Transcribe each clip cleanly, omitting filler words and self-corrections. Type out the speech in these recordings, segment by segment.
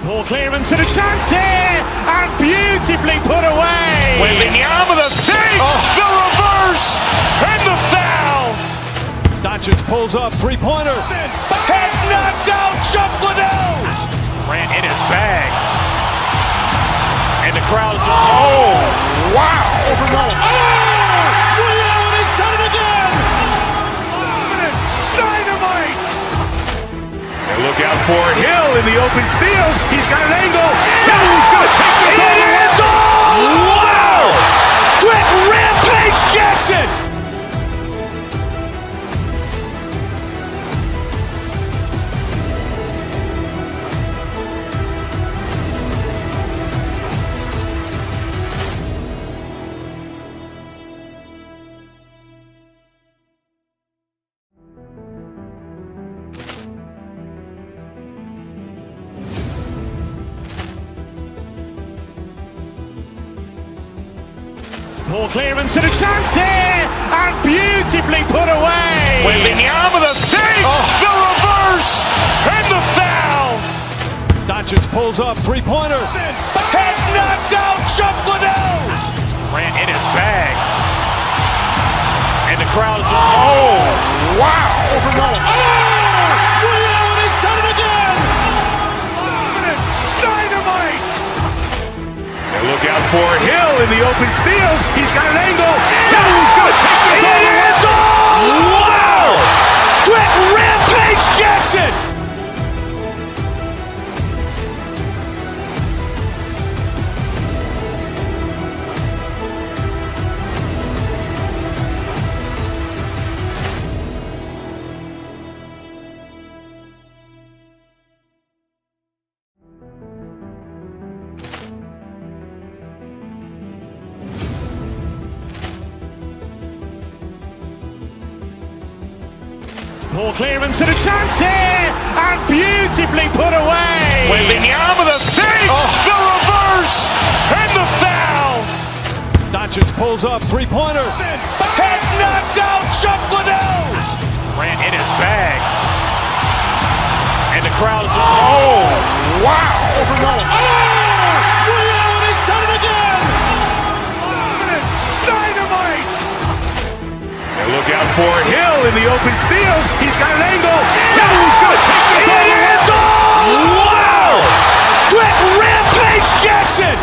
Poor clearance and a chance here, and beautifully put away. Wembanyama with a save, the reverse, and the foul. Doncic pulls up, three-pointer. Has knocked out Chuck Liddell. Ran in his bag. And the crowd is, oh, wow. Leon has done it again. Dynamite. And look out for Hill in the open field. He's got an angle. Now he's going to take this all the way. Wow! Quick Rampage Jackson. Poor clearance and a chance here, and beautifully put away. Wembanyama with a save, the reverse, and the foul. Doncic pulls up, three-pointer. Has knocked out Chuck Liddell. Ran in his bag. And the crowd is, oh, wow. Leon has done it again. Dynamite. And look out for Hill in the open field. He's got an angle. Now he's going to take this all the way. Wow! Quick Rampage Jackson. Poor clearance and a chance here, and beautifully put away. Wembanyama with a save, the reverse, and the foul. Doncic pulls up, three-pointer. Has knocked out Chuck Liddell. Ran in his bag. And the crowd is, oh, wow. Leon has done it again. Dynamite. And look out for Hill in the open field. He's got an angle. Now he's going to take this all the way. Wow! Quick Rampage Jackson.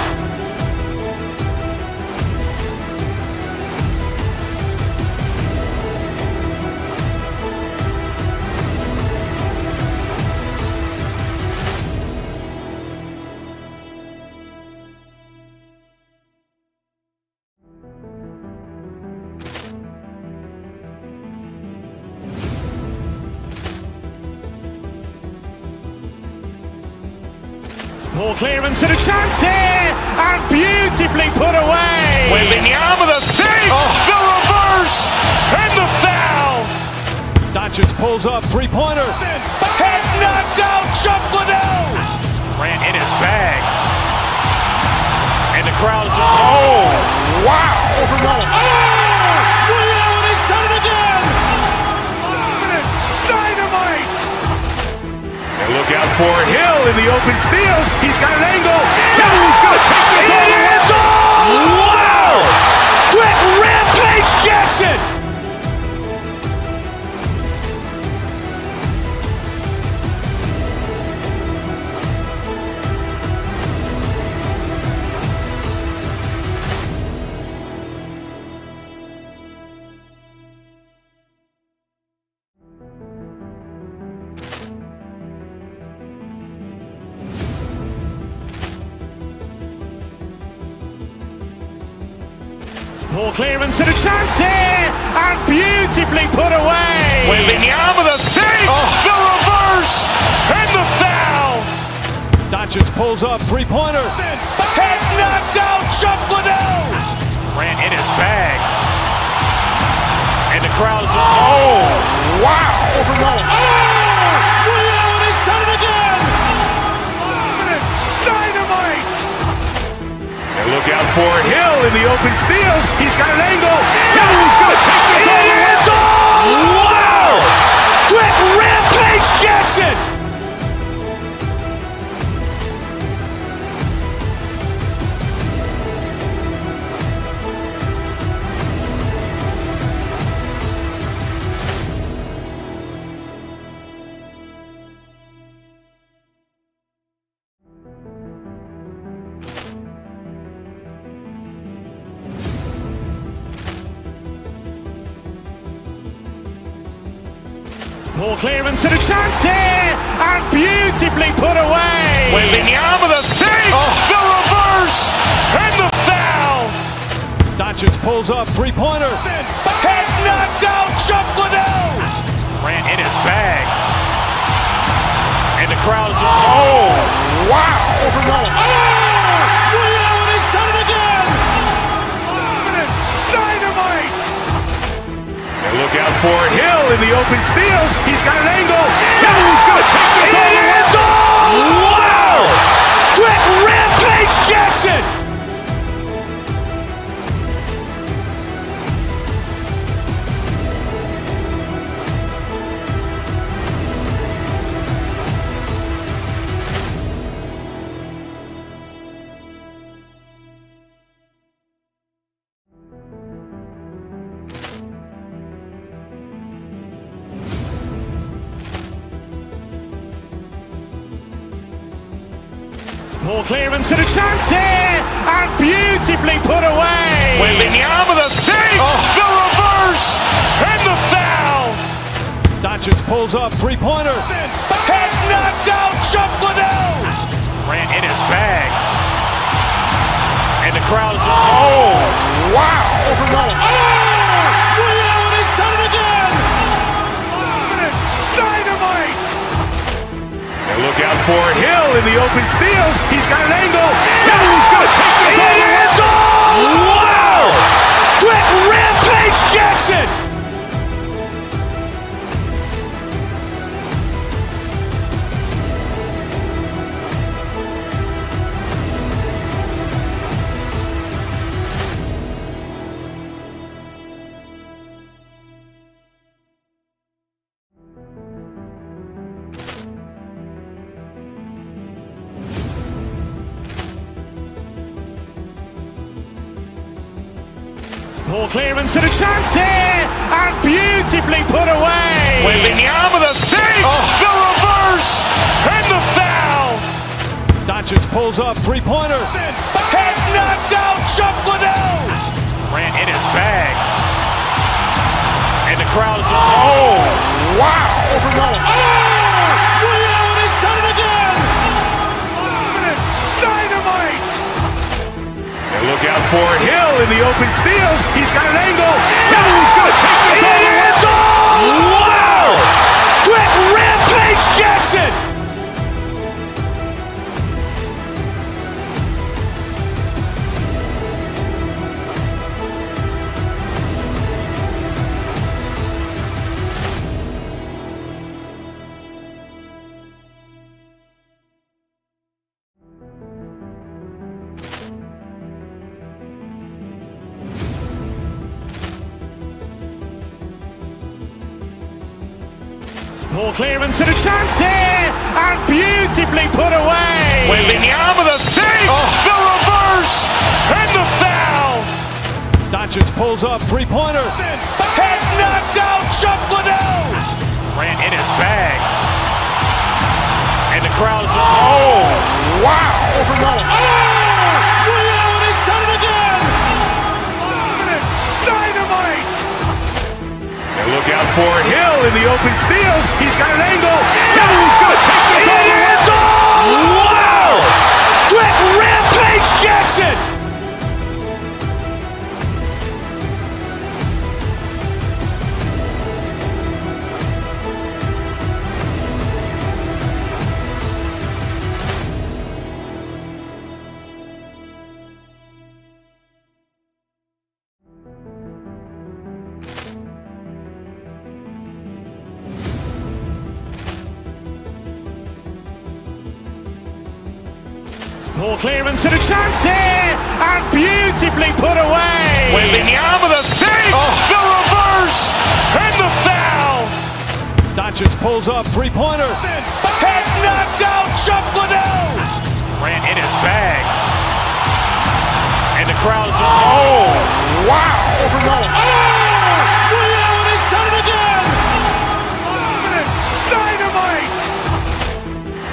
Poor clearance and a chance here, and beautifully put away. Wembanyama with a save, the reverse, and the foul. Doncic pulls up, three-pointer. Has knocked out Chuck Liddell. Ran in his bag. And the crowd is, oh, wow. Leon has done it again. Dynamite. And look out for Hill in the open field. He's got an angle. Now he's going to take this all the way. Wow! Quick Rampage Jackson. Poor clearance and a chance here, and beautifully put away. Wembanyama with a save, the reverse, and the foul. Doncic pulls up, three-pointer. Has knocked out Chuck Liddell. Ran in his bag. And the crowd is, oh, wow. Leon has done it again. Dynamite. And look out for Hill in the open field. He's got an angle. Now he's going to take this all the way. Wow! Quick Rampage Jackson. Poor clearance and a chance here, and beautifully put away. Wembanyama with a fake, the reverse, and the foul. Doncic pulls up, three-pointer. Has knocked out Chuck Liddell. Grant in his bag. And the crowd is, oh, wow. Ray Allen has done it again. Dynamite. And look out for Hill in the open field. He's got an angle. He's going to take this all the way. Wow. Quick rampage Jackson. Poor clearance and a chance here, and beautifully put away. Wembanyama with a fake, the reverse, and the foul. Doncic pulls up, three-pointer. Has knocked out Chuck Liddell. Grant in his bag. And the crowd is, oh, wow. Ray Allen has done it again. Dynamite. And look out for Hill in the open field. He's got an angle. He's going to take this all the way. Wow. Quick rampage Jackson. Poor clearance and a chance here, and beautifully put away. Wembanyama with a fake, the reverse, and the foul. Doncic pulls up, three-pointer. Has knocked out Chuck Liddell. Grant in his bag. And the crowd is, oh, wow. Ray Allen has done it again. Dynamite. And look out for Hill in the open field. He's got an angle. He's going to take this all the way. Wow. Quick rampage Jackson. Poor clearance and a chance here, and beautifully put away. Wembanyama with a fake, the reverse, and the foul. Doncic pulls up, three-pointer. Has knocked out Chuck Liddell. Grant in his bag. And the crowd is, oh, wow. Ray Allen has done it again. Dynamite. And look out for Hill in the open field. He's got an angle. He's going to take this all the way. Wow. Quick rampage Jackson. Poor clearance and a chance here, and beautifully put away. Wembanyama with a fake, the reverse, and the foul. Doncic pulls up, three-pointer. Has knocked out Chuck Liddell. Grant in his bag. And the crowd is, oh, wow. Ray Allen has done it again. Dynamite.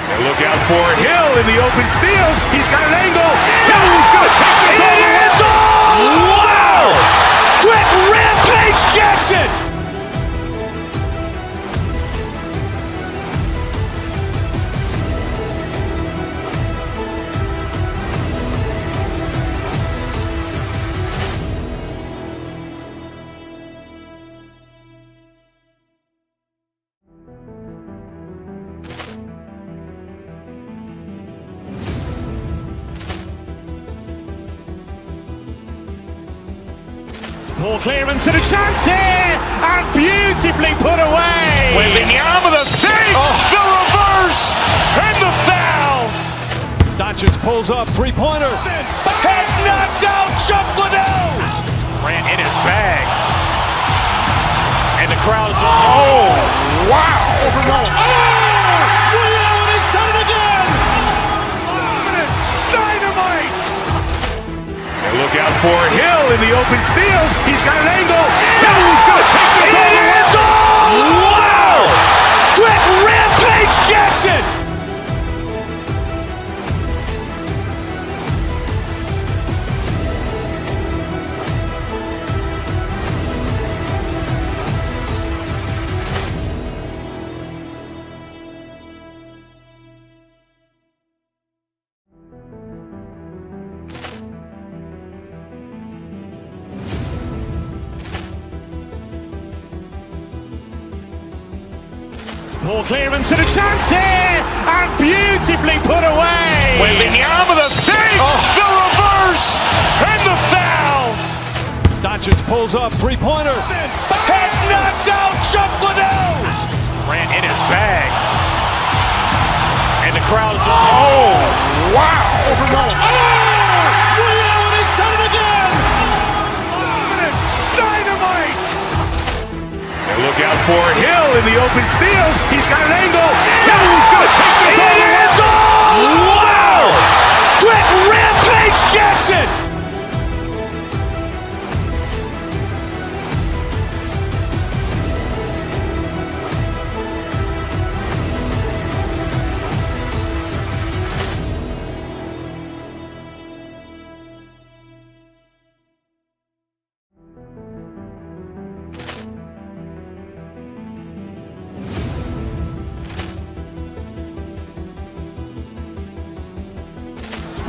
And look out for Hill in the open field. He's got an angle. He's going to take this all the way. Wow. Quick rampage Jackson. Poor clearance and a chance here, and beautifully put away. Wembanyama the fake, the reverse, and the foul. Doncic pulls up, three-pointer. Has knocked out Chuck Liddell. Grant in his bag. And the crowd is, wow. Ray Allen has done it again. Dynamite. And look out for Hill in the open field. He's got an angle. Hill's going to take this all the way. Wow. Quick Rampage Jackson. Poor clearance and a chance here, and beautifully put away. Wembanyama the fake, the reverse, and the foul. Doncic pulls up, three-pointer. Has knocked out Chuck Liddell. Grant in his bag. And the crowd is, wow. Ray Allen has done it again. Dynamite. And look out for Hill in the open field. He's got an angle. Hill's going to take this all the way. Wow. Quick Rampage Jackson.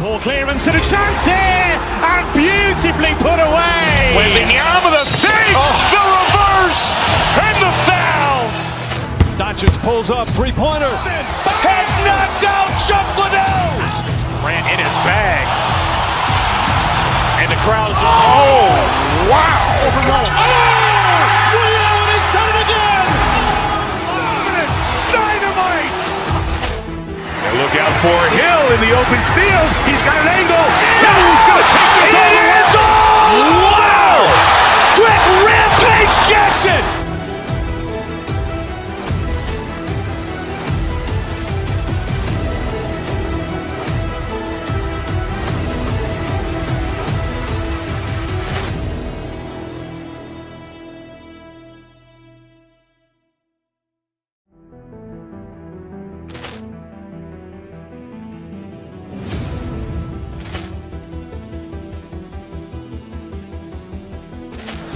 Poor clearance and a chance here, and beautifully put away. Wembanyama the fake, the reverse, and the foul. Doncic pulls up, three-pointer. Has knocked out Chuck Liddell. Grant in his bag. And the crowd is, wow. Ray Allen has done it again. Dynamite. And look out for Hill in the open field. He's got an angle. Hill's going to take this all the way. Wow. Quick Rampage Jackson.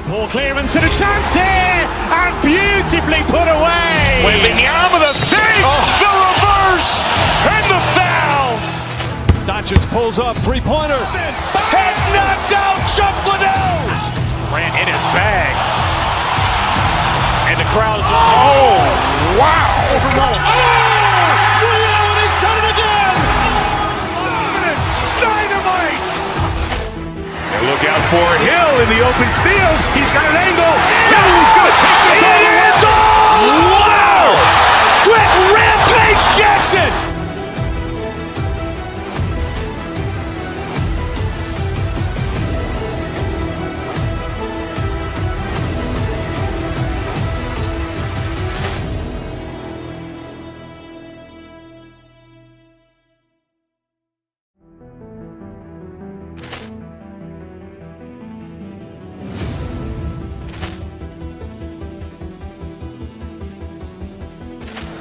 Poor clearance and a chance here, and beautifully put away. Wembanyama the fake, the reverse, and the foul. Doncic pulls up, three-pointer. Has knocked out Chuck Liddell. Grant in his bag. And the crowd is, wow. Ray Allen has done it again. Dynamite. And look out for Hill in the open field. He's got an angle. Hill's going to take this all the way. Wow. Quick Rampage Jackson.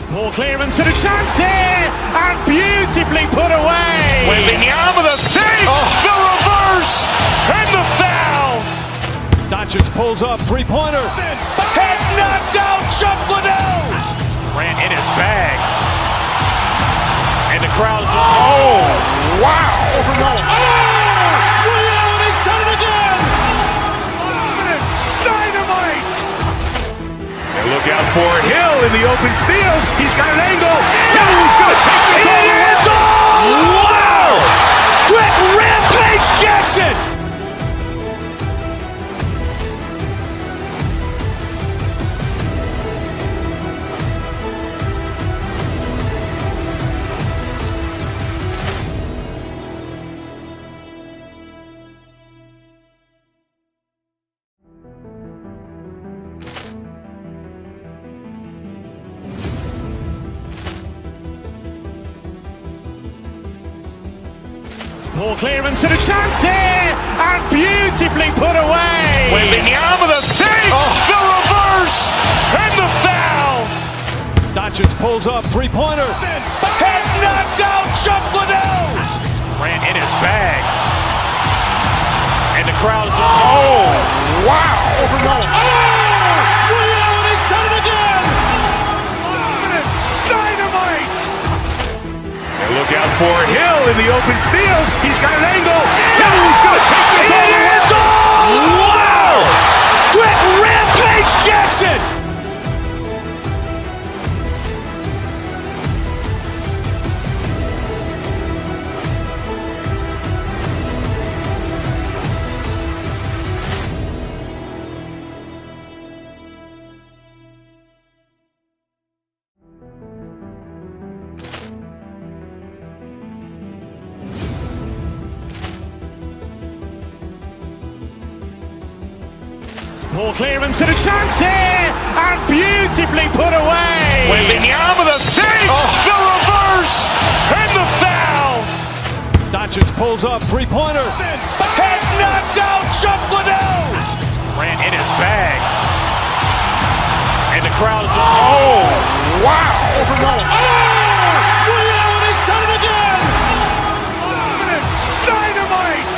Poor clearance and a chance here, and beautifully put away. Wembanyama the fake, the reverse, and the foul. Doncic pulls up, three-pointer. Has knocked out Chuck Liddell. Grant in his bag. And the crowd is, wow. Ray Allen has done it again. Dynamite. And look out for Hill in the open field. He's got an angle. Hill's going to take this all the way. Wow. Quick Rampage Jackson. Ball clearance and a chance here, and beautifully put away. Wembanyama the fake, the reverse, and the foul. Doncic pulls up, three-pointer. Has knocked out Chuck Liddell. Ran in his bag. And the crowd is, oh, wow. Ray Allen has done it again. Dynamite. And look out for Hill in the open field. He's got an angle. He's going to take this all the way. Wow. Quick Rampage Jackson. Ball clearance and a chance here, and beautifully put away. Wembanyama the fake, the reverse, and the foul. Doncic pulls up, three-pointer. Has knocked out Chuck Liddell. Ran in his bag. And the crowd is, oh, wow. Ray Allen has done it again. Dynamite.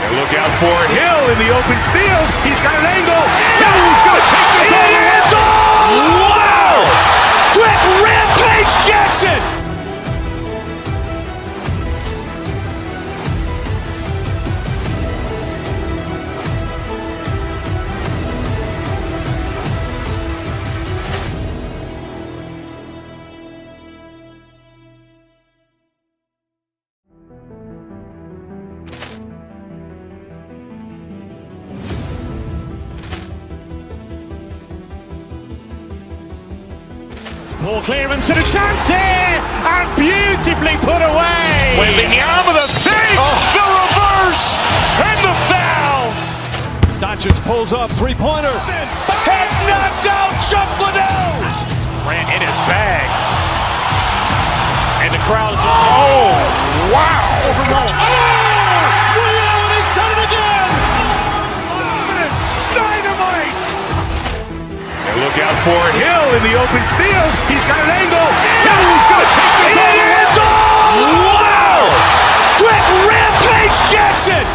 And look out for Hill in the open field. He's got an angle. He's going to take this all the way. Wow. Quick Rampage Jackson. Ball clearance and a chance here, and beautifully put away. Wembanyama the fake, the reverse, and the foul. Doncic pulls up, three-pointer. Has knocked out Chuck Liddell. Ran in his bag. And the crowd is, oh, wow. Ray Allen has done it again. Dynamite. And look out for Hill in the open field. He's got an angle. He's going to take this all the way. Wow. Quick Rampage Jackson.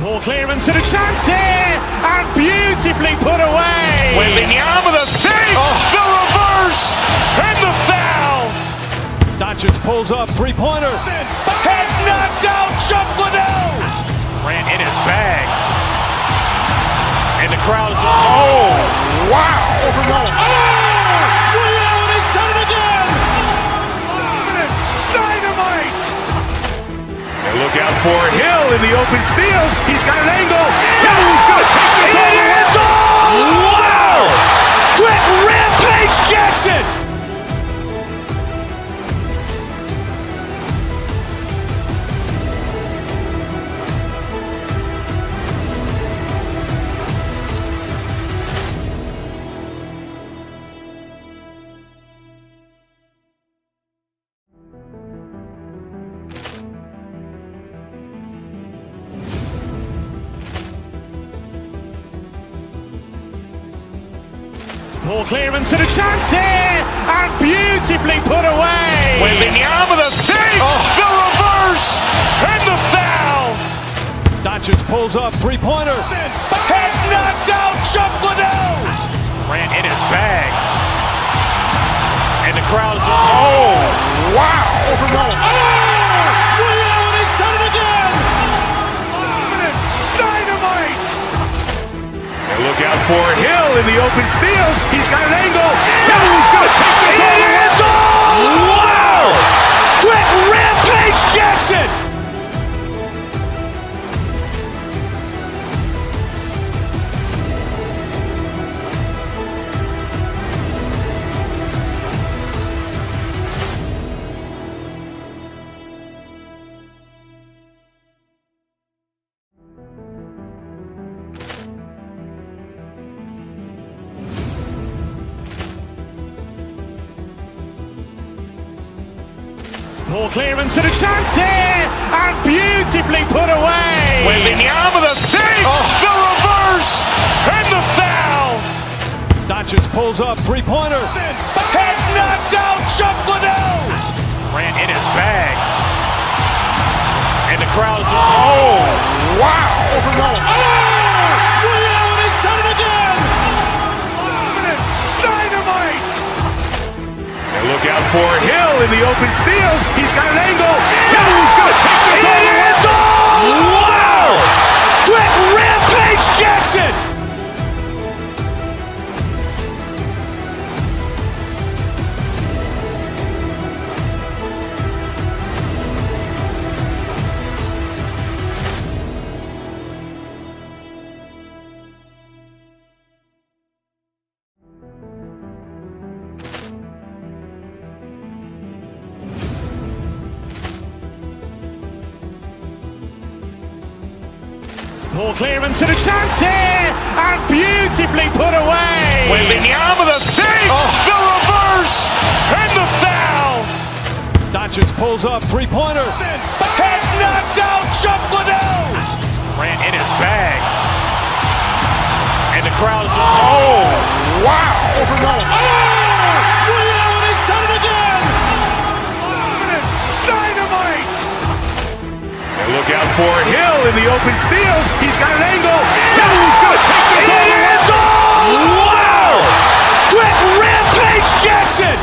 Ball clearance and a chance here, and beautifully put away. Wembanyama the fake, the reverse, and the foul. Doncic pulls up, three-pointer. Has knocked out Chuck Liddell. Ran in his bag. And the crowd is, oh, wow. Ray Allen has done it again. Dynamite. And look out for Hill in the open field. He's got an angle. He's going to take this all the way. Wow. Quick Rampage Jackson. Ball clearance and a chance here, and beautifully put away. Wembanyama the fake, the reverse, and the foul. Doncic pulls up, three-pointer. Has knocked out Chuck Liddell. Ran in his bag. And the crowd is, oh, wow. Ray Allen has done it again. Dynamite. And look out for Hill in the open field. He's got an angle. He's going to take this all the way. Wow. Quick Rampage Jackson. Ball clearance and a chance here, and beautifully put away. Wembanyama the fake, the reverse, and the foul. Doncic pulls up, three-pointer. Has knocked out Chuck Liddell. Grant in his bag. And the crowd is, oh, wow. Ray Allen has done it again. Dynamite. And look out for Hill in the open field. He's got an angle. Hill's going to take this all the way. Wow. Quick Rampage Jackson. Ball clearance and a chance here, and beautifully put away. Wembanyama the fake, the reverse, and the foul. Doncic pulls up, three-pointer. Has knocked out Chuck Liddell. Grant in his bag. And the crowd is, oh, wow. Ray Allen has done it again. Dynamite. And look out for Hill in the open field. He's got an angle. Hill's going to take this all the way. Wow. Quick Rampage Jackson.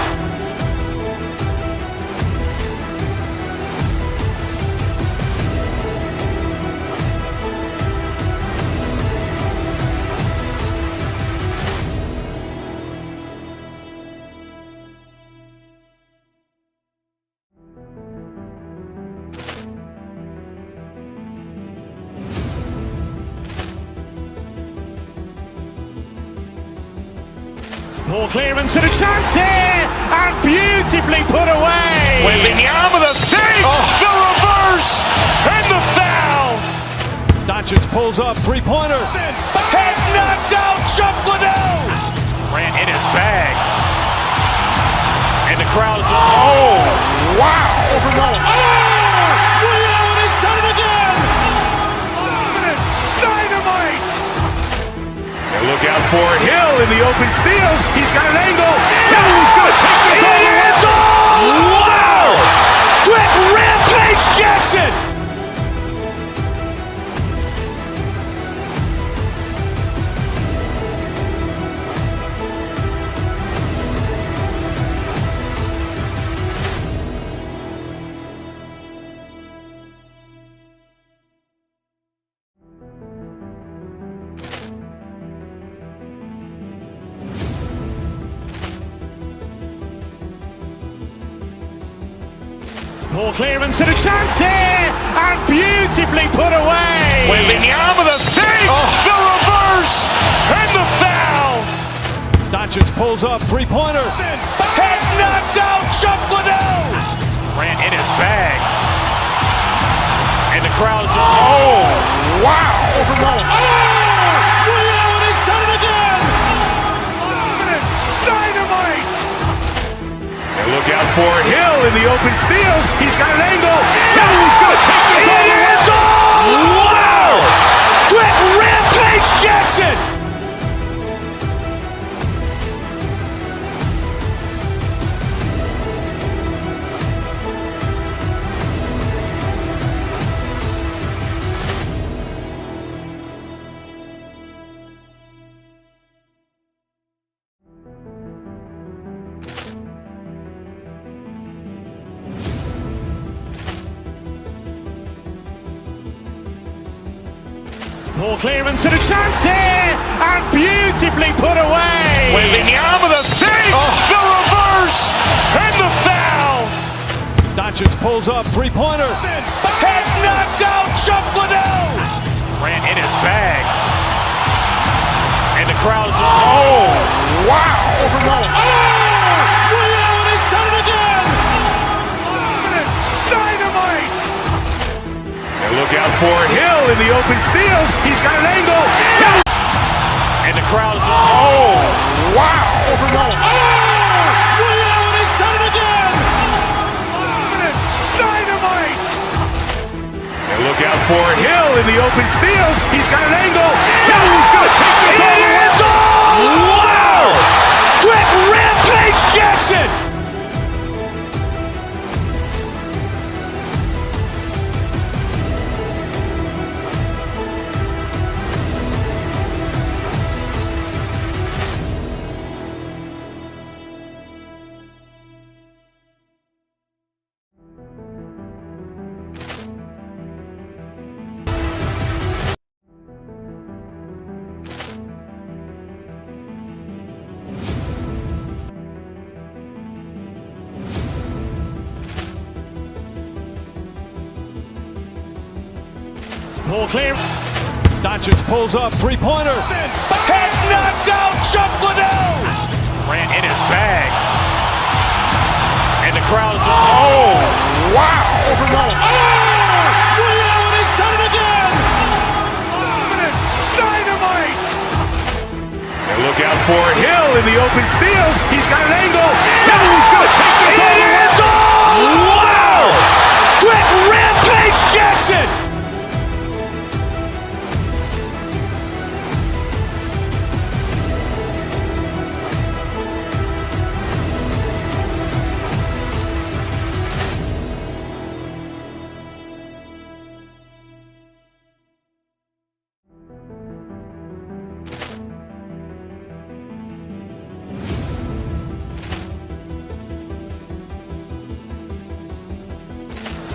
Ball clearance and a chance here, and beautifully put away. Wembanyama the fake, the reverse, and the foul. Doncic pulls up, three-pointer. Has knocked out Chuck Liddell. Grant in his bag. And the crowd is, oh, wow. Ray Allen has done it again. Dynamite. And look out for Hill in the open field. He's got an angle. Hill's going to take this all the way. Wow. Quick Rampage Jackson. Ball clearance and a chance here, and beautifully put away. Wembanyama the fake, the reverse, and the foul. Doncic pulls up, three-pointer. Has knocked out Chuck Liddell. Grant in his bag. And the crowd is, oh, wow. Ray Allen has done it again. Dynamite. And look out for Hill in the open field. He's got an angle. Hill's going to take this all the way. Wow. Quick Rampage Jackson. Ball clearance and a chance here, and beautifully put away. Wembanyama the fake, the reverse, and the foul. Doncic pulls up, three-pointer. Has knocked out Chuck Liddell. Grant in his bag. And the crowd is, oh, wow. Ray Allen has done it again. Dynamite. And look out for Hill in the open field. He's got an angle. And the crowd is, oh, wow. Ray Allen has done it again. for Hill in the open field. He's got an angle. He's going to take this all the way. Wow! Quick rampage Jackson! Ball clear. Doncic pulls up, three-pointer. Has knocked out Chuck Liddell. Ran in his bag. And the crowd is... Oh, wow. Overruled. Ray Allen has done it again. Dynamite. And look out for Hill in the open field. He's got an angle. He's going to take this all the way. Wow. Quick rampage Jackson.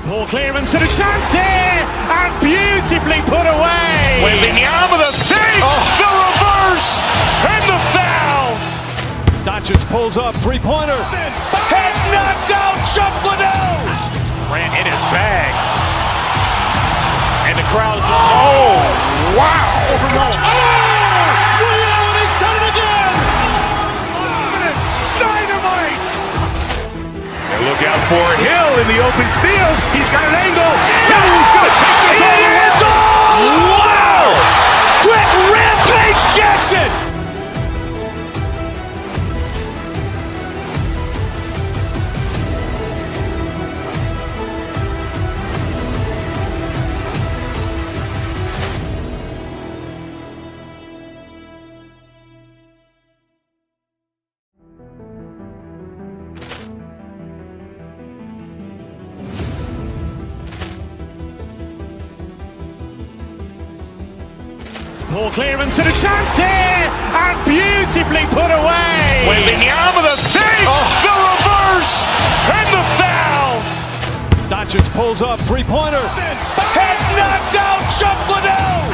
Ball clearance and a chance here, and beautifully put away. Wembanyama the fake, the reverse, and the foul. Doncic pulls up, three-pointer. Has knocked out Chuck Liddell. Ran in his bag. And the crowd is... Oh, wow. Overruled. Ray Allen has done it again. Dynamite. And look out for Hill in the open field. He's got an angle. He's going to take this all the way. Wow. Quick rampage Jackson. Ball clearance and a chance here, and beautifully put away. Wembanyama the fake, the reverse, and the foul. Doncic pulls up, three-pointer. Has knocked out Chuck Liddell.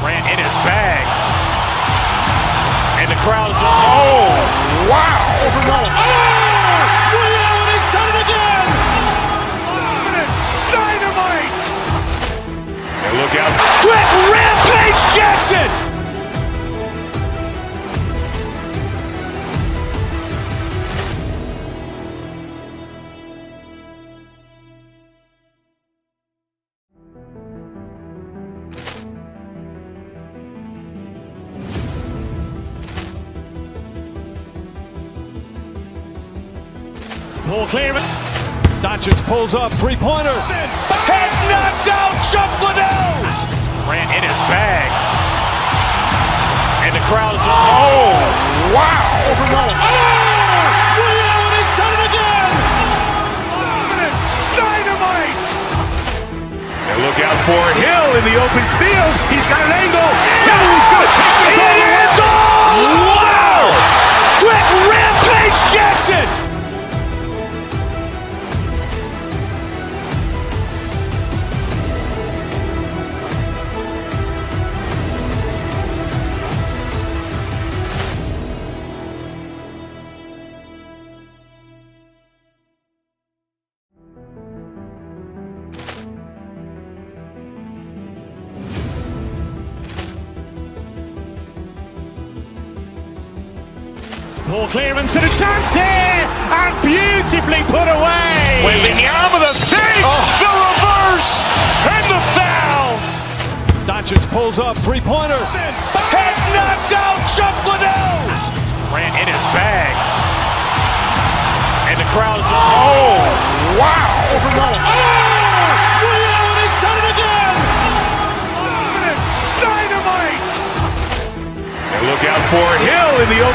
Ran in his bag. And the crowd is... Oh, wow. Overruled. Ray Allen has done it again. Dynamite. And look out. Quick rampage Jackson. Ball clearance. Doncic pulls up, three-pointer. Has knocked out Chuck Liddell. Ran in his bag. And the crowd is... Oh, wow. Overruled. Ray Allen has done it again. Dynamite. And look out for Hill in the open field. He's got an angle. He's going to take this all the way. Wow. Quick rampage Jackson. Ball clearance and a chance here, and beautifully put away. Wembanyama the fake, the reverse, and the foul. Doncic pulls up, three-pointer. Has knocked out Chuck Liddell. Ran in his bag. And the crowd is... Oh, wow. Overruled. Ray Allen has done it again.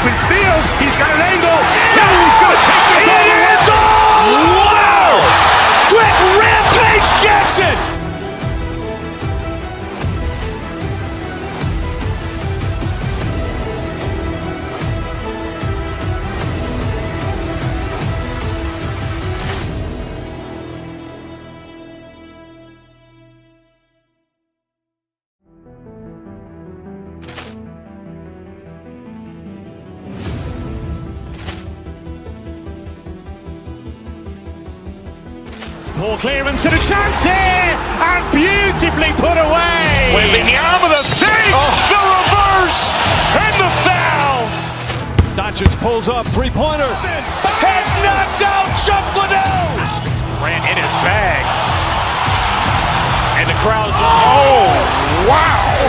open field. He's got an angle. He's going to take this all the way. Wow! Quick rampage Jackson! Poor clearance and a chance here, and beautifully put away. Waving the arm of the thing, the reverse, and the foul. Doncic pulls up, three-pointer. Has knocked out Chuck Liddell. Grant in his bag. And the crowd's wow.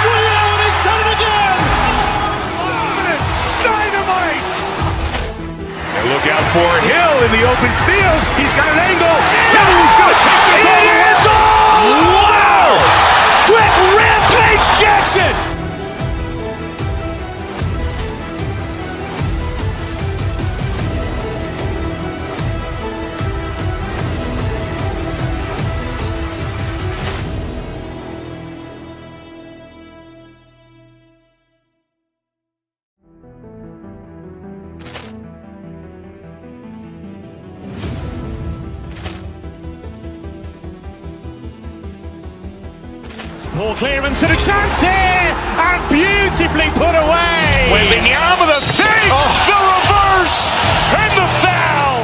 Ray Allen has done it again. Dynamite. And look out for Hill in the open field. He's got an angle. He's going to take this all the way. Wow! Quick rampage Jackson. Poor clearance and a chance here, and beautifully put away. Waving the arm of the thing, the reverse, and the foul.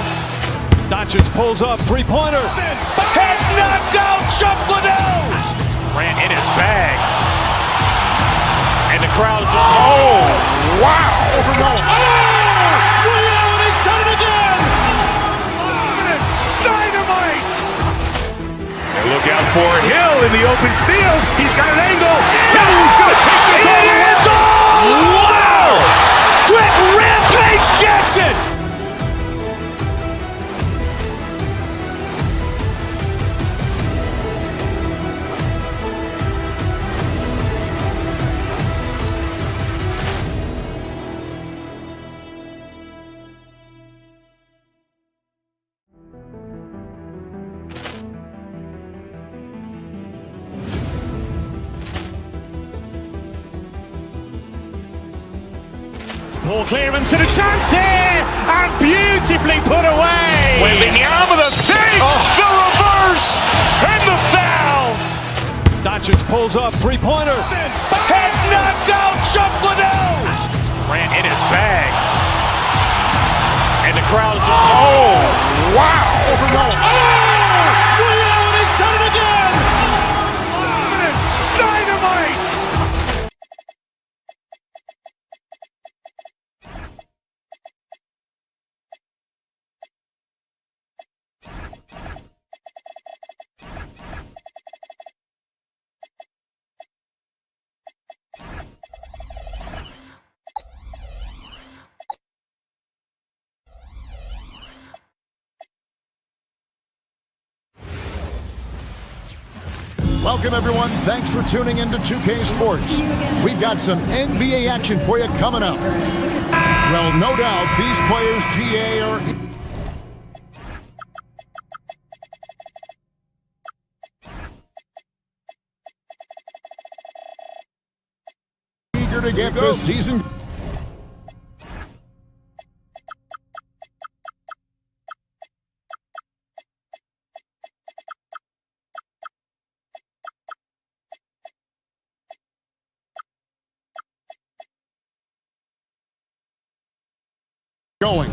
Doncic pulls up, three-pointer. Has knocked out Chuck Liddell. Grant in his bag. And the crowd's wow. Ray Allen has done it again. Dynamite. And look out for Hill in the open field. He's got an angle. He's going to take this all the way. Wow! Quick rampage Jackson. Poor clearance and a chance here, and beautifully put away. Waving the arm of the thing, the reverse, and the foul. Doncic pulls up, three-pointer. Has knocked out Chuck Liddell. Grant in his bag. And the crowd's wow. Ray Allen has done it again. Dynamite. Welcome, everyone. Thanks for tuning into 2K Sports. We've got some NBA action for you coming up. Well, no doubt, these players, GA, are eager to get this season going.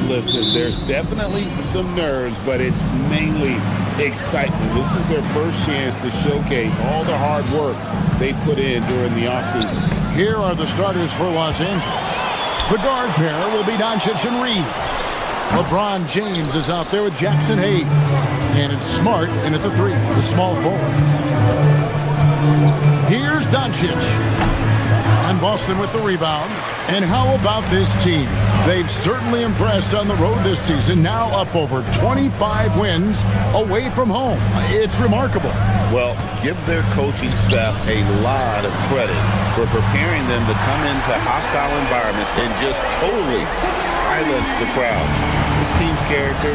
Listen, there's definitely some nerves, but it's mainly excitement. This is their first chance to showcase all the hard work they put in during the offseason. Here are the starters for Los Angeles. The guard pair will be Doncic and Reed. LeBron James is out there with Jackson Hayes. And it's Smart in at the three, the small forward. Here's Doncic. And Boston with the rebound. And how about this team? They've certainly impressed on the road this season, now up over 25 wins away from home. It's remarkable. Well, give their coaching staff a lot of credit for preparing them to come into hostile environments and just totally silence the crowd. This team's character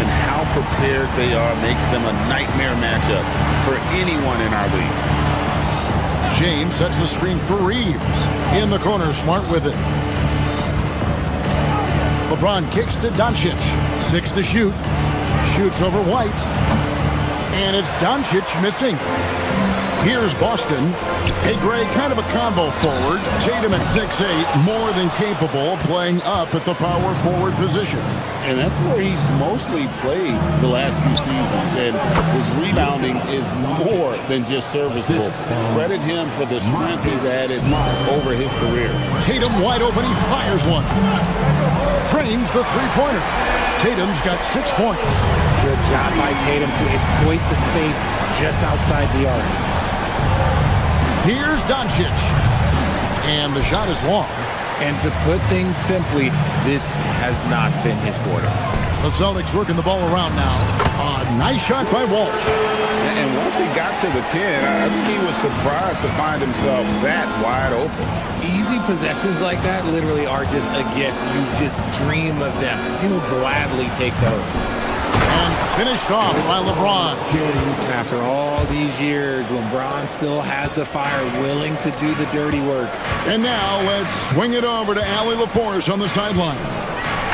and how prepared they are makes them a nightmare matchup for anyone in our league. James sets the screen for Reeves. In the corner, Smart with it. LeBron kicks to Doncic. 6 to shoot. Shoots over White. And it's Doncic missing. Here's Boston. Hey, Greg, kind of a combo forward. Tatum at 6'8", more than capable of playing up at the power forward position. And that's where he's mostly played the last few seasons. And his rebounding is more than just serviceable. Credit him for the strength he's added over his career. Tatum wide open. He fires one. Trains the three-pointer. Tatum's got 6 points. Good job by Tatum to exploit the space just outside the arc. Here's Doncic. And the shot is long. And to put things simply, this has not been his quarter. The Celtics working the ball around now. A nice shot by Walsh. And once he got to the 10, I think he was surprised to find himself that wide open. Easy possessions like that literally are just a gift. You just dream of them. He'll gladly take those. And finished off by LeBron. After all these years, LeBron still has the fire, willing to do the dirty work. And now let's swing it over to Allie LaForce on the sideline.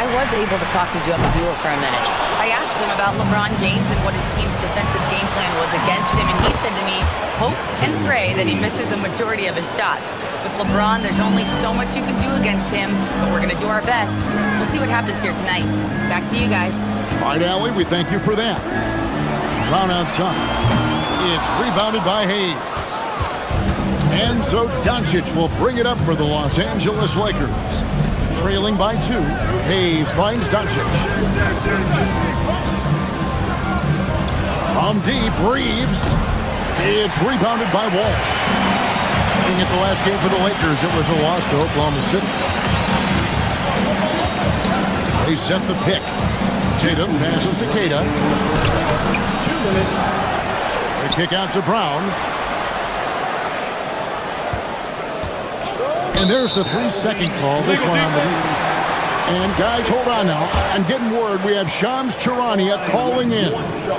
I was able to talk to Joe Mazzulla for a minute. I asked him about LeBron James and what his team's defensive game plan was against him, and he said to me, hope and pray that he misses a majority of his shots. With LeBron, there's only so much you can do against him, but we're going to do our best. We'll see what happens here tonight. Back to you guys. All right, Allie, we thank you for that. Brown outside. It's rebounded by Hayes. And so Doncic will bring it up for the Los Angeles Lakers. Trailing by 2. Hayes finds Doncic. From deep, Reeves. It's rebounded by Walsh. Looking at the last game for the Lakers, it was a loss to Oklahoma City. They set the pick. Tatum passes to Keita. 2 minutes. The kick out to Brown. And there's the 3-second call. This one on the defense. And guys, hold on now. I'm getting word we have Shams Charania calling in.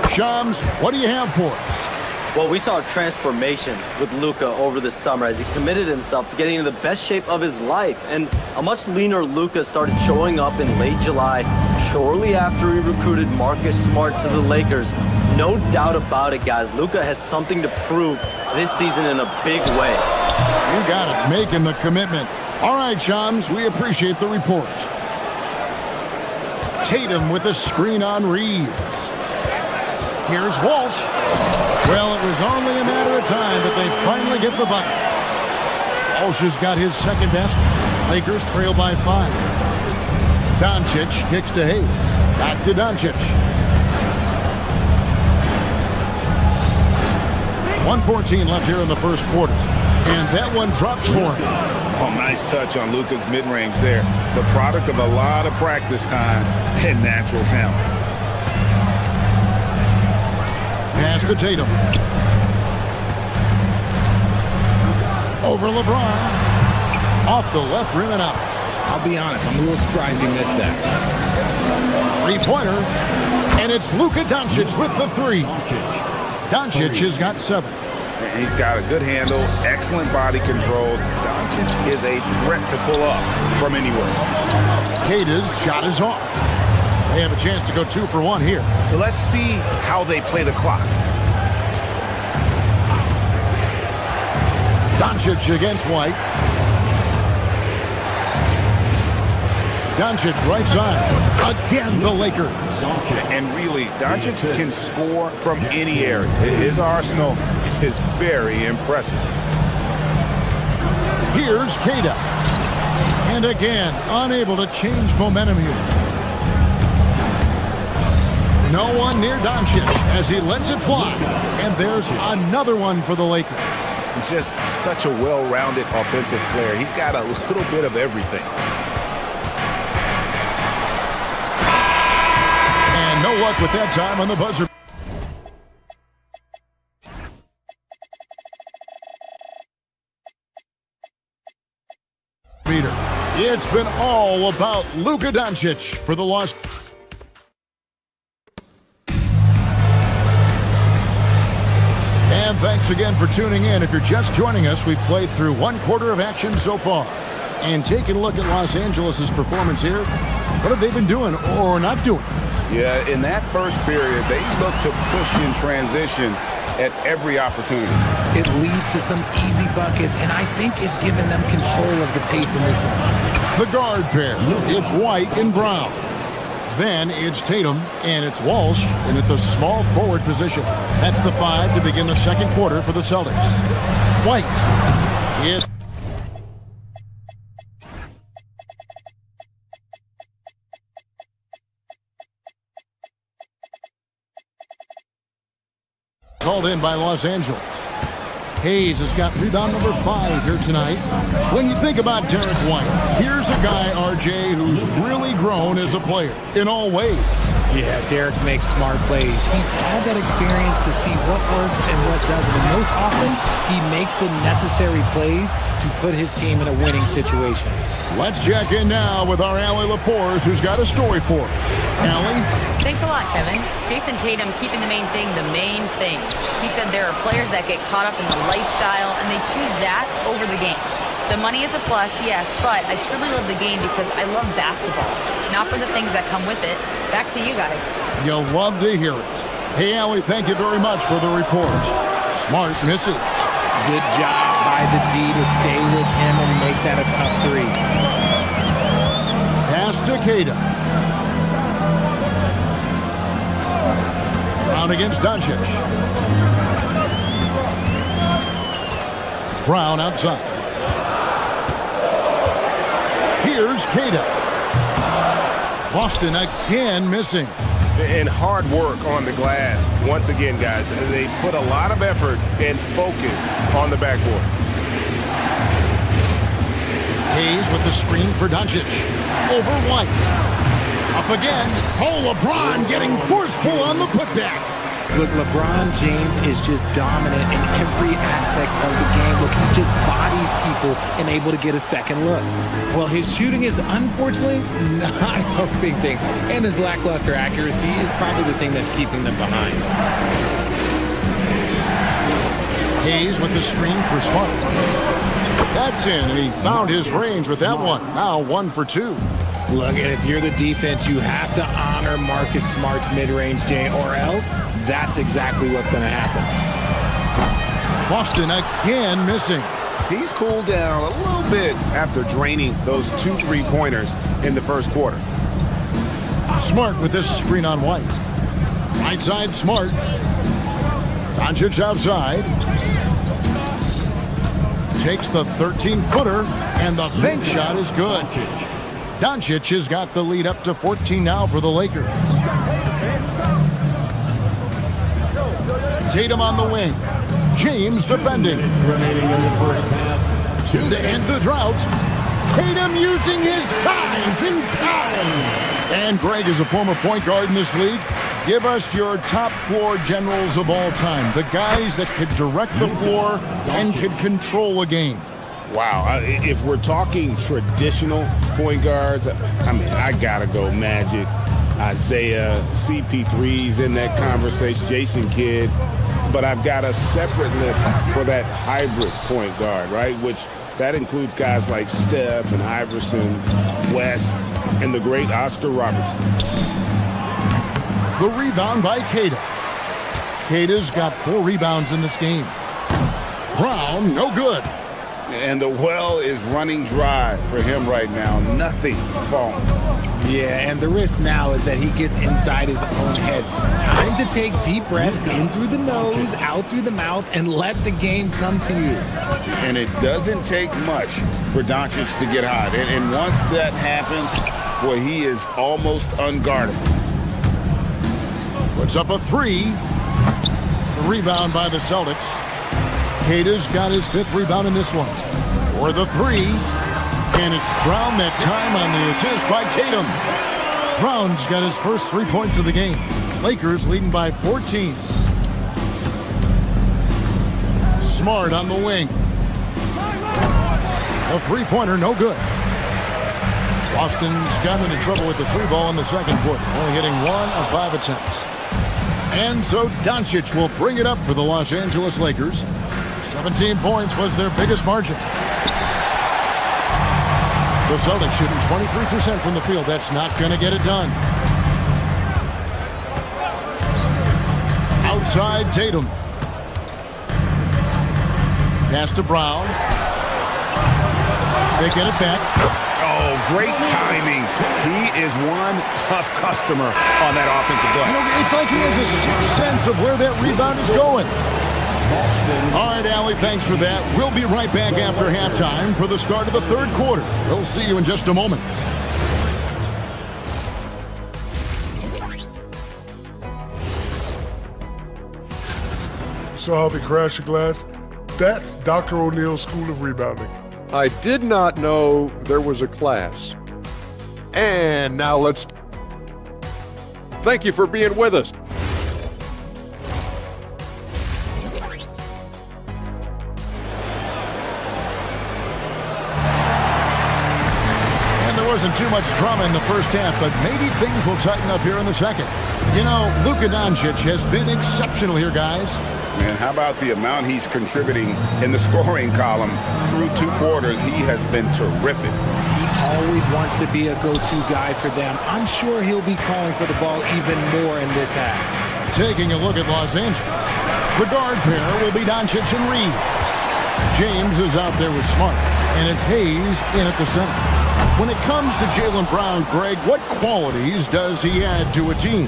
Shams, what do you have for us? Well, we saw a transformation with Luka over the summer as he committed himself to getting into the best shape of his life. And a much leaner Luka started showing up in late July, shortly after he recruited Marcus Smart to the Lakers. No doubt about it, guys. Luka has something to prove this season in a big way. You got it, making the commitment. All right, Shams, we appreciate the report. Tatum with a screen on Reeves. Here's Walsh. Well, it was only a matter of time, but they finally get the bucket. Walsh has got his second best. Lakers trail by 5. Doncic kicks to Hayes. Back to Doncic. 1:14 left here in the first quarter. And that one drops for him. Oh, nice touch on Luka's mid-range there. The product of a lot of practice time and natural talent. Pass to Tatum. Over LeBron. Off the left rim and out. I'll be honest, I'm a little surprised he missed that. 3-pointer. And it's Luka Doncic with the 3. Doncic has got 7. He's got a good handle, excellent body control. Doncic is a threat to pull up from anywhere. Keita's shot is off. They have a chance to go 2 for 1 here. Let's see how they play the clock. Doncic against White. Doncic right side. Again, the Lakers. And really, Doncic can score from any area. His arsenal is very impressive. Here's Keita. And again, unable to change momentum here. No one near Doncic as he lets it fly. And there's another one for the Lakers. Just such a well-rounded offensive player. He's got a little bit of everything. And no luck with that time on the buzzer. It's been all about Luka Doncic for the loss. And thanks again for tuning in. If you're just joining us, we've played through one quarter of action so far. And taking a look at Los Angeles' performance here, what have they been doing or not doing? Yeah, in that first period, they looked to push in transition at every opportunity. It leads to some easy buckets, and I think it's given them control of the pace in this one. The guard pair, it's White and Brown. Then it's Tatum, and it's Walsh, and at the small forward position. That's the 5 to begin the second quarter for the Celtics. White, it's called in by Los Angeles. Hayes has got rebound number 5 here tonight. When you think about Derek White, here's a guy, RJ, who's really grown as a player in all ways. Yeah, Derek makes smart plays. He's had that experience to see what works and what doesn't. And most often, he makes the necessary plays to put his team in a winning situation. Let's check in now with our Allie LaForce, who's got a story for us. Allie? Thanks a lot, Kevin. Jason Tatum keeping the main thing the main thing. He said there are players that get caught up in the lifestyle, and they choose that over the game. The money is a plus, yes, but I truly love the game because I love basketball, not for the things that come with it. Back to you guys. You'll love to hear it. Hey, Allie, thank you very much for the report. Smart misses. Good job by the D to stay with him and make that a tough 3. Pass to Keita. Brown against Doncic. Brown outside. Here's Keita. Boston again missing. And hard work on the glass. Once again, guys, they put a lot of effort and focus on the backboard. Hayes with the screen for Doncic. Over White. Up again. Oh, LeBron getting forceful on the putback. Look, LeBron James is just dominant in every aspect of the game. Look, he just bodies people and able to get a second look. Well, his shooting is unfortunately not a big thing. And his lackluster accuracy is probably the thing that's keeping them behind. Hayes with the screen for Smart. That's in, and he found his range with that one. Now 1 for 2. Look, if you're the defense, you have to honor Marcus Smart's mid-range, Jay, or else that's exactly what's going to happen. Boston again missing. He's cooled down a little bit after draining those 2 3-pointers in the first quarter. Smart with this screen on White. Right side, Smart. Doncic outside. Takes the 13-footer, and the bank shot is good. Doncic has got the lead up to 14 now for the Lakers. Tatum on the wing. James defending. To end the drought, Tatum using his size inside. And Greg is a former point guard in this league. Give us your top floor generals of all time. The guys that could direct the floor and could control a game. Wow, if we're talking traditional point guards, I mean, I gotta go Magic, Isaiah, CP3's in that conversation, Jason Kidd, but I've got a separate list for that hybrid point guard, right? Which that includes guys like Steph and Iverson, West, and the great Oscar Robertson. The rebound by Keita. Keita's got 4 rebounds in this game. Brown, no good. And the well is running dry for him right now. Nothing falling. Yeah, and the risk now is that he gets inside his own head. Time to take deep breaths in through the nose, out through the mouth, and let the game come to you. And it doesn't take much for Doncic to get hot. And once that happens, boy, he is almost unguardable. Puts up a 3. The rebound by the Celtics. Cata's got his 5th rebound in this one. For the 3. And it's Brown that time on the assist by Tatum. Brown's got his first 3 points of the game. Lakers leading by 14. Smart on the wing. A 3-pointer, no good. Boston's got into trouble with the 3 ball in the second quarter, only hitting 1 of 5 attempts. And so Doncic will bring it up for the Los Angeles Lakers. 17 points was their biggest margin. The Celtics shooting 23% from the field. That's not going to get it done. Outside Tatum. Pass to Brown. They get it back. Oh, great timing. He is one tough customer on that offensive glass. You know, it's like he has a sixth sense of where that rebound is going. All right, Allie, thanks for that. We'll be right back after halftime for the start of the 3rd quarter. We'll see you in just a moment. Saw how they crash the glass? That's Dr. O'Neill's School of Rebounding. I did not know there was a class. And now let's... Thank you for being with us. And there wasn't too much drama in the first half, but maybe things will tighten up here in the second. You know, Luka Doncic has been exceptional here, guys. And how about the amount he's contributing in the scoring column through 2 quarters? He has been terrific. He always wants to be a go-to guy for them. I'm sure he'll be calling for the ball even more in this half. Taking a look at Los Angeles. The guard pair will be Doncic and Reed. James is out there with Smart, and it's Hayes in at the center. When it comes to Jaylen Brown, Greg, what qualities does he add to a team?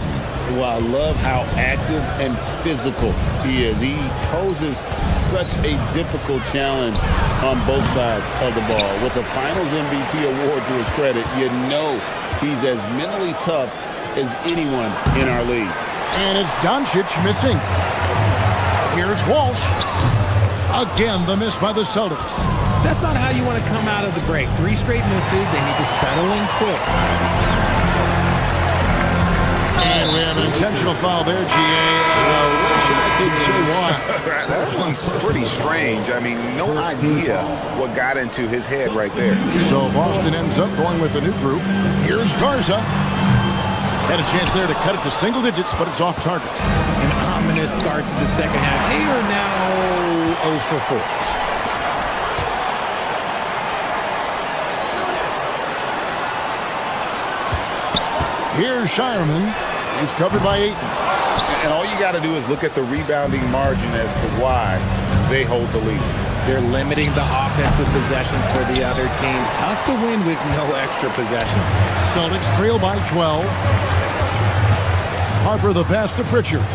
Well, I love how active and physical he is. He poses such a difficult challenge on both sides of the ball. With a Finals MVP award to his credit, you know he's as mentally tough as anyone in our league. And it's Doncic missing. Here's Walsh. Again, the miss by the Celtics. That's not how you want to come out of the break. 3 straight misses. They need to settle in quick. And we have an intentional foul there, G.A. Wish I could say why. That one's pretty strange. I mean, no idea what got into his head right there. So Boston ends up going with a new group. Here's Garza. Had a chance there to cut it to single digits, but it's off target. An ominous start to the second half. They are now 0 for 4. Here's Shireman. He's covered by Ayton. And all you got to do is look at the rebounding margin as to why they hold the lead. They're limiting the offensive possessions for the other team. Tough to win with no extra possessions. Celtics trail by 12. Harper the pass to Pritchard.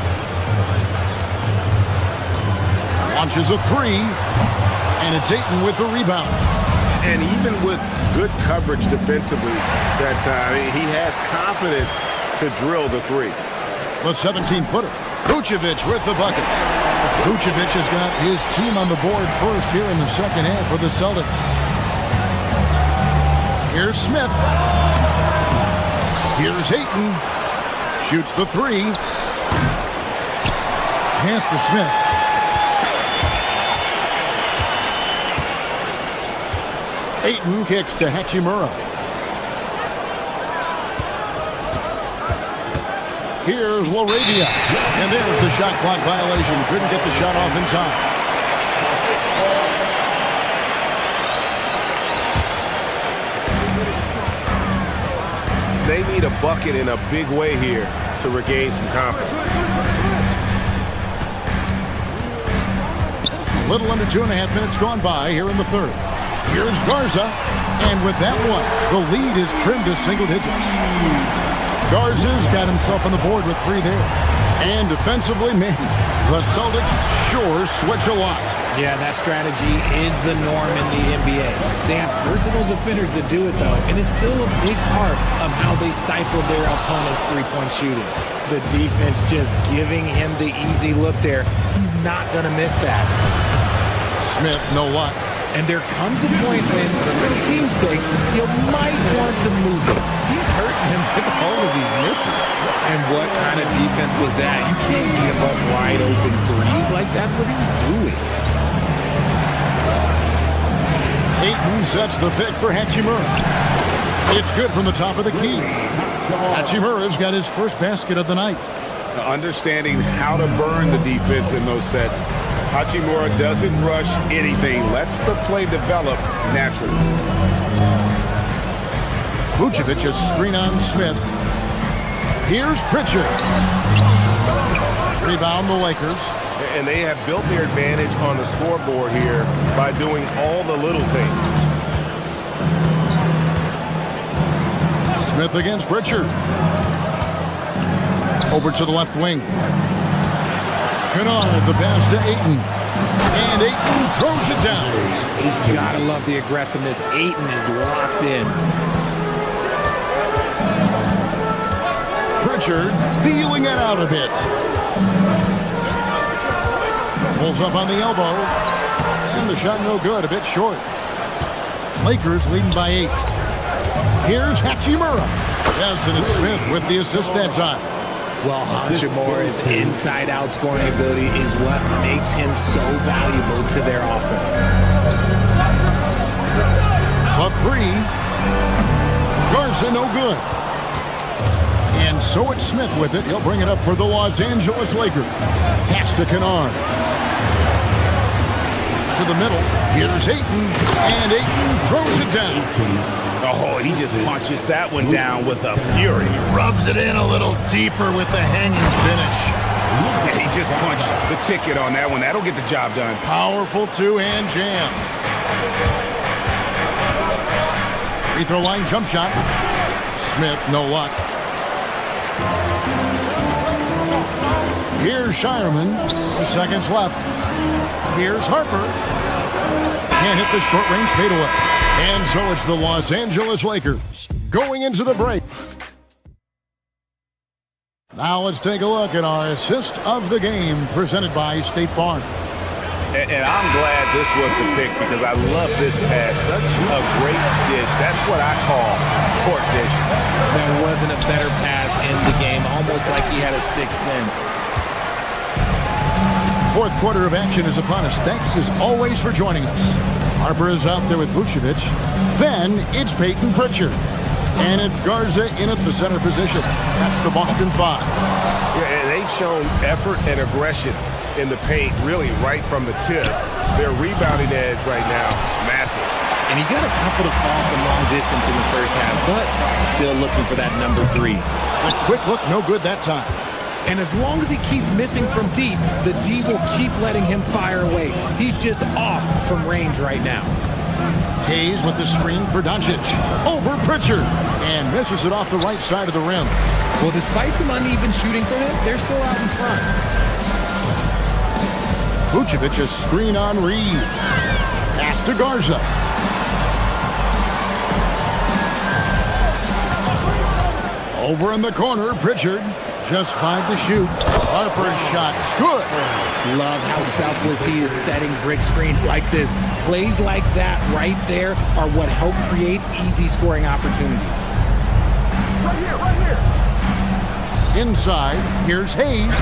Launches a 3. And it's Ayton with the rebound. And even with good coverage defensively that time, he has confidence to drill the 3. The 17-footer. Vucevic with the bucket. Vucevic has got his team on the board first here in the second half for the Celtics. Here's Smith. Here's Ayton. Shoots the 3. Pass to Smith. Ayton kicks to Hachimura. Here's Laravia. And there's the shot clock violation. Couldn't get the shot off in time. They need a bucket in a big way here to regain some confidence. A little under 2.5 minutes gone by here in the third. Here's Garza, and with that one, the lead is trimmed to single digits. Garza's got himself on the board with 3 there. And defensively, man, the Celtics sure switch a lot. Yeah, that strategy is the norm in the NBA. They have versatile defenders to do it, though, and it's still a big part of how they stifle their opponent's three-point shooting. The defense just giving him the easy look there. He's not going to miss that. Smith, no luck. And there comes a point when, for the team's sake, you might want to move him. He's hurting him with all of these misses. And what kind of defense was that? You can't give up wide open threes like that. What are you doing? Ayton sets the pick for Hachimura. It's good from the top of the key. Hachimura's got his first basket of the night. Understanding how to burn the defense in those sets. Hachimura doesn't rush anything. Lets the play develop naturally. Vucevic a screen on Smith. Here's Pritchard. Rebound the Lakers. And they have built their advantage on the scoreboard here by doing all the little things. Smith against Pritchard. Over to the left wing. Kennard, the pass to Ayton. And Ayton throws it down. You gotta love the aggressiveness. Ayton is locked in. Pritchard feeling it out a bit. Pulls up on the elbow. And the shot no good, a bit short. Lakers leading by 8. Here's Hachimura. Yes, and it's Smith with the assist that time. Well, Hachimura's inside-out scoring ability is what makes him so valuable to their offense. A 3. Garza no good. And so it's Smith with it. He'll bring it up for the Los Angeles Lakers. Pass to Kennard. To the middle. Here's Ayton. And Ayton throws it down. Oh, he just punches that one down with a fury. He rubs it in a little deeper with the hanging finish. He just punched the ticket on that one. That'll get the job done. Powerful two-hand jam. Free throw line jump shot. Smith, no luck. Here's Shireman. 2 seconds left. Here's Harper. Can't hit the short-range fadeaway. And so it's the Los Angeles Lakers going into the break. Now let's take a look at our assist of the game presented by State Farm. And I'm glad this was the pick because I love this pass. Such a great dish. That's what I call court vision. There wasn't a better pass in the game, almost like he had a sixth sense. Fourth quarter of action is upon us. Thanks as always for joining us. Harper is out there with Vucevic. Then it's Peyton Pritchard. And it's Garza in at the center position. That's the Boston Five. Yeah, and they've shown effort and aggression in the paint, really right from the tip. Their rebounding edge right now, massive. And he got a couple to fall from long distance in the first half, but still looking for that number 3. A quick look, no good that time. And as long as he keeps missing from deep, the D will keep letting him fire away. He's just off from range right now. Hayes with the screen for Doncic. Over Pritchard. And misses it off the right side of the rim. Well, despite some uneven shooting from him, they're still out in front. Vucevic a screen on Reed. Pass to Garza. Over in the corner, Pritchard. Just 5 to shoot. Harper's shot's good. Love how selfless he is setting brick screens like this. Plays like that right there are what help create easy scoring opportunities. Right here. Inside, here's Hayes.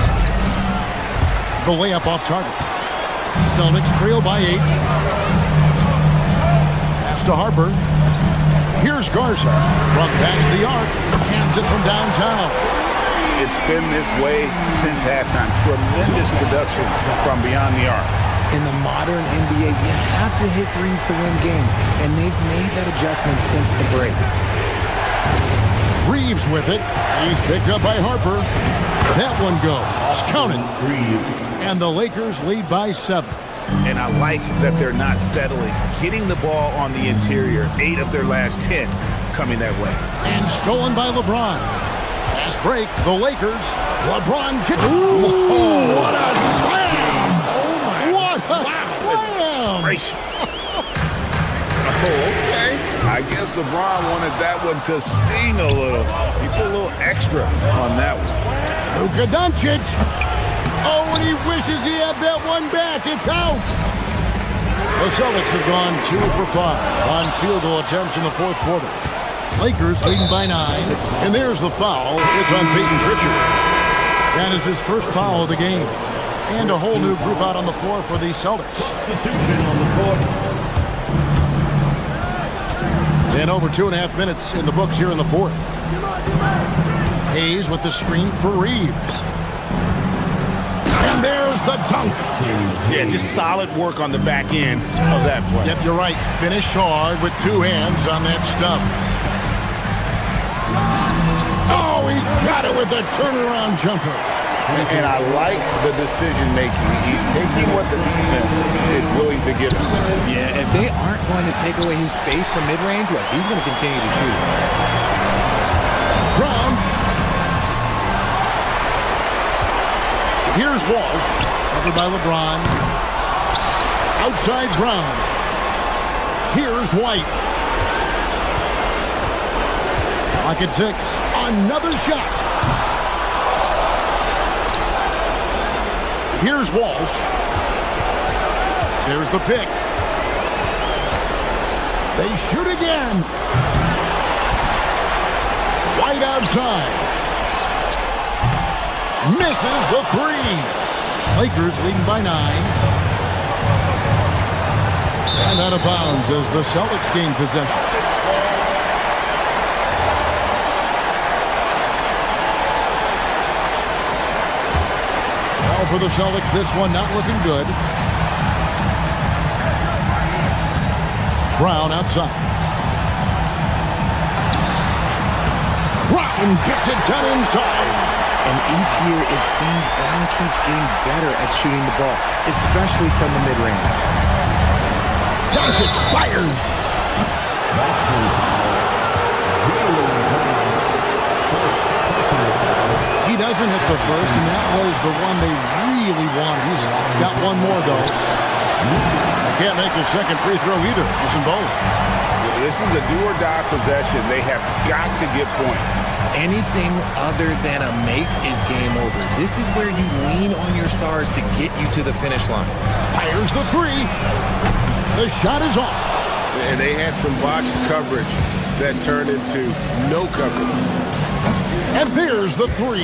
The layup off target. Celtics trail by 8. Pass to Harper. Here's Garza. From past the arc. Hands it from downtown. It's been this way since halftime. Tremendous production from beyond the arc. In the modern NBA, you have to hit threes to win games, and they've made that adjustment since the break. Reeves with it. He's picked up by Harper. That one goes. Counted. And the Lakers lead by 7. And I like that they're not settling. Getting the ball on the interior, 8 of their last 10 coming that way. And stolen by LeBron. Fast break, the Lakers. LeBron gets... Ooh, what a slam! Oh, my. What a slam! Gracious. Okay. I guess LeBron wanted that one to sting a little. He put a little extra on that one. Luka Doncic. Oh, and he wishes he had that one back. It's out. The Celtics have gone 2 for 5 on field goal attempts in the fourth quarter. Lakers leading by 9, and there's the foul. It's on Peyton Pritchard. That is his first foul of the game. And a whole new group out on the floor for the Celtics. And over 2.5 minutes in the books here in the fourth. Hayes with the screen for Reeves. And there's the dunk. Yeah, just solid work on the back end of that play. Yep, you're right. Finished hard with 2 hands on that stuff. Oh, he got it with a turnaround jumper. And I like the decision-making. He's taking what the defense is willing to give him. Yeah, if they aren't going to take away his space from mid-range, look, he's going to continue to shoot. Brown. Here's Walsh. Covered by LeBron. Outside Brown. Here's White. Clock at 6. Another shot. Here's Walsh. There's the pick. They shoot again. White outside. Misses the 3. Lakers leading by 9. And out of bounds as the Celtics gain possession. For the Celtics, this one not looking good. Brown outside. Brown gets it done inside. And each year it seems Brown keeps getting better at shooting the ball, especially from the mid-range. Doncic fires. He doesn't hit the first, and that was the one they really wanted. He's got one more, though. They can't make the second free throw either. Missing both. This is a do-or-die possession. They have got to get points. Anything other than a make is game over. This is where you lean on your stars to get you to the finish line. Fires the 3. The shot is off. And they had some botched coverage that turned into no coverage. And there's the 3.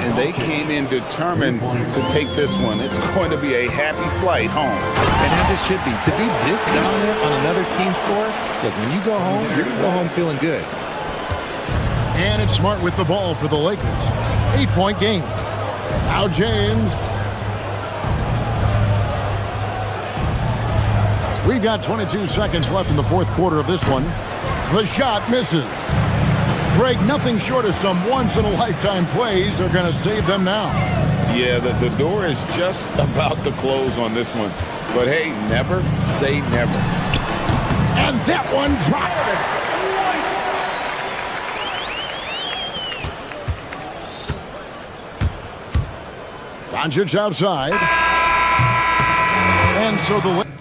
And they came in determined to take this one. It's going to be a happy flight home. And as it should be. To be this dominant on another team's floor, look, when you go home, you're going to go home feeling good. And it's Smart with the ball for the Lakers. 8-point game. Now James. We've got 22 seconds left in the fourth quarter of this one. The shot misses. Greg, nothing short of some once-in-a-lifetime plays are going to save them now. Yeah, the door is just about to close on this one. But hey, never say never. And that one drops. Doncic outside. And so the...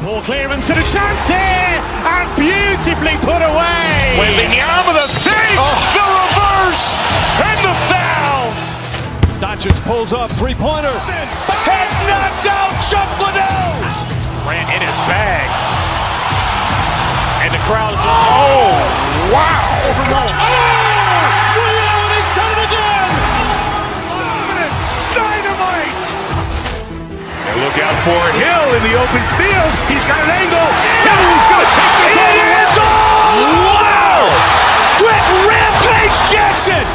Ball clearance and a chance here, and beautifully put away. Wembanyama the fake, the reverse, and the foul. Doncic pulls up, three-pointer. Has knocked out Chuck Liddell. Ran in his bag. And the crowd is, oh, wow. Allen, he's done it again. Dynamite. And look out for Hill in the open field. He's got an angle. He's going to take this all the way. It's all. Wow. Quick Rampage Jackson.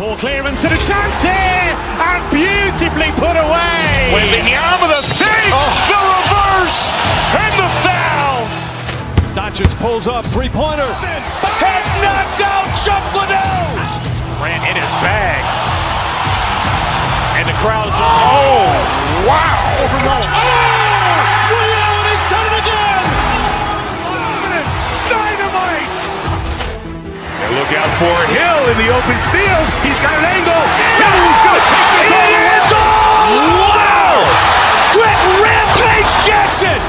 Poor clearance and a chance here, and beautifully put away. Wembanyama the save, the reverse, and the foul. Doncic pulls up, three-pointer. Has knocked out Chuck Liddell. Grant in his bag, and the crowd's Ray Allen has done it again. Dynamite. And look out for Hill in the open field. He's got an angle. Hill's going to take this all the way. Wow! Quick rampage Jackson.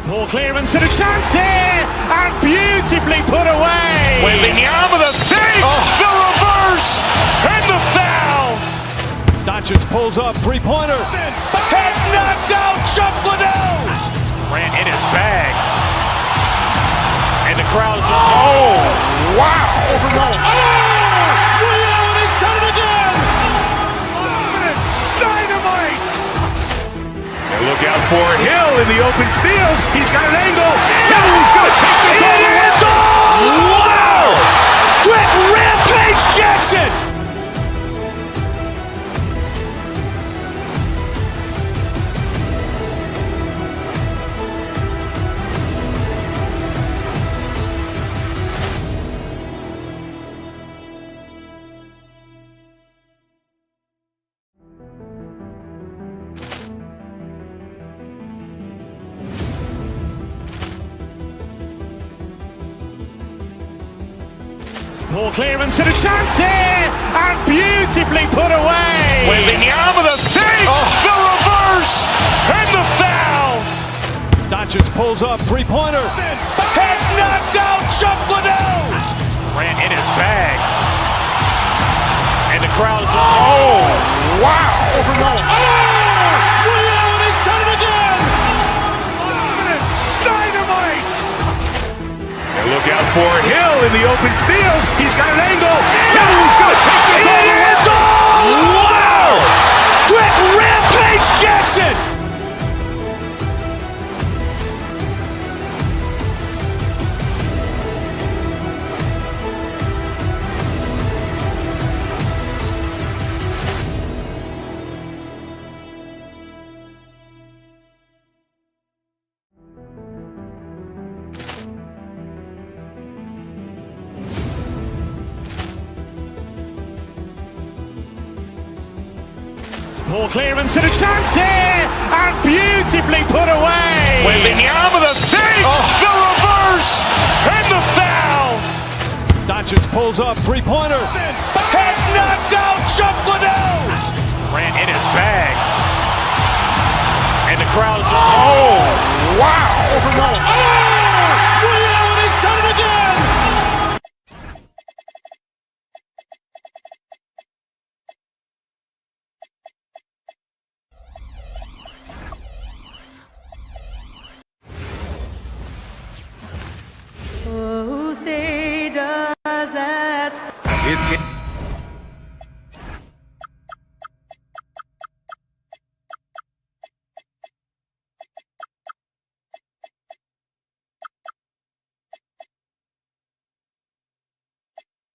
poor clearance and a chance here, and beautifully put away. Wembanyama the save, the reverse, and the foul. Doncic pulls up, three-pointer. Has knocked out Chuck Liddell. Grant in his bag, and the crowd's Ray Allen has done it again. Dynamite. And look out for Hill in the open field. He's got an angle. Hill's going to take this all the way. Wow! Quick rampage Jackson. poor clearance and a chance here, and beautifully put away. Wembanyama the save, the reverse, and the foul. Doncic pulls up, three-pointer. Has knocked out Chuck Liddell. Grant in his bag, and the crowd's Ray Allen has done it again. Dynamite. And look out for Hill in the open field. He's got an angle. Hill's going to take this all the way. Wow! Quick rampage Jackson. poor clearance and a chance here, and beautifully put away. Wembanyama the save, the reverse, and the foul. Doncic pulls up, three-pointer. Has knocked out Chuck Liddell. Grant in his bag, and the crowd's Ray Allen has done it again.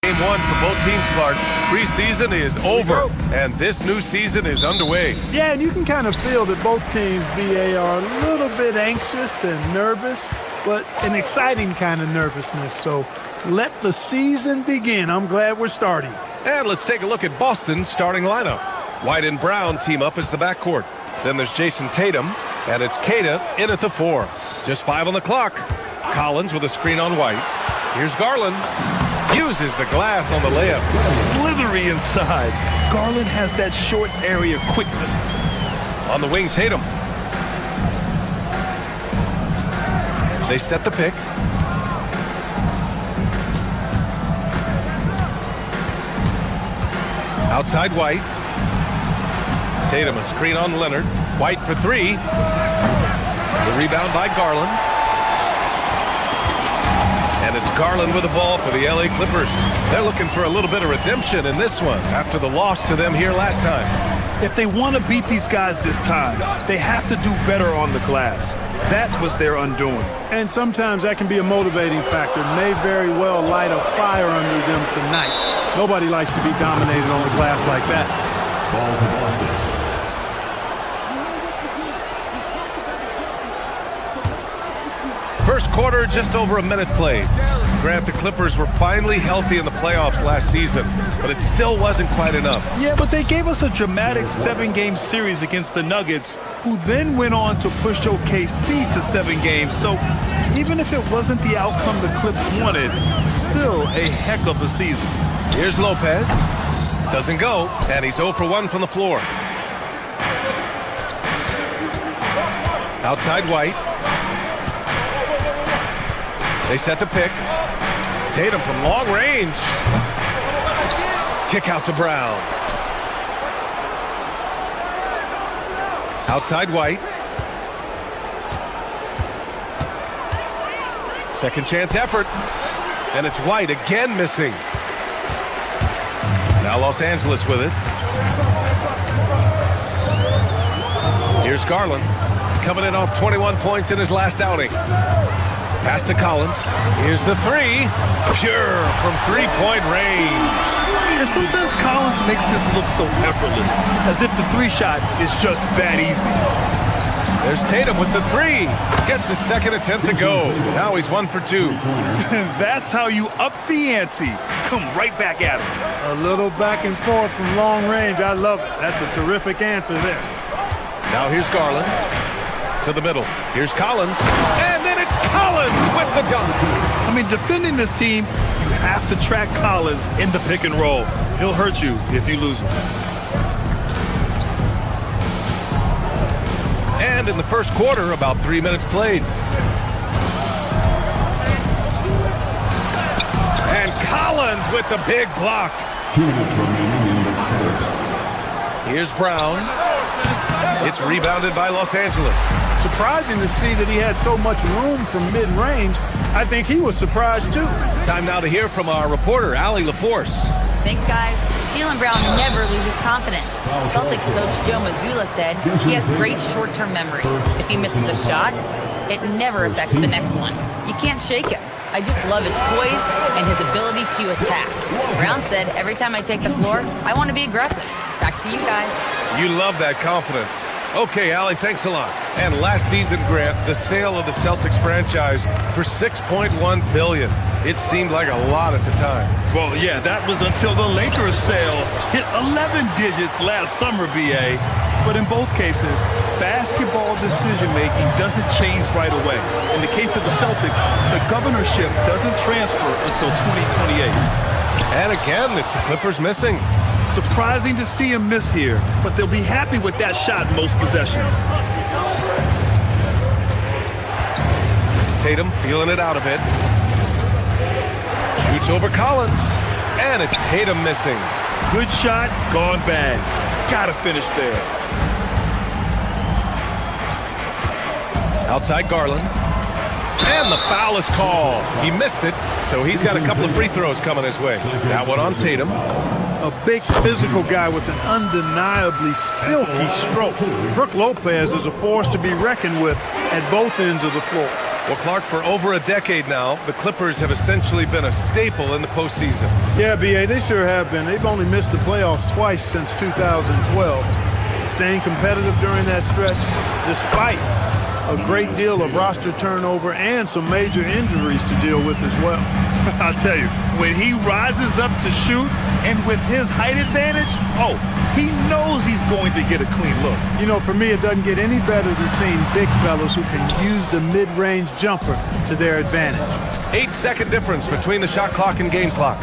Game one for both teams, Clark. Preseason is over, and this new season is underway. Yeah, and you can kind of feel that both teams, BA, are a little bit anxious and nervous, but an exciting kind of nervousness. So let the season begin. I'm glad we're starting. And let's take a look at Boston's starting lineup. White and Brown team up as the backcourt. Then there's Jason Tatum, and it's Kata in at the 4. Just 5 on the clock. Collins with a screen on White. Here's Garland. Uses the glass on the layup. Slithery inside. Garland has that short area quickness. On the wing, Tatum. They set the pick. Outside White. Tatum a screen on Leonard. White for three. The rebound by Garland. And it's Garland with the ball for the LA Clippers. They're looking for a little bit of redemption in this one after the loss to them here last time. If they want to beat these guys this time, they have to do better on the glass. That was their undoing. And sometimes that can be a motivating factor. May very well light a fire under them tonight. Nobody likes to be dominated on the glass like that. First quarter, just over a minute played. Grant, the Clippers were finally healthy in the playoffs last season, but it still wasn't quite enough. Yeah, but they gave us a dramatic 7-game series against the Nuggets, who then went on to push OKC to 7 games. So even if it wasn't the outcome the Clips wanted, still a heck of a season. Here's Lopez. Doesn't go, and he's 0 for 1 from the floor. Outside White. They set the pick. Tatum from long range. Kick out to Brown. Outside White. Second chance effort. And it's White again missing. Now Los Angeles with it. Here's Garland. Coming in off 21 points in his last outing. Pass to Collins. Here's the three. Pure from three-point range. And sometimes Collins makes this look so effortless, as if the three shot is just that easy. There's Tatum with the three. Gets his second attempt to go. Now he's 1 for 2. That's how you up the ante. Come right back at him. A little back and forth from long range. I love it. That's a terrific answer there. Now here's Garland. To the middle. Here's Collins. And then it's Collins with the dunk. I mean, defending this team, you have to track Collins in the pick and roll. He'll hurt you if you lose him. And in the first quarter, about 3 minutes played. And Collins with the big block. Here's Brown. It's rebounded by Los Angeles. Surprising to see that he had so much room from mid-range. I think he was surprised, too. Time now to hear from our reporter, Allie LaForce. Thanks, guys. Jaylen Brown never loses confidence. Celtics coach Joe Mazzulla said he has great short-term memory. If he misses a shot, it never affects the next one. You can't shake him. I just love his poise and his ability to attack. Brown said, every time I take the floor, I want to be aggressive. Back to you guys. You love that confidence. Okay, Allie, thanks a lot. And last season, Grant, the sale of the Celtics franchise for $6.1 billion. It seemed like a lot at the time. Well, yeah, that was until the Lakers sale hit 11 digits last summer, BA. But in both cases, basketball decision-making doesn't change right away. In the case of the Celtics, the governorship doesn't transfer until 2028. And again, it's the Clippers missing. Surprising to see him miss here, but they'll be happy with that shot in most possessions. Tatum feeling it out a bit. Shoots over Collins. And it's Tatum missing. Good shot, gone bad. Gotta finish there. Outside Garland. And the foul is called. He missed it, so he's got a couple of free throws coming his way. That one on Tatum. A big physical guy with an undeniably silky stroke. Brook Lopez is a force to be reckoned with at both ends of the floor. Well, Clark, for over a decade now, the Clippers have essentially been a staple in the postseason. Yeah, B.A., they sure have been. They've only missed the playoffs twice since 2012. Staying competitive during that stretch, despite a great deal of roster turnover and some major injuries to deal with as well. I'll tell you, when he rises up to shoot and with his height advantage, oh, he knows he's going to get a clean look. You know, for me, it doesn't get any better than seeing big fellas who can use the mid-range jumper to their advantage. 8-second difference between the shot clock and game clock.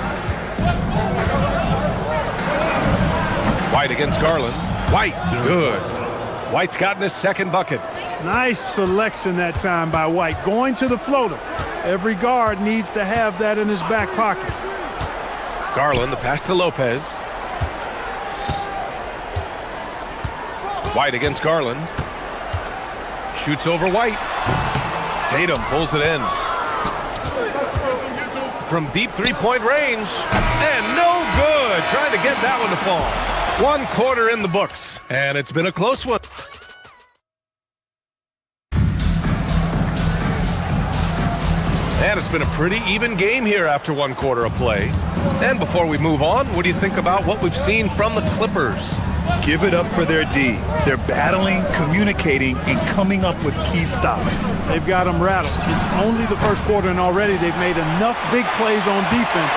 White against Garland. White, good. White's gotten his second bucket. Nice selection that time by White, going to the floater. Every guard needs to have that in his back pocket. Garland, the pass to Lopez. White against Garland. Shoots over White. Tatum pulls it in. From deep three-point range. And no good. Trying to get that one to fall. 1 quarter in the books. And it's been a close one. And it's been a pretty even game here after 1 quarter of play. And before we move on, what do you think about what we've seen from the Clippers? Give it up for their D. They're battling, communicating, and coming up with key stops. They've got them rattled. It's only the first quarter, and already they've made enough big plays on defense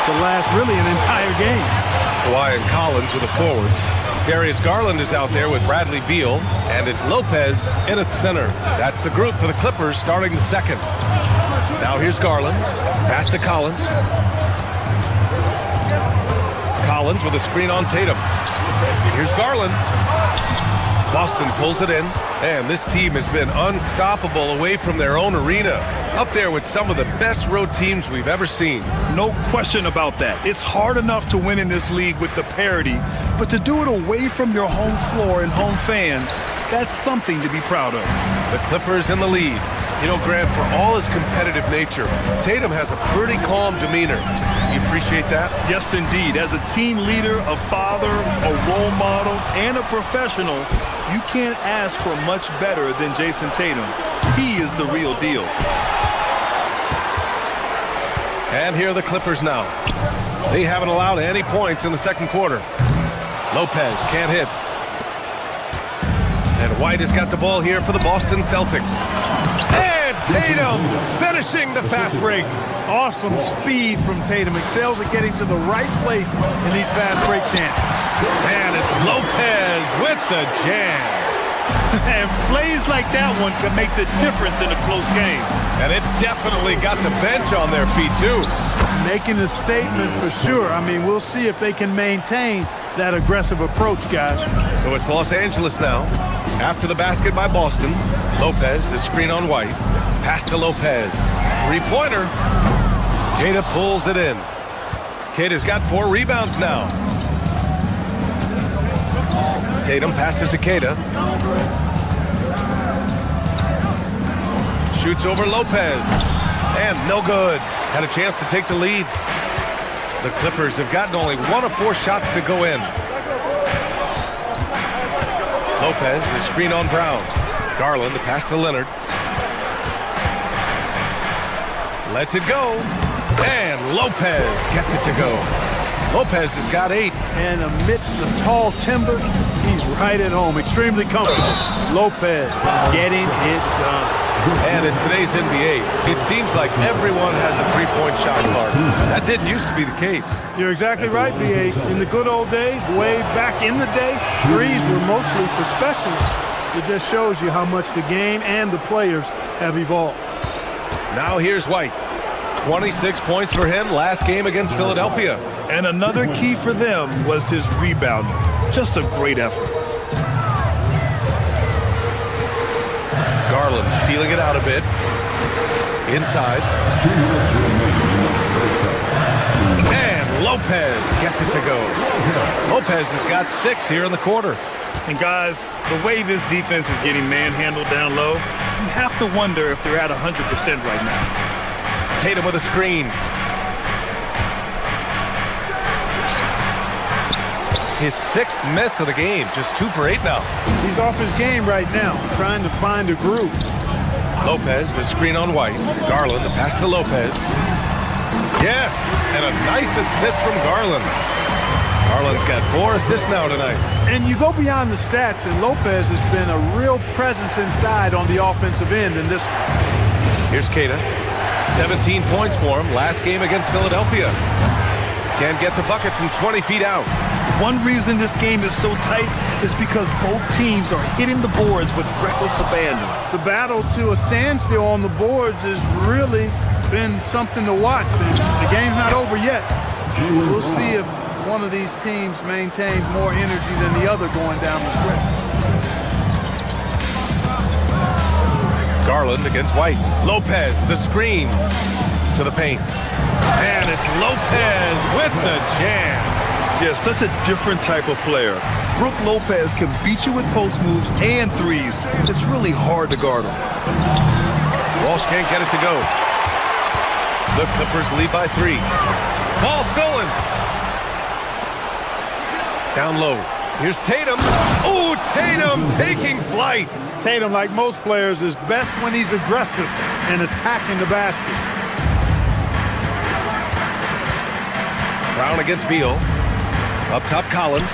to last really an entire game. Kawhi and Collins with the forwards. Darius Garland is out there with Bradley Beal, and it's Lopez in at center. That's the group for the Clippers starting the second. Now here's Garland. Pass to Collins. Collins with a screen on Tatum. Here's Garland. Boston pulls it in, and this team has been unstoppable away from their own arena. Up there with some of the best road teams we've ever seen. No question about that. It's hard enough to win in this league with the parity, but to do it away from your home floor and home fans, that's something to be proud of. The Clippers in the lead. You know, Grant, for all his competitive nature, Tatum has a pretty calm demeanor. You appreciate that? Yes, indeed. As a team leader, a father, a role model, and a professional, you can't ask for much better than Jason Tatum. He is the real deal. And here are the Clippers now. They haven't allowed any points in the second quarter. Lopez can't hit. And White has got the ball here for the Boston Celtics. And Tatum finishing the fast break. Awesome speed from Tatum. Excels at getting to the right place in these fast break chances. And it's Lopez with the jam. And plays like that one can make the difference in a close game. And it definitely got the bench on their feet, too. Making a statement for sure. I mean, we'll see if they can maintain that aggressive approach, guys. So it's Los Angeles now. After the basket by Boston, Lopez, the screen on White. Pass to Lopez. Three-pointer. Keita pulls it in. Keita's got 4 rebounds now. Tatum passes to Keita. Shoots over Lopez. And no good. Had a chance to take the lead. The Clippers have gotten only 1 of 4 shots to go in. Lopez, the screen on Brown. Garland, the pass to Leonard. Lets it go. And Lopez gets it to go. Lopez has got 8. And amidst the tall timber, he's right at home. Extremely comfortable. Lopez getting it done. And in today's NBA, it seems like everyone has a three-point shot card. That didn't used to be the case. You're exactly right, B.A. In the good old days, way back in the day, threes were mostly for specialists. It just shows you how much the game and the players have evolved. Now here's White. 26 points for him last game against Philadelphia. And another key for them was his rebounding. Just a great effort. Garland feeling it out a bit. Inside. And Lopez gets it to go. Lopez has got 6 here in the quarter. And guys, the way this defense is getting manhandled down low, you have to wonder if they're at 100% right now. Tatum with a screen. His 6th miss of the game, just 2 for 8 now. He's off his game right now, trying to find a groove. Lopez, the screen on White. Garland, the pass to Lopez. Yes, and a nice assist from Garland. Garland's got 4 assists now tonight. And you go beyond the stats, and Lopez has been a real presence inside on the offensive end in this. Here's Keita. 17 points for him last game against Philadelphia. Can't get the bucket from 20 feet out. One reason this game is so tight is because both teams are hitting the boards with reckless abandon. The battle to a standstill on the boards has really been something to watch. And the game's not over yet. We'll see if one of these teams maintains more energy than the other going down the stretch. Garland against White. Lopez, the screen to the paint. And it's Lopez with the jam. Yeah, such a different type of player. Brook Lopez can beat you with post moves and threes. It's really hard to guard him. Walsh can't get it to go. The Clippers lead by 3. Ball stolen. Down low. Here's Tatum. Oh, Tatum taking flight. Tatum, like most players, is best when he's aggressive and attacking the basket. Brown against Beal. Up top, Collins.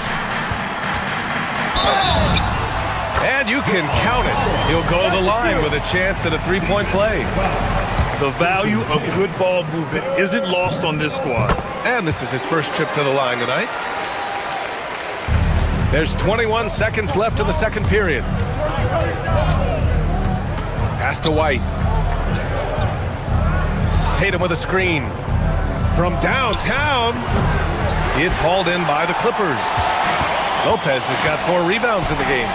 And you can count it. He'll go to the line with a chance at a three-point play. The value of good ball movement isn't lost on this squad. And this is his first trip to the line tonight. There's 21 seconds left in the second period. Pass to White. Tatum with a screen. From downtown, it's hauled in by the Clippers. Lopez has got 4 rebounds in the game.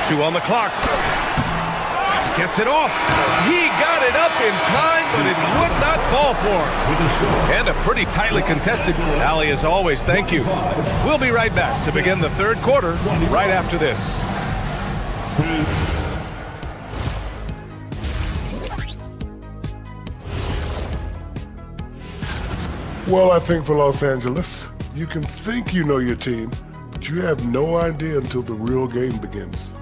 2 on the clock. Gets it off. He got it up in time, but it would not fall for him. And a pretty tightly contested alley as always. Thank you. We'll be right back to begin the third quarter right after this. Well, I think for Los Angeles, you can think you know your team, but you have no idea until the real game begins.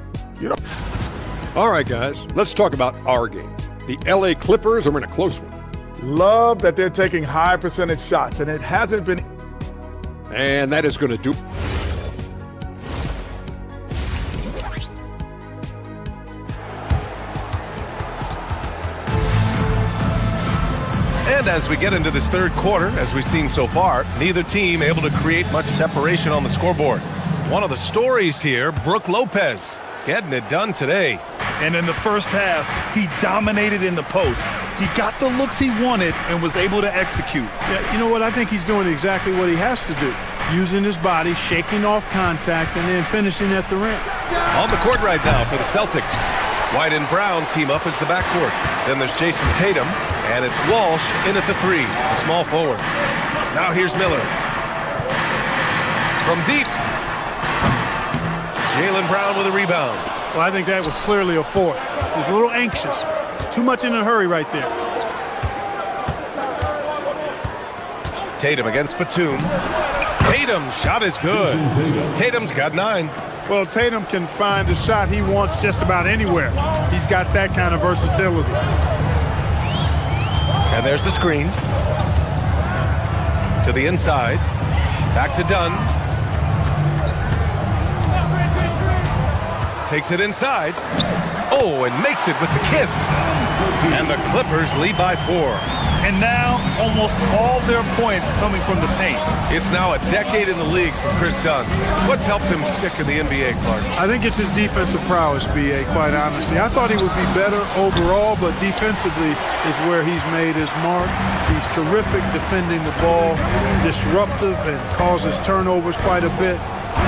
All right, guys, let's talk about our game. The LA Clippers are in a close one. Love that they're taking high percentage shots, and it hasn't been. And that is going to do. And as we get into this third quarter, as we've seen so far, neither team able to create much separation on the scoreboard. One of the stories here, Brook Lopez, getting it done today. And in the first half, he dominated in the post. He got the looks he wanted and was able to execute. Yeah, you know what? I think he's doing exactly what he has to do. Using his body, shaking off contact, and then finishing at the rim. On the court right now for the Celtics. White and Brown team up as the backcourt. Then there's Jason Tatum, and it's Walsh in at the 3, a small forward. Now here's Miller. From deep. Jaylen Brown with a rebound. Well, I think that was clearly a fourth. He was a little anxious. Too much in a hurry right there. Tatum against Batum. Tatum's shot is good. Tatum's got 9. Well, Tatum can find the shot he wants just about anywhere. He's got that kind of versatility. And there's the screen. To the inside. Back to Dunn. Takes it inside. Oh, and makes it with the kiss. And the Clippers lead by 4. And now, almost all their points coming from the paint. It's now a decade in the league for Chris Dunn. What's helped him stick in the NBA, Clark? I think it's his defensive prowess, B.A., quite honestly. I thought he would be better overall, but defensively is where he's made his mark. He's terrific defending the ball, disruptive, and causes turnovers quite a bit.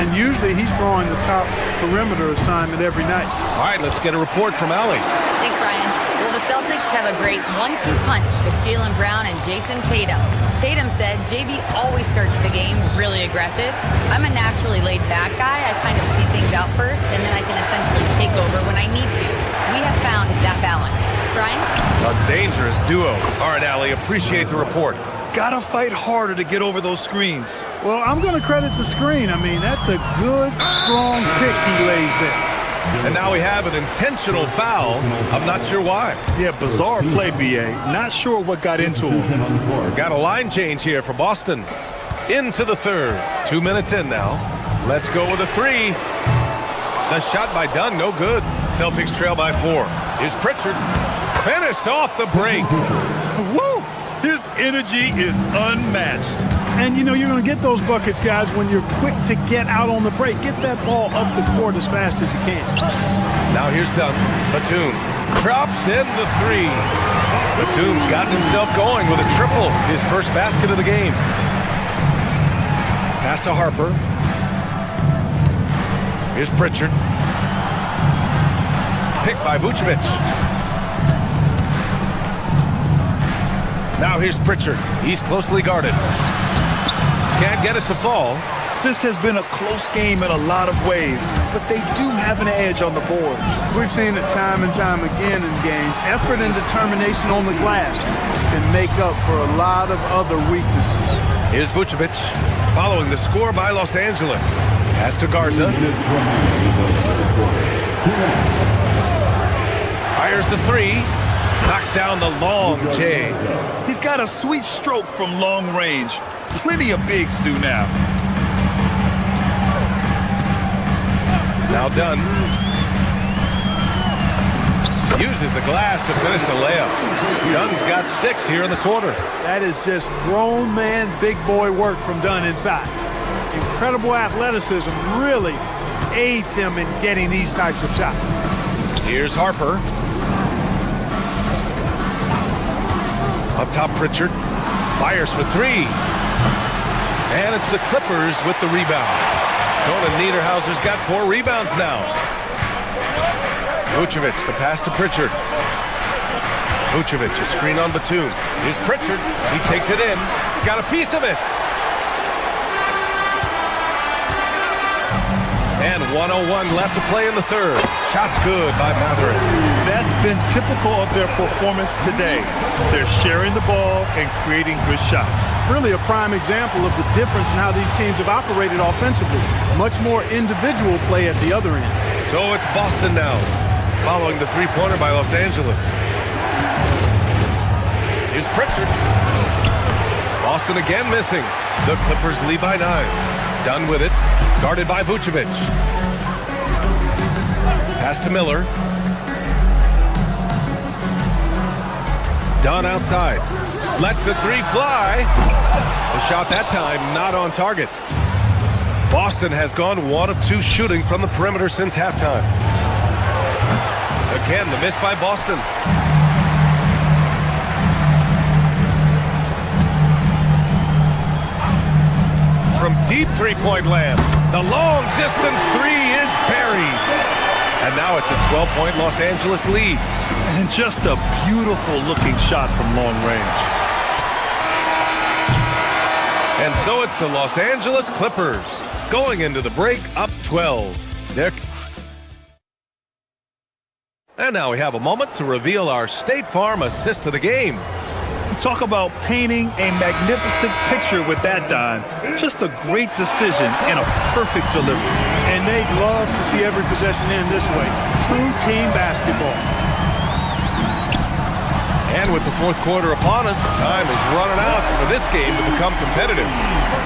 And usually he's throwing the top perimeter assignment every night. All right, let's get a report from Allie. Thanks, Brian. Well, the Celtics have a great 1-2 punch with Jaylen Brown and Jason Tatum. Tatum said JB always starts the game really aggressive. I'm a naturally laid-back guy. I kind of see things out first, and then I can essentially take over when I need to. We have found that balance. Brian? A dangerous duo. All right, Allie, appreciate the report. Gotta fight harder to get over those screens. Well, I'm going to credit the screen. I mean, that's a good, strong pick he lays there. And now we have an intentional foul. I'm not sure why. Yeah, bizarre play, B.A. Not sure what got into him. We've got a line change here for Boston. Into the third. 2 minutes in now. Let's go with a 3. The shot by Dunn, no good. Celtics trail by 4. Here's Pritchard. Finished off the break. Woo! His energy is unmatched. And, you know, you're going to get those buckets, guys, when you're quick to get out on the break. Get that ball up the court as fast as you can. Now here's Dunn. Batum drops in the 3. Batum's gotten himself going with a triple. His first basket of the game. Pass to Harper. Here's Pritchard. Picked by Vucevic. Now here's Pritchard. He's closely guarded. Can't get it to fall. This has been a close game in a lot of ways, but they do have an edge on the board. We've seen it time and time again in games. Effort and determination on the glass can make up for a lot of other weaknesses. Here's Vucevic following the score by Los Angeles. Pass to Garza. Fires the three. Knocks down the long J. He's got a sweet stroke from long range. Plenty of bigs do now. Now Dunn. Uses the glass to finish the layup. Dunn's got 6 here in the quarter. That is just grown man, big boy work from Dunn inside. Incredible athleticism really aids him in getting these types of shots. Here's Harper. Up top, Pritchard. Fires for 3. And it's the Clippers with the rebound. Conan Niederhauser's got 4 rebounds now. Vucevic, the pass to Pritchard. Vucevic, a screen on Batum. Here's Pritchard. He takes it in. Got a piece of it. And 1:01 left to play in the third. Shot's good by Matherin. That's been typical of their performance today. They're sharing the ball and creating good shots. Really a prime example of the difference in how these teams have operated offensively. Much more individual play at the other end. So it's Boston now, following the three-pointer by Los Angeles. Here's Pritchard. Boston again missing. The Clippers lead by 9. Done with it. Guarded by Vucevic. Pass to Miller. Dunn outside. Lets the 3 fly. The shot that time not on target. Boston has gone 1 of 2 shooting from the perimeter since halftime. Again, the miss by Boston. From deep three-point land, the long-distance 3 is buried. And now it's a 12-point Los Angeles lead. And just a beautiful-looking shot from long range. And so it's the Los Angeles Clippers going into the break up 12. And now we have a moment to reveal our State Farm assist of the game. Talk about painting a magnificent picture with that, Don. Just a great decision and a perfect delivery. And they'd love to see every possession end this way. True team basketball. And with the fourth quarter upon us, time is running out for this game to become competitive.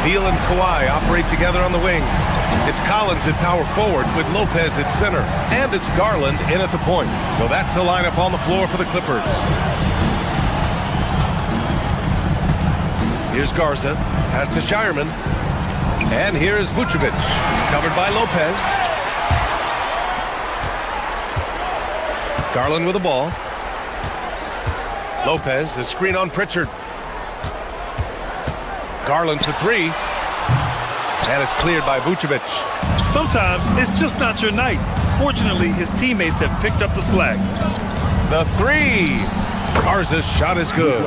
Beal and Kawhi operate together on the wings. It's Collins at power forward with Lopez at center. And it's Garland in at the point. So that's the lineup on the floor for the Clippers. Here's Garza, pass to Shireman. And here's Vucevic, covered by Lopez. Garland with the ball. Lopez, the screen on Pritchard. Garland for 3. And it's cleared by Vucevic. Sometimes it's just not your night. Fortunately, his teammates have picked up the slack. The 3. Garza's shot is good.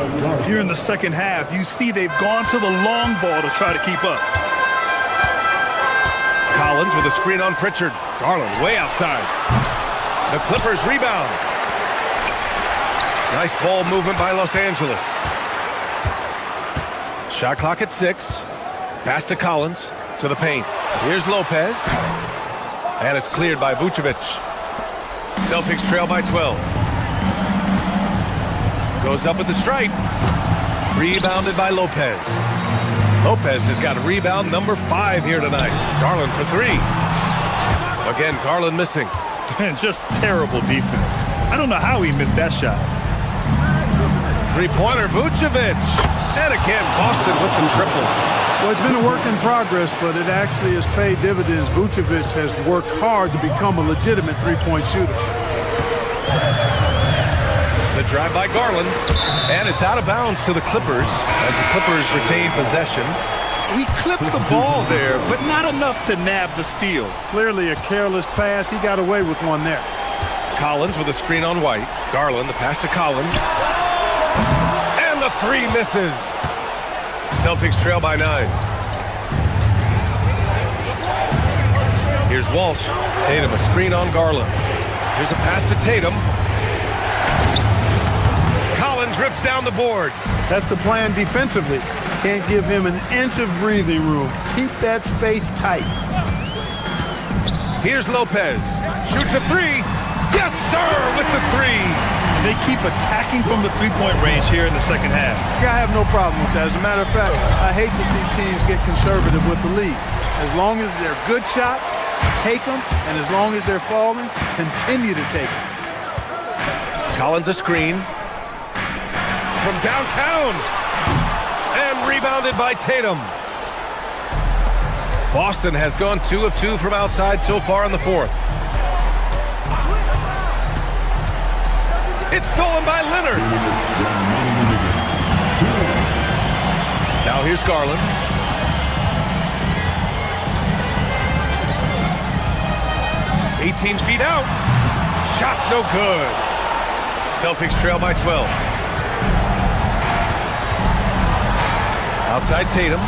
Here in the second half, you see they've gone to the long ball to try to keep up. Collins with a screen on Pritchard. Garland way outside. The Clippers rebound. Nice ball movement by Los Angeles. Shot clock at 6. Pass to Collins to the paint. Here's Lopez. And it's cleared by Vucevic. Celtics trail by 12. Goes up at the stripe. Rebounded by Lopez. Lopez has got a rebound number 5 here tonight. Garland for 3. Again, Garland missing. And just terrible defense. I don't know how he missed that shot. Three-pointer, Vucevic. And again, Boston with the triple. Well, it's been a work in progress, but it actually has paid dividends. Vucevic has worked hard to become a legitimate three-point shooter. The drive by Garland, and it's out of bounds to the Clippers as the Clippers retain possession. He clipped the ball there, but not enough to nab the steal. Clearly a careless pass. He got away with one there. Collins with a screen on White. Garland, the pass to Collins. And the 3 misses. Celtics trail by 9. Here's Walsh. Tatum, a screen on Garland. Here's a pass to Tatum. Collins rips down the board. That's the plan defensively. Can't give him an inch of breathing room. Keep that space tight. Here's Lopez. Shoots a three. Yes, sir, with the three. And they keep attacking from the three-point range here in the second half. Yeah, I have no problem with that. As a matter of fact, I hate to see teams get conservative with the lead. As long as they're good shots, take them. And as long as they're falling, continue to take them. Collins a screen. From downtown. And rebounded by Tatum. Boston has gone 2 of 2 from outside so far in the fourth. It's stolen by Leonard. Now here's Garland. "18 feet out. Shot's no good. Celtics trail by 12. Outside Tatum.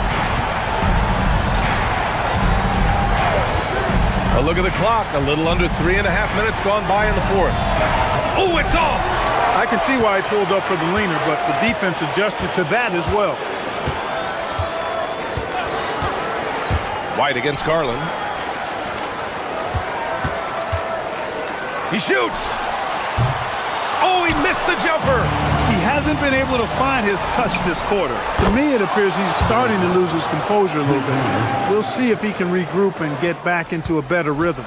A look at the clock. A little under 3.5 minutes gone by in the fourth. Oh, it's off! I can see why he pulled up for the leaner, but the defense adjusted to that as well. White against Garland. He shoots! Oh, he missed the jumper! He hasn't been able to find his touch this quarter. To me, it appears he's starting to lose his composure a little bit. We'll see if he can regroup and get back into a better rhythm.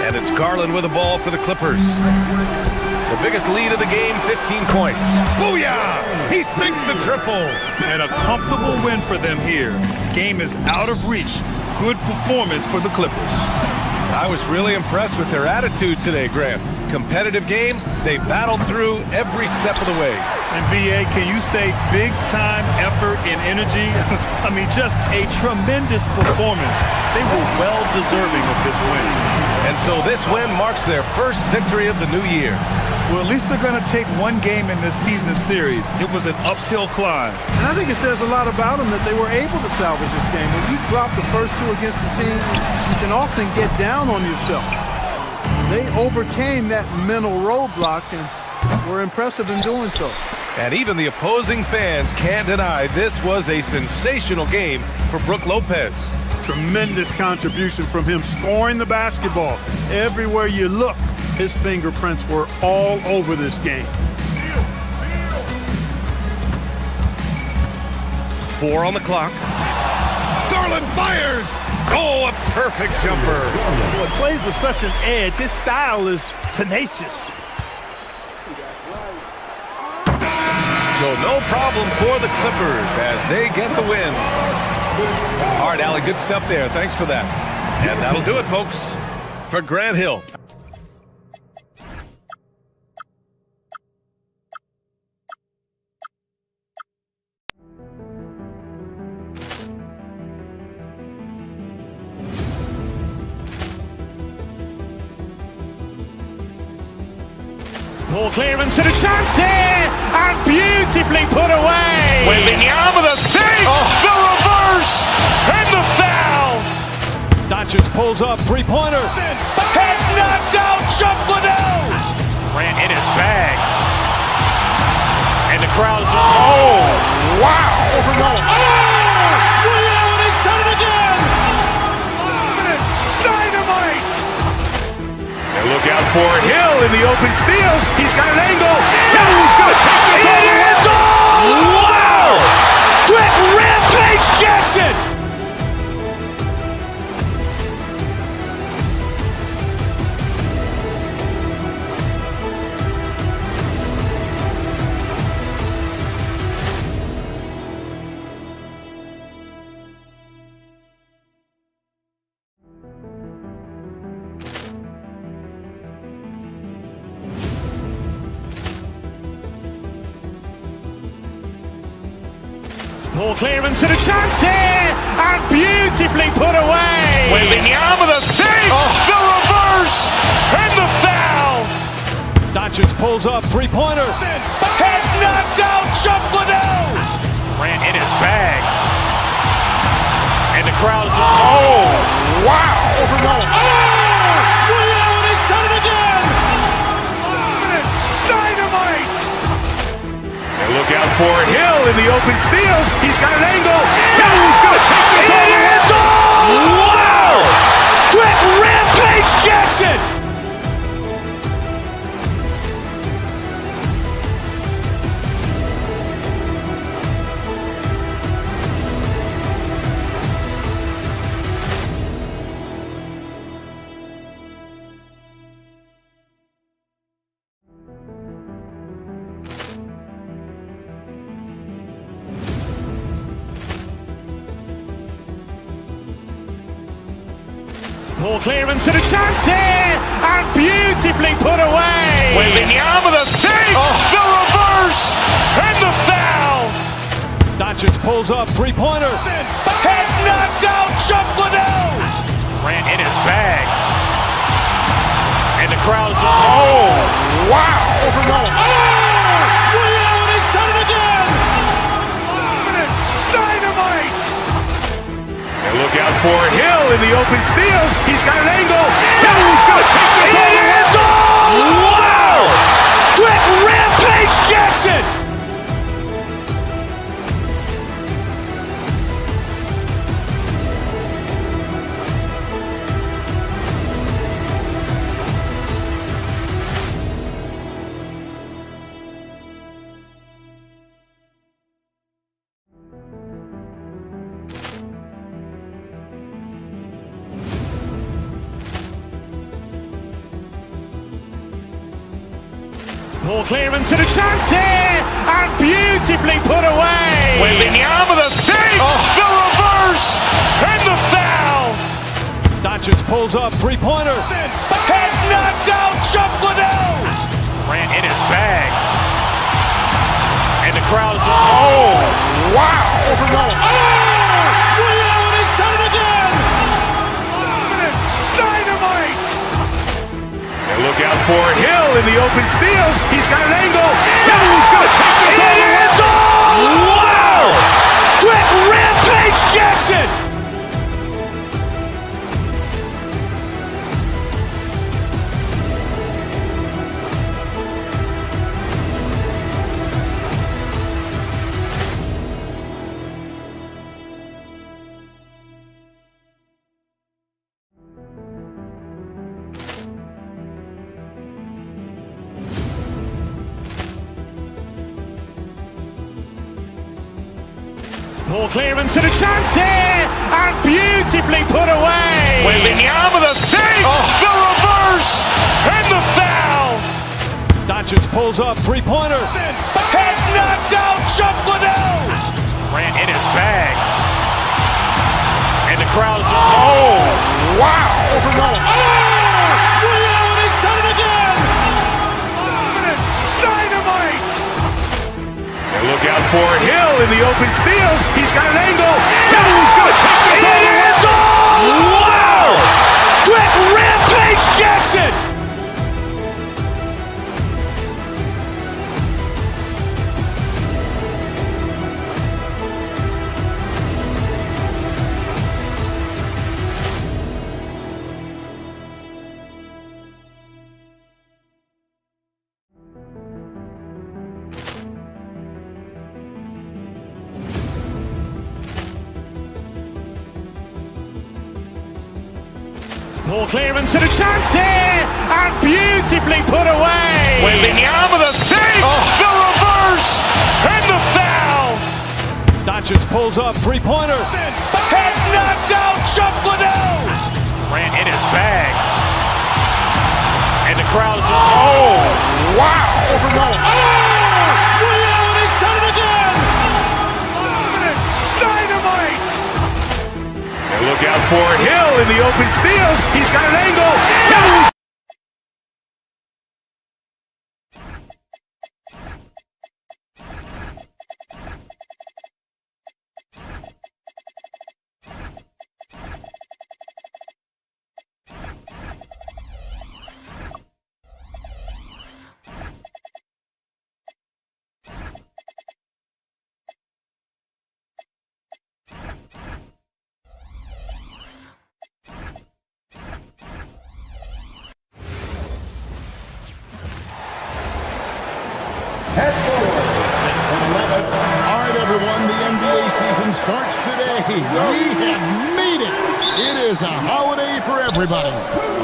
And it's Garland with the ball for the Clippers. The biggest lead of the game, 15 points. Booyah! He sinks the triple. And a comfortable win for them here. Game is out of reach. Good performance for the Clippers. I was really impressed with their attitude today, Graham. Competitive game, they battled through every step of the way. And B.A., can you say big-time effort and energy? I mean, just a tremendous performance. They were well-deserving of this win. And so this win marks their first victory of the new year. Well, at least they're going to take one game in this season series. It was an uphill climb. And I think it says a lot about them that they were able to salvage this game. When you drop the first two against a team, you can often get down on yourself. They overcame that mental roadblock and were impressive in doing so. And even the opposing fans can't deny this was a sensational game for Brook Lopez. Tremendous contribution from him scoring the basketball. Everywhere you look, his fingerprints were all over this game. 4 on the clock. Garland fires! Oh, a perfect jumper. Well, he plays with such an edge. His style is tenacious. So no problem for the Clippers as they get the win. All right, Allie, good stuff there. Thanks for that. And that'll do it, folks, for Grant Hill. Ball clearance and a chance here, and beautifully put away. Wembanyama the fake, the reverse, and the foul. Doncic pulls up, three-pointer. Has knocked out Chuck Liddell. Grant in his bag. And the crowd is... Oh, wow. Willie Allen, he's done it again. Dynamite. And look out for Hill in the open field. He's got an angle. He's going to take this all the way. Wow! Quick Rampage Jackson. Ball clearance and a chance here, and beautifully put away. Wembanyama the fake, the reverse, and the foul. Doncic pulls up, three-pointer. Has knocked out Chuck Liddell. Grant in his bag. And the crowd is, oh, wow. Over Mullen. Ray Allen has done it again! Dynamite! And look out for Hill in the open field. He's got an angle. Hill's going to take this all the way. Wow! Quick Rampage Jackson! Poor clearance and a chance here, and beautifully put away. Wembanyama the save, the reverse, and the foul. Doncic pulls up, three-pointer. Has knocked out Chuck Liddell. Grant in his bag. And the crowd is, oh, wow. Over Mullen. Ray Allen has done it again. Dynamite. And look out for Hill in the open field. He's got an angle. Hill's going to take this all the way. Wow! Quick Rampage Jackson! Poor clearance and a chance here, and beautifully put away. Wembanyama the save, the reverse, and the foul. Doncic pulls up, three-pointer. Has knocked out Chuck Liddell. Grant in his bag. And the crowd is, oh, wow. Over Mullen. Ray Allen has done it again. Dynamite. And look out for Hill in the open field. He's got an angle. Hill's going to take this all the way. Wow! Quick Rampage Jackson! Poor clearance and a chance here, and beautifully put away. Wembanyama the save, the reverse, and the foul. Doncic pulls up, three-pointer. Has knocked out Chuck Liddell. Grant in his bag. And the crowd is, oh, wow. Over Mullen. Ray Allen has done it again. Dynamite. And look out for Hill in the open field. He's got an angle. Hill's going to take this all the way. Wow! Quick Rampage Jackson! Poor clearance and a chance here, and beautifully put away. Wembanyama the save, the reverse, and the foul. Doncic pulls up, three-pointer. Has knocked out Chuck Liddell. Grant in his bag. And the crowd is, oh, wow. Over Mullen. Ray Allen has done it again. Dynamite. And look out for Hill in the open field. He's got an angle. Hill's All right, everyone, the NBA season starts today. We have made it. It is a holiday for everybody.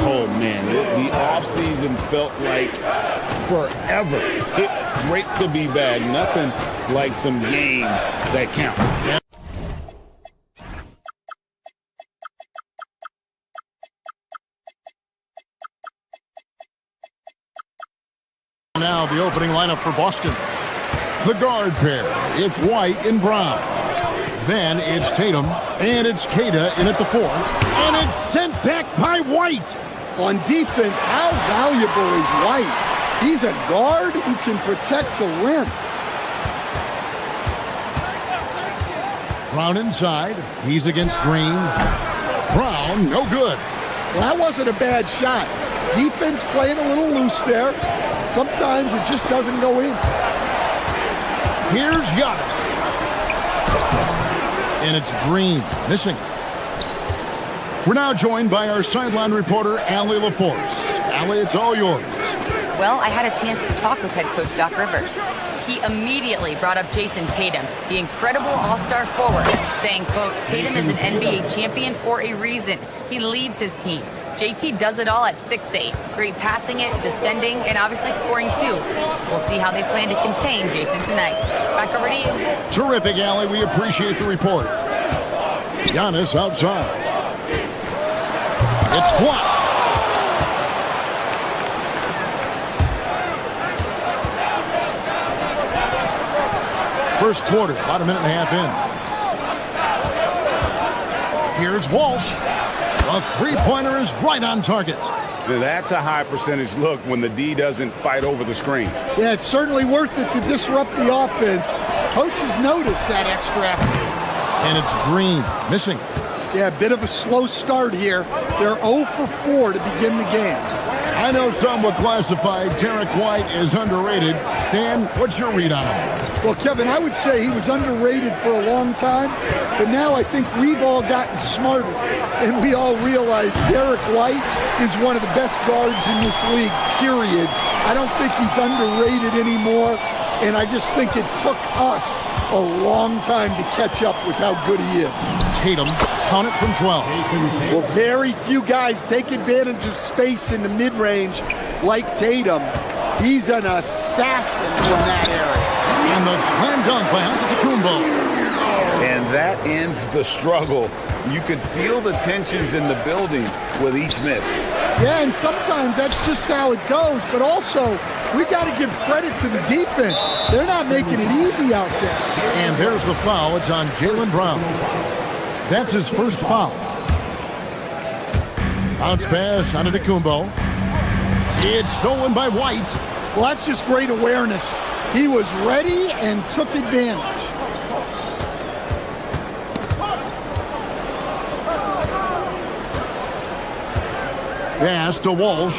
Oh, man, the offseason felt like forever. It's great to be back. Nothing like some games that count. Now the opening lineup for Boston. The guard pair, it's White and Brown. Then it's Tatum, and it's Kata in at the 4. And it's sent back by White. On defense, how valuable is White? He's a guard who can protect the rim. Brown inside. He's against Green. Brown, no good. Well, that wasn't a bad shot. Defense playing a little loose there. Sometimes it just doesn't go in. Here's Giannis. And it's Green, missing. We're now joined by our sideline reporter, Allie LaForce. Allie, it's all yours. Well, I had a chance to talk with head coach Doc Rivers. He immediately brought up Jason Tatum, the incredible all-star forward, saying, quote, Tatum is an NBA champion for a reason. He leads his team. JT does it all at 6'8". Great passing it, defending, and obviously scoring too. We'll see how they plan to contain Jason tonight. Back over to you. Terrific, Allie. We appreciate the report. Giannis outside. It's blocked. First quarter, about a minute and a half in. Here's Walsh. A three-pointer is right on target. That's a high percentage look when the D doesn't fight over the screen. Yeah, it's certainly worth it to disrupt the offense. Coaches notice that extra effort. And it's Green, missing. Yeah, a bit of a slow start here. They're 0 for 4 to begin the game. I know some would classify Derek White as underrated. Stan, what's your read on him? Well, Kevin, I would say he was underrated for a long time, but now I think we've all gotten smarter, and we all realize Derek White is one of the best guards in this league, period. I don't think he's underrated anymore, and I just think it took us a long time to catch up with how good he is. Tatum, count it from 12. Well, very few guys take advantage of space in the mid-range like Tatum. He's an assassin from that area. And the slam dunk by Antetokounmpo. And that ends the struggle. You could feel the tensions in the building with each miss. Yeah, and sometimes that's just how it goes, but also we got to give credit to the defense. They're not making it easy out there. And there's the foul. It's on Jaylen Brown. That's his first foul. Bounce pass on Antetokounmpo. It's stolen by White. Well, that's just great awareness. He was ready and took advantage. Pass to Walsh.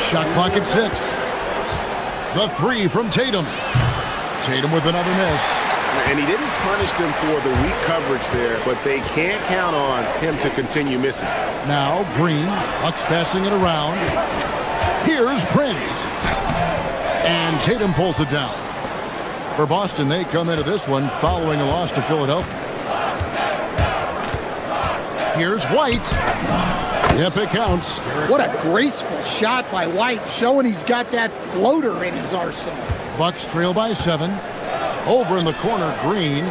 Shot clock at 6. The three from Tatum. Tatum with another miss. And he didn't punish them for the weak coverage there, but they can't count on him to continue missing. Now Green, Bucks passing it around. Here's Prince. And Tatum pulls it down. For Boston, they come into this one following a loss to Philadelphia. Here's White. Yep, it counts. What a graceful shot by White, showing he's got that floater in his arsenal. Bucks trail by 7. Over in the corner, Green.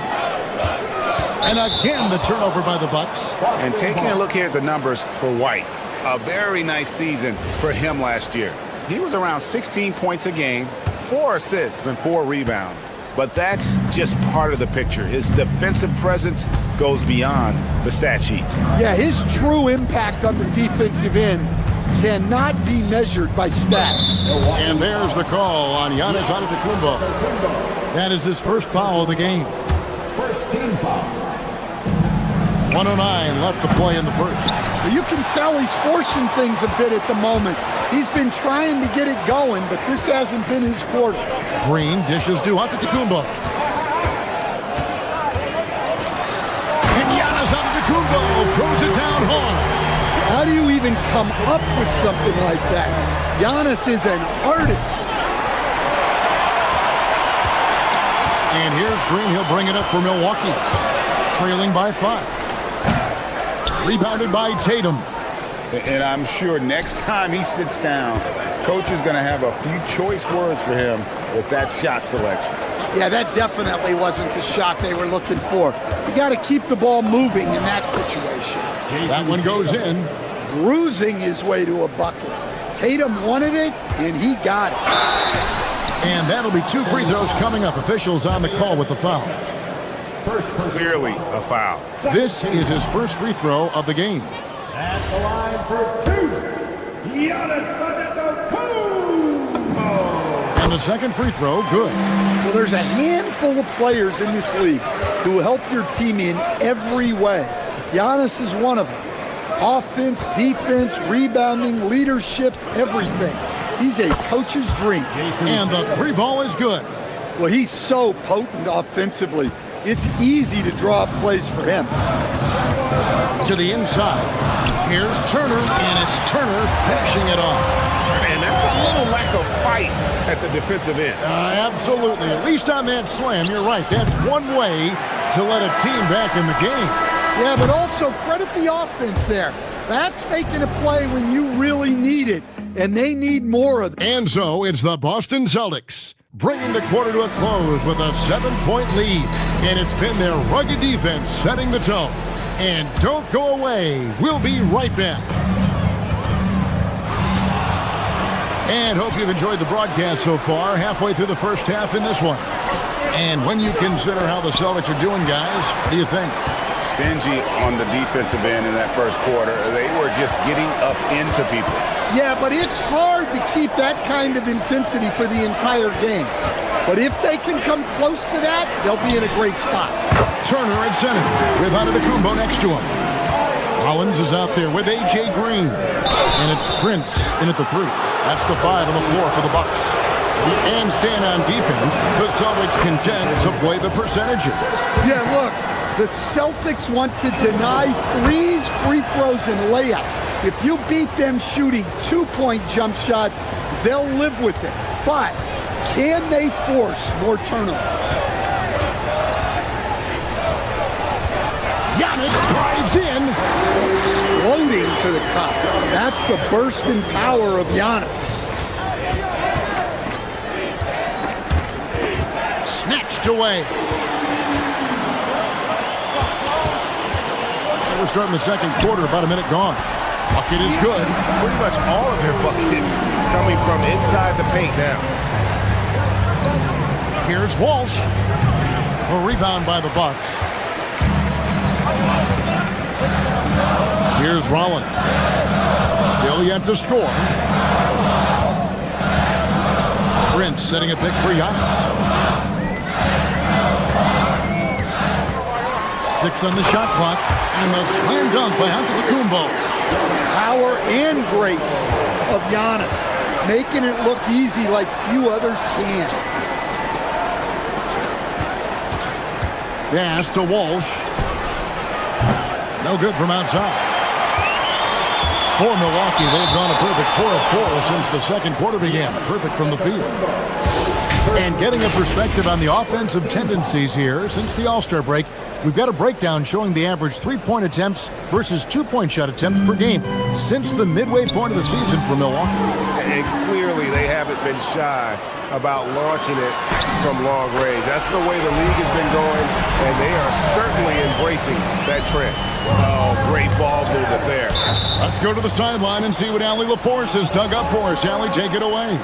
And again, the turnover by the Bucks. And taking a look here at the numbers for White, a very nice season for him last year. He was around 16 points a game, 4 assists, and 4 rebounds. But that's just part of the picture. His defensive presence goes beyond the stat sheet. Yeah, his true impact on the defensive end cannot be measured by stats. And there's the call on Giannis Antetokounmpo. That is his first foul of the game. First team foul. 1:09 left to play in the first. You can tell he's forcing things a bit at the moment. He's been trying to get it going, but this hasn't been his quarter. Green dishes to Antetokounmpo. And Giannis Antetokounmpo throws it down hard. How do you even come up with something like that? Giannis is an artist. And here's Green. He'll bring it up for Milwaukee. Trailing by 5. Rebounded by Tatum. And I'm sure next time he sits down, coach is going to have a few choice words for him with that shot selection. Yeah, that definitely wasn't the shot they were looking for. You got to keep the ball moving in that situation. That one goes in. Bruising his way to a bucket. Tatum wanted it, and he got it. And that'll be 2 free throws coming up. Officials on the call with the foul. Clearly a foul. This is his first free throw of the game. At the line for 2, Giannis Antetokounmpo. And the second free throw, good. Well, there's a handful of players in this league who help your team in every way. Giannis is one of them. Offense, defense, rebounding, leadership, everything. He's a coach's dream. And the 3 ball is good. Well, he's so potent offensively. It's easy to draw up plays for him. To the inside. Here's Turner, and it's Turner finishing it off. And that's a little lack of fight at the defensive end. Absolutely. At least on that slam, you're right. That's one way to let a team back in the game. Yeah, but also credit the offense there. That's making a play when you really need it, and they need more of it. And so it's the Boston Celtics bringing the quarter to a close with a 7-point lead. And it's been their rugged defense setting the tone. And don't go away. We'll be right back. And hope you've enjoyed the broadcast so far. Halfway through the first half in this one. And when you consider how the Celtics are doing, guys, what do you think? Stingy on the defensive end in that first quarter. They were just getting up into people. Yeah, but it's hard to keep that kind of intensity for the entire game. But if they can come close to that, they'll be in a great spot. Turner at center with Antetokounmpo next to him. Rollins is out there with A.J. Green. And it's Prince in at the 3. That's the 5 on the floor for the Bucks. And stand on defense, the Celtics content to play the percentages. Yeah, look, the Celtics want to deny threes, free throws, and layups. If you beat them shooting 2-point jump shots, they'll live with it. But can they force more turnovers? Giannis drives in. Exploding to the cup. That's the burst in power of Giannis. Snatched away. We're starting the second quarter, about a minute gone. Bucket is good. Pretty much all of their buckets coming from inside the paint now. Here's Walsh. A rebound by the Bucks. Here's Rollins. Still yet to score. Prince setting a pick for Giannis. 6 on the shot clock. And the slam dunk by Antetokounmpo. Power and grace of Giannis. Making it look easy like few others can. Pass to Walsh. No good from outside. For Milwaukee, they've gone a perfect 4 of 4 since the second quarter began. Perfect from the field. And getting a perspective on the offensive tendencies here since the All-Star break, we've got a breakdown showing the average 3-point attempts versus 2-point shot attempts per game since the midway point of the season for Milwaukee. And clearly they haven't been shy about launching it from long range. That's the way the league has been going, and they are certainly embracing that trend. Oh, great ball movement there. Let's go to the sideline and see what Allie LaForce has dug up for us. Allie, take it away.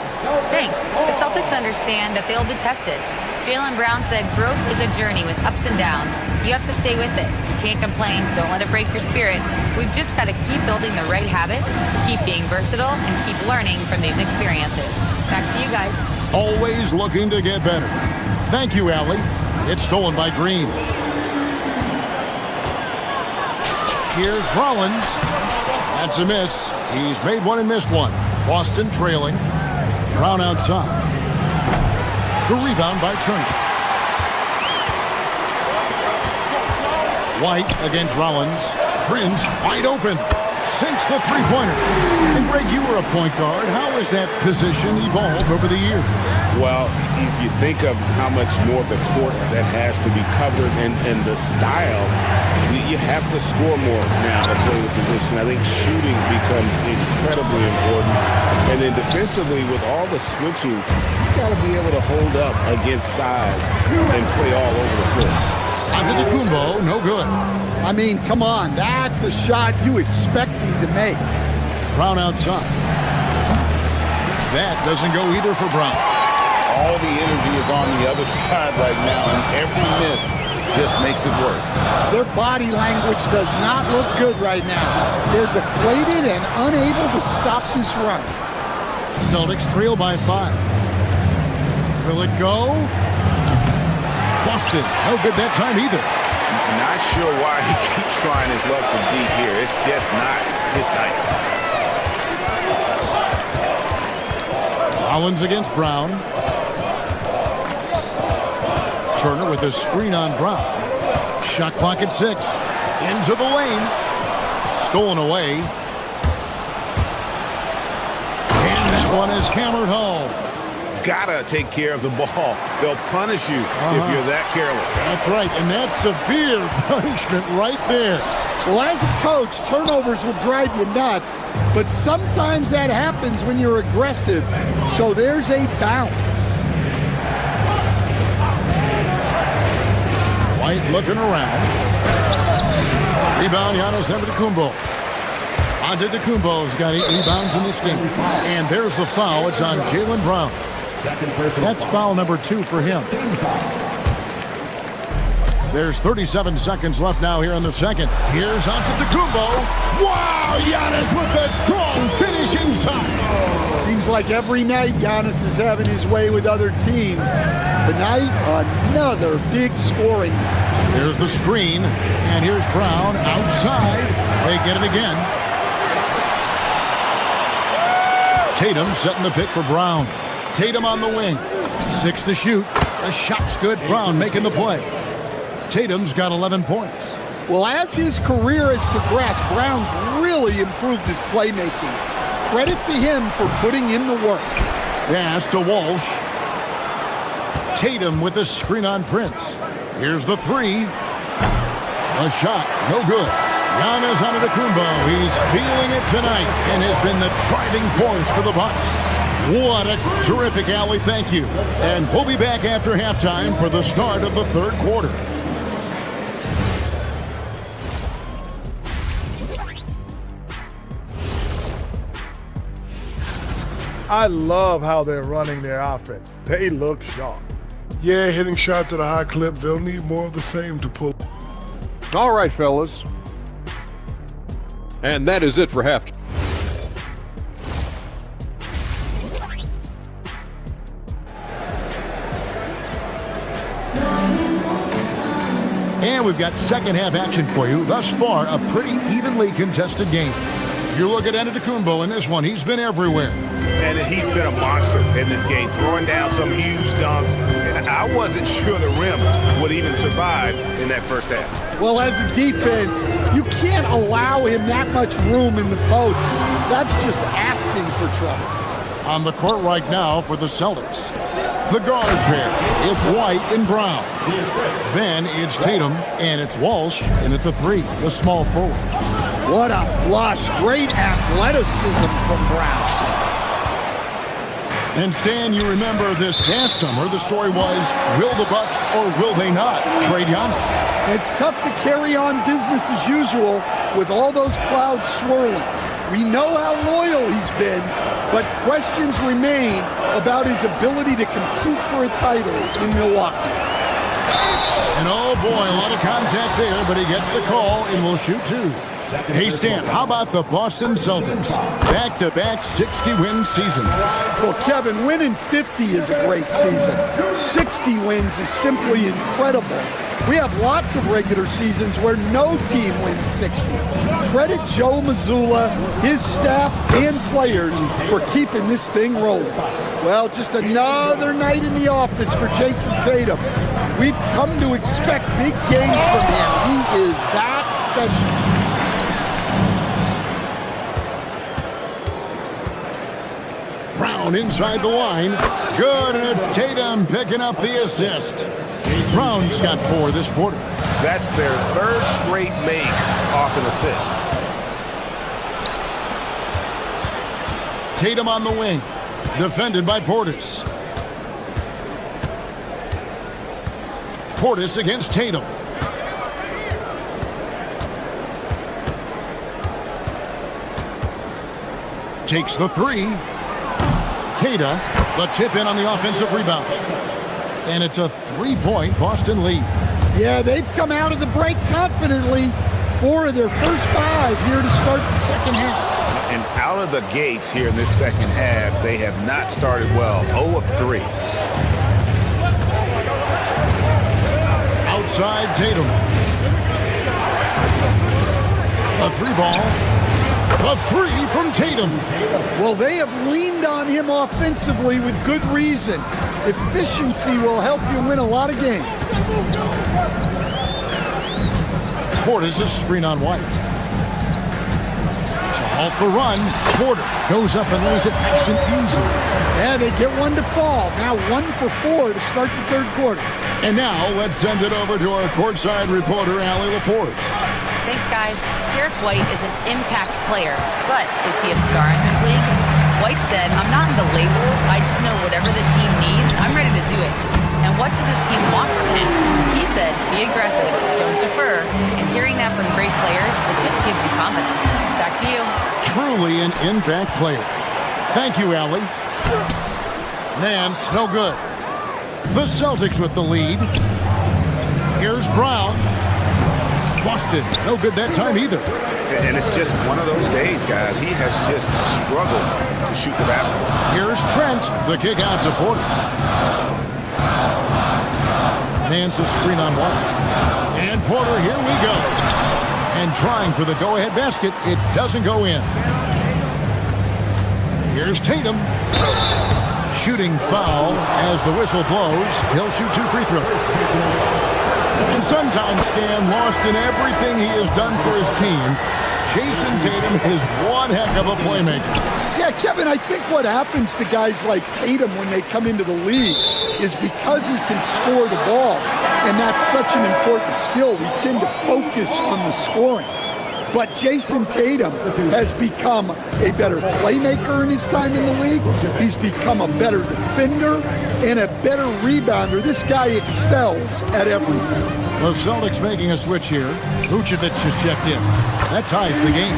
Thanks. The Celtics understand that they'll be tested. Jaylen Brown said growth is a journey with ups and downs. You have to stay with it. You can't complain. Don't let it break your spirit. We've just got to keep building the right habits, keep being versatile, and keep learning from these experiences. Back to you guys. Always looking to get better. Thank you, Allie. It's stolen by Green. Here's Rollins. That's a miss. He's made one and missed one. Boston trailing. Brown outside. The rebound by Turner. White against Rollins. Prince wide open. sinks the three-pointer. And Greg, you were a point guard. How has that position evolved over the years? Well, if you think of how much more the court that has to be covered and the style, you have to score more now to play the position. I think shooting becomes incredibly important. And then defensively, with all the switching, you got to be able to hold up against size and play all over the floor. Antetokounmpo, no good. I mean, come on, that's a shot you expect him to make. Brown outside. That doesn't go either for Brown. All the energy is on the other side right now, and every miss just makes it worse. Their body language does not look good right now. They're deflated and unable to stop this run. Celtics trail by 5. Will it go? Boston, no good that time either. Not sure why he keeps trying his luck from deep here. It's just not his night. Collins against Brown. Turner with a screen on Brown. Shot clock at 6. Into the lane. Stolen away. And that one is hammered home. Gotta take care of the ball. They'll punish you if you're that careless. That's right, and that's severe punishment right there. Well, as a coach, turnovers will drive you nuts, but sometimes that happens when you're aggressive. So there's a bounce. White looking around. Rebound, Giannis Antetokounmpo. Antetokounmpo's got 8 rebounds in this game. And there's the foul. It's on Jaylen Brown. That's foul number 2 for him. There's 37 seconds left now here in the second. Here's Antetokounmpo. Wow, Giannis with a strong finishing shot. Seems like every night Giannis is having his way with other teams. Tonight, another big scoring. Here's the screen, and here's Brown outside. They get it again. Tatum setting the pick for Brown. Tatum on the wing. 6 to shoot. The shot's good. Brown making the play. Tatum's got 11 points. Well, as his career has progressed, Brown's really improved his playmaking. Credit to him for putting in the work. Pass to Walsh. Tatum with a screen on Prince. Here's the 3. A shot. No good. Giannis Antetokounmpo. He's feeling it tonight and has been the driving force for the Bucks. What a terrific alley. Thank you. And we'll be back after halftime for the start of the third quarter. I love how they're running their offense. They look sharp. Yeah, hitting shots at a high clip. They'll need more of the same to pull. All right, fellas. And that is it for halftime. And we've got second half action for you. Thus far, a pretty evenly contested game. You look at Antetokounmpo in this one. He's been everywhere. And he's been a monster in this game, throwing down some huge dunks. And I wasn't sure the rim would even survive in that first half. Well, as a defense, you can't allow him that much room in the post. That's just asking for trouble. On the court right now for the Celtics. The guard pair, it's White and Brown. Then it's Tatum, and it's Walsh, and at the 3, the small forward. What a flush. Great athleticism from Brown. And Stan, you remember this past summer, the story was, will the Bucks or will they not trade Giannis? It's tough to carry on business as usual with all those clouds swirling. We know how loyal he's been, but questions remain about his ability to compete for a title in Milwaukee. And oh boy, a lot of contact there, but he gets the call and will shoot 2. Hey Stan, how about the Boston Celtics? Back-to-back 60-win seasons. Well, Kevin, winning 50 is a great season. 60 wins is simply incredible. We have lots of regular seasons where no team wins 60. Credit Joe Mazzulla, his staff, and players for keeping this thing rolling. Well, just another night in the office for Jason Tatum. We've come to expect big games from him. He is that special. Brown inside the line. Good, and it's Tatum picking up the assist. Brown's got 4 this quarter. That's their 3rd straight make off an assist. Tatum on the wing. Defended by Portis. Portis against Tatum. Takes the 3. Keita, the tip in on the offensive rebound. And it's a 3-point Boston lead. Yeah, they've come out of the break confidently. 4 of their first 5 here to start the second half. And out of the gates here in this second half, they have not started well. 0 of 3. Outside Tatum. A 3-ball. A 3 from Tatum. Well, they have leaned on him offensively with good reason. Efficiency will help you win a lot of games. Portis is screen on White. To halt the run, Porter goes up and lays it nice and easy. Yeah, they get 1 to fall. Now 1 for 4 to start the 3rd quarter. And now let's send it over to our courtside reporter, Allie LaForce. Thanks, guys. Derek White is an impact player, but is he a star in this league? White said, "I'm not into labels. I just know whatever the team needs, I'm ready to do it. And what does his team want from him?" He said, "Be aggressive, don't defer." And hearing that from great players, it just gives you confidence. Back to you. Truly an impact player. Thank you, Allie. Nance, no good. The Celtics with the lead. Here's Brown. Boston, no good that time either. And it's just one of those days, guys. He has just struggled to shoot the basketball. Here's Trent, the kick out to Porter. Nance's screen on White. And Porter, here we go. And trying for the go-ahead basket, it doesn't go in. Here's Tatum. Shooting foul as the whistle blows. He'll shoot 2 free throws. And sometimes, Stan, lost in everything he has done for his team, Jason Tatum is one heck of a playmaker. Yeah, Kevin, I think what happens to guys like Tatum when they come into the league is because he can score the ball, and that's such an important skill, we tend to focus on the scoring. But Jason Tatum has become a better playmaker in his time in the league. He's become a better defender and a better rebounder. This guy excels at everything. The Celtics making a switch here. Vucevic has checked in. That ties the game.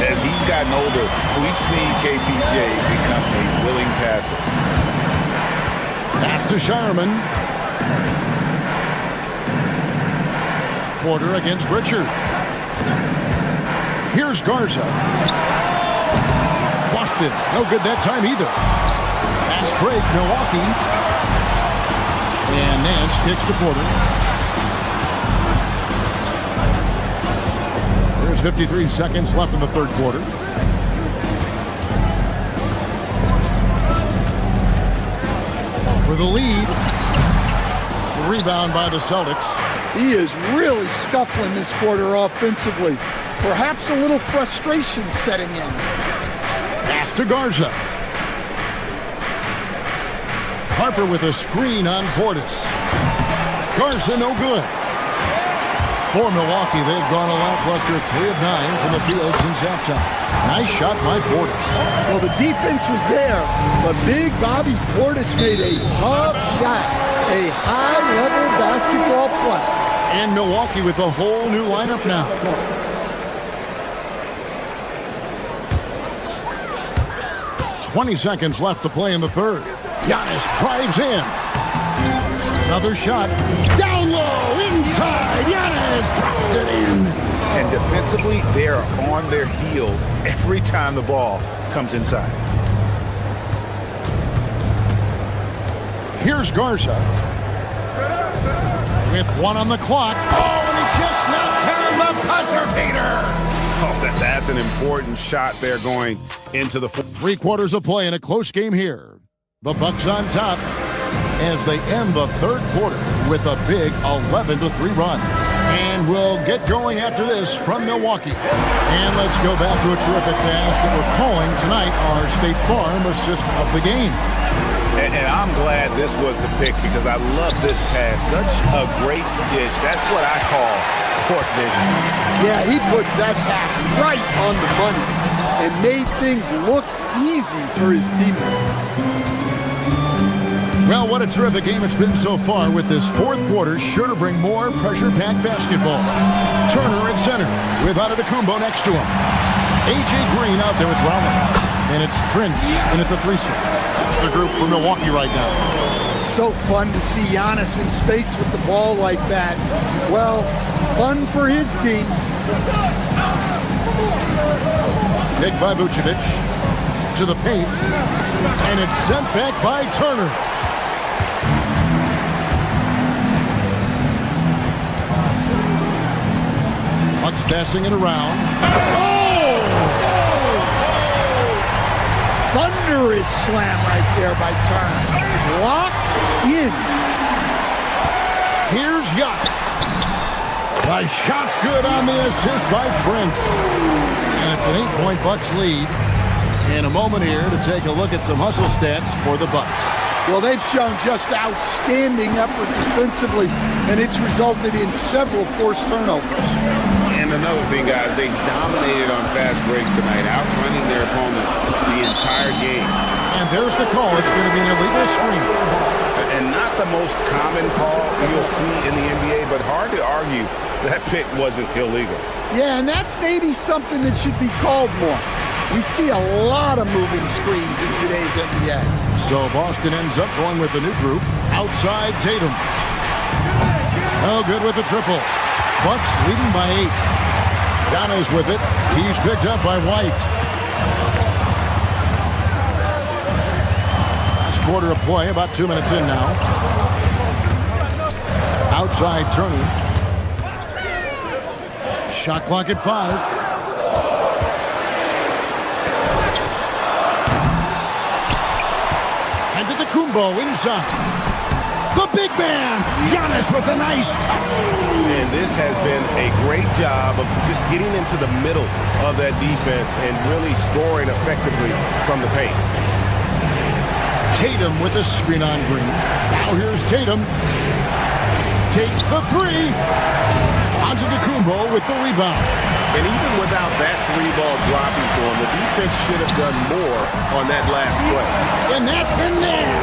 As he's gotten older, we've seen KPJ become a willing passer. Pass to Shireman. Porter against Richard. Here's Garza. Boston, no good that time either. Fast break, Milwaukee. And Nance kicks to Porter. There's 53 seconds left in the 3rd quarter. For the lead. The rebound by the Celtics. He is really scuffling this quarter offensively. Perhaps a little frustration setting in. Pass to Garza. Harper with a screen on Portis. Garza no good. For Milwaukee, they've gone a lackluster 3 of 9 from the field since halftime. Nice shot by Portis. Well, the defense was there, but Big Bobby Portis made a tough shot. A high-level basketball play. And Milwaukee with a whole new lineup now. .20 seconds left to play in the 3rd. Giannis drives in. Another shot. Down low, inside. Giannis drops it in. And defensively, they are on their heels every time the ball comes inside. Here's Garza. With 1 on the clock. Oh, and he just knocked down the buzzer beater. Oh, that's an important shot there going into the 3 quarters of play in a close game here. The Bucks on top as they end the 3rd quarter with a big 11-3 run. And we'll get going after this from Milwaukee. And let's go back to a terrific pass that we're calling tonight our State Farm assist of the game. And I'm glad this was the pick because I love this pass. Such a great dish. That's what I call court vision. Yeah, he puts that pass right on the money and made things look easy for his teammate. Well, what a terrific game it's been so far with this fourth quarter. Sure to bring more pressure-packed basketball. Turner at center with Antetokounmpo next to him. A.J. Green out there with Rollins. And it's Prince in at the 3-6. That's the group for Milwaukee right now. So fun to see Giannis in space with the ball like that. Well, fun for his team. Pick by Vucevic to the paint. And it's sent back by Turner. Bucks passing it around. Oh! Thunderous slam right there by Turner. Locked in. Here's Giannis. The shot's good on the assist by Prince. And it's an 8-point Bucks lead. And a moment here to take a look at some hustle stats for the Bucks. Well, they've shown just outstanding effort defensively, and it's resulted in several forced turnovers. And another thing, guys, they dominated on fast breaks tonight, outrunning their opponent the entire game. And there's the call. It's going to be an illegal screen. And not the most common call you'll see in the NBA, but hard to argue that pick wasn't illegal. Yeah, and that's maybe something that should be called more. We see a lot of moving screens in today's NBA. So Boston ends up going with the new group. Outside Tatum. Oh, good with the triple. Bucks leading by 8. Dono's with it. He's picked up by White. Last quarter of play, about 2 minutes in now. Outside Turner. Shot clock at 5. Antetokounmpo inside. The big man, Giannis with a nice touch. And this has been a great job of just getting into the middle of that defense and really scoring effectively from the paint. Tatum with a screen on Green. Now here's Tatum. Takes the 3. Antetokounmpo with the rebound. And even without that 3-ball dropping for him, the defense should have done more on that last play. And that's in there.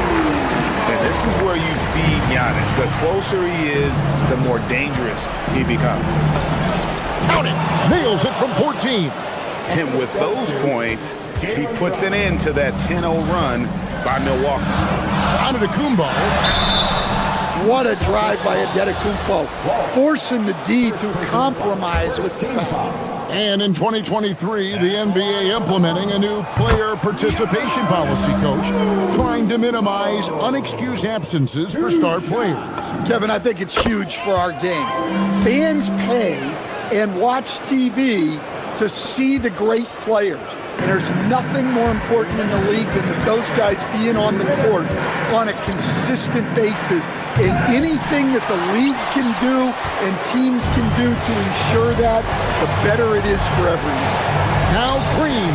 And this is where you feed Giannis. The closer he is, the more dangerous he becomes. Count it. Nails it from 14. And with those points, he puts an end to that 10-0 run by Milwaukee. Antetokounmpo. What a drive by Antetokounmpo, forcing the D to compromise with the foul. And in 2023, the NBA implementing a new player participation policy, Coach, trying to minimize unexcused absences for star players. Kevin, I think it's huge for our game. Fans pay and watch TV to see the great players. And there's nothing more important in the league than that those guys being on the court on a consistent basis. And anything that the league can do and teams can do to ensure that, the better it is for everyone. Now Green.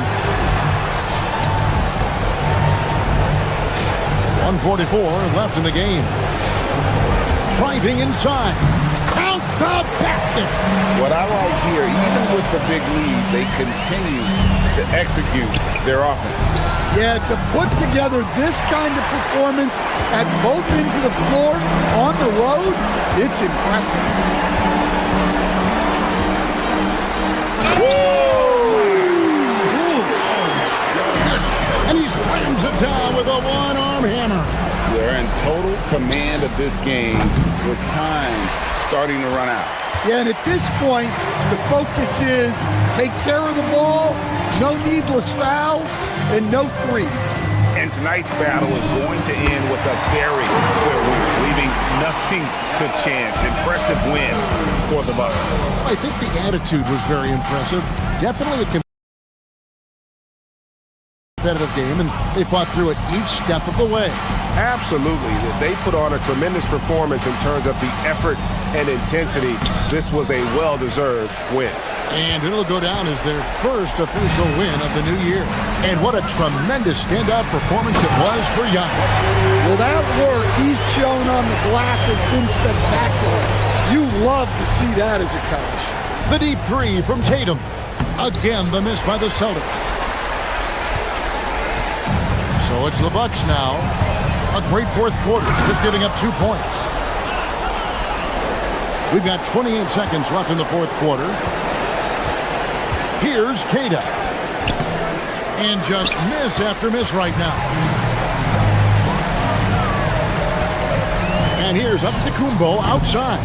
1:44 left in the game. Driving inside. Count the basket. What I like here, even with the big lead, they continue to execute their offense. Yeah, to put together this kind of performance at both ends of the floor on the road, it's impressive. And he slams it down with a one-arm hammer. They're in total command of this game with time starting to run out. Yeah, and at this point, the focus is take care of the ball, no needless fouls, and no threes. And tonight's battle is going to end with a very clear winner, leaving nothing to chance. Impressive win for the Bucks. I think the attitude was very impressive. Definitely a competitive game, and they fought through it each step of the way. Absolutely. They put on a tremendous performance in terms of the effort and intensity. This was a well-deserved win. And it'll go down as their first official win of the new year. And what a tremendous standout performance it was for Giannis. Well, that work he's shown on the glass has been spectacular. You love to see that as a coach. The deep three from Tatum. Again, the miss by the Celtics. So it's the Bucks now. A great fourth quarter, just giving up 2 points. We've got 28 seconds left in the fourth quarter. Here's Kata. And just miss after miss right now. And here's Antetokounmpo outside.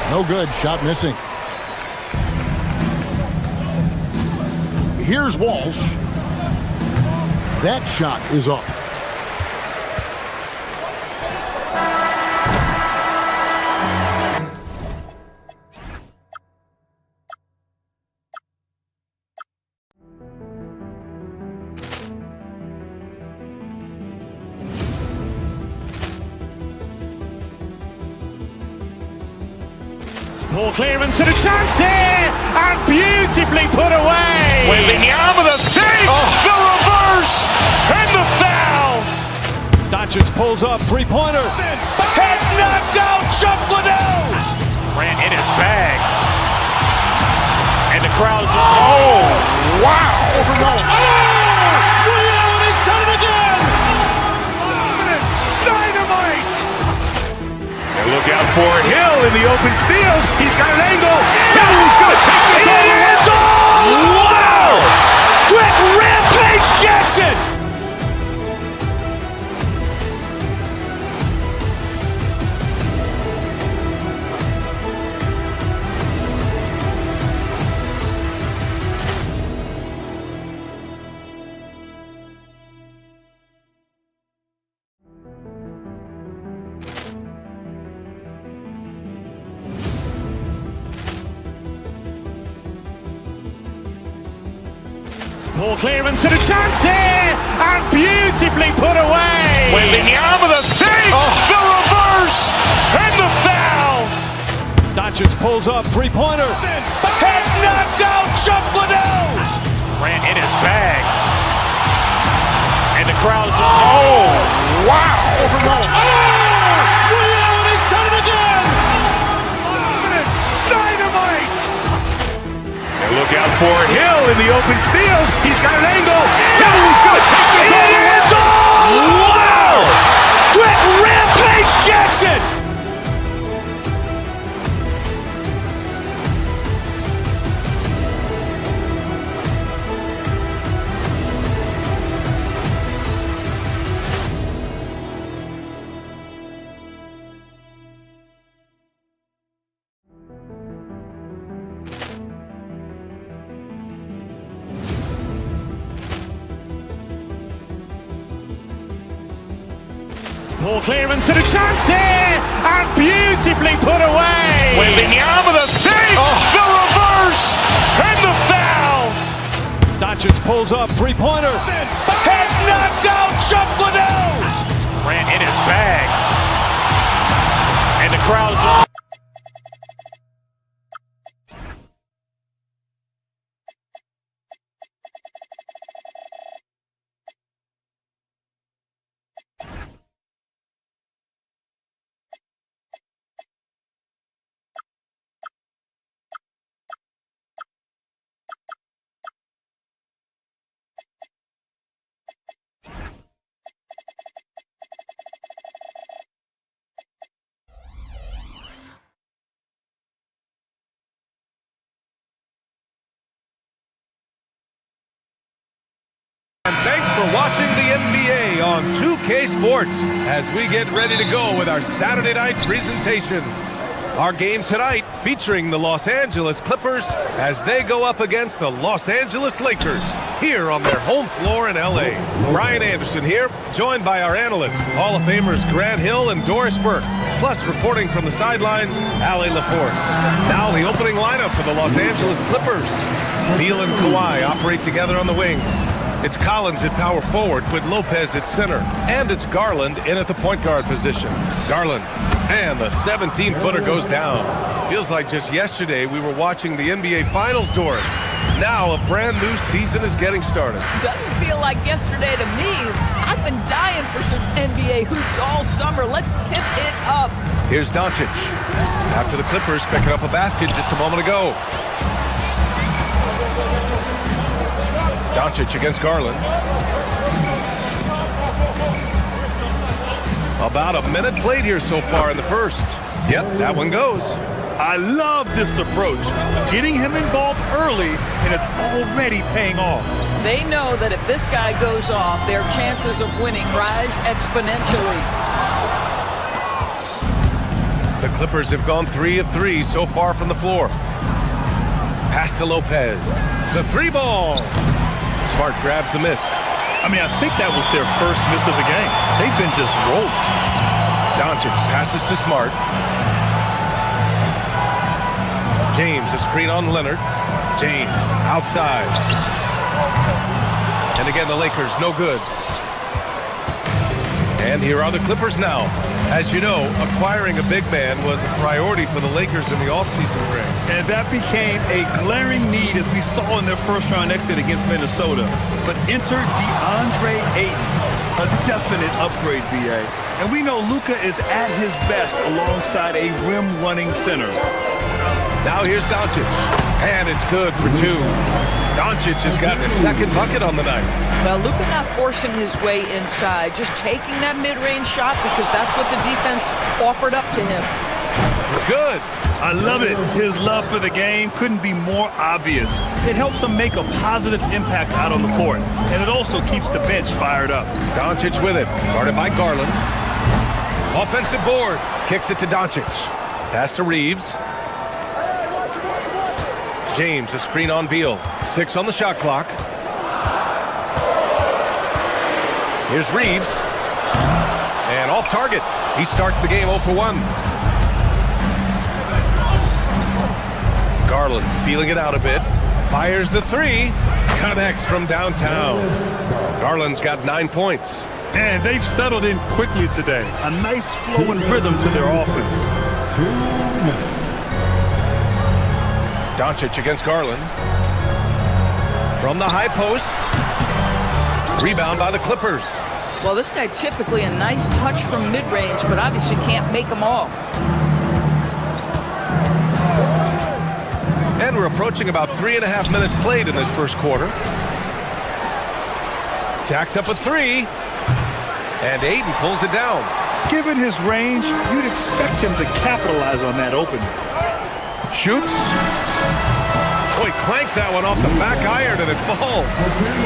No good, shot missing. Here's Walsh. That shot is off. Ball clearance and a chance here, and beautifully put away. Wembanyama the fake, the reverse, and the foul. Doncic pulls up, three-pointer. Has knocked out Chuck Liddell. Ran in his bag. And the crowd's, oh, wow. Overrun. He's done it again. Dynamite. And look out for Hill in the open field. He's got an angle. He's going to take this all the way. Wow! Quick Rampage Jackson. Ball clearance and a chance here, and beautifully put away. Wembanyama the fake, the reverse, and the foul. Doncic pulls up, three-pointer. Has knocked out Chuck Liddell. Ran in his bag. And the crowd's, oh, wow. Overrun. He's done it again. Dynamite. And look out for Hill in the open field. He's got an angle. He's going to take this all the way. Wow! Quick Rampage Jackson. Ball clearance and a chance here, and beautifully put away. Wembanyama the fake, the reverse, and the foul. Doncic pulls up, three-pointer. Has knocked out Chuck Liddell. Ran in his bag. And the crowd's, And thanks for watching the NBA on 2K Sports as we get ready to go with our Saturday night presentation. Our game tonight featuring the Los Angeles Clippers as they go up against the Los Angeles Lakers here on their home floor in LA. Brian Anderson here, joined by our analysts, Hall of Famers Grant Hill and Doris Burke, plus reporting from the sidelines, Ali LaForce. Now the opening lineup for the Los Angeles Clippers. Beal and Kawhi operate together on the wings. It's Collins at power forward with Lopez at center. And it's Garland in at the point guard position. Garland, and the 17-footer goes down. Feels like just yesterday we were watching the NBA Finals, Doris. Now a brand new season is getting started. Doesn't feel like yesterday to me. I've been dying for some NBA hoops all summer. Let's tip it up. Here's Doncic. After the Clippers picking up a basket just a moment ago. Doncic against Garland. About a minute played here so far in the first. Yep, that one goes. I love this approach. Getting him involved early, and it's already paying off. They know that if this guy goes off, their chances of winning rise exponentially. The Clippers have gone 3 of 3 so far from the floor. Pass to Lopez. The 3-ball. Smart grabs the miss. I mean, I think that was their first miss of the game. They've been just rolling. Doncic passes to Smart. James, a screen on Leonard. James, outside. And again, the Lakers, no good. And here are the Clippers now. As you know, acquiring a big man was a priority for the Lakers in the offseason ring. And that became a glaring need as we saw in their first-round exit against Minnesota. But enter DeAndre Ayton, a definite upgrade, BA. And we know Luka is at his best alongside a rim-running center. Now here's Doncic, and it's good for 2. Doncic has gotten his second bucket on the night. Well, Luka not forcing his way inside, just taking that mid-range shot because that's what the defense offered up to him. It's good. I love it. His love for the game couldn't be more obvious. It helps him make a positive impact out on the court, and it also keeps the bench fired up. Doncic with it, guarded by Garland. Offensive board, kicks it to Doncic. Pass to Reeves. James, a screen on Beal. 6 on the shot clock. Here's Reeves. And off target. He starts the game 0 for 1. Garland feeling it out a bit. Fires the 3. Connects from downtown. Garland's got 9 points. And they've settled in quickly today. A nice flow and rhythm to their offense. 2 minutes. Doncic against Garland. From the high post. Rebound by the Clippers. Well, this guy typically a nice touch from mid-range, but obviously can't make them all. And we're approaching about 3.5 minutes played in this first quarter. Jacks up a 3. And Ayton pulls it down. Given his range, you'd expect him to capitalize on that opening. Shoots. Oh, he clanks that one off the back iron and it falls.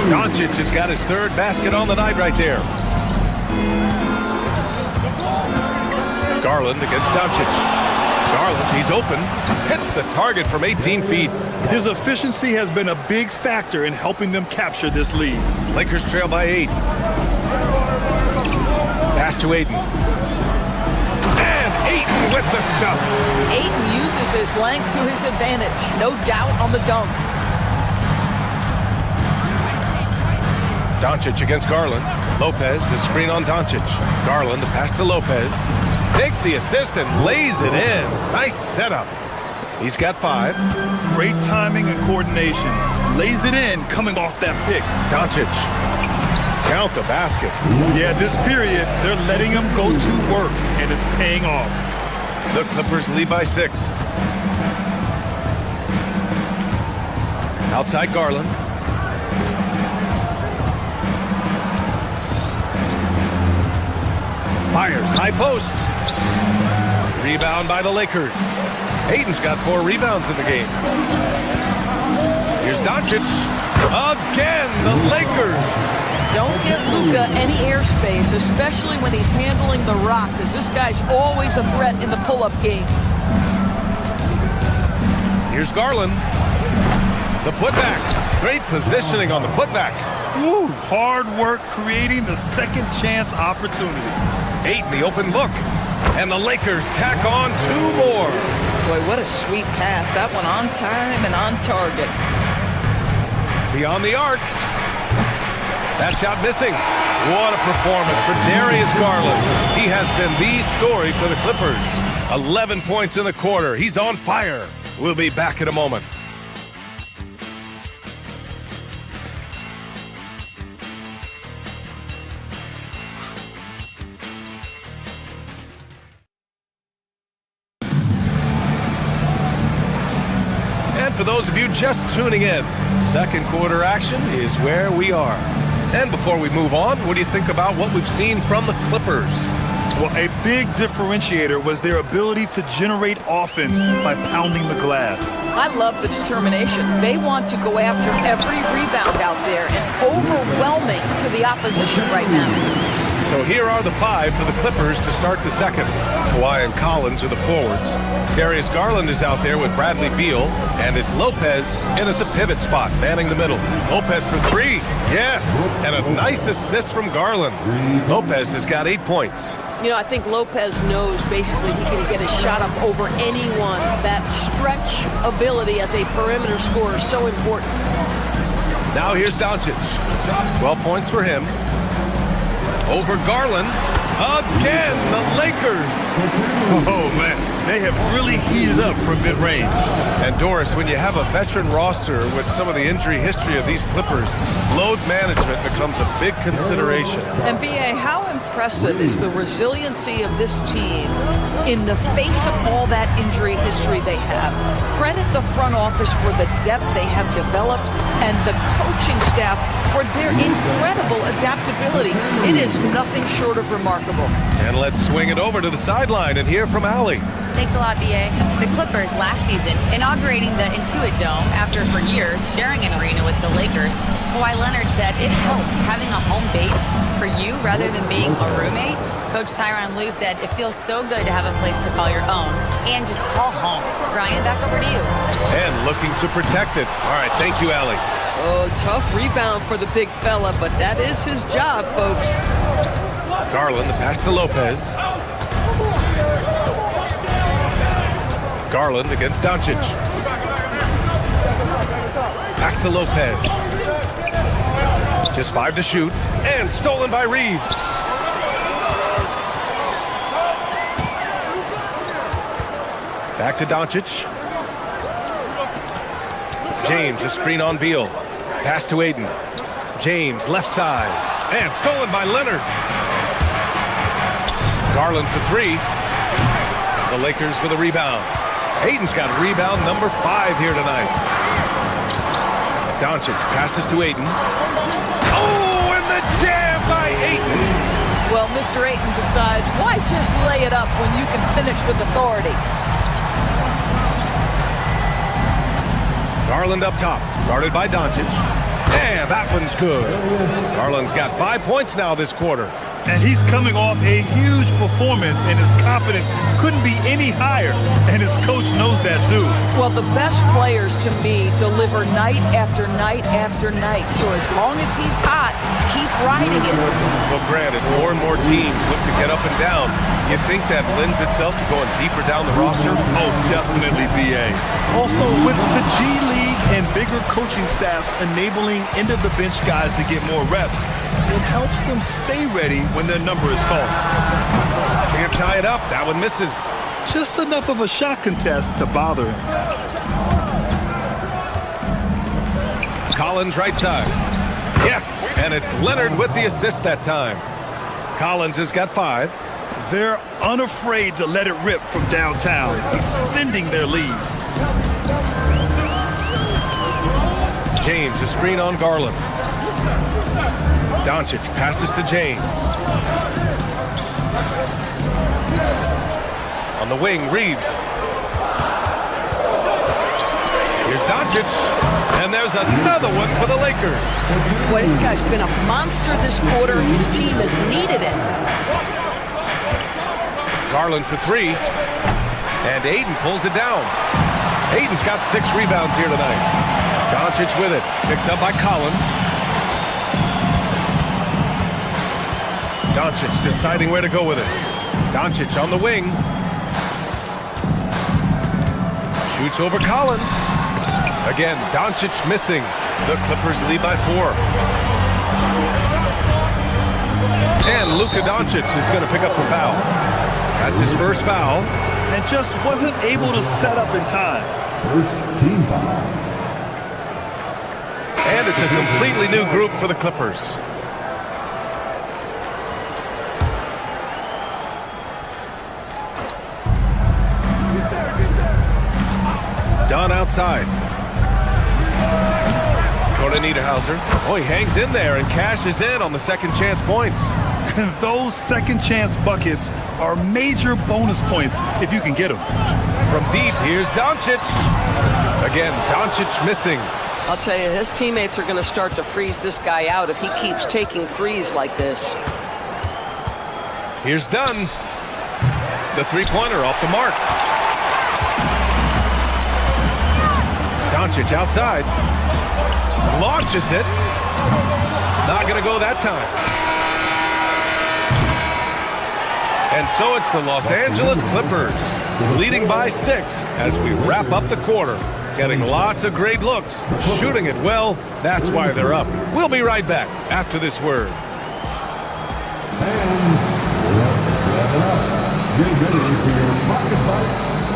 Doncic has got his 3rd basket on the night right there. Garland against Doncic. Garland, he's open. Hits the target from 18 feet. His efficiency has been a big factor in helping them capture this lead. Lakers trail by 8. Pass to Ayton. And Ayton with the stuff. Ayton uses his length to his advantage. No doubt on the dunk. Doncic against Garland. Lopez, the screen on Doncic. Garland, the pass to Lopez. Takes the assist and lays it in. Nice setup. He's got 5. Great timing and coordination. Lays it in coming off that pick. Doncic. Count the basket. Yeah, this period, they're letting him go to work, and it's paying off. The Clippers lead by 6. Outside Garland. Fires, high post. Rebound by the Lakers. Ayton's got 4 rebounds in the game. Here's Doncic. Again, the Lakers. Don't give Luka any airspace, especially when he's handling the rock, because this guy's always a threat in the pull-up game. Here's Garland. The putback. Great positioning on the putback. Woo, hard work creating the second chance opportunity. Ayton, the open look. And the Lakers tack on 2 more. Boy, what a sweet pass. That one on time and on target. Beyond the arc. That shot missing. What a performance for Darius Garland. He has been the story for the Clippers. 11 points in the quarter. He's on fire. We'll be back in a moment. For those of you just tuning in, second quarter action is where we are. And before we move on, what do you think about what we've seen from the Clippers? Well, a big differentiator was their ability to generate offense by pounding the glass. I love the determination. They want to go after every rebound out there and overwhelming to the opposition right now. So here are the five for the Clippers to start the second. Kawhi and Collins are the forwards. Darius Garland is out there with Bradley Beal, and it's Lopez in at the pivot spot, manning the middle. Lopez for three. Yes, and a nice assist from Garland. Lopez has got 8 points. You know, I think Lopez knows basically he can get a shot up over anyone. That stretch ability as a perimeter scorer is so important. Now here's Doncic. 12 points for him. Over Garland. Again, the Lakers. Oh, man. They have really heated up from mid-range. And Doris, when you have a veteran roster with some of the injury history of these Clippers, load management becomes a big consideration. And B.A., how impressive is the resiliency of this team in the face of all that injury history they have? Credit the front office for the depth they have developed and the coaching staff for their incredible adaptability. It is nothing short of remarkable. And let's swing it over to the sideline and hear from Allie. Thanks a lot, B.A. The Clippers last season, inaugurating the Intuit Dome after for years sharing an arena with the Lakers, Kawhi Leonard said it helps having a home base for you rather than being a roommate. Coach Tyronn Lue said it feels so good to have a place to call your own and just call home. Brian, back over to you. And looking to protect it. All right, thank you, Allie. Oh, tough rebound for the big fella, but that is his job, folks. Garland, the pass to Lopez. Garland against Doncic. Back to Lopez. Just 5 to shoot. And stolen by Reeves. Back to Doncic. James, a screen on Beal. Pass to Aiden. James, left side. And stolen by Leonard. Garland for three. The Lakers with a rebound. Aiden's got rebound number 5 here tonight. Doncic passes to Aiden. Oh, and the jam by Aiden. Well, Mr. Ayton decides, why just lay it up when you can finish with authority? Garland up top, guarded by Doncic. And that one's good. Garland's got 5 points now this quarter. And he's coming off a huge performance, and his confidence couldn't be any higher. And his coach knows that, too. Well, the best players, to me, deliver night after night after night. So as long as he's hot, keep riding it. Well, Grant, as more and more teams look to get up and down, you think that lends itself to going deeper down the roster? Oh, definitely, B.A. Also, with the G League and bigger coaching staffs enabling end-of-the-bench guys to get more reps, it helps them stay ready when their number is called. Can't tie it up. That one misses. Just enough of a shot contest to bother him. Collins right side. Yes, and it's Leonard with the assist that time. Collins has got 5. They're unafraid to let it rip from downtown, extending their lead. James, a screen on Garland. Doncic passes to James. On the wing, Reeves. Here's Doncic. And there's another one for the Lakers. Boy, this guy's been a monster this quarter. His team has needed it. Garland for 3. And Aiden pulls it down. Aiden's got 6 rebounds here tonight. Doncic with it. Picked up by Collins. Doncic deciding where to go with it. Doncic on the wing. Shoots over Collins. Again, Doncic missing. The Clippers lead by 4. And Luka Doncic is going to pick up the foul. That's his first foul. And just wasn't able to set up in time. First team foul. And it's a completely new group for the Clippers. Dunn outside. Coda Niederhauser. Oh, he hangs in there and cashes in on the second chance points. Those second chance buckets are major bonus points if you can get them. From deep, here's Doncic. Again, Doncic missing. I'll tell you, his teammates are going to start to freeze this guy out if he keeps taking threes like this. Here's Dunn. The three-pointer off the mark. Doncic outside. Launches it. Not going to go that time. And so it's the Los Angeles Clippers leading by 6 as we wrap up the quarter. Getting lots of great looks, shooting it well. That's why they're up. We'll be right back after this word. And wrap it up. Get ready for your pocket fight.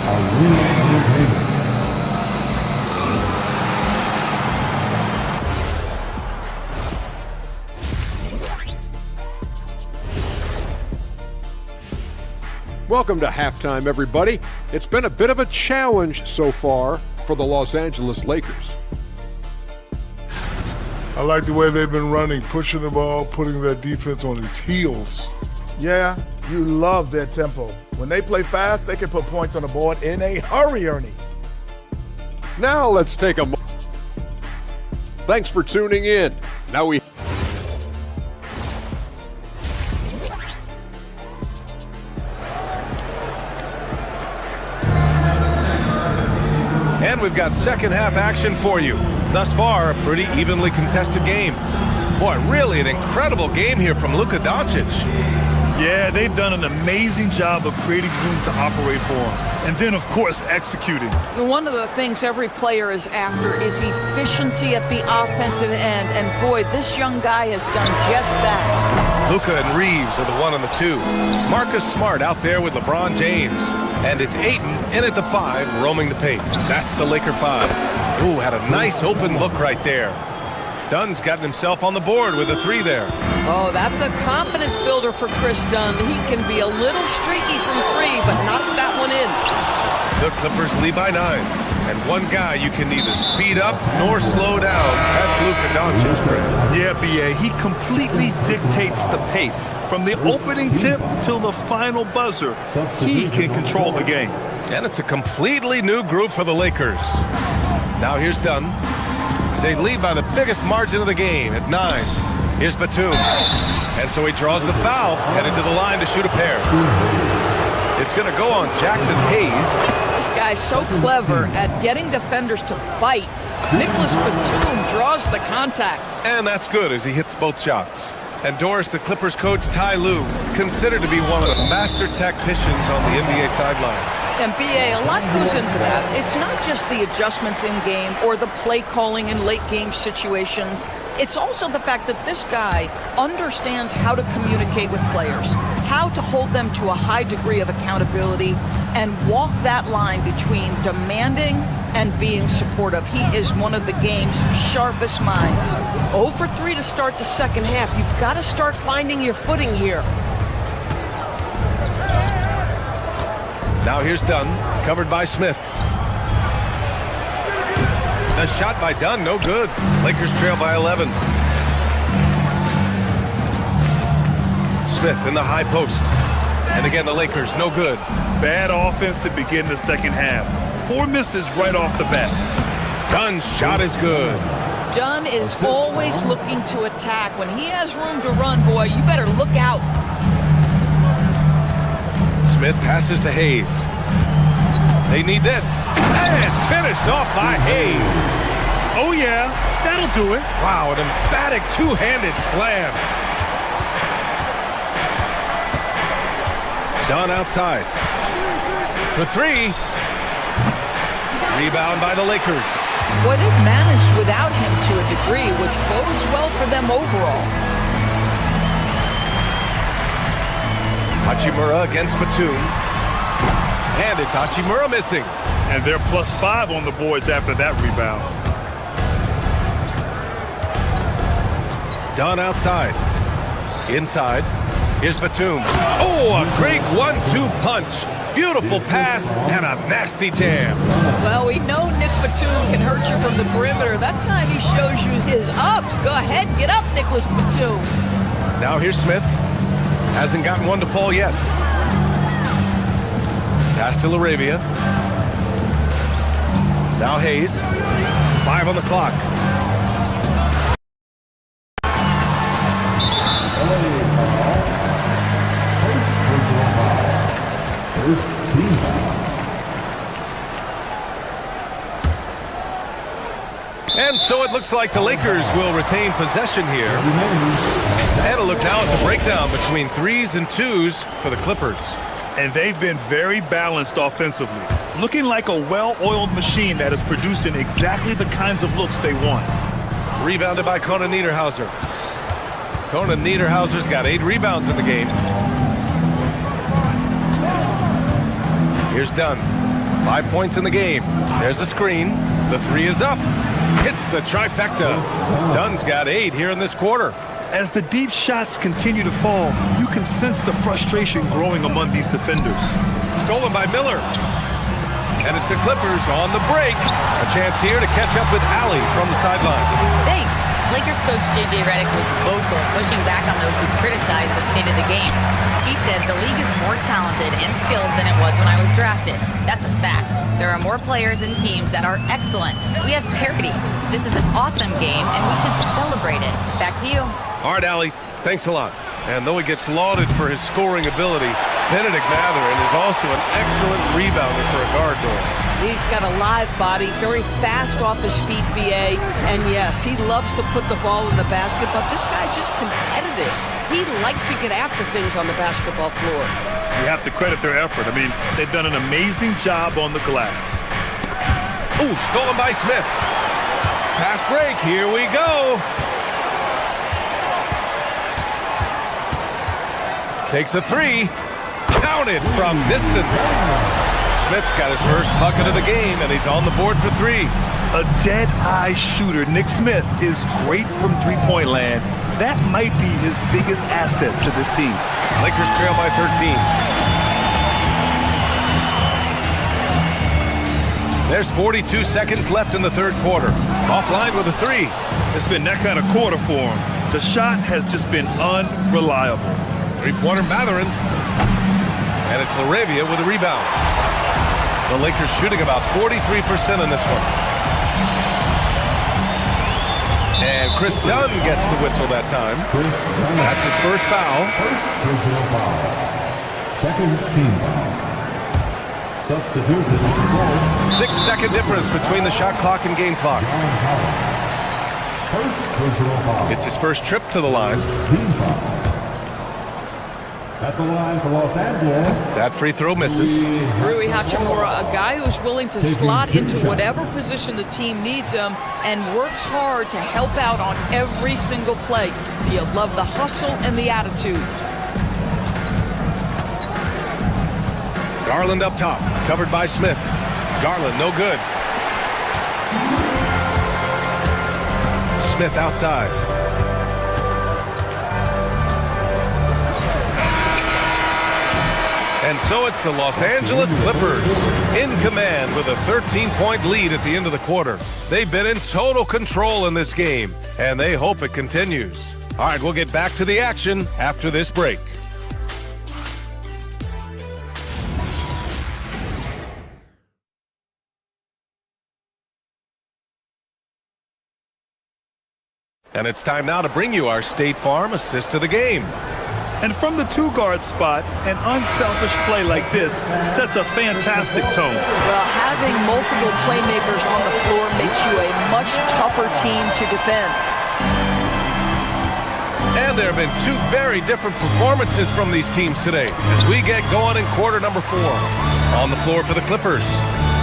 Arena Entertainment. Welcome to halftime, everybody. It's been a bit of a challenge so far for the Los Angeles Lakers. I like the way they've been running, pushing the ball, putting their defense on its heels. Yeah, you love their tempo. When they play fast, they can put points on the board in a hurry, Ernie. Now let's take a moment. Thanks for tuning in. Now we And we've got second half action for you. Thus far, a pretty evenly contested game. Boy, really an incredible game here from Luka Doncic. Yeah, they've done an amazing job of creating room to operate for him. And then, of course, executing. One of the things every player is after is efficiency at the offensive end. And boy, this young guy has done just that. Luka and Reeves are the 1 and the 2. Marcus Smart out there with LeBron James. And it's Ayton in at the 5, roaming the paint. That's the Laker 5. Ooh, had a nice open look right there. Dunn's gotten himself on the board with a 3 there. Oh, that's a confidence builder for Chris Dunn. He can be a little streaky from 3, but knocks that one in. The Clippers lead by 9. And one guy you can neither speed up nor slow down. That's Luka Doncic, Greg. Yeah, B.A., he completely dictates the pace. From the opening tip till the final buzzer, he can control the game. And it's a completely new group for the Lakers. Now here's Dunn. They lead by the biggest margin of the game at 9. Here's Batum. And so he draws the foul, headed to the line to shoot a pair. It's going to go on Jackson Hayes. This guy's so clever at getting defenders to bite. Nicholas Batum draws the contact. And that's good as he hits both shots. And Doris, the Clippers coach Ty Lue, considered to be one of the master tacticians on the NBA sidelines. And B.A., a lot goes into that. It's not just the adjustments in game or the play calling in late game situations. It's also the fact that this guy understands how to communicate with players, how to hold them to a high degree of accountability, and walk that line between demanding and being supportive. He is one of the game's sharpest minds. 0 for 3 to start the second half. You've got to start finding your footing here. Now here's Dunn, covered by Smith. The shot by Dunn, no good. Lakers trail by 11. Smith in the high post. And again, the Lakers, no good. Bad offense to begin the second half. 4 misses right off the bat. Dunn's shot is good. Dunn is always looking to attack. When he has room to run, boy, you better look out. Smith passes to Hayes. They need this. And finished off by Hayes. Oh, yeah, that'll do it. Wow, an emphatic two-handed slam. Dunn outside. For 3. Rebound by the Lakers. Boy, they've managed with without him to a degree, which bodes well for them overall. Hachimura against Batum. And it's Hachimura missing. And they're +5 on the boards after that rebound. Dunn outside. Inside. Here's Batum. Oh, a great 1-2 punch. Beautiful pass and a nasty jam. Well, we know Nick Batum can hurt you from the perimeter. That time he shows you his ups. Go ahead, get up, Nicholas Batum. Now here's Smith. Hasn't gotten one to fall yet. Pass to LaRavia. Now Hayes. 5 on the clock. And so it looks like the Lakers will retain possession here. And a look now at the breakdown between 3s and 2s for the Clippers. And they've been very balanced offensively, looking like a well-oiled machine that is producing exactly the kinds of looks they want. Rebounded by Conan Niederhauser. Conan Niederhauser's got 8 rebounds in the game. Here's Dunn. 5 points in the game. There's a screen. The 3 is up. Hits the trifecta. Dunn's got 8 here in this quarter. As the deep shots continue to fall, you can sense the frustration growing among these defenders. Stolen by Miller. And it's the Clippers on the break. A chance here to catch up with Allie from the sideline. Thanks. Lakers coach J.J. Redick was vocal, pushing back on those who criticized the state of the game. He said the league is more talented and skilled than it was when I was drafted. That's a fact. There are more players and teams that are excellent. We have parity. This is an awesome game, and we should celebrate it. Back to you. All right, Allie. Thanks a lot. And though he gets lauded for his scoring ability, Benedict Mathurin is also an excellent rebounder for a guard, Doris. He's got a live body, very fast off his feet, BA. And yes, he loves to put the ball in the basket, but this guy just competitive. He likes to get after things on the basketball floor. You have to credit their effort. I mean, they've done an amazing job on the glass. Ooh, stolen by Smith. Fast break, here we go. Takes a 3. Counted from distance. Smith's got his first bucket of the game, and he's on the board for 3. A dead-eye shooter, Nick Smith, is great from three-point land. That might be his biggest asset to this team. Lakers trail by 13. There's 42 seconds left in the third quarter. Offline with a 3. It's been that kind of quarter for him. The shot has just been unreliable. Three-pointer Mathurin. And it's LaRavia with a rebound. The Lakers shooting about 43% in this one. And Chris Dunn gets the whistle that time. That's his first foul. First personal foul. Second team foul. Substitution. 6-second difference between the shot clock and game clock. First personal foul. It's his first trip to the line. Team foul. At the line for Los Angeles. That free throw misses. Rui Hachimura, a guy who's willing to slot into whatever position the team needs him and works hard to help out on every single play. You love the hustle and the attitude. Garland up top, covered by Smith. Garland, no good. Smith outside. And so it's the Los Angeles Clippers in command with a 13-point lead at the end of the quarter. They've been in total control in this game, and they hope it continues. All right, we'll get back to the action after this break. And it's time now to bring you our State Farm assist of the game. And from the two-guard spot, an unselfish play like this sets a fantastic tone. Well, having multiple playmakers on the floor makes you a much tougher team to defend. And there have been 2 very different performances from these teams today as we get going in quarter number 4. On the floor for the Clippers,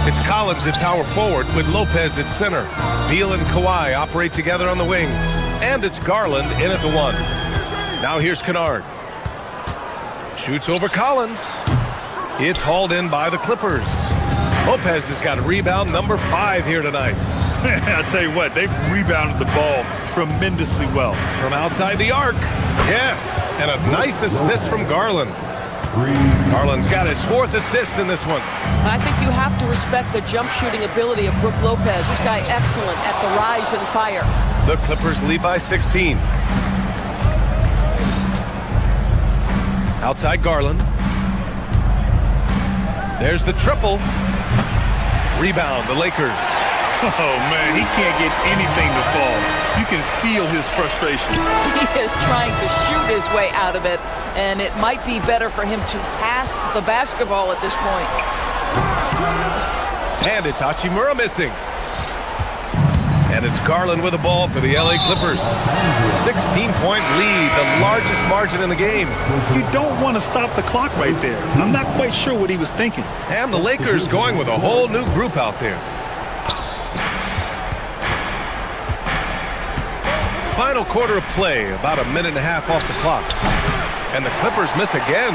It's Collins at power forward with Lopez at center. Beal and Kawhi operate together on the wings. And it's Garland in at the 1. Now here's Kennard. Shoots over Collins. It's hauled in by the Clippers. Lopez has got rebound number 5 here tonight. I'll tell you what, they've rebounded the ball tremendously well. From outside the arc. Yes, and a nice assist from Garland. Garland's got his 4th assist in this one. I think you have to respect the jump shooting ability of Brook Lopez. This guy excellent at the rise and fire. The Clippers lead by 16. Outside Garland. There's the triple. Rebound, the Lakers. Oh, man, he can't get anything to fall. You can feel his frustration. He is trying to shoot his way out of it, and it might be better for him to pass the basketball at this point. And it's Hachimura missing. And it's Garland with the ball for the LA Clippers. 16-point lead, the largest margin in the game. You don't want to stop the clock right there. I'm not quite sure what he was thinking. And the Lakers going with a whole new group out there. Final quarter of play, about a minute and a half off the clock. And the Clippers miss again.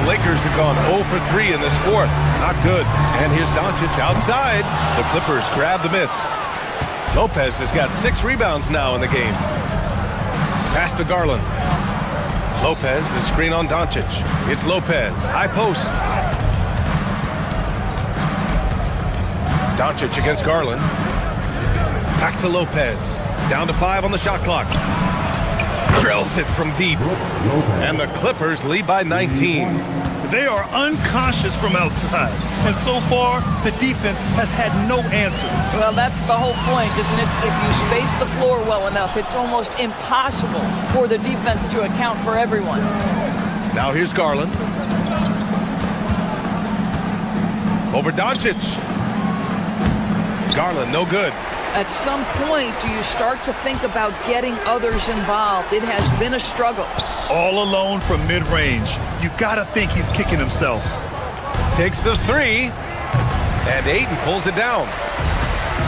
The Lakers have gone 0 for 3 in this 4th. Not good. And here's Doncic outside. The Clippers grab the miss. Lopez has got 6 rebounds now in the game. Pass to Garland. Lopez, the screen on Doncic. It's Lopez, high post. Doncic against Garland. Back to Lopez. Down to 5 on the shot clock. Drills it from deep. And the Clippers lead by 19. They are unconscious from outside. And so far, the defense has had no answer. Well, that's the whole point, isn't it? If you space the floor well enough, it's almost impossible for the defense to account for everyone. Now here's Garland. Over Doncic. Garland, no good. At some point, do you start to think about getting others involved? It has been a struggle. All alone from mid-range. You gotta think he's kicking himself. Takes the 3. And Ayton pulls it down.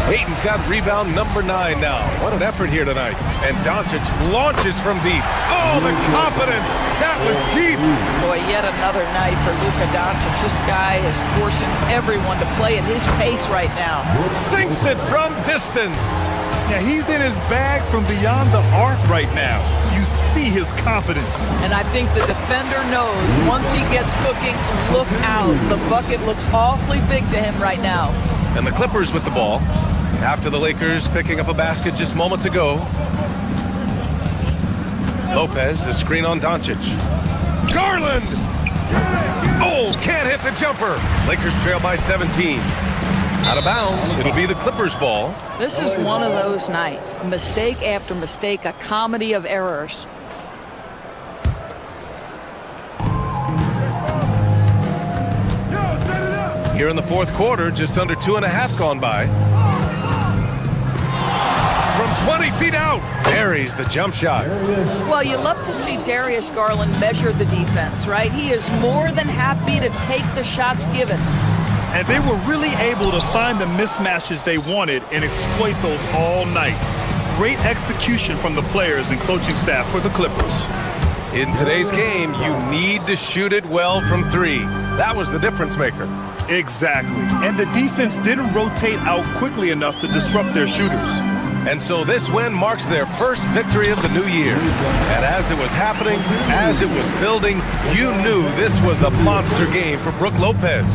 Ayton's got rebound number 9 now. What an effort here tonight. And Doncic launches from deep. Oh, the confidence. That was deep. Boy, yet another night for Luka Doncic. This guy is forcing everyone to play at his pace right now. Sinks it from distance. Yeah, he's in his bag from beyond the arc right now. You see his confidence. And I think the defender knows once he gets cooking, look out. The bucket looks awfully big to him right now. And the Clippers with the ball. After the Lakers picking up a basket just moments ago. Lopez, the screen on Doncic. Garland! Oh, can't hit the jumper. Lakers trail by 17. Out of bounds, it'll be the Clippers' ball. This is one of those nights. Mistake after mistake, a comedy of errors. Here in the 4th quarter, just under 2.5 gone by. From 20 feet out, buries the jump shot. Well, you love to see Darius Garland measure the defense, right? He is more than happy to take the shots given. And they were really able to find the mismatches they wanted and exploit those all night. Great execution from the players and coaching staff for the Clippers. In today's game, you need to shoot it well from 3. That was the difference maker. Exactly. And the defense didn't rotate out quickly enough to disrupt their shooters. And so this win marks their first victory of the new year. And as it was happening, as it was building, you knew this was a monster game for Brook Lopez.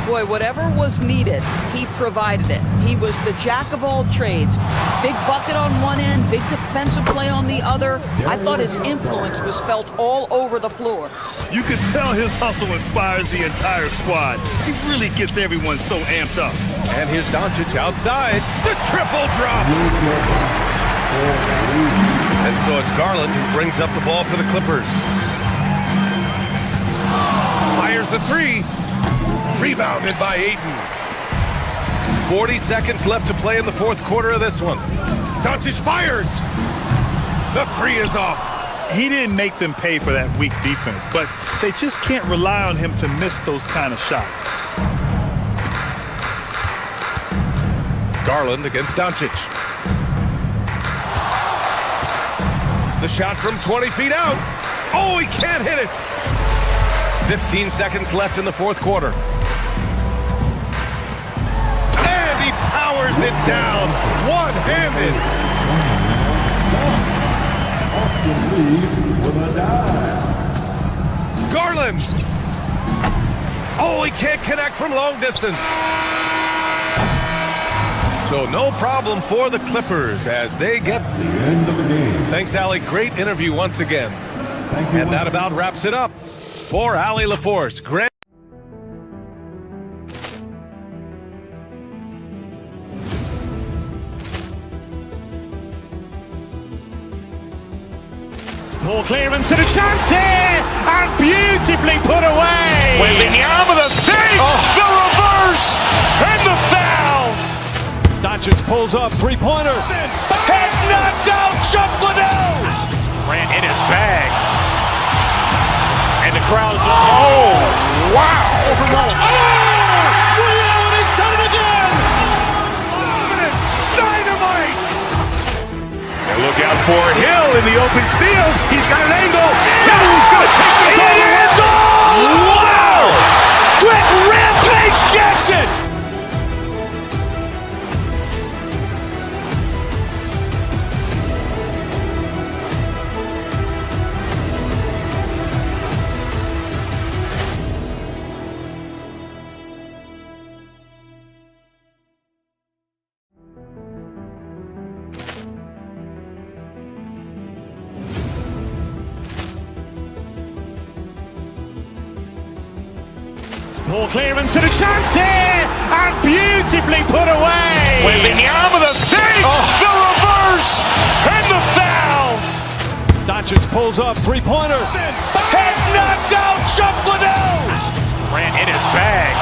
Boy, whatever was needed, he provided it. He was the jack of all trades. Big bucket on one end, big defensive play on the other. I thought his influence was felt all over the floor. You could tell his hustle inspires the entire squad. He really gets everyone so amped up. And here's Doncic outside. The triple drop. And so it's Garland who brings up the ball for the Clippers. Fires the 3. Rebounded by Ayton. 40 seconds left to play in the 4th quarter of this one. Doncic fires. The 3 is off. He didn't make them pay for that weak defense, but they just can't rely on him to miss those kind of shots. Garland against Doncic. The shot from 20 feet out. Oh, he can't hit it. 15 seconds left in the fourth quarter. And he powers it down, one-handed. Garland. Oh, he can't connect from long distance. So no problem for the Clippers as they get the end of the game. Thanks, Allie. Great interview once again. And that about wraps it up for Allie LaForce. Great. Ball clearance and a chance here, and beautifully put away. Wembanyama the save, the reverse, and the foul. Doncic pulls up, three-pointer. Has knocked out Chuck Liddell. Grant in his bag. And the crowd's Oh, wow. Really's done it again. Dynamite. And look out for Hill in the open field. He's got an angle. He's going to take this all the way. Wow. Quick Rampage Jackson. Ball clearance and a chance here, and beautifully put away. Wembanyama the save, the reverse, and the foul. Doncic pulls up, three-pointer. Has knocked out Chuck Liddell. Grant in his bag.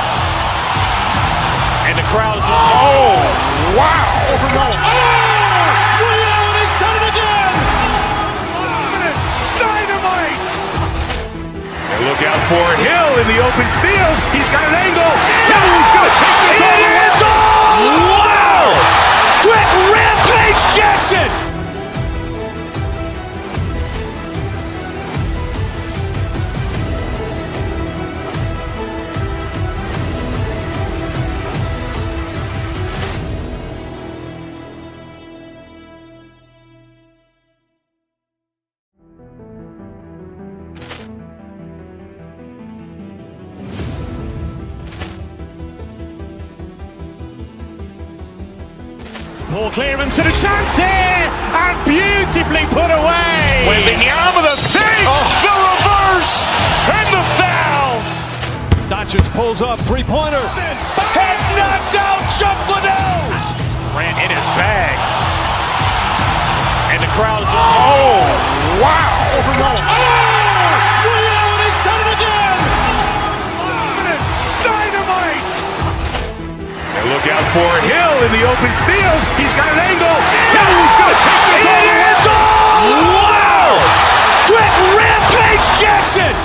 And the crowd's wow. Really's done it again. Dynamite. And look out for Hill in the open field. He's got an angle. He's going to take this all the way. Wow. Quick Rampage Jackson. Ball clearance and a chance here, and beautifully put away. Wembanyama the save, the reverse, and the foul. Doncic pulls up, three-pointer. Has knocked out Chuck Liddell. Grant in his bag. And the crowd's wow. Really's done it again. Dynamite. And look out for Hill in the open field. He's got an angle. He's going to take this all the way. Wow. Quick Rampage Jackson.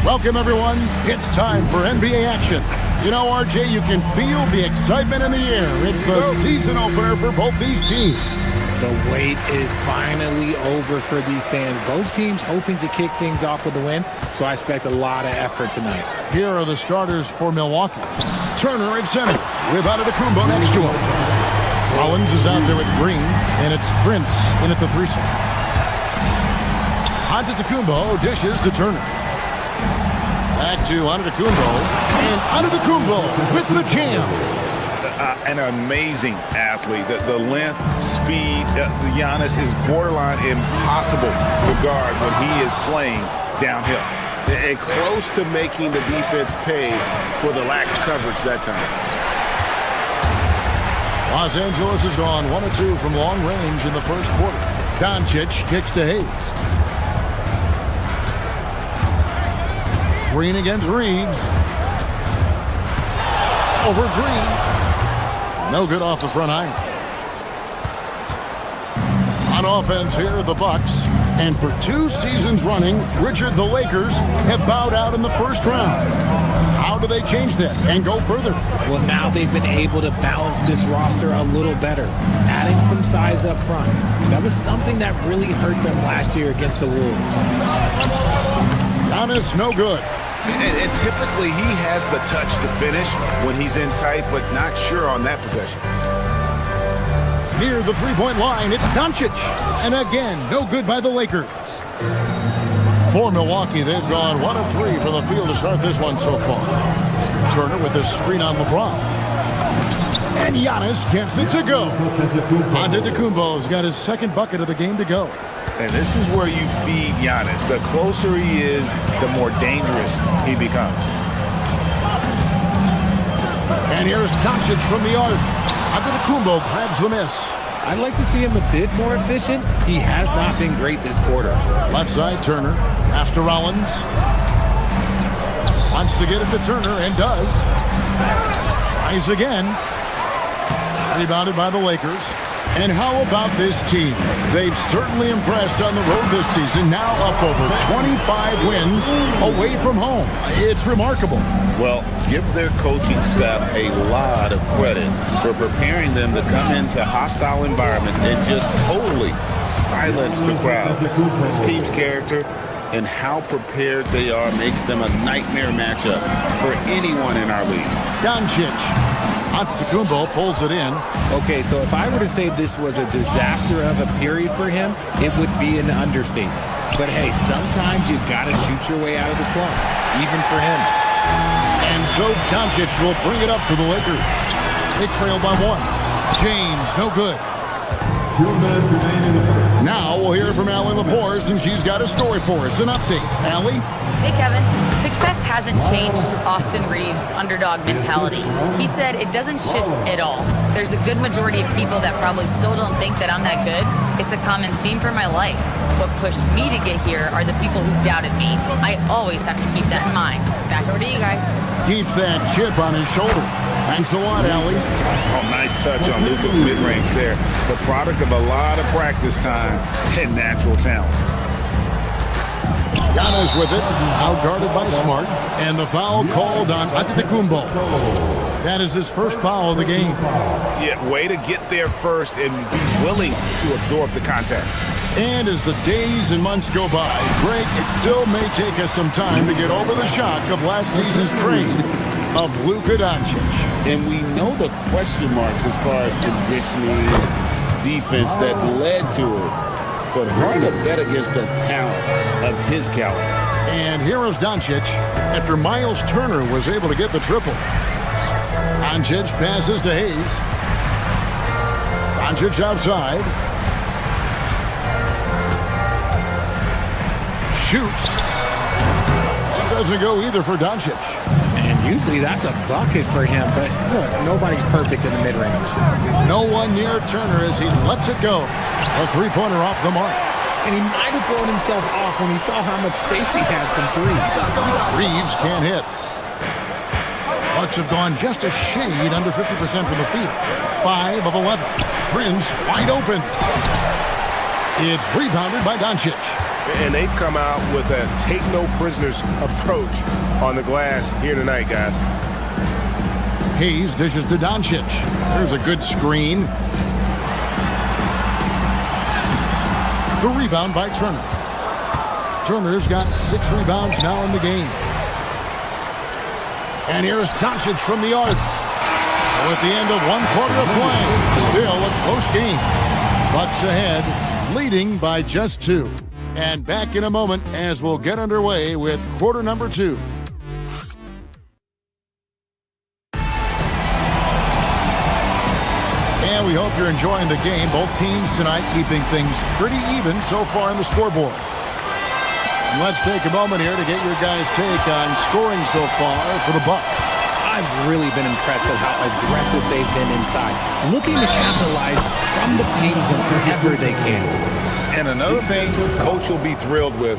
Welcome, everyone. It's time for NBA action. You know, RJ, you can feel the excitement in the air. It's the season opener for both these teams. The wait is finally over for these fans. Both teams hoping to kick things off with a win, so I expect a lot of effort tonight. Here are the starters for Milwaukee. Turner at center with Antetokounmpo next to him. Rollins is out there with Green, and it's Prince in at the 3 slot. Antetokounmpo dishes to Turner. Back to Antetokounmpo, and Antetokounmpo with the jam. An amazing athlete. The length, speed, Giannis is borderline impossible to guard when he is playing downhill. And close to making the defense pay for the lax coverage that time. Los Angeles has gone 1 of 2 from long range in the first quarter. Doncic kicks to Hayes. Green against Reeves. Over Green. No good off the front iron. On offense here are the Bucks. And for 2 seasons running, Richard, the Lakers have bowed out in the first round. How do they change that and go further? Well, now they've been able to balance this roster a little better, adding some size up front. That was something that really hurt them last year against the Wolves. Giannis, no good. And typically he has the touch to finish when he's in tight, but not sure on that possession. Near the three-point line, it's Doncic. And again, no good by the Lakers. For Milwaukee, they've gone 1 of 3 from the field to start this one so far. Turner with a screen on LeBron. And Giannis gets it to go. Antetokounmpo's got his second bucket of the game to go. And this is where you feed Giannis. The closer he is, the more dangerous he becomes. And here's Doncic from the arc. Antetokounmpo grabs the miss. I'd like to see him a bit more efficient. He has not been great this quarter. Left side, Turner. Pass to Rollins. Wants to get it to Turner and does. Tries again. Rebounded by the Lakers. And how about this team? They've certainly impressed on the road this season, now up over 25 wins away from home. It's remarkable. Well, give their coaching staff a lot of credit for preparing them to come into hostile environments and just totally silence the crowd. This team's character and how prepared they are makes them a nightmare matchup for anyone in our league. Doncic. Antetokounmpo pulls it in. Okay, so if I were to say this was a disaster of a period for him, it would be an understatement. But hey, sometimes you gotta shoot your way out of the slump, even for him. And so Doncic will bring it up for the Lakers. They trail by 1. James, no good. 2 minutes remaining in the first. Now we'll hear from Allie LaForce, and she's got a story for us. An update. Allie? Hey, Kevin. Success hasn't changed Austin Reeves' underdog mentality. He said it doesn't shift at all. There's a good majority of people that probably still don't think that I'm that good. It's a common theme for my life. What pushed me to get here are the people who doubted me. I always have to keep that in mind. Back over to you guys. Keeps that chip on his shoulder. Thanks a lot, Allie. Oh, nice touch on Luka's mid-range there. The product of a lot of practice time and natural talent. Giannis with it, out-guarded by Smart, and the foul called on Antetokounmpo. That is his first foul of the game. Yeah, way to get there first and be willing to absorb the contact. And as the days and months go by, Greg, it still may take us some time to get over the shock of last season's trade of Luka Doncic. And we know the question marks as far as conditioning, defense that led to it. But hard to bet against the talent of his caliber. And here is Doncic after Miles Turner was able to get the triple. Doncic passes to Hayes. Doncic outside. Shoots. It doesn't go either for Doncic. And usually that's a bucket for him, but look, nobody's perfect in the mid-range. No one near Turner as he lets it go. A three-pointer off the mark. And he might have thrown himself off when he saw how much space he had from 3. Reeves can't hit. Bucks have gone just a shade under 50% from the field. 5 of 11. Prince wide open. It's rebounded by Doncic. And they've come out with a take-no-prisoners approach on the glass here tonight, guys. Hayes dishes to Doncic. There's a good screen. The rebound by Turner. Turner's got 6 rebounds now in the game. And here's Doncic from the arc. So at the end of 1 quarter of play, still a close game. Bucks ahead, leading by just 2. And back in a moment as we'll get underway with quarter number 2. And we hope you're enjoying the game. Both teams tonight keeping things pretty even so far in the scoreboard. And let's take a moment here to get your guys' take on scoring so far for the Bucks. I've really been impressed with how aggressive they've been inside, looking to capitalize from the paint whenever they can. And another thing Coach will be thrilled with,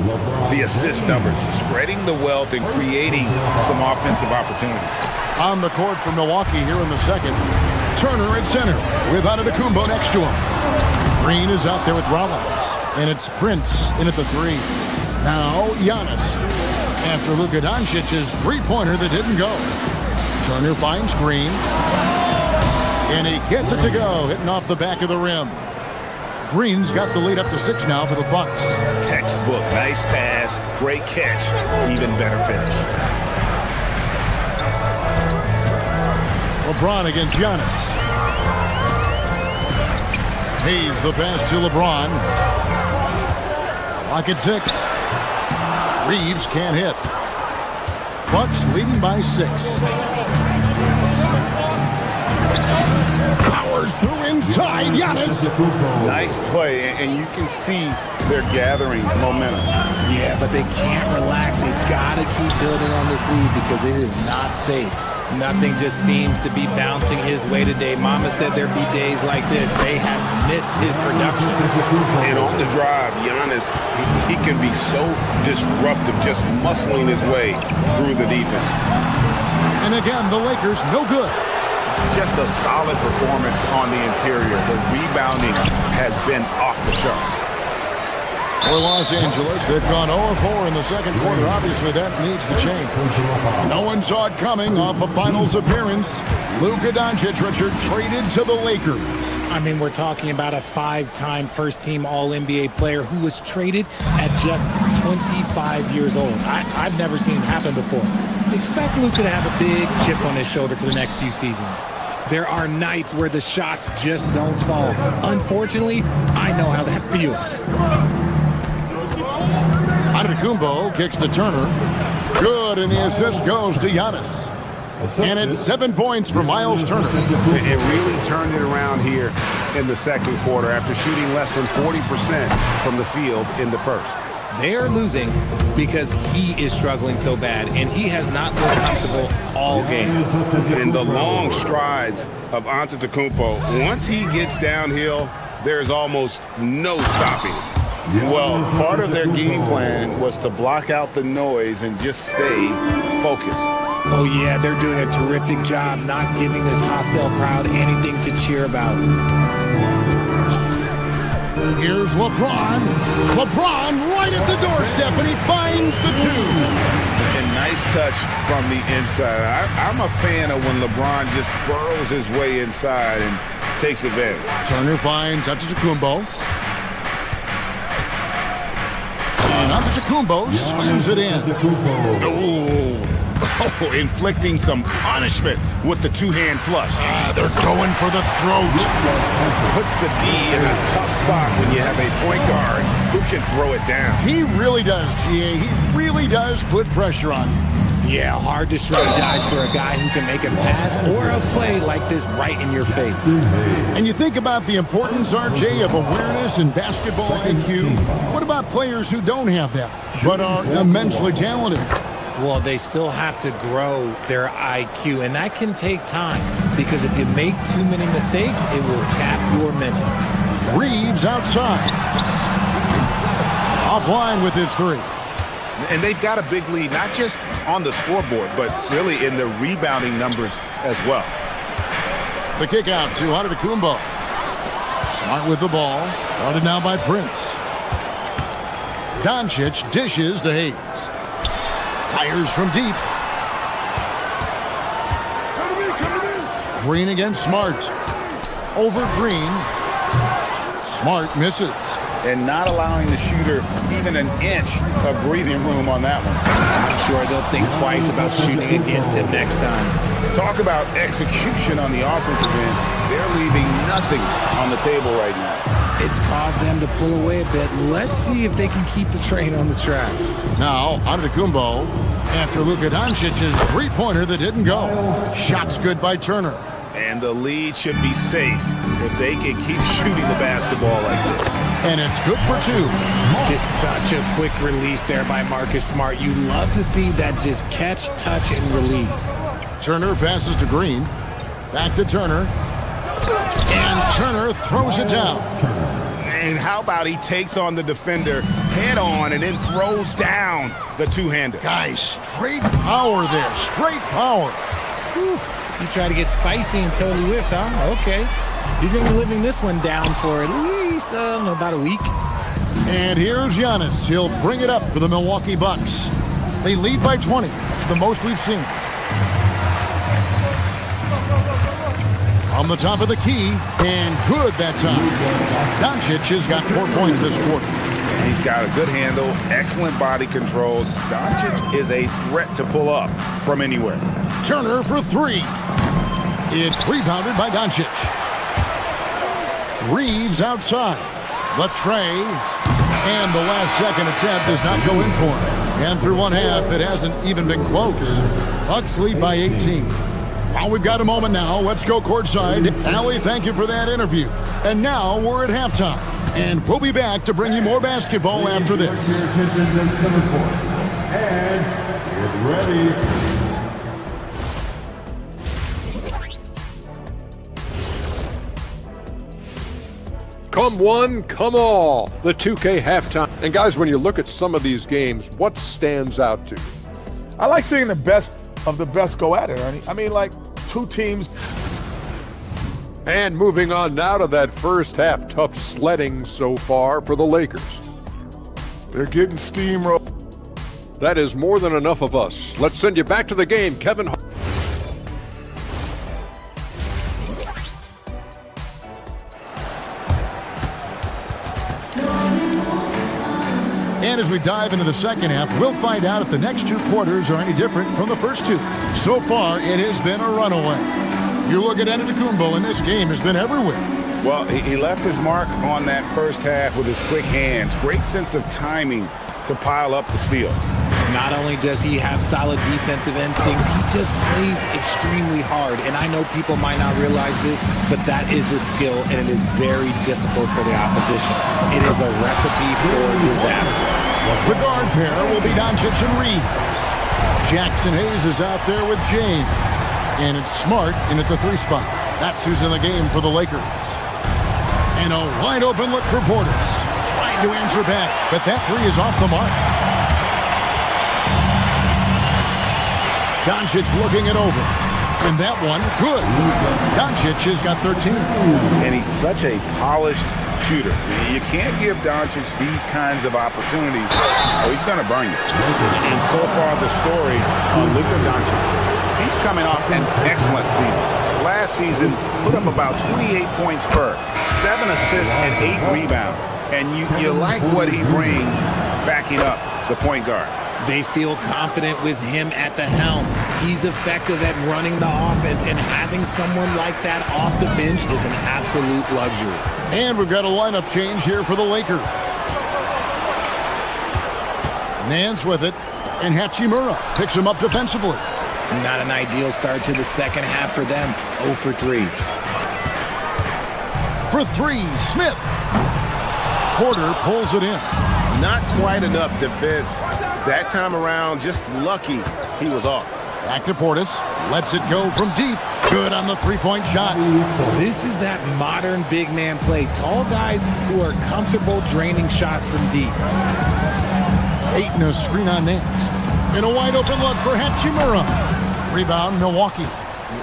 the assist numbers, spreading the wealth and creating some offensive opportunities. On the court for Milwaukee here in the second, Turner at center with Antetokounmpo next to him. Green is out there with Rollins, and it's Prince in at the 3. Now Giannis after Luka Doncic's three-pointer that didn't go. Turner finds Green, and he gets it to go, hitting off the back of the rim. Green's got the lead up to 6 now for the Bucks. Textbook, nice pass, great catch, even better finish. LeBron against Giannis. Hayes the pass to LeBron. Clock at 6. Reeves can't hit. Bucks leading by 6. Powers through inside. Giannis. Nice play, and you can see they're gathering momentum. Yeah, but they can't relax. They've got to keep building on this lead because it is not safe. Nothing just seems to be bouncing his way today. Mama said there'd be days like this. They have missed his production. And on the drive, Giannis, he can be so disruptive, just muscling his way through the defense. And again, the Lakers no good. Just a solid performance on the interior. The rebounding has been off the charts. For Los Angeles, they've gone 0-4 in the second quarter. Obviously, that needs to change. No one saw it coming off a finals appearance. Luka Doncic, Richard, traded to the Lakers. I mean, we're talking about a 5-time first-team All-NBA player who was traded at just 25 years old. I've never seen it happen before. Expect Luka to have a big chip on his shoulder for the next few seasons. There are nights where the shots just don't fall. Unfortunately, I know how that feels. Antetokounmpo kicks to Turner. Good, and the assist goes to Giannis. And it's 7 points for Miles Turner. It really turned it around here in the second quarter after shooting less than 40% from the field in the first. They're losing because he is struggling so bad, and he has not looked comfortable all game. And the long strides of Antetokounmpo, once he gets downhill, there's almost no stopping him. Well, part of their game plan was to block out the noise and just stay focused. Oh, yeah, they're doing a terrific job not giving this hostile crowd anything to cheer about. Here's LeBron. LeBron right at the doorstep, and he finds the 2. And nice touch from the inside. I'm a fan of when LeBron just burrows his way inside and takes advantage. Turner finds Antetokounmpo. And Antetokounmpo slams it in. Oh, inflicting some punishment with the two-hand flush. They're going for the throat. Puts the D in a tough spot when you have a point guard who can throw it down. He really does, GA. He really does put pressure on you. Yeah, hard to strategize for a guy who can make a pass or a play like this right in your face. And you think about the importance, RJ, of awareness and basketball IQ. What about players who don't have that, but are immensely talented? Well, they still have to grow their IQ, and that can take time because if you make too many mistakes, it will cap your minutes. Reeves outside. Offline with his 3. And they've got a big lead, not just on the scoreboard, but really in the rebounding numbers as well. The kick out to Antetokounmpo. Smart with the ball. Guarded now by Prince. Doncic dishes to Hayes. Fires from deep. Green against Smart. Over Green. Smart misses. and not allowing the shooter even an inch of breathing room on that one. I'm sure they'll think twice about shooting against him next time. Talk about execution on the offensive end. They're leaving nothing on the table right now. It's caused them to pull away a bit. Let's see if they can keep the train on the tracks. Now, Antetokounmpo after Luka Doncic's three-pointer that didn't go. Shots good by Turner. And the lead should be safe if they can keep shooting the basketball like this. And it's good for two. Just such a quick release there by Marcus Smart. You love to see that just catch, touch, and release. Turner passes to Green. Back to Turner. And Turner throws it down. And how about he takes on the defender head on and then throws down the two-hander. Guys, straight power there. Straight power. Whew. You try to get spicy and totally whiffed, huh? Okay. He's going to be living this one down for at least about a week. And here's Giannis. He'll bring it up for the Milwaukee Bucks. They lead by 20. It's the most we've seen. On the top of the key, and good that time. Doncic has got 4 points this quarter. He's got a good handle, excellent body control. Doncic is a threat to pull up from anywhere. Turner for three. It's rebounded by Doncic. Reeves outside. The tray. And the last second attempt does not go in for him. And through one half, it hasn't even been close. Bucks lead by 18. Well, we've got a moment now. Let's go courtside. Allie, thank you for that interview. And now we're at halftime. And we'll be back to bring you more basketball after this. And get ready. Come one, come all. The 2K halftime. And guys, when you look at some of these games, what stands out to you? I like seeing the best of the best go at it, Ernie. I mean, like two teams. And moving on now to that first half, tough sledding so far for the Lakers. They're getting steamrolled. That is more than enough of us. Let's send you back to the game, Kevin. And as we dive into the second half, we'll find out if the next two quarters are any different from the first two. So far, it has been a runaway. You look at Antetokounmpo, and this game has been everywhere. Well, he left his mark on that first half with his quick hands. Great sense of timing to pile up the steals. Not only does he have solid defensive instincts, he just plays extremely hard. And I know people might not realize this, but that is a skill, and it is very difficult for the opposition. It is a recipe for disaster. The guard pair will be Doncic and Reed. Jackson Hayes is out there with James. And it's Smart in at the 3 spot. That's who's in the game for the Lakers. And a wide open look for Portis. Trying to answer back, but that 3 is off the mark. Doncic looking it over. And that one, good. Doncic has got 13. And he's such a polished shooter. You can't give Doncic these kinds of opportunities, or he's going to burn you. And so far, the story on Luka Doncic, he's coming off an excellent season. Last season, put up about 28 points per, 7 assists and 8 rebounds. And you like what he brings backing up the point guard. They feel confident with him at the helm. He's effective at running the offense, and having someone like that off the bench is an absolute luxury. And we've got a lineup change here for the Lakers. Nance with it, and Hachimura picks him up defensively. Not an ideal start to the second half for them. 0 for 3. For 3, Smith. Porter pulls it in. Not quite enough defense. That time around, just lucky he was off. Back to Portis. Lets it go from deep. Good on the 3-point shot. This is that modern big man play. Tall guys who are comfortable draining shots from deep. Ayton a screen on Nance. And a wide open look for Hachimura. Rebound, Milwaukee.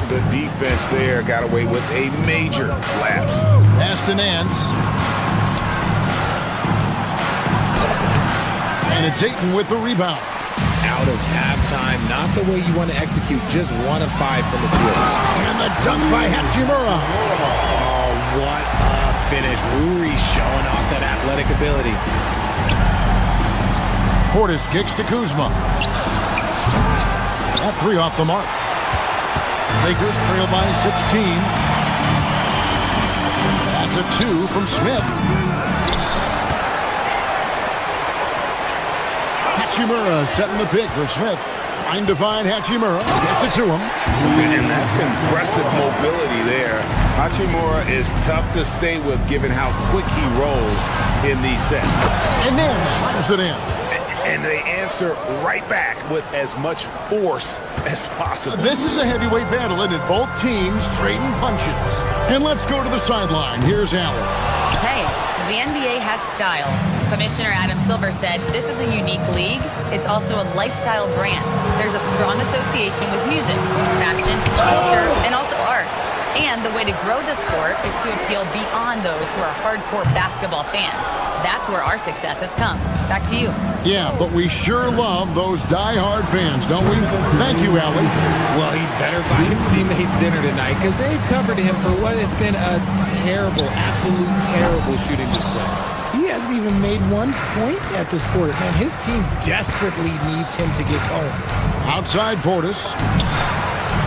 The defense there got away with a major lapse. Pass to Nance. And it's Ayton with the rebound. Out of halftime, not the way you want to execute, just 1 of 5 from the field. And the dunk by Hachimura. Oh, what a finish. Uri's showing off that athletic ability. Portis kicks to Kuzma. That three off the mark. Lakers trail by 16. That's a 2 from Smith. Hachimura setting the pick for Smith. Trying to find Hachimura. Gets it to him. And that's impressive mobility there. Hachimura is tough to stay with given how quick he rolls in these sets. And then slams it in. And they answer right back with as much force as possible. This is a heavyweight battle, and both teams trading punches. And let's go to the sideline. Here's Allen. Hey, the NBA has style. Commissioner Adam Silver said, this is a unique league. It's also a lifestyle brand. There's a strong association with music, fashion, culture, and also art. And the way to grow the sport is to appeal beyond those who are hardcore basketball fans. That's where our success has come. Back to you. Yeah, but we sure love those die-hard fans, don't we? Thank you, Allen. Well, he better buy his teammates dinner tonight because they've covered him for what has been a terrible, absolute terrible shooting display. He hasn't even made 1 point at this quarter. Man, his team desperately needs him to get going. Outside Portis.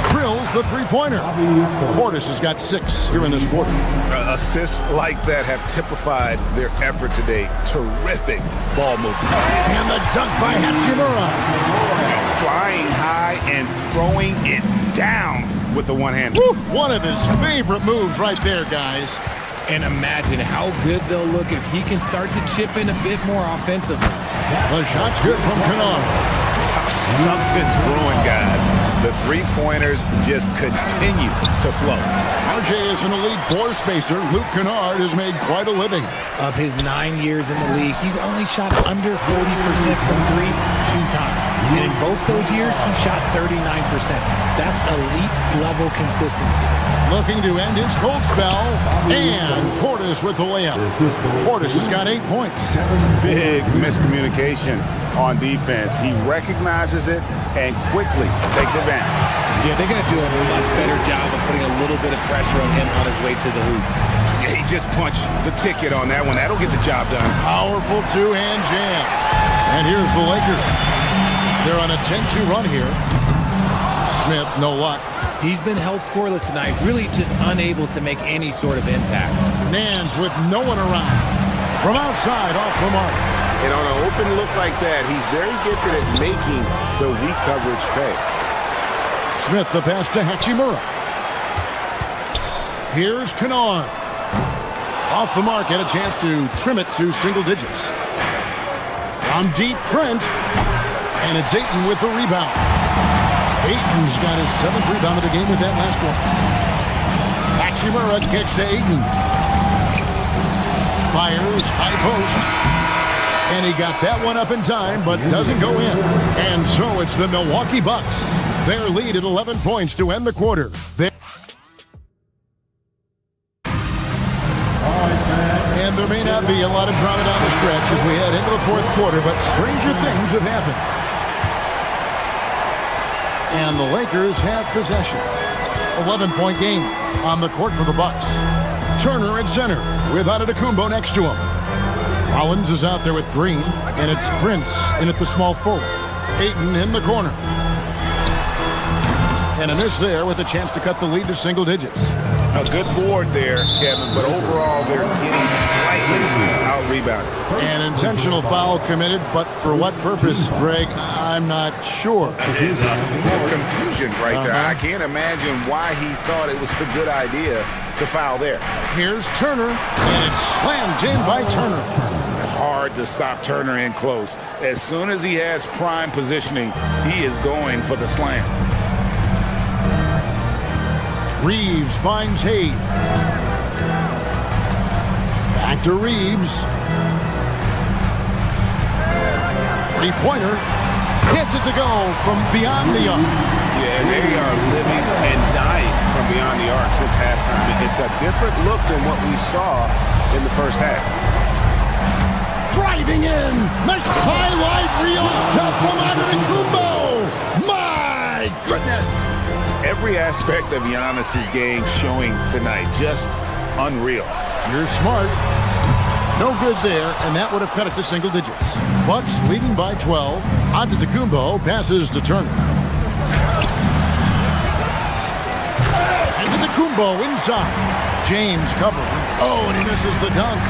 Krills the three-pointer. Portis has got 6 here in this quarter. Assists like that have typified their effort today. Terrific ball movement. And the dunk by Hachimura. Flying high and throwing it down with the one-hander. One of his favorite moves right there, guys. And imagine how good they'll look if he can start to chip in a bit more offensively. The shot's good from Kennard. Something's brewing, guys. The three-pointers just continue to flow. RJ is an elite four-spacer. Luke Kennard has made quite a living. Of his 9 years in the league, he's only shot under 40% from 3 2 times. And in both those years, he shot 39%. That's elite-level consistency. Looking to end his cold spell. And Portis with the layup. Portis has got 8 points. Big miscommunication on defense. He recognizes it and quickly takes advantage. Yeah, they're going to do a much better job of putting a little bit of pressure on him on his way to the hoop. Yeah, he just punched the ticket on that one. That'll get the job done. Powerful two-hand jam. And here's the Lakers. They're on a 10-2 run here. Smith, no luck. He's been held scoreless tonight, really just unable to make any sort of impact. Nance with no one around. From outside, off the mark. And on an open look like that, he's very gifted at making the weak coverage pay. Smith, the pass to Hachimura. Here's Kennard. Off the mark, had a chance to trim it to single digits. From deep, Trent. And it's Ayton with the rebound. Ayton's got his 7th rebound of the game with that last one. Hachimura kicks to Ayton. Fires, high post. And he got that one up in time, but doesn't go in. And so it's the Milwaukee Bucks. Their lead at 11 points to end the quarter. And there may not be a lot of drama down the stretch as we head into the 4th quarter, but stranger things have happened. And the Lakers have possession. 11-point game on the court for the Bucks. Turner at center with Antetokounmpo next to him. Rollins is out there with Green, and it's Prince in at the small forward. Ayton in the corner. And a miss there with a chance to cut the lead to single digits. A good board there, Kevin, but overall they're getting slightly out-rebounded. An intentional foul committed, but for what purpose, Greg, I'm not sure. A scene of confusion right there. I can't imagine why he thought it was a good idea to foul there. Here's Turner, and it's slammed in by Turner. Hard to stop Turner in close. As soon as he has prime positioning, he is going for the slam. Reeves finds Hayes. Back to Reeves. Three-pointer. Gets it to go from beyond the arc. Yeah, they are living and dying from beyond the arc since halftime. It's a different look than what we saw in the first half. Driving in. Nice highlight reel stuff from Antetokounmpo. My goodness. Every aspect of Giannis's game showing tonight, just unreal. Here's Smart. No good there, and that would have cut it to single digits. Bucks leading by 12. Antetokounmpo passes to Turner. Antetokounmpo inside. James covering. Oh, and he misses the dunk.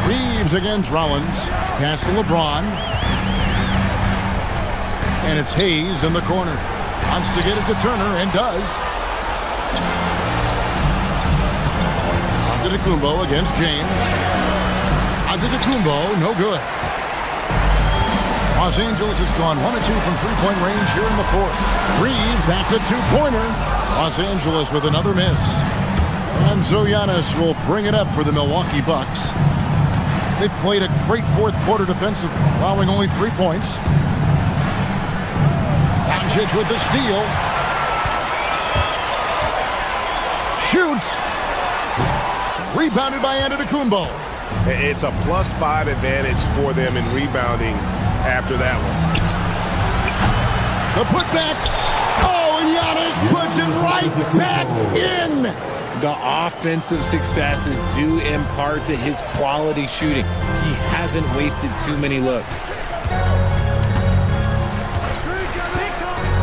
Reeves against Rollins. Pass to LeBron. And it's Hayes in the corner. Wants to get it to Turner, and does. Antetokounmpo against James. Antetokounmpo, no good. Los Angeles has gone 1 of 2 from three-point range here in the fourth. Reeves, that's a two-pointer. Los Angeles with another miss. And so Giannis will bring it up for the Milwaukee Bucks. They've played a great fourth quarter defensively, allowing only 3 points. Doncic with the steal. Shoots. Rebounded by Antetokounmpo. It's a +5 advantage for them in rebounding after that one. The putback. Oh, Giannis puts it right back in. The offensive success is due in part to his quality shooting. He hasn't wasted too many looks.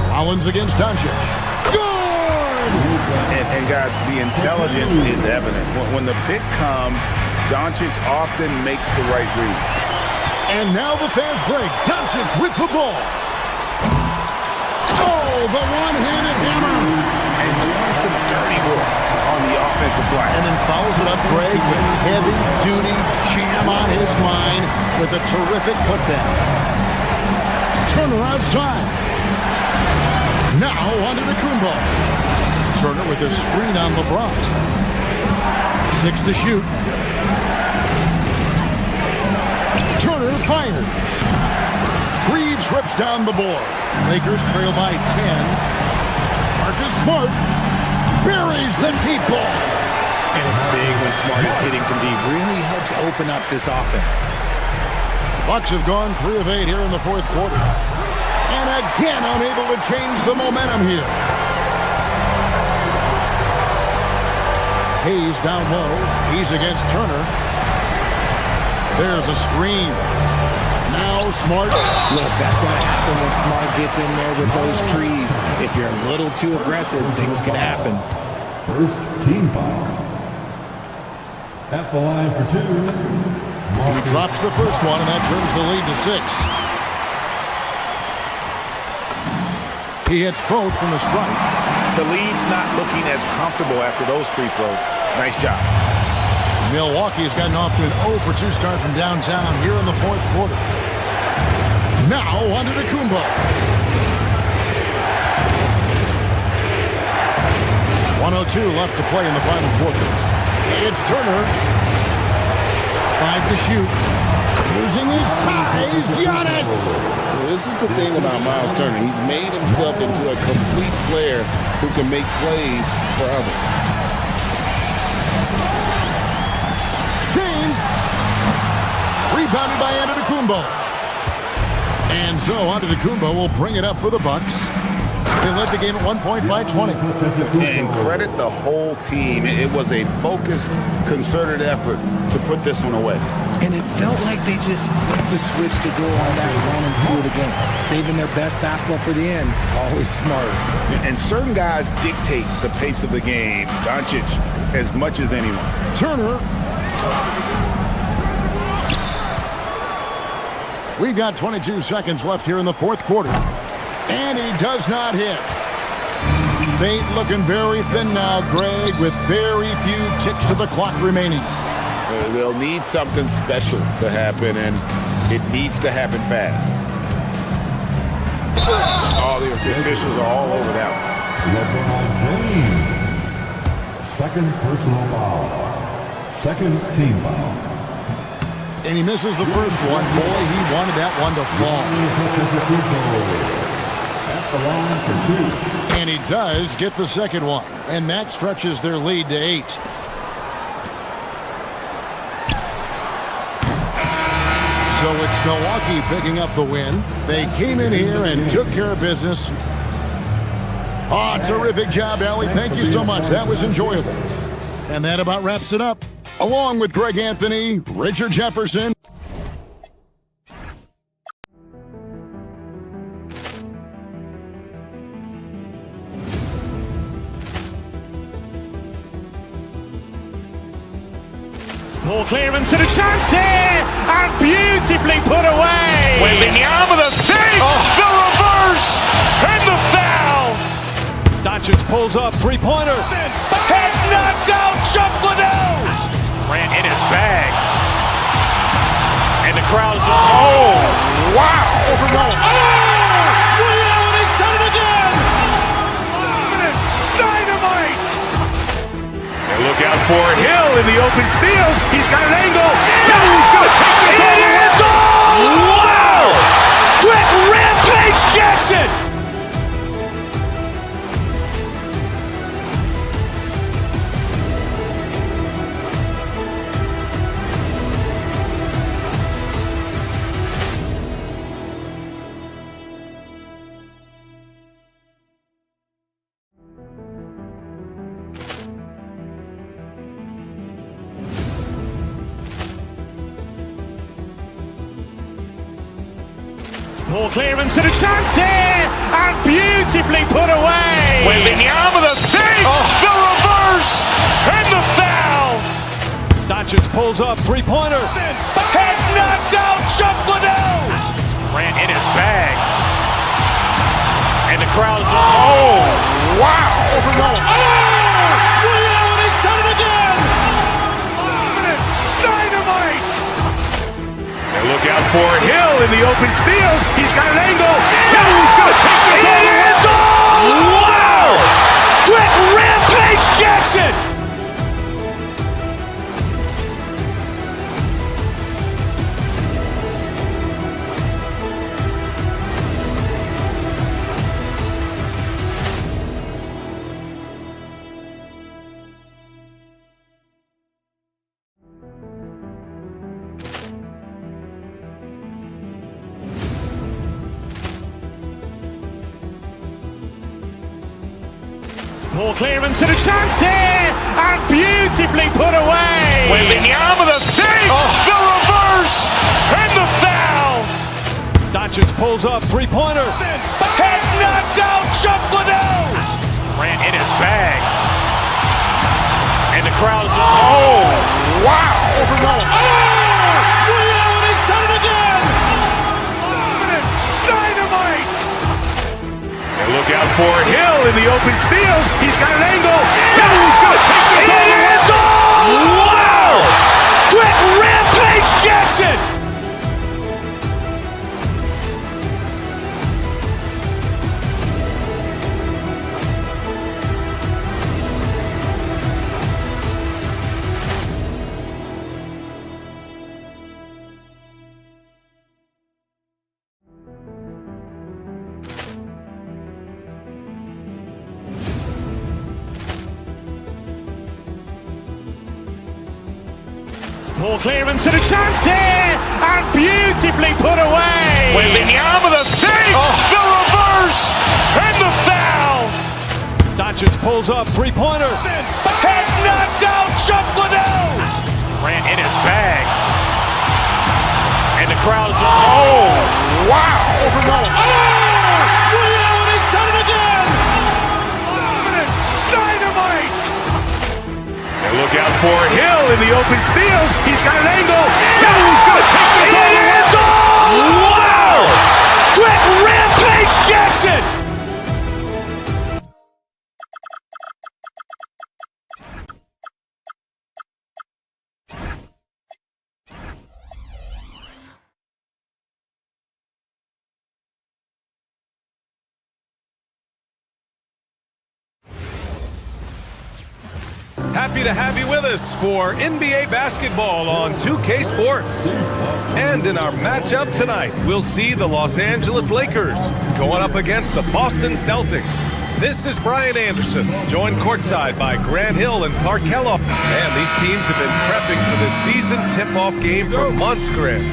Rollins against Doncic. And guys, the intelligence is evident. When the pick comes, Doncic often makes the right read. And now the fast break. Doncic with the ball. Oh, the one-handed hammer. And doing some dirty work on the offensive glass. And then follows it up, Greg, with heavy-duty jam on his mind with a terrific putback. Turner outside. Now onto the Antetokounmpo. Turner with a screen on LeBron. 6 to shoot. Turner fired. Reeves rips down the board. Lakers trail by 10. Marcus Smart buries the deep ball. And it's big when Smart is hitting from deep. Really helps open up this offense. Bucks have gone 3 of 8 here in the fourth quarter. And again unable to change the momentum here. Hayes down low. He's against Turner. There's a screen. Now Smart. Look, that's going to happen when Smart gets in there with those trees. If you're a little too aggressive, things can happen. First team foul. At the line for 2. He drops the first one, and that turns the lead to 6. He hits both from the stripe. The lead's not looking as comfortable after those free throws. Nice job. Milwaukee has gotten off to an 0 for 2 start from downtown here in the fourth quarter. Now onto the Antetokounmpo. 1:02 left to play in the final quarter. It's Turner. 5 to shoot. Using his size, Giannis. This is the thing about Miles Turner. He's made himself into a complete player who can make plays for others. James. Rebounded by Antetokounmpo. And so Antetokounmpo will bring it up for the Bucks. They led the game at 1 point by 20. And credit the whole team. It was a focused, concerted effort to put this one away. And it felt like they just flipped the switch to go on that run and seal it again. Saving their best basketball for the end. Always smart. And certain guys dictate the pace of the game. Doncic as much as anyone. Turner. We've got 22 seconds left here in the fourth quarter. And he does not hit. Fate looking very thin now, Greg, with very few ticks of the clock remaining. They'll need something special to happen, and it needs to happen fast. Oh, the officials are all over that one. LeBron James. Second personal foul. Second team foul. And he misses the first one. Boy, he wanted that one to fall. At the line for 2. And he does get the second one. And that stretches their lead to 8. So it's Milwaukee picking up the win. They came in here and took care of business. Oh, terrific job, Allie. Thank you so much. That was enjoyable. And that about wraps it up. Along with Greg Anthony, Richard Jefferson. Ball clearance and a chance here, and beautifully put away. Wembanyama the fake, the reverse, and the foul. Doncic pulls up, three-pointer. Has knocked out Chuck Liddell. Ran in his bag. And the crowd is, oh, wow. Overrun. Ray Allen has done it again. Dynamite. And look out for Hill in the open field. He's got an angle. He's going to take this all the way. Wow. Quick Rampage Jackson. Ball clearance and a chance here, and beautifully put away. Wembanyama the fake, the reverse, and the foul. Doncic pulls up, three-pointer. Has knocked out Chuck Liddell. Ran in his bag. And the crowd is, oh, wow. Overrun. Ray Allen has done it again. Dynamite. And look out for Hill in the open field. He's got an angle. He's going to take this all the way. Wow. Quick Rampage Jackson. Ball clearance and a chance here, and beautifully put away. Wembanyama the fake, the reverse, and the foul. Doncic pulls up, three-pointer. Has knocked out Chuck Liddell. Ran in his bag. And the crowd is, oh, wow. Overrun. Ray Allen has done it again. Dynamite. And look out for Hill in the open field. He's got an angle. He's going to take this all the way. Wow. Quick Rampage Jackson. Ball clearance and a chance here, and beautifully put away. Wembanyama the fake, the reverse, and the foul. Doncic pulls up, three-pointer. Has knocked out Chuck Liddell. Ran in his bag. And the crowd is, oh, wow. Overrun. Ray Allen has done it again. Dynamite. And look out for Hill in the open field. He's got an angle. He's going to take this all the way. Wow. Quick Rampage Jackson. Happy to have you with us for NBA basketball on 2K Sports. And in our matchup tonight, we'll see the Los Angeles Lakers going up against the Boston Celtics. This is Brian Anderson, joined courtside by Grant Hill and Clark Kellogg. And these teams have been prepping for the season tip-off game for months, Grant.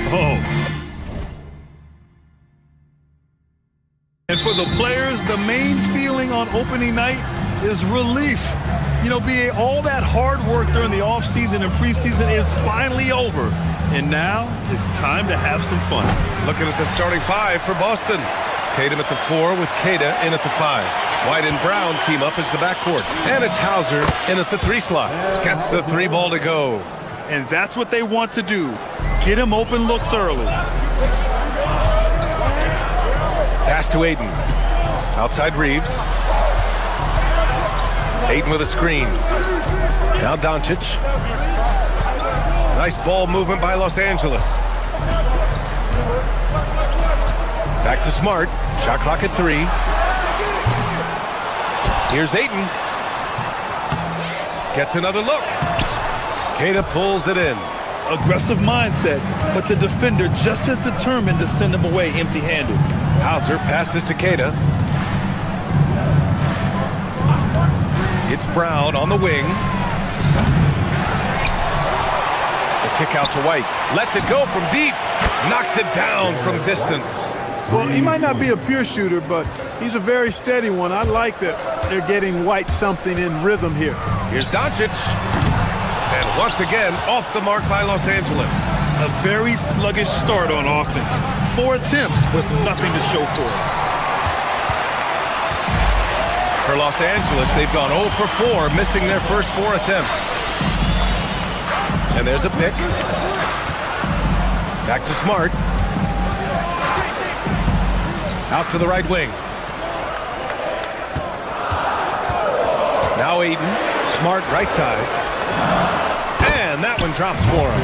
And for the players, the main feeling on opening night is relief. You know, BA, all that hard work during the offseason and preseason is finally over. And now it's time to have some fun. Looking at the starting five for Boston. Tatum at the 4 with Queta in at the 5. White and Brown team up as the backcourt. And it's Hauser in at the 3 slot. Gets the 3 ball to go. And that's what they want to do. Get him open looks early. Pass to Aiden. Outside Reeves. Aiden with a screen. Now Doncic. Nice ball movement by Los Angeles. Back to Smart. Shot clock at 3. Here's Ayton. Gets another look. Queta pulls it in. Aggressive mindset, but the defender just as determined to send him away empty-handed. Hauser passes to Queta. It's Brown on the wing. The kick out to White. Lets it go from deep. Knocks it down from distance. Well, he might not be a pure shooter, but he's a very steady one. I like that they're getting White something in rhythm here. Here's Doncic. And once again, off the mark by Los Angeles. A very sluggish start on offense. 4 attempts with nothing to show for it. For Los Angeles, they've gone 0 for 4, missing their first 4 attempts. And there's a pick. Back to Smart. Out to the right wing. Now Aiden. Smart right side. And that one drops for him.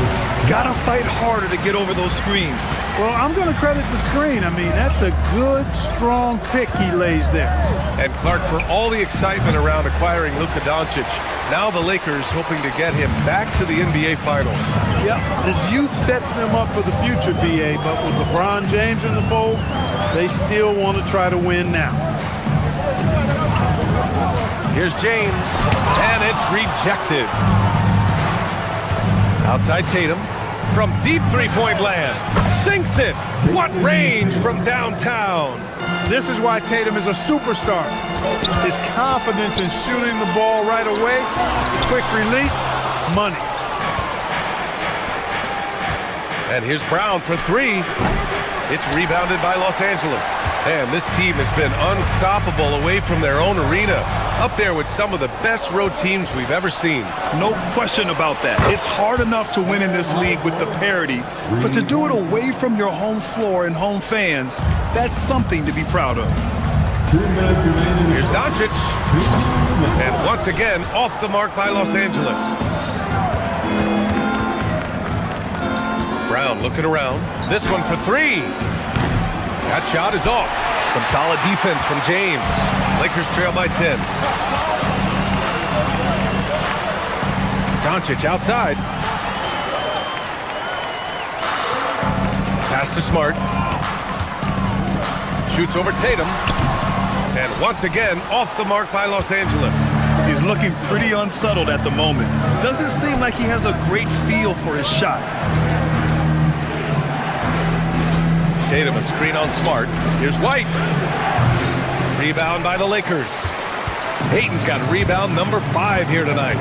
Gotta fight harder to get over those screens. Well, I'm going to credit the screen. I mean, that's a good, strong pick he lays there. And Clark, for all the excitement around acquiring Luka Doncic, now the Lakers hoping to get him back to the NBA Finals. Yep, his youth sets them up for the future, BA, but with LeBron James in the fold, they still want to try to win now. Here's James, and it's rejected. Outside Tatum, from deep three-point land, sinks it. What range from downtown. This is why Tatum is a superstar. His confidence in shooting the ball right away, quick release, money. And here's Brown for 3. It's rebounded by Los Angeles. And this team has been unstoppable away from their own arena. Up there with some of the best road teams we've ever seen. No question about that. It's hard enough to win in this league with the parity, but to do it away from your home floor and home fans, that's something to be proud of. Here's Doncic. And once again, off the mark by Los Angeles. Brown looking around. This one for 3. That shot is off. Some solid defense from James. Lakers trail by 10. Doncic outside. Pass to Smart. Shoots over Tatum. And once again, off the mark by Los Angeles. He's looking pretty unsettled at the moment. Doesn't seem like he has a great feel for his shot. Tatum, a screen on Smart. Here's White. Rebound by the Lakers. Ayton's got rebound number 5 here tonight.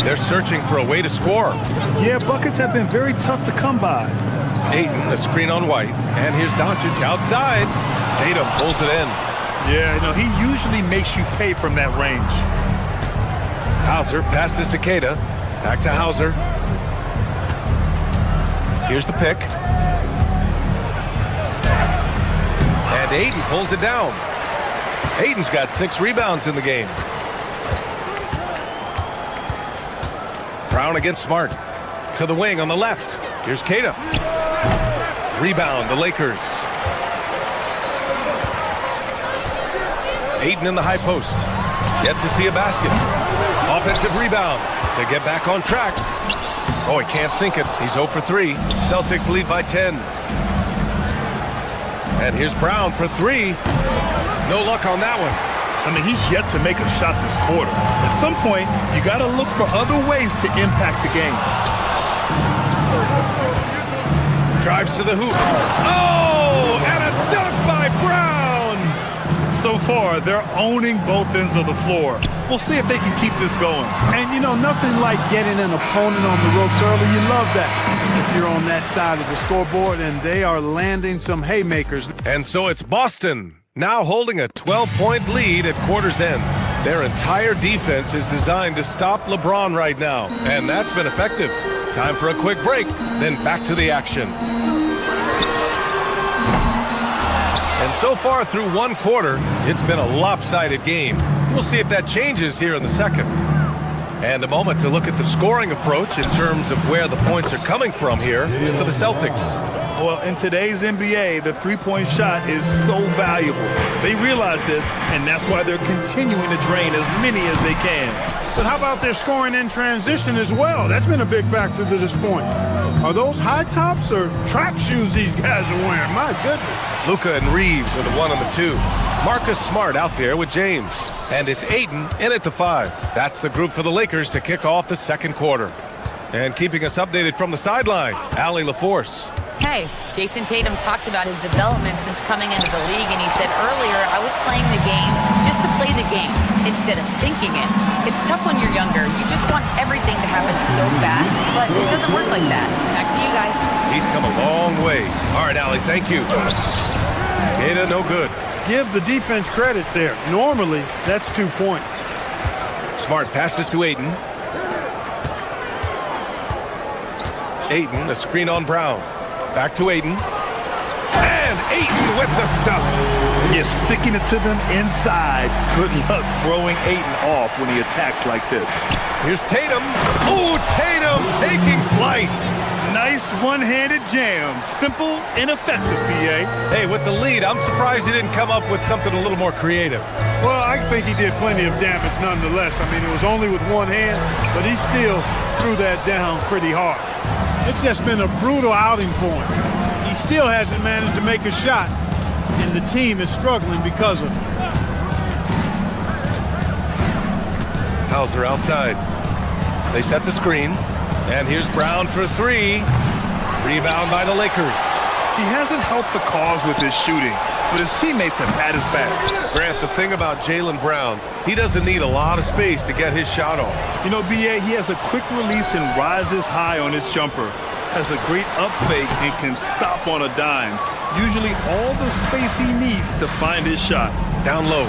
They're searching for a way to score. Yeah, buckets have been very tough to come by. Ayton, a screen on White. And here's Doncic outside. Tatum pulls it in. Yeah, he usually makes you pay from that range. Hauser passes to Queta. Back to Hauser. Here's the pick. And Ayton pulls it down. Ayton's got 6 rebounds in the game. Brown against Smart. To the wing on the left. Here's Queta. Rebound, the Lakers. Ayton in the high post. Yet to see a basket. Offensive rebound to get back on track. Oh, he can't sink it. He's 0 for 3. Celtics lead by 10. And here's Brown for 3. No luck on that one. He's yet to make a shot this quarter. At some point, you got to look for other ways to impact the game. Drives to the hoop. Oh, and a dunk by Brown. So far, they're owning both ends of the floor. We'll see if they can keep this going. And, you know, nothing like getting an opponent on the ropes early. You love that if you're on that side of the scoreboard, and they are landing some haymakers. And so it's Boston, now holding a 12-point lead at quarter's end. Their entire defense is designed to stop LeBron right now, and that's been effective. Time for a quick break, then back to the action. And so far through one quarter, it's been a lopsided game. We'll see if that changes here in the second. And a moment to look at the scoring approach in terms of where the points are coming from here for the Celtics. Well, in today's NBA, the three-point shot is so valuable. They realize this, and that's why they're continuing to drain as many as they can. But how about their scoring in transition as well? That's been a big factor to this point. Are those high tops or track shoes these guys are wearing? My goodness. Luka and Reeves are the 1 and the 2. Marcus Smart out there with James. And it's Ayton in at the 5. That's the group for the Lakers to kick off the second quarter. And keeping us updated from the sideline, Allie LaForce. Hey, Jason Tatum talked about his development since coming into the league, and he said earlier, I was playing the game just to play the game instead of thinking it. It's tough when you're younger. You just want everything to happen so fast, but it doesn't work like that. Back to you guys. He's come a long way. All right, Allie, thank you. Data no good. Give the defense credit there. Normally, that's 2 points. Smart passes to Ayton. Ayton, a screen on Brown. Back to Ayton. And Ayton with the stuff. You're sticking it to them inside. Good luck throwing Ayton off when he attacks like this. Here's Tatum. Oh, Tatum taking flight. Nice one-handed jam. Simple and effective, B.A. Hey, with the lead, I'm surprised he didn't come up with something a little more creative. Well, I think he did plenty of damage nonetheless. I mean, it was only with one hand, but he still threw that down pretty hard. It's just been a brutal outing for him. He still hasn't managed to make a shot, and the team is struggling because of it. Hauser outside. They set the screen, and here's Brown for 3. Rebound by the Lakers. He hasn't helped the cause with his shooting, but his teammates have had his back. Grant, the thing about Jaylen Brown, he doesn't need a lot of space to get his shot off. You know, B.A., he has a quick release and rises high on his jumper. Has a great up fake and can stop on a dime. Usually all the space he needs to find his shot. Down low.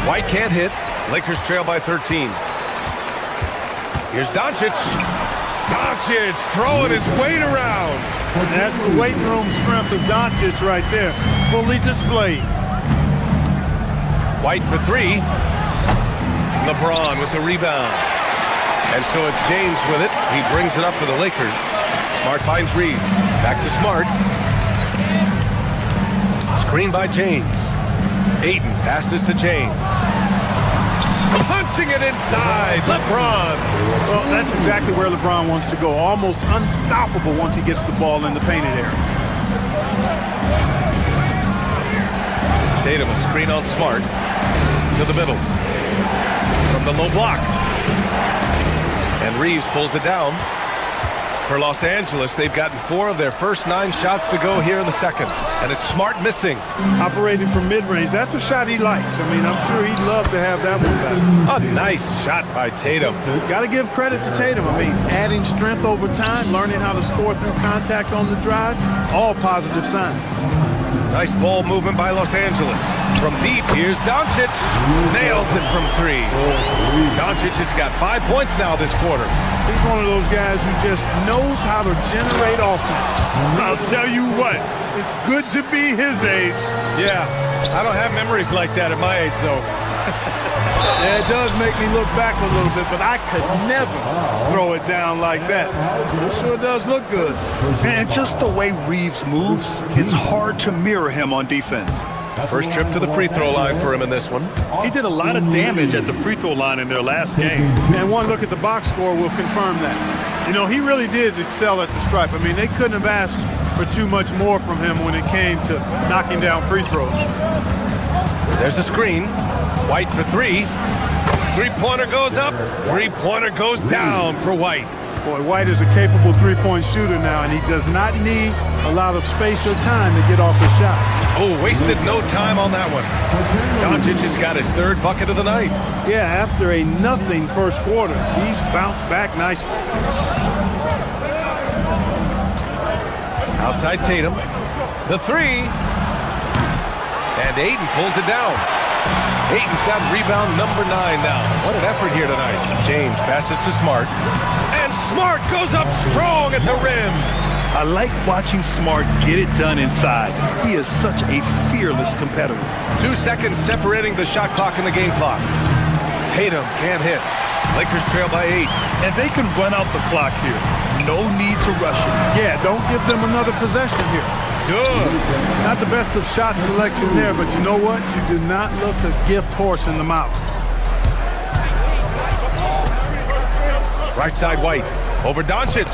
White can't hit. Lakers trail by 13. Here's Doncic. Doncic throwing his weight around. That's the weight room strength of Doncic right there. Fully displayed. White for 3. LeBron with the rebound. And so it's James with it. He brings it up for the Lakers. Smart finds Reeves. Back to Smart. Screen by James. Ayton passes to James. Punching it inside. LeBron. Well, that's exactly where LeBron wants to go. Almost unstoppable once he gets the ball in the painted area. Tatum a screen on Smart. To the middle. From the low block. And Reeves pulls it down. For Los Angeles, they've gotten 4 of their first 9 shots to go here in the second. And it's Smart missing. Operating from mid-range, that's a shot he likes. I mean, I'm sure he'd love to have that one back. A nice shot by Tatum. Got to give credit to Tatum. I mean, adding strength over time, learning how to score through contact on the drive, all positive signs. Nice ball movement by Los Angeles. From deep, here's Doncic. Nails it from 3. Doncic has got 5 points now this quarter. He's one of those guys who just knows how to generate offense. I'll tell you what, it's good to be his age. Yeah, I don't have memories like that at my age, though. Yeah, it does make me look back a little bit, but I could never throw it down like that. It sure does look good. And just the way Reeves moves, it's hard to mirror him on defense. First trip to the free throw line for him in this one. He did a lot of damage at the free throw line in their last game. And one look at the box score will confirm that. You know, he really did excel at the stripe. I mean, they couldn't have asked for too much more from him when it came to knocking down free throws. There's a screen. White for 3. Three-pointer goes up. Three-pointer goes down for White. Boy, White is a capable three-point shooter now, and he does not need a lot of space or time to get off his shot. Oh, wasted no time on that one. Doncic has got his third bucket of the night. Yeah, after a nothing first quarter, he's bounced back nicely. Outside Tatum. The three. And Ayton pulls it down. Ayton's got rebound number 9 now. What an effort here tonight. James passes to Smart. And Smart goes up strong at the rim. I like watching Smart get it done inside. He is such a fearless competitor. 2 seconds separating the shot clock and the game clock. Tatum can't hit. Lakers trail by 8. And they can run out the clock here. No need to rush it. Yeah, don't give them another possession here. Good. Not the best of shot selection there, but you know what? You do not look a gift horse in the mouth. Right side White. Over Doncic.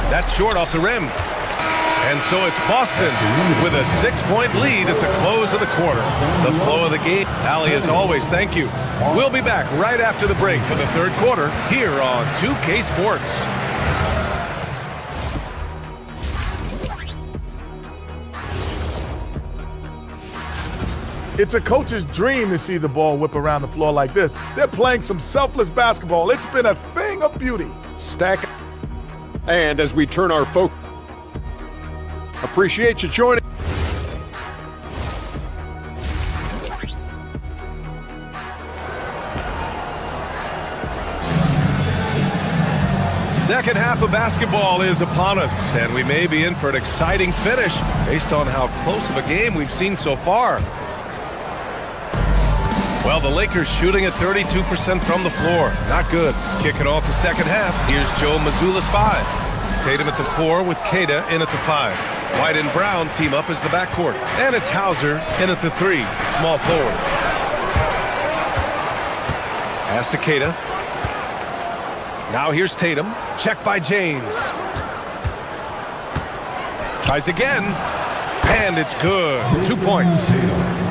That's short off the rim. And so it's Boston with a 6-point lead at the close of the quarter. The flow of the game. Allie, as always, thank you. We'll be back right after the break for the third quarter here on 2K Sports. It's a coach's dream to see the ball whip around the floor like this. They're playing some selfless basketball. It's been a thing of beauty. Stack. And as we turn our focus, appreciate you joining. Second half of basketball is upon us, and we may be in for an exciting finish based on how close of a game we've seen so far. Well, the Lakers shooting at 32% from the floor. Not good. Kicking off the second half, here's Joe Mazzulla's 5. Tatum at the 4 with Keita in at the 5. White and Brown team up as the backcourt. And it's Hauser in at the 3, small forward. Pass to Keita. Now here's Tatum. Check by James. Tries again. And it's good. 2 points.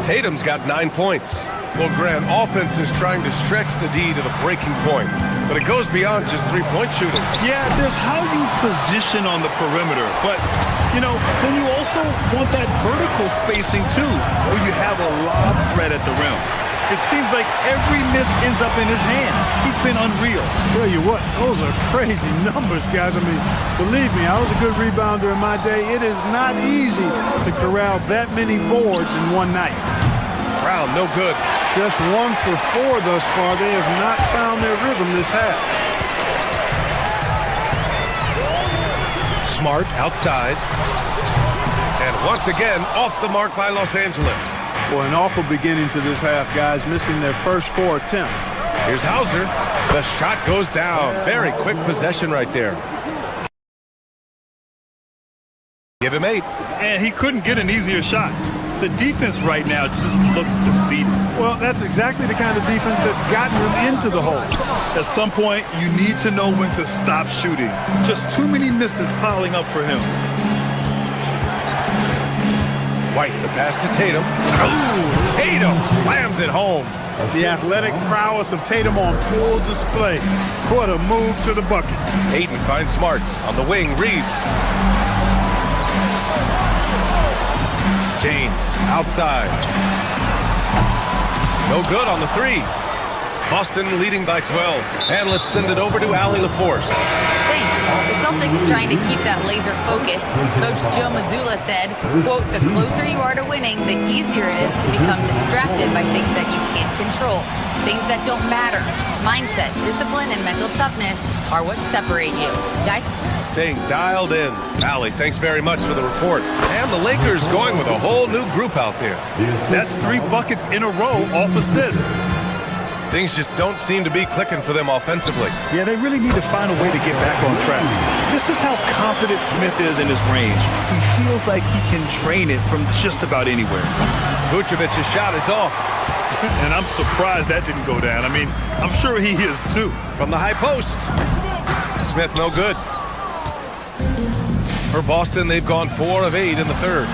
Tatum's got 9 points. Well, Grant, offense is trying to stretch the D to the breaking point, but it goes beyond just three-point shooting. Yeah, there's how you position on the perimeter, but, you know, then you also want that vertical spacing, too, where you have a lob threat at the rim. It seems like every miss ends up in his hands. He's been unreal. Tell you what, those are crazy numbers, guys. I mean, believe me, I was a good rebounder in my day. It is not easy to corral that many boards in one night. Brown, no good. Just 1 for 4 thus far. They have not found their rhythm this half. Smart outside. And once again, off the mark by Los Angeles. Well, an awful beginning to this half, guys, missing their first 4 attempts. Here's Hauser. The shot goes down. Very quick possession right there. Give him 8. And he couldn't get an easier shot. The defense right now just looks defeated. Well, that's exactly the kind of defense that got him into the hole. At some point, you need to know when to stop shooting. Just too many misses piling up for him. White, the pass to Tatum. Ooh, Tatum slams it home. The athletic prowess of Tatum on full display. What a move to the bucket. Ayton finds Smart. On the wing, Reeves. James, outside. No good on the 3. Boston leading by 12. And let's send it over to Allie LaForce. Thanks. The Celtics trying to keep that laser focus. Coach Joe Mazzulla said, quote, "The closer you are to winning, the easier it is to become distracted by things that you can't control. Things that don't matter. Mindset, discipline, and mental toughness are what separate you." Guys, staying dialed in. Allie, thanks very much for the report. And the Lakers going with a whole new group out there. That's 3 buckets in a row off assist. Things just don't seem to be clicking for them offensively. Yeah, they really need to find a way to get back on track. This is how confident Smith is in his range. He feels like he can drain it from just about anywhere. Vucevic's shot is off. And I'm surprised that didn't go down. I mean, I'm sure he is too. From the high post. Smith no good. For Boston, they've gone 4 of 8 in the third.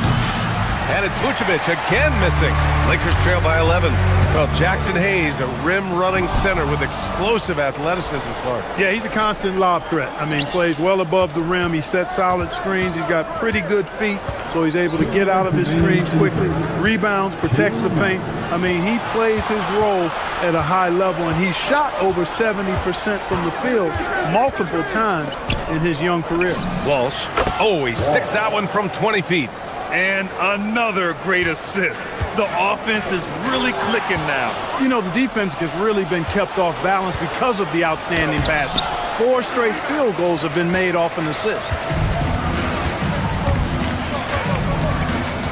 And it's Vucevic again missing. Lakers trail by 11. Well, Jackson Hayes, a rim-running center with explosive athleticism, Clark. Yeah, he's a constant lob threat. I mean, plays well above the rim. He sets solid screens. He's got pretty good feet, so he's able to get out of his screens quickly. Rebounds, protects the paint. I mean, he plays his role at a high level, and he's shot over 70% from the field multiple times in his young career. Walsh. Oh, he sticks that one from 20 feet. And another great assist. The offense is really clicking now. You know, the defense has really been kept off balance because of the outstanding passes. 4 straight field goals have been made off an assist.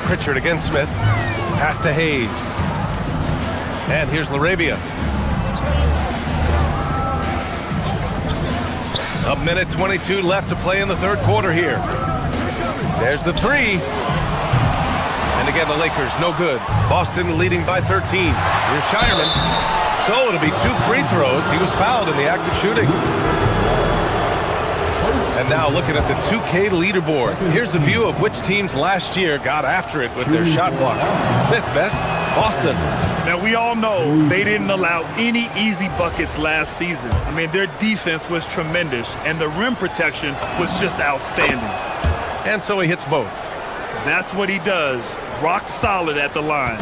Pritchard against Smith. Pass to Hayes. And here's LaRavia. A minute 22 left to play in the third quarter here. There's the three. And again, the Lakers, no good. Boston leading by 13. Here's Shireman. So it'll be 2 free throws. He was fouled in the act of shooting. And now looking at the 2K leaderboard. Here's a view of which teams last year got after it with their shot block. 5th best, Boston. Now, we all know they didn't allow any easy buckets last season. I mean, their defense was tremendous, and the rim protection was just outstanding. And so he hits both. That's what he does. Rock solid at the line.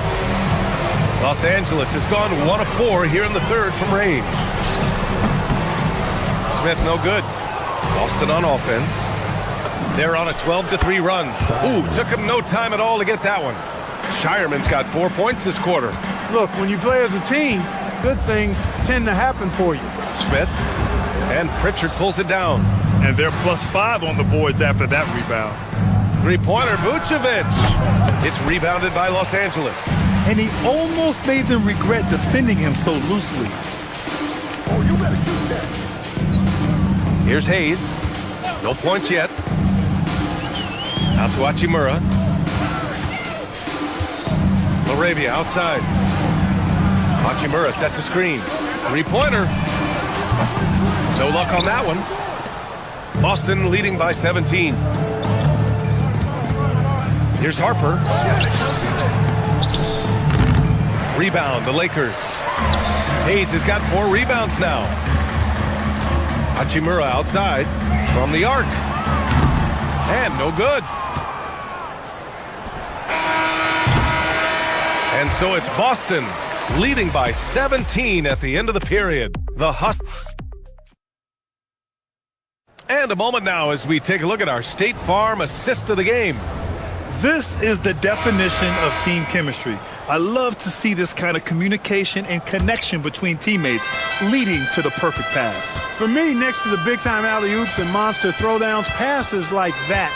Los Angeles has gone 1 of 4 here in the third from range. Smith no good. Boston on offense. They're on a 12-3 run. Ooh, took him no time at all to get that one. Shireman's got 4 points this quarter. Look, when you play as a team, good things tend to happen for you. Smith and Pritchard pulls it down. And they're +5 on the boards after that rebound. Three-pointer, Vucevic. It's rebounded by Los Angeles. And he almost made them regret defending him so loosely. Oh, you better shoot that. Here's Hayes. No points yet. Out to Hachimura. LaRavia outside. Hachimura sets a screen. Three-pointer. No luck on that one. Boston leading by 17. Here's Harper. Rebound, the Lakers. Hayes has got 4 rebounds now. Hachimura outside from the arc. And no good. And so it's Boston leading by 17 at the end of the period. And a moment now as we take a look at our State Farm assist of the game. This is the definition of team chemistry. I love to see this kind of communication and connection between teammates leading to the perfect pass. For me, next to the big-time alley-oops and monster throwdowns, passes like that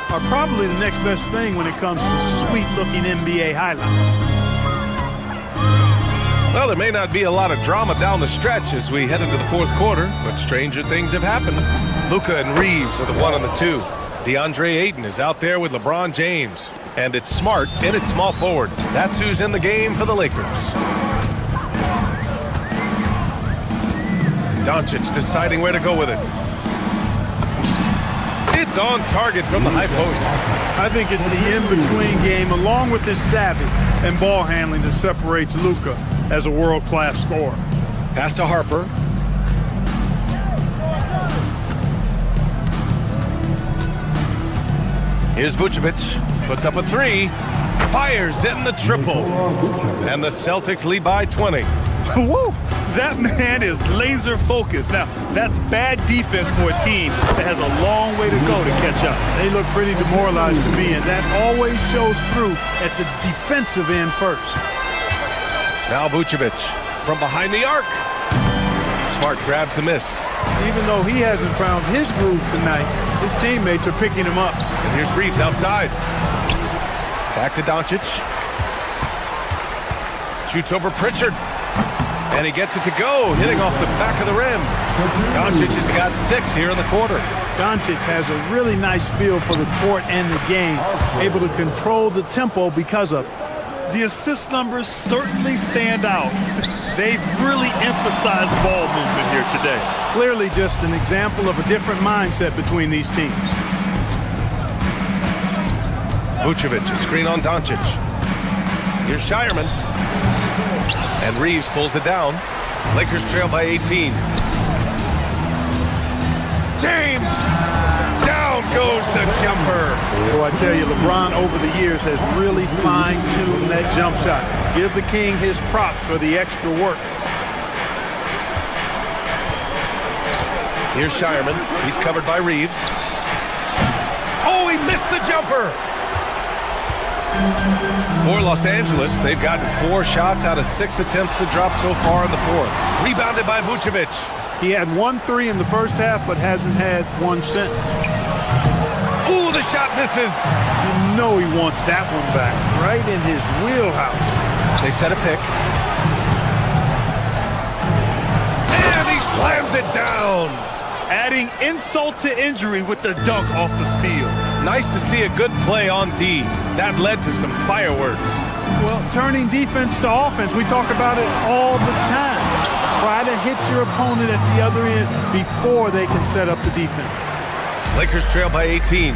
are probably the next best thing when it comes to sweet-looking NBA highlights. Well, there may not be a lot of drama down the stretch as we head into the fourth quarter, but stranger things have happened. Luka and Reeves are the 1 and the 2. DeAndre Ayton is out there with LeBron James. And it's Smart in at small forward. That's who's in the game for the Lakers. Doncic deciding where to go with it. It's on target from the high post. I think it's the in-between game, along with his savvy and ball handling, that separates Luka as a world-class scorer. Pass to Harper. Here's Vucevic, puts up a 3, fires in the triple, and the Celtics lead by 20. Woo! That man is laser focused. Now, that's bad defense for a team that has a long way to go to catch up. They look pretty demoralized to me, and that always shows through at the defensive end first. Now Vucevic from behind the arc. Smart grabs the miss. Even though he hasn't found his groove tonight, his teammates are picking him up. And here's Reeves outside. Back to Doncic. Shoots over Pritchard. And he gets it to go, hitting off the back of the rim. Doncic has got 6 here in the quarter. Doncic has a really nice feel for the court and the game, able to control the tempo because of it. The assist numbers certainly stand out. They've really emphasized ball movement here today. Clearly just an example of a different mindset between these teams. Vucevic, a screen on Doncic. Here's Shireman. And Reeves pulls it down. Lakers trail by 18. James! Down goes the jumper. Well, I tell you, LeBron over the years has really fine-tuned that jump shot. Give the king his props for the extra work. Here's Shireman. He's covered by Reeves. Oh, he missed the jumper! For Los Angeles, they've gotten 4 shots out of 6 attempts to drop so far in the fourth. Rebounded by Vucevic. He had 1 3 in the first half, but hasn't had one since. Ooh, the shot misses. You know he wants that one back, right in his wheelhouse. They set a pick. And he slams it down. Adding insult to injury with the dunk off the steal. Nice to see a good play on D. That led to some fireworks. Well, turning defense to offense, we talk about it all the time. Try to hit your opponent at the other end before they can set up the defense. Lakers trail by 18.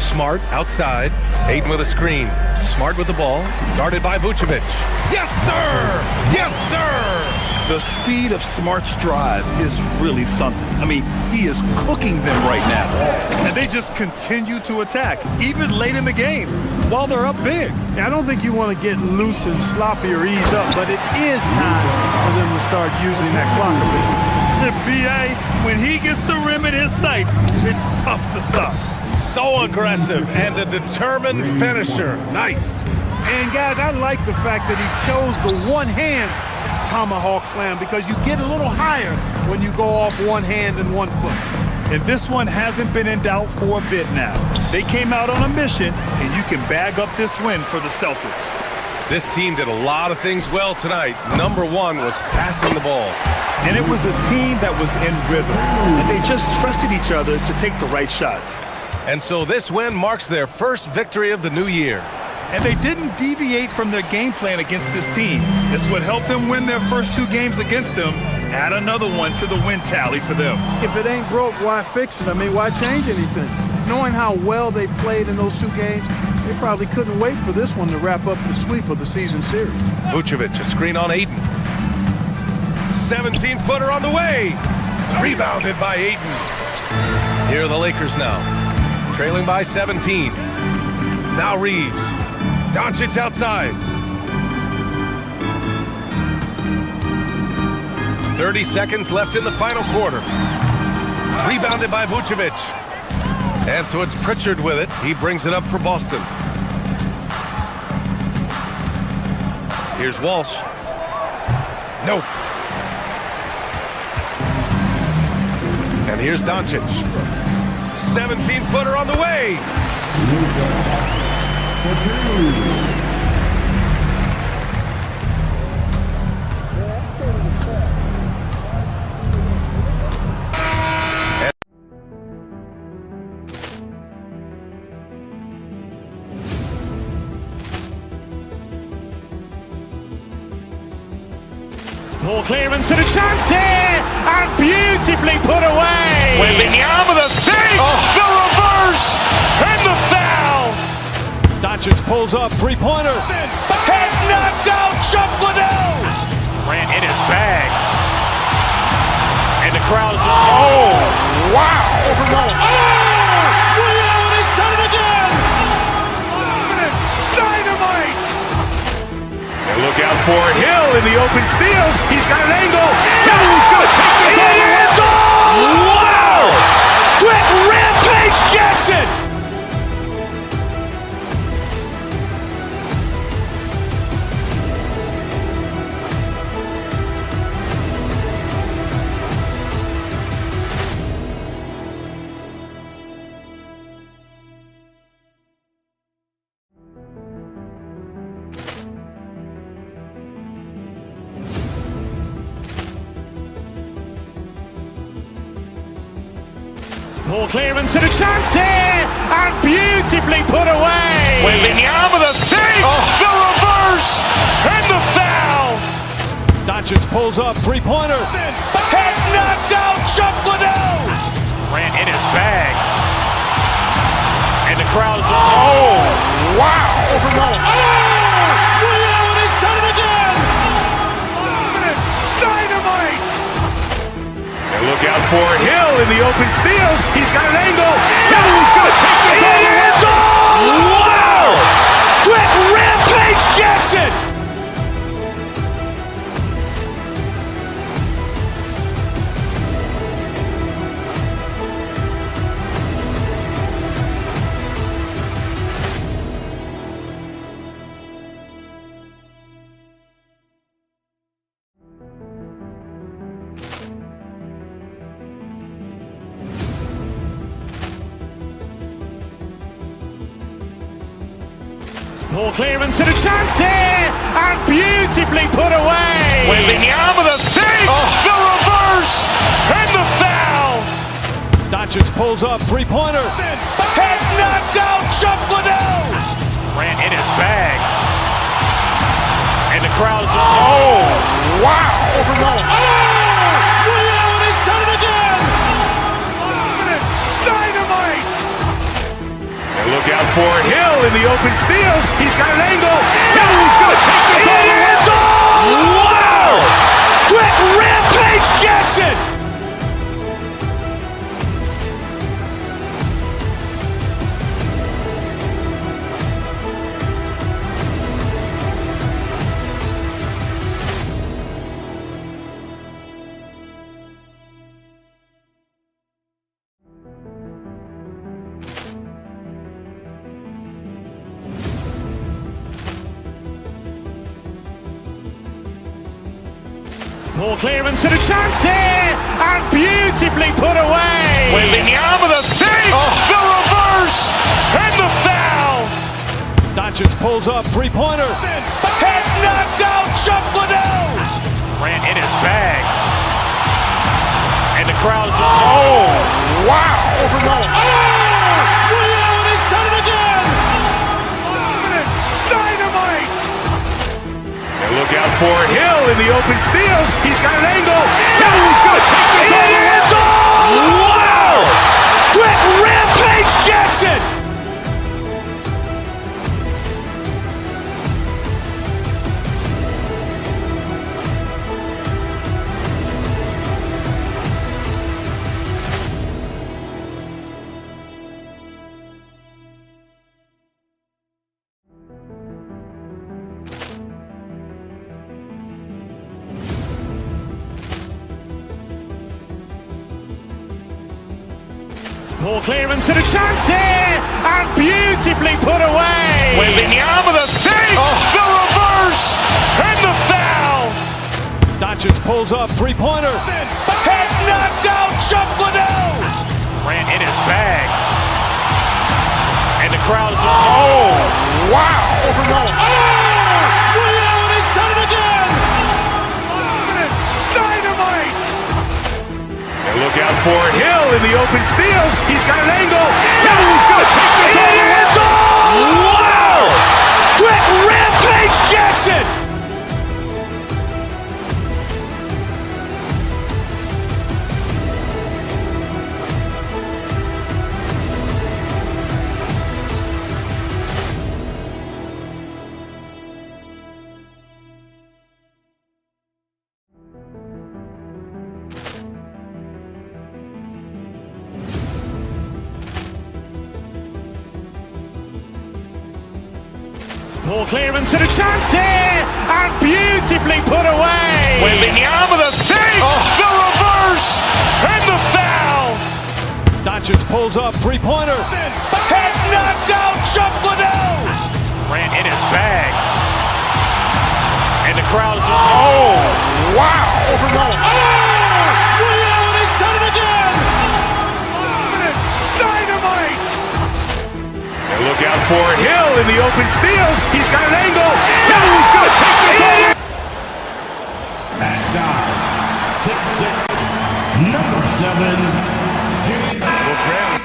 Smart outside. Ayton with a screen. Smart with the ball. Guarded by Vucevic. Yes, sir! Yes, sir! The speed of Smart's drive is really something. I mean, he is cooking them right now. And they just continue to attack, even late in the game, while they're up big. I don't think you want to get loose and sloppy or ease up, but it is time for them to start using that clock a bit. The BA, when he gets the rim in his sights, it's tough to stop. So aggressive and a determined finisher. Nice. And guys, I like the fact that he chose the one-hand tomahawk slam because you get a little higher when you go off one hand and one foot. And this one hasn't been in doubt for a bit now. They came out on a mission, and you can bag up this win for the Celtics. This team did a lot of things well tonight. Number one was passing the ball. And it was a team that was in rhythm, and they just trusted each other to take the right shots. And so this win marks their first victory of the new year. And they didn't deviate from their game plan against this team. It's what helped them win their first 2 games against them. Add another one to the win tally for them. If it ain't broke, why fix it? I mean, why change anything? Knowing how well they played in those 2 games, they probably couldn't wait for this one to wrap up the sweep of the season series. Vucevic, a screen on Ayton. 17-footer on the way. Rebounded by Ayton. Here are the Lakers now. Trailing by 17. Now Reeves. Doncic outside. 30 seconds left in the final quarter. Rebounded by Vucevic. And so it's Pritchard with it. He brings it up for Boston. Here's Walsh. Nope. And here's Doncic. 17-footer on the way. Ball clearance and a chance here, and beautifully put away. Wembanyama the fake, the reverse, and the foul. Doncic pulls up, 3-pointer. Has knocked out Chuck Liddell. Ran in his bag. And the crowd is, oh, wow. He's done it again. Dynamite. And look out for Hill in the open field. He's got an angle. He's going to take this all the way. Wow! Quick Rampage Jackson. Ball clearance and a chance here, and beautifully put away. Wembanyama the fake, the reverse, and the foul. Doncic pulls up, 3-pointer. Has knocked out Chuck Liddell. Ran in his bag. And the crowd's oh, wow! Over Nolan. Ray Allen has done it again! Dynamite! And look out for Hill in the open field. He's got an angle. Hill is going to take this all the way. Wow! Quick rampage Jackson! Ball clearance and a chance here! And beautifully put away! Wembanyama the fake! The reverse! And the foul! Doncic pulls up, three-pointer. Has knocked out Chuck Liddell! Grant in his bag. And the crowd's oh, wow! Over Nolan. Ray Allen has done it again! Dynamite! And look out for Hill in the open field. He's got an angle. Hill is going to take this all the way. Wow! Quick rampage Jackson! Ball clearance and a chance here! And beautifully put away! Wembanyama the fake! The reverse! And the foul! Doncic pulls up, three-pointer. Has knocked out Chuck Liddell! Grant in his bag. And the crowd's oh, wow! Over Nolan. Ray Allen has done it again! Dynamite! And look out for Hill in the open field. He's got an angle. Hill is going to take this all the way. Wow! Quick rampage Jackson! Ball clearance and a chance here! And beautifully put away! Wembanyama the fake! The reverse! And the foul! Doncic pulls up, three-pointer. Has knocked out Chuck Liddell! Grant in his bag. And the crowd's oh, wow! Over Nolan. Ray Allen has done it again! Dynamite! And look out for Hill in the open field. He's got an angle. Hill is going to take this all the way. Wow! Quick rampage Jackson! Ball clearance and a chance here! And beautifully put away! Wembanyama the fake! The reverse! And the foul! Doncic pulls up, three-pointer. Has knocked out Chuck Liddell! Grant in his bag. And the crowd's oh, wow! Over Nolan. Ray Allen has done it again! Dynamite! And look out for Hill in the open field. He's got an angle. Hill is going to take this all the way. At size, 6'6", number 7, Jimmy. Well, Grant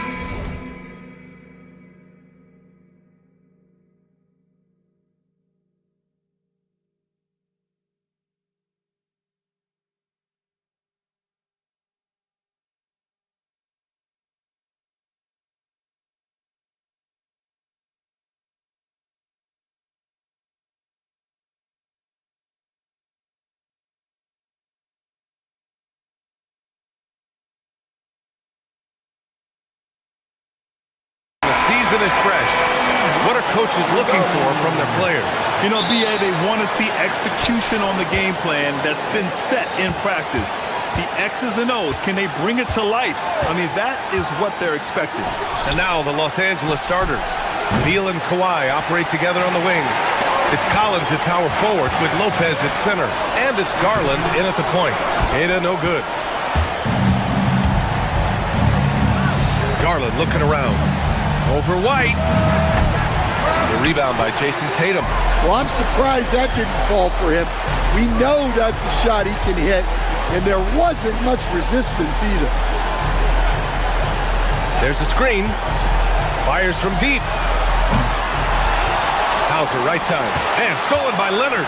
is fresh. What are coaches looking for from their players? You know, BA, they want to see execution on the game plan that's been set in practice. The X's and O's, can they bring it to life? I mean, that is what they're expecting. And now the Los Angeles starters. Beal and Kawhi operate together on the wings. It's Collins at power forward with Lopez at center. And it's Garland in at the point. Queta no good. Garland looking around. Over White. The rebound by Jason Tatum. Well, I'm surprised that didn't fall for him. We know that's a shot he can hit, and there wasn't much resistance either. There's a screen. Fires from deep. Hauser right side. And stolen by Leonard.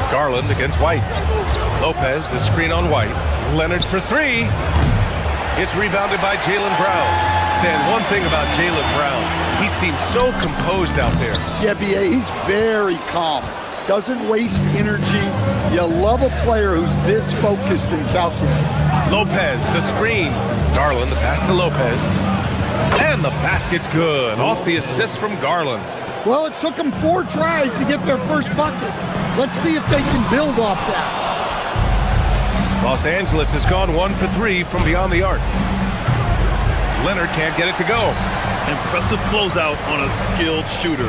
Garland against White. Lopez, the screen on White. Leonard for three. It's rebounded by Jaylen Brown. Stan, one thing about Jaylen Brown, he seems so composed out there. Yeah, BA, he's very calm. Doesn't waste energy. You love a player who's this focused and calculated. Lopez, the screen. Garland, the pass to Lopez. And the basket's good. Off the assist from Garland. Well, it took them 4 tries to get their first bucket. Let's see if they can build off that. Los Angeles has gone 1 for 3 from beyond the arc. Leonard can't get it to go. Impressive closeout on a skilled shooter.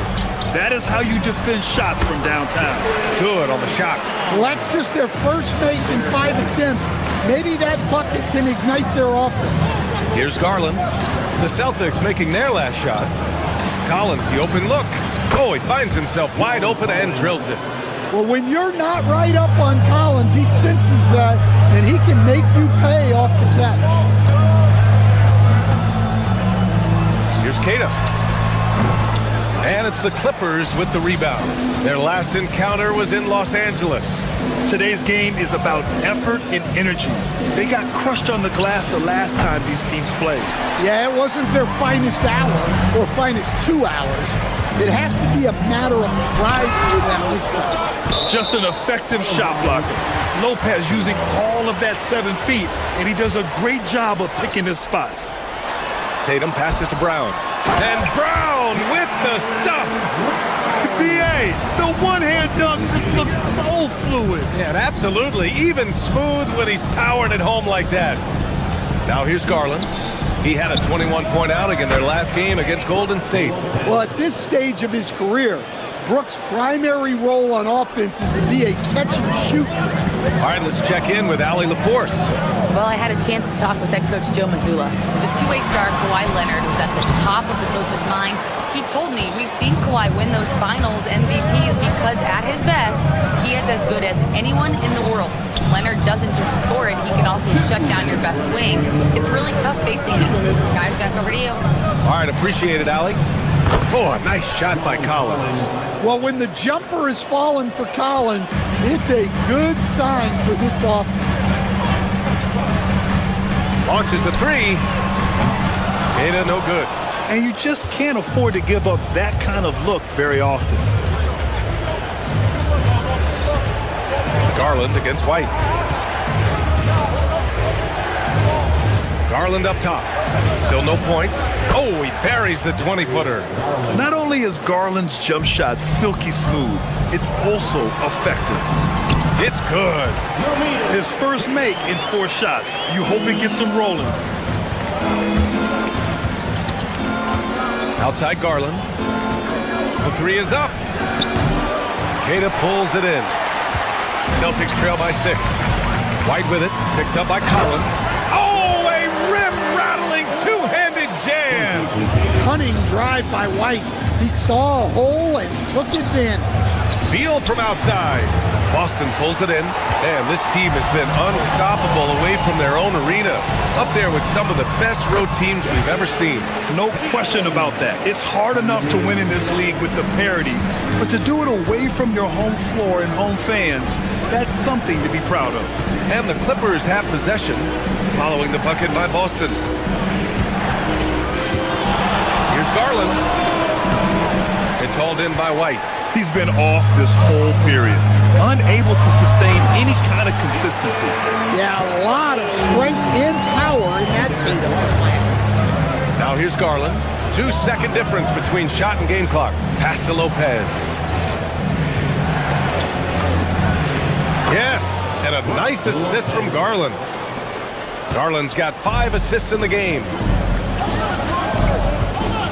That is how you defend shots from downtown. Good on the shot. Well, that's just their first make in 5 attempts. Maybe that bucket can ignite their offense. Here's Garland. The Celtics making their last shot. Collins, the open look. Oh, he finds himself wide open and drills it. Well, when you're not right up on Collins, he senses that, and he can make you pay off the catch. Here's Queta. And it's the Clippers with the rebound. Their last encounter was in Los Angeles. Today's game is about effort and energy. They got crushed on the glass the last time these teams played. Yeah, it wasn't their finest hour or finest 2 hours. It has to be a matter of pride for them this time. Just an effective shot blocker. Lopez using all of that 7 feet, and he does a great job of picking his spots. Tatum passes to Brown. And Brown with the stuff. BA, the one-hand dunk just looks so fluid. Yeah, absolutely. Even smooth when he's powering it home like that. Now here's Garland. He had a 21-point outing in their last game against Golden State. Well, at this stage of his career, Brooks' primary role on offense is to be a catch-and-shoot. All right, let's check in with Allie LaForce. Well, I had a chance to talk with head coach Joe Mazzulla. The two-way star Kawhi Leonard was at the top of the coach's mind. He told me we've seen Kawhi win those finals MVPs because at his best, he is as good as anyone in the world. Leonard doesn't just score it, he can also shut down your best wing. It's really tough facing him. Guys, back over to you. All right, appreciate it, Allie. Oh, a nice shot by Collins. Well, when the jumper is falling for Collins, it's a good sign for this offense. Launches a three. Queta no good. And you just can't afford to give up that kind of look very often. Garland against White. Garland up top. Still no points. Oh, he buries the 20-footer. Not only is Garland's jump shot silky smooth, it's also effective. It's good. His first make in 4 shots. You hope it gets him rolling. Outside Garland. The 3 is up. Queta pulls it in. Celtics trail by 6. White with it. Picked up by Collins. Oh, a rim-rattling two-handed jam. Cunning drive by White. He saw a hole and took advantage. Beal from outside. Boston pulls it in, and this team has been unstoppable away from their own arena. Up there with some of the best road teams we've ever seen. No question about that. It's hard enough to win in this league with the parity, but to do it away from your home floor and home fans, that's something to be proud of. And the Clippers have possession, following the bucket by Boston. Here's Garland. It's hauled in by White. He's been off this whole period, unable to sustain any kind of consistency. Yeah, a lot of strength and power in that Tatum slam. Now here's Garland. 2-second difference between shot and game clock. Pass to Lopez. Yes, and a nice assist from Garland. Garland's got 5 assists in the game.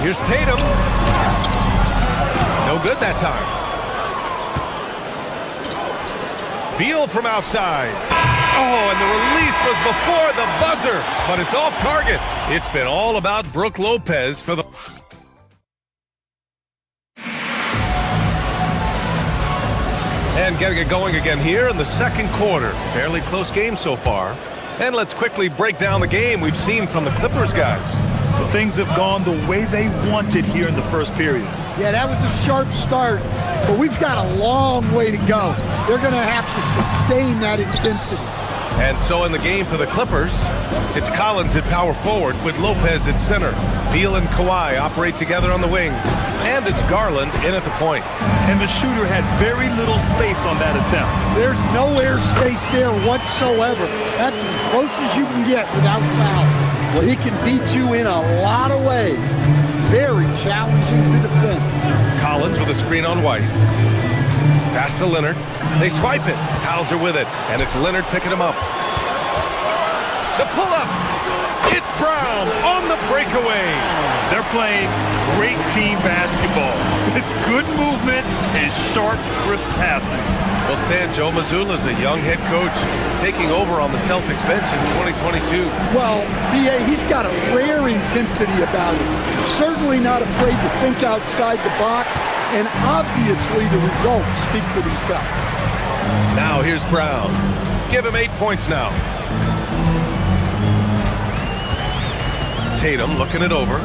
Here's Tatum. No good that time. Beal from outside. Oh, and the release was before the buzzer, but it's off target. It's been all about Brook Lopez for the... And getting it going again here in the second quarter. Fairly close game so far. And let's quickly break down the game we've seen from the Clippers guys. But things have gone the way they wanted here in the first period. Yeah, that was a sharp start, but we've got a long way to go. They're going to have to sustain that intensity. And so in the game for the Clippers, it's Collins at power forward with Lopez at center. Beal and Kawhi operate together on the wings. And it's Garland in at the point. And the shooter had very little space on that attempt. There's no air space there whatsoever. That's as close as you can get without foul. Well, he can beat you in a lot of ways. Very challenging to defend. Collins with a screen on White. Pass to Leonard. They swipe it. Hauser with it. And it's Leonard picking him up. The pull-up. It's Brown on the breakaway. They're playing great team basketball. It's good movement and sharp, crisp passing. Well, Stan, Joe Mazzulla's a young head coach taking over on the Celtics bench in 2022. Well, B.A., he's got a rare intensity about him. Certainly not afraid to think outside the box, and obviously the results speak for themselves. Now here's Brown. Give him 8 points now. Tatum looking it over.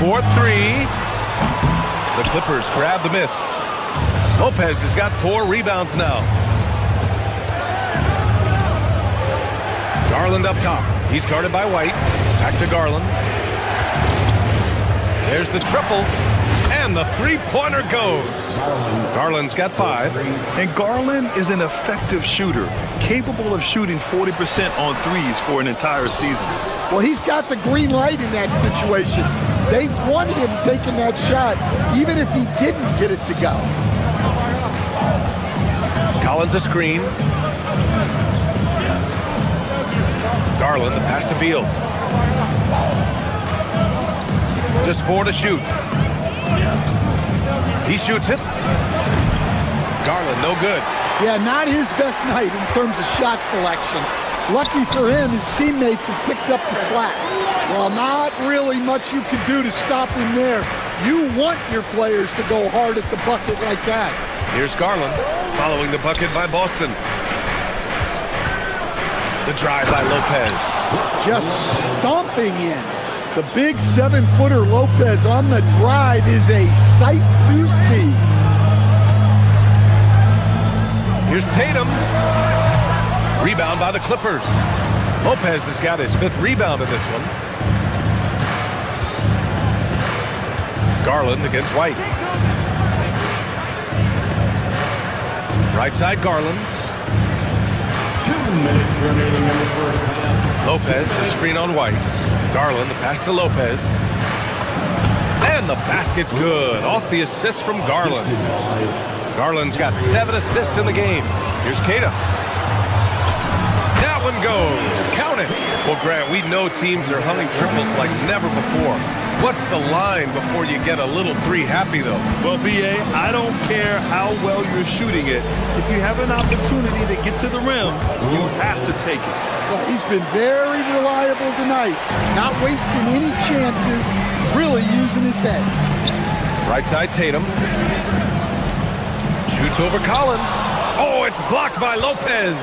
4-3. The Clippers grab the miss. Lopez has got 4 rebounds now. Garland up top. He's guarded by White. Back to Garland. There's the triple. And the three-pointer goes. Garland's got 5. And Garland is an effective shooter, capable of shooting 40% on threes for an entire season. Well, he's got the green light in that situation. They want him taking that shot, even if he didn't get it to go. Collins a screen. Garland, the pass to Beal. Just 4 to shoot. He shoots it. Garland, no good. Yeah, not his best night in terms of shot selection. Lucky for him, his teammates have picked up the slack. Well, not really much you can do to stop him there. You want your players to go hard at the bucket like that. Here's Garland, following the bucket by Boston. The drive by Lopez. Just stomping in. The big 7-footer Lopez on the drive is a sight to see. Here's Tatum. Rebound by the Clippers. Lopez has got his 5th rebound in this one. Garland against White. Right side Garland. 2 minutes remaining in the first half. Lopez, the screen on White. Garland, the pass to Lopez. And the basket's good. Off the assist from Garland. Garland's got 7 assists in the game. Here's Keita. That one goes. Count it. Well, Grant, we know teams are humming triples like never before. What's the line before you get a little 3 happy, though? Well, B.A., I don't care how well you're shooting it. If you have an opportunity to get to the rim, you have to take it. Well, he's been very reliable tonight. Not wasting any chances, really using his head. Right side Tatum. Shoots over Collins. Oh, it's blocked by Lopez.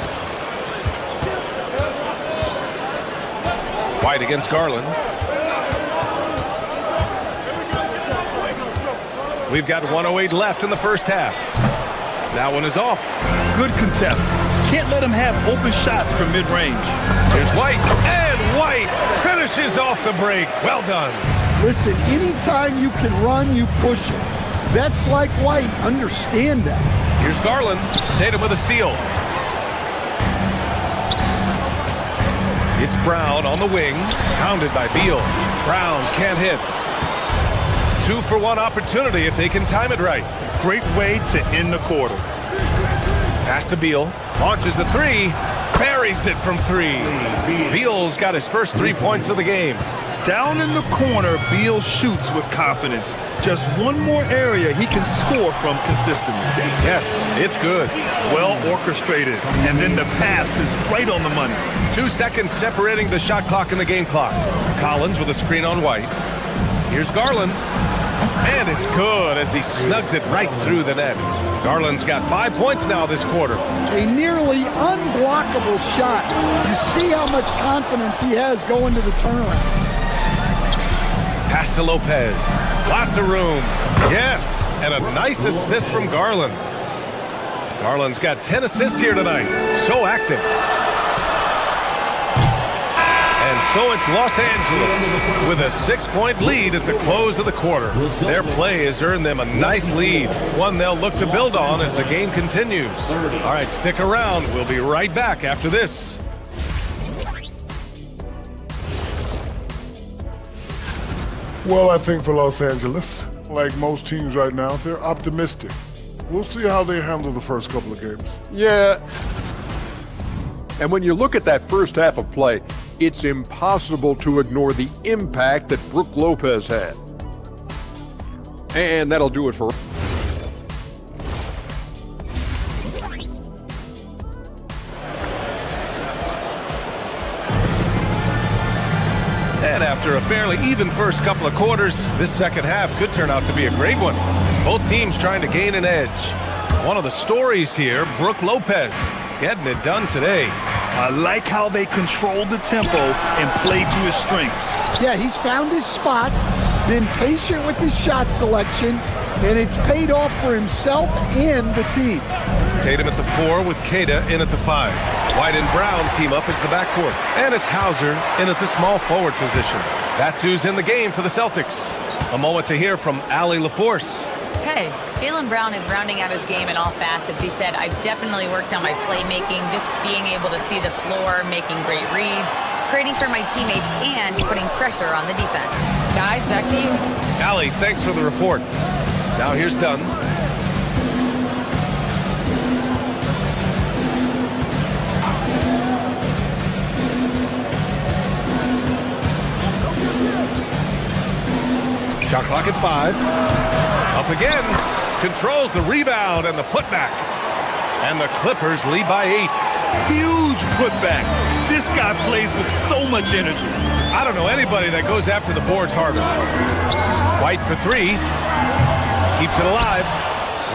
White against Garland. We've got 1:08 left in the first half. That one is off. Good contest. Can't let him have open shots from mid-range. Here's White, and White finishes off the break. Well done. Listen, anytime you can run, you push it. Vets like White understand that. Here's Garland. Tatum with a steal. It's Brown on the wing, pounded by Beal. Brown can't hit. 2-for-1 opportunity if they can time it right. Great way to end the quarter. Pass to Beal, launches the three, buries it from three. Beal's got his first 3 points of the game. Down in the corner, Beal shoots with confidence. Just one more area he can score from consistently. Yes, it's good. Well orchestrated, and then the pass is right on the money. 2 seconds separating the shot clock and the game clock. Collins with a screen on White. Here's Garland. And it's good as he snugs it right through the net. Garland's got 5 points now this quarter. A nearly unblockable shot. You see how much confidence he has going to the turnaround. Pass to Lopez. Lots of room. Yes, and a nice assist from Garland. Garland's got 10 assists here tonight. So active. And so it's Los Angeles with a 6-point lead at the close of the quarter. Their play has earned them a nice lead, one they'll look to build on as the game continues. All right, stick around. We'll be right back after this. Well, I think for Los Angeles, like most teams right now, they're optimistic. We'll see how they handle the first couple of games. Yeah. And when you look at that first half of play, it's impossible to ignore the impact that Brook Lopez had. And that'll do it for... And after a fairly even first couple of quarters, this second half could turn out to be a great one, as both teams trying to gain an edge. One of the stories here, Brook Lopez, getting it done today. I like how they control the tempo and play to his strengths. Yeah, he's found his spots, been patient with his shot selection, and it's paid off for himself and the team. Tatum at the 4 with Keita in at the 5. White and Brown team up as the backcourt. And it's Hauser in at the small forward position. That's who's in the game for the Celtics. A moment to hear from Allie LaForce. Hey, Jaylen Brown is rounding out his game in all facets. He said, I've definitely worked on my playmaking, just being able to see the floor, making great reads, creating for my teammates, and putting pressure on the defense. Guys, back to you. Allie, thanks for the report. Now here's Dunn. Shot clock at 5. Up again. Controls the rebound and the putback. And the Clippers lead by 8. Huge putback. This guy plays with so much energy. I don't know anybody that goes after the boards harder. White for 3. Keeps it alive.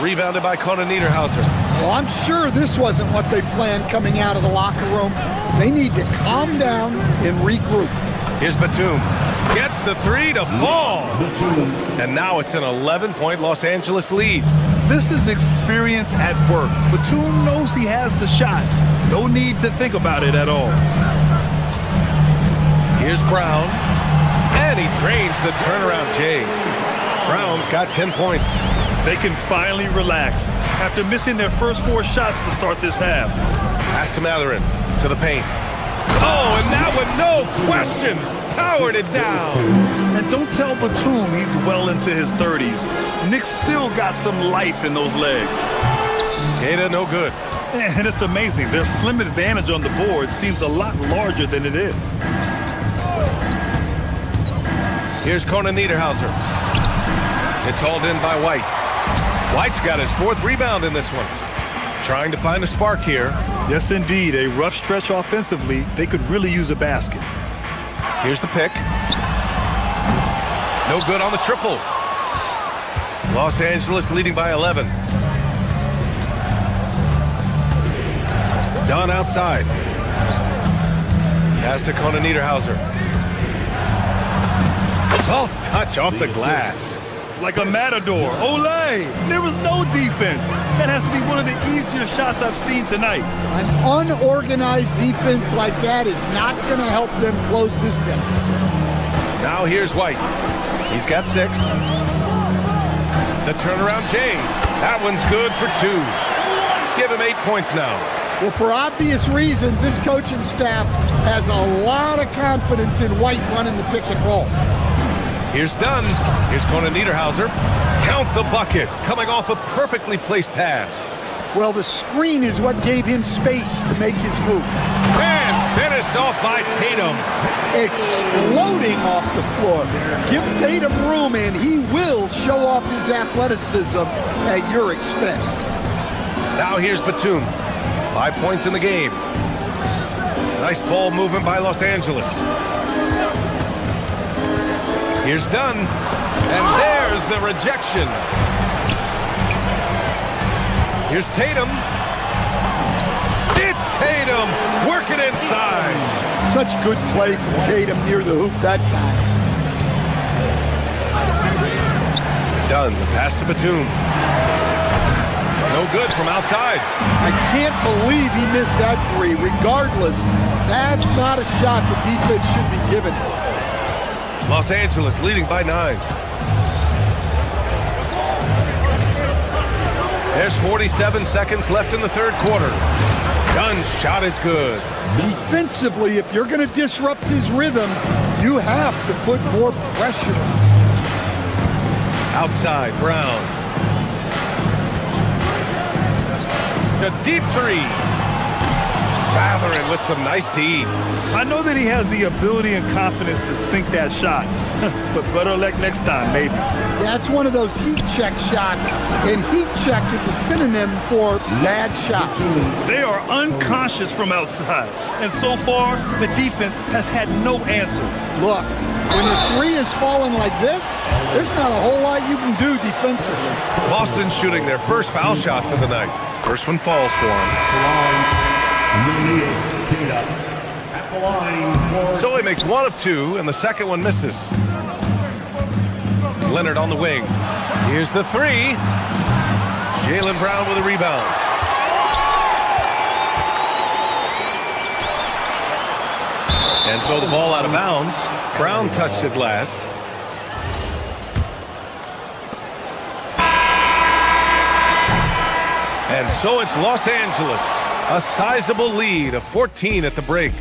Rebounded by Conan Niederhauser. Well, I'm sure this wasn't what they planned coming out of the locker room. They need to calm down and regroup. Here's Batum. Gets the 3 to fall. And now it's an 11-point Los Angeles lead. This is experience at work. Batum knows he has the shot. No need to think about it at all. Here's Brown. And he drains the turnaround J. Brown's got 10 points. They can finally relax after missing their first 4 shots to start this half. Pass to Matherin. To the paint. Oh, and that one, no question, powered it down. And don't tell Batum he's well into his 30s. Nick's still got some life in those legs. Keita, no good. And it's amazing. Their slim advantage on the board seems a lot larger than it is. Here's Conan Niederhauser. It's hauled in by White. White's got his 4th rebound in this one. Trying to find a spark here. Yes, indeed. A rough stretch offensively. They could really use a basket. Here's the pick. No good on the triple. Los Angeles leading by 11. Dunn outside. Pass to Conan Niederhauser. Soft touch off the glass. Like a matador. Olay! There was no defense. That has to be one of the easier shots I've seen tonight. An unorganized defense like that is not going to help them close this deficit. Now here's White. He's got 6. The turnaround J. That one's good for 2. Give him 8 points now. Well, for obvious reasons, this coaching staff has a lot of confidence in White running the pick and roll. Here's Dunn. Here's Conan Niederhauser. Count the bucket, coming off a perfectly placed pass. Well, the screen is what gave him space to make his move. And finished off by Tatum. Exploding off the floor. Give Tatum room and he will show off his athleticism at your expense. Now here's Batum. 5 points in the game. Nice ball movement by Los Angeles. Here's Dunn. And there's the rejection. Here's Tatum. It's Tatum working inside. Such good play from Tatum near the hoop that time. Dunn, the pass to Batum. No good from outside. I can't believe he missed that three. Regardless, that's not a shot the defense should be giving. Los Angeles leading by 9. There's 47 seconds left in the third quarter. Dunn's shot is good. Defensively, if you're going to disrupt his rhythm, you have to put more pressure on him. Outside, Brown. A deep three. Bathering with some nice D. I know that he has the ability and confidence to sink that shot, but better luck next time, maybe. That's one of those heat check shots, and heat check is a synonym for bad shot. They are unconscious from outside, and so far, the defense has had no answer. Look, when the three is falling like this, there's not a whole lot you can do defensively. Boston shooting their first foul shots of the night. First one falls for him. So he makes 1 of 2, and the second one misses. Leonard on the wing. Here's the 3. Jaylen Brown with a rebound. And so the ball out of bounds. Brown touched it last. And so it's Los Angeles. A sizable lead of 14 at the break.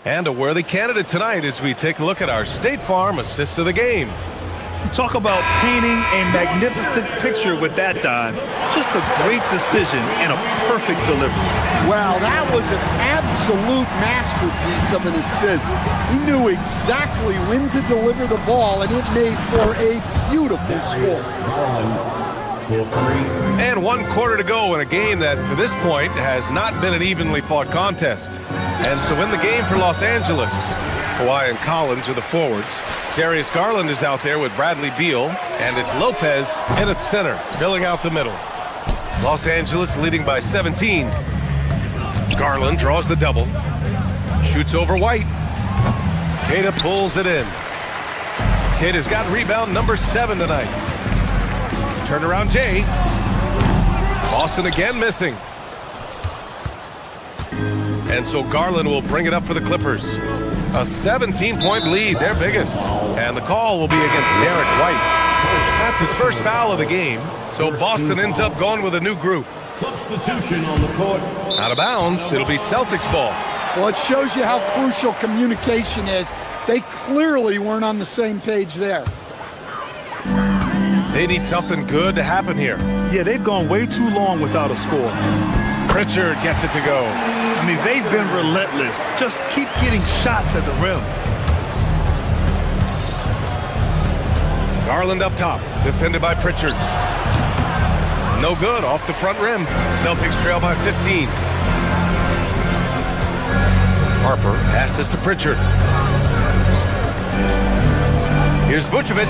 And a worthy candidate tonight as we take a look at our State Farm assist of the game. You talk about painting a magnificent picture with that, Don. Just a great decision and a perfect delivery. Wow, that was an absolute masterpiece of an assist. He knew exactly when to deliver the ball, and it made for a beautiful score. And 1 quarter to go in a game that, to this point, has not been an evenly fought contest. And so in the game for Los Angeles, Kawhi and Collins are the forwards. Darius Garland is out there with Bradley Beal, and it's Lopez in at center, filling out the middle. Los Angeles leading by 17. Garland draws the double. Shoots over White. Queta pulls it in. Queta's got rebound number 7 tonight. Turnaround Jay. Boston again missing. And so Garland will bring it up for the Clippers. A 17-point lead, their biggest. And the call will be against Derek White. That's his first foul of the game. So Boston ends up going with a new group. Substitution on the court. Out of bounds, it'll be Celtics ball. Well, it shows you how crucial communication is. They clearly weren't on the same page there. They need something good to happen here. Yeah, they've gone way too long without a score. Pritchard gets it to go. I mean, they've been relentless. Just keep getting shots at the rim. Garland up top, defended by Pritchard. No good, off the front rim. Celtics trail by 15. Harper passes to Pritchard. Here's Vucevic.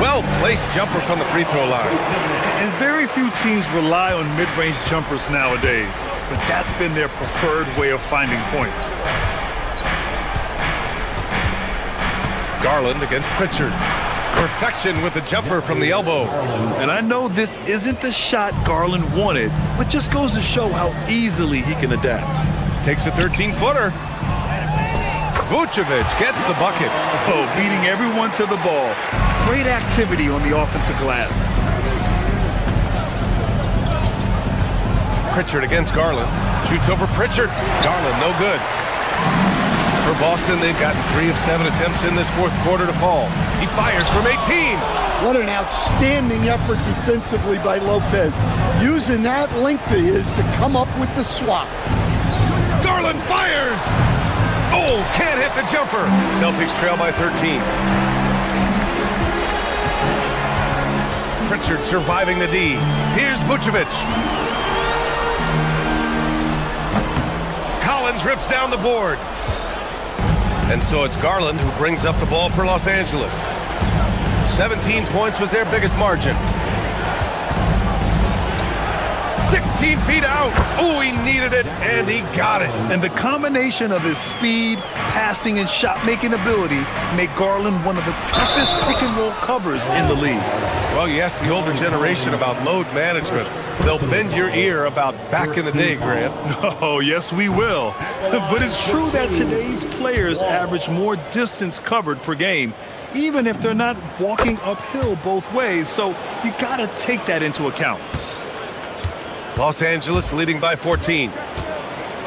Well-placed jumper from the free throw line. And very few teams rely on mid-range jumpers nowadays, but that's been their preferred way of finding points. Garland against Pritchard. Perfection with the jumper from the elbow. And I know this isn't the shot Garland wanted, but just goes to show how easily he can adapt. Takes a 13-footer. Vucevic gets the bucket. Oh, beating everyone to the ball. Great activity on the offensive glass. Pritchard against Garland. Shoots over Pritchard. Garland, no good. For Boston, they've gotten 3 of 7 attempts in this fourth quarter to fall. He fires from 18. What an outstanding effort defensively by Lopez. Using that length he is to come up with the swap. Garland fires! Oh, can't hit the jumper. Celtics trail by 13. Pritchard surviving the D. Here's Vucevic. Collins rips down the board. And so it's Garland who brings up the ball for Los Angeles. 17 points was their biggest margin. 16 feet out. Oh, he needed it, and he got it. And the combination of his speed, passing, and shot-making ability make Garland one of the toughest pick-and-roll covers in the league. Well, you ask the older generation about load management. They'll bend your ear about back in the day, Grant. Oh, yes, we will. But it's true that today's players average more distance covered per game, even if they're not walking uphill both ways. So you got to take that into account. Los Angeles leading by 14.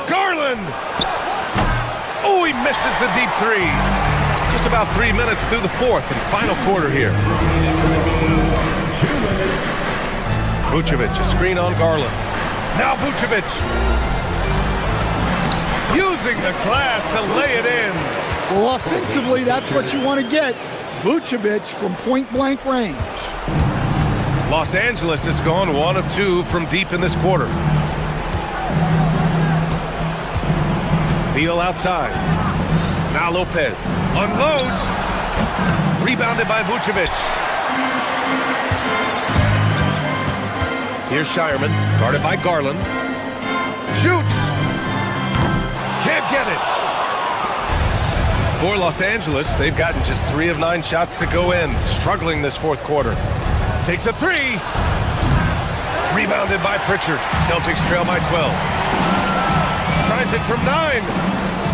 Garland! Oh, he misses the deep three. Just about 3 minutes through the fourth and final quarter here. Vucevic, a screen on Garland. Now Vucevic. Using the glass to lay it in. Well, offensively, that's what you want to get. Vucevic from point-blank range. Los Angeles has gone 1 of 2 from deep in this quarter. Beal outside. Now Lopez unloads. Rebounded by Vucevic. Here's Shireman, guarded by Garland. Shoots. Can't get it. For Los Angeles, they've gotten just 3 of 9 shots to go in. Struggling this fourth quarter. Takes a 3. Rebounded by Pritchard. Celtics trail by 12. Tries it from 9.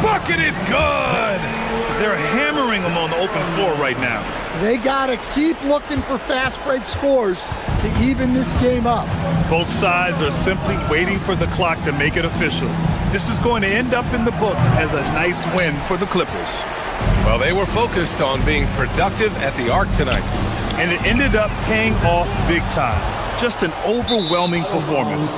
Bucket is good. They're hammering them on the open floor right now. They got to keep looking for fast break scores to even this game up. Both sides are simply waiting for the clock to make it official. This is going to end up in the books as a nice win for the Clippers. Well, they were focused on being productive at the arc tonight. And it ended up paying off big time. Just an overwhelming performance.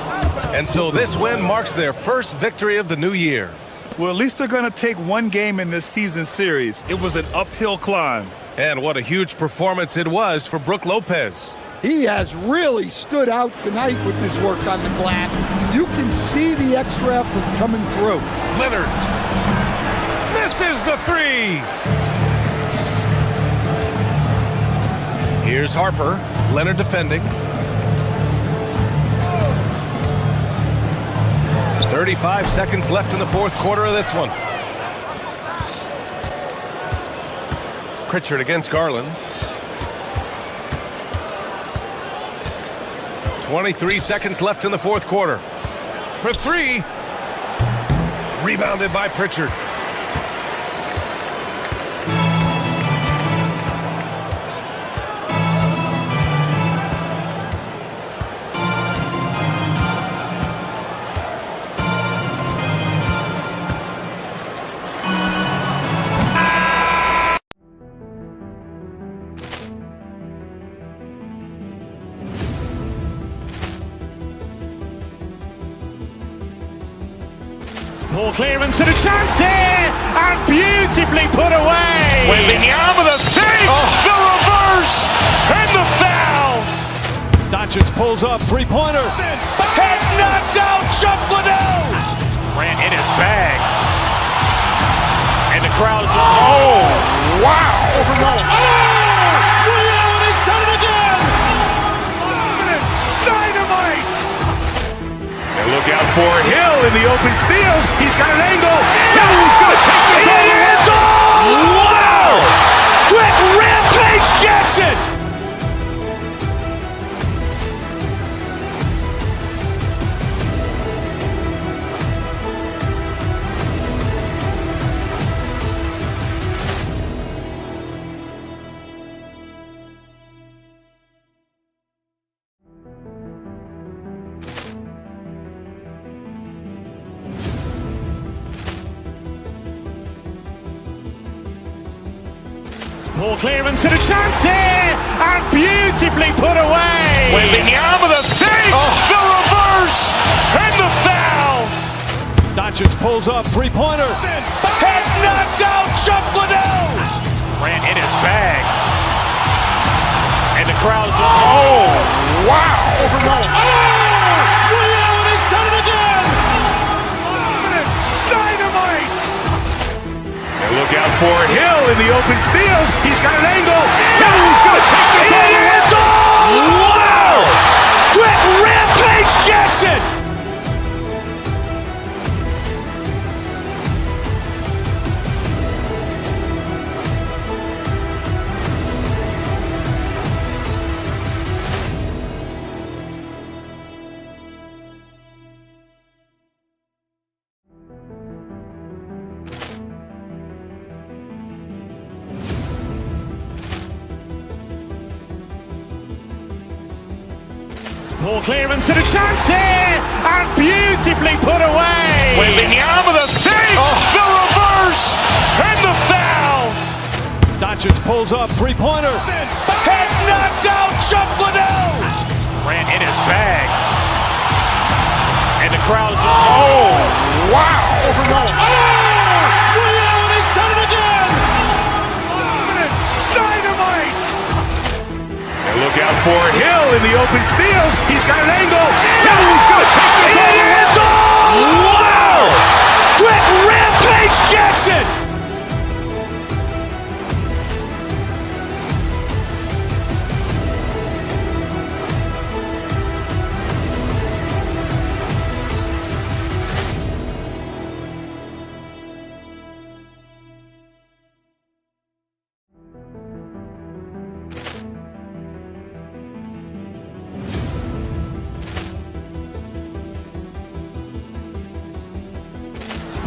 And so this win marks their first victory of the new year. Well, at least they're going to take one game in this season series. It was an uphill climb. And what a huge performance it was for Brook Lopez. He has really stood out tonight with his work on the glass. You can see the extra effort coming through. Leonard. This is the 3. Here's Harper. Leonard defending. 35 seconds left in the fourth quarter of this one. Pritchard against Garland. 23 seconds left in the fourth quarter. For 3. Rebounded by Pritchard. Ball clearance and a chance here, and beautifully put away. Wembanyama with a save, the reverse, and the foul. Doncic pulls up, three-pointer. Has knocked out Chuck Liddell. Grant in his bag. And the crowd is, oh, wow. Allen has done it again. Dynamite. And look out for Hill in the open field. He's got an angle. He's going to take this all the way. Wow! Quick Rampage Jackson. Ball clearance and a chance here, and beautifully put away. Wembanyama the fake, the reverse, and the foul. Doncic pulls up, three-pointer. Has knocked out Chuck Liddell. Grant in his bag. And the crowd's Wow. Ray Allen has done it again. Dynamite. And look out for Hill in the open field. He's got an angle. He's going to take this all the way. Wow. Quick Rampage Jackson. Ball clearance and a chance here, and beautifully put away. Wembanyama the fake, the reverse, and the foul. Doncic pulls up, three-pointer. Has knocked out Chuck Liddell. Grant in his bag. And the crowd's Wow. Ray Allen has done it again. Dynamite. And look out for Hill in the open field. He's got an angle. He's going to take this all the way. Wow. Quick Rampage Jackson.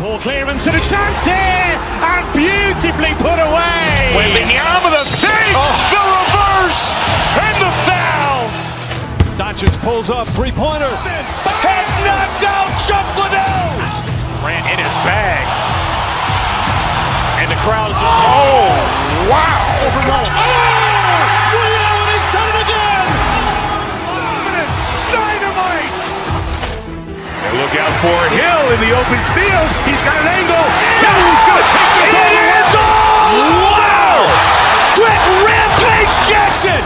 Ball clearance and a chance here, and beautifully put away. Wembanyama the fake, the reverse, and the foul. Doncic pulls up, three-pointer. Has knocked out Chuck Liddell. Grant in his bag. And the crowd's Wow. Ray Allen has done it again. Dynamite. And look out for Hill in the open field. He's got an angle. He's going to take this all the way. Wow. Quick Rampage Jackson.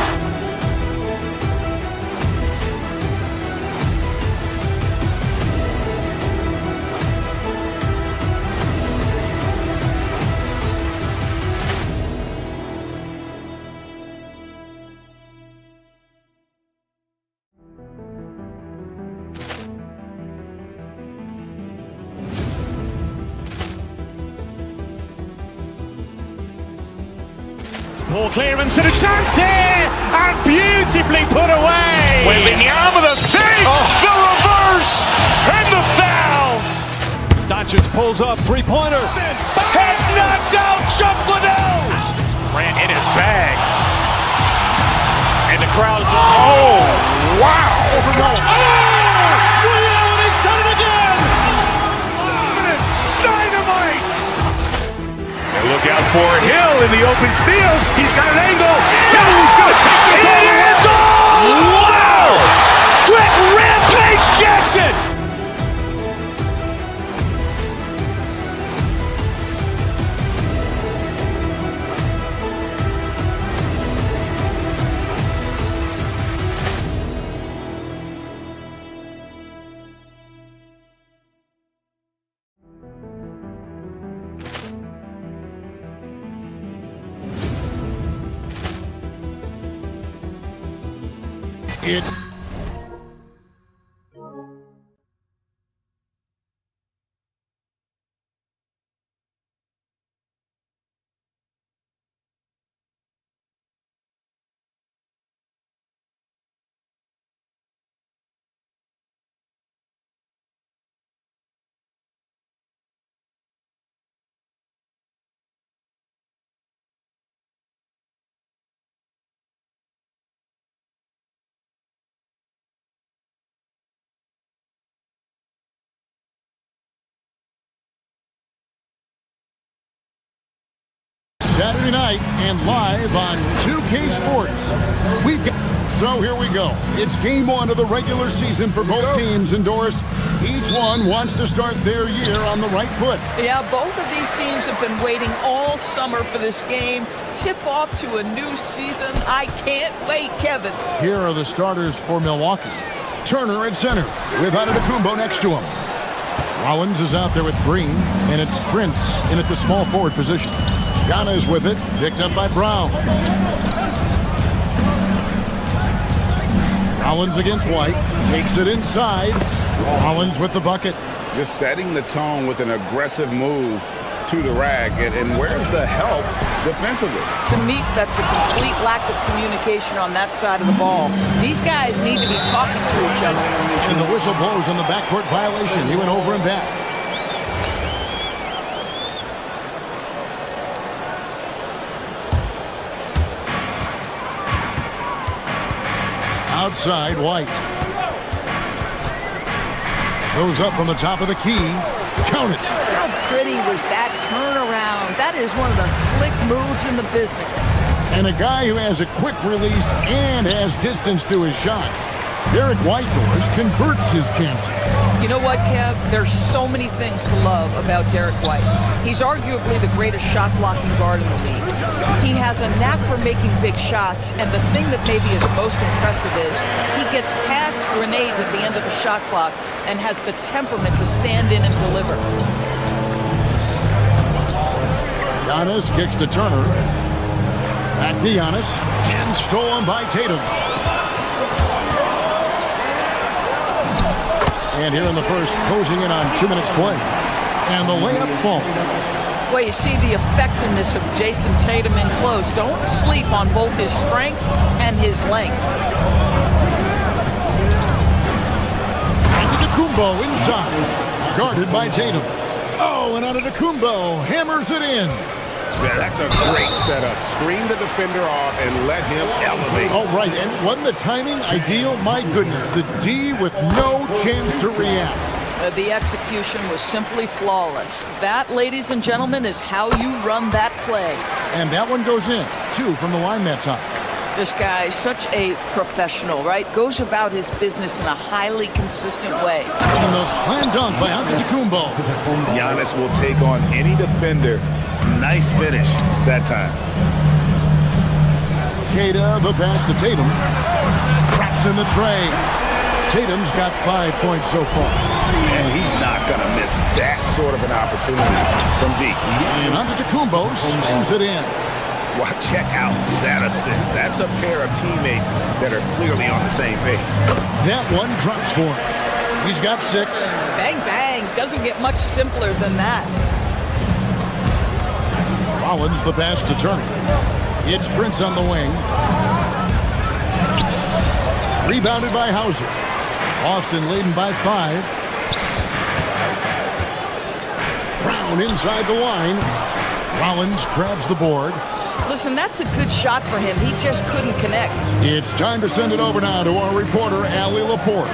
Ball clearance and a chance here, and beautifully put away. Wembanyama the fake, the reverse, and the foul. Doncic pulls up, three-pointer. Has knocked out Chuck Liddell. Grant in his bag. And the crowd's Wow. Ray Allen has done it again. Dynamite. And look out for Hill in the open field. He's got an angle. He's going to take this all the way. Wow. Quick Rampage Jackson. It's Saturday night and live on 2K Sports. So here we go. It's game one of the regular season for both teams, and Doris, each one wants to start their year on the right foot. Yeah, both of these teams have been waiting all summer for this game. Tip off to a new season. I can't wait, Kevin. Here are the starters for Milwaukee. Turner at center with Antetokounmpo next to him. Rollins is out there with Green, and it's Prince in at the small forward position. Giannis with it, picked up by Brown. Rollins against White, takes it inside. Rollins with the bucket. Just setting the tone with an aggressive move to the rack. And where's the help defensively? To me, that's a complete lack of communication on that side of the ball. These guys need to be talking to each other. And the whistle blows on the backcourt violation. He went over and back. Outside, White. Goes up from the top of the key. Count it. How pretty was that turnaround? That is one of the slick moves in the business. And a guy who has a quick release and has distance to his shots. Derek White, Doris, converts his chances. You know what, Kev? There's so many things to love about Derek White. He's arguably the greatest shot-blocking guard in the league. He has a knack for making big shots, and the thing that maybe is most impressive is he gets past grenades at the end of the shot clock and has the temperament to stand in and deliver. Giannis kicks to Turner. Back to Giannis, and stolen by Tatum. And here in the first, closing in on 2 minutes play. And the layup falls. Well, you see the effectiveness of Jason Tatum in close. Don't sleep on both his strength and his length. Antetokounmpo inside. Guarded by Tatum. Oh, and Antetokounmpo hammers it in. Yeah, that's a great setup. Screen the defender off and let him elevate. All right, and wasn't the timing ideal? My goodness, the D with no chance to react. The execution was simply flawless. That, ladies and gentlemen, is how you run that play. And that one goes in, 2 from the line that time. This guy is such a professional, right? Goes about his business in a highly consistent way. And the slam dunk by Antetokounmpo. Giannis will take on any defender. Nice finish that time. Keita, the pass to Tatum. Traps in the tray. Tatum's got 5 points so far. And he's not going to miss that sort of an opportunity from deep. And Antetokounmpo slams it in. Well, check out that assist. That's a pair of teammates that are clearly on the same page. That one drops for him. He's got 6. Bang, bang. Doesn't get much simpler than that. Rollins the pass to Turner. It's Prince on the wing. Rebounded by Hauser. Boston leading by 5. Brown inside the line. Rollins grabs the board. Listen, that's a good shot for him. He just couldn't connect. It's time to send it over now to our reporter, Allie LaForce.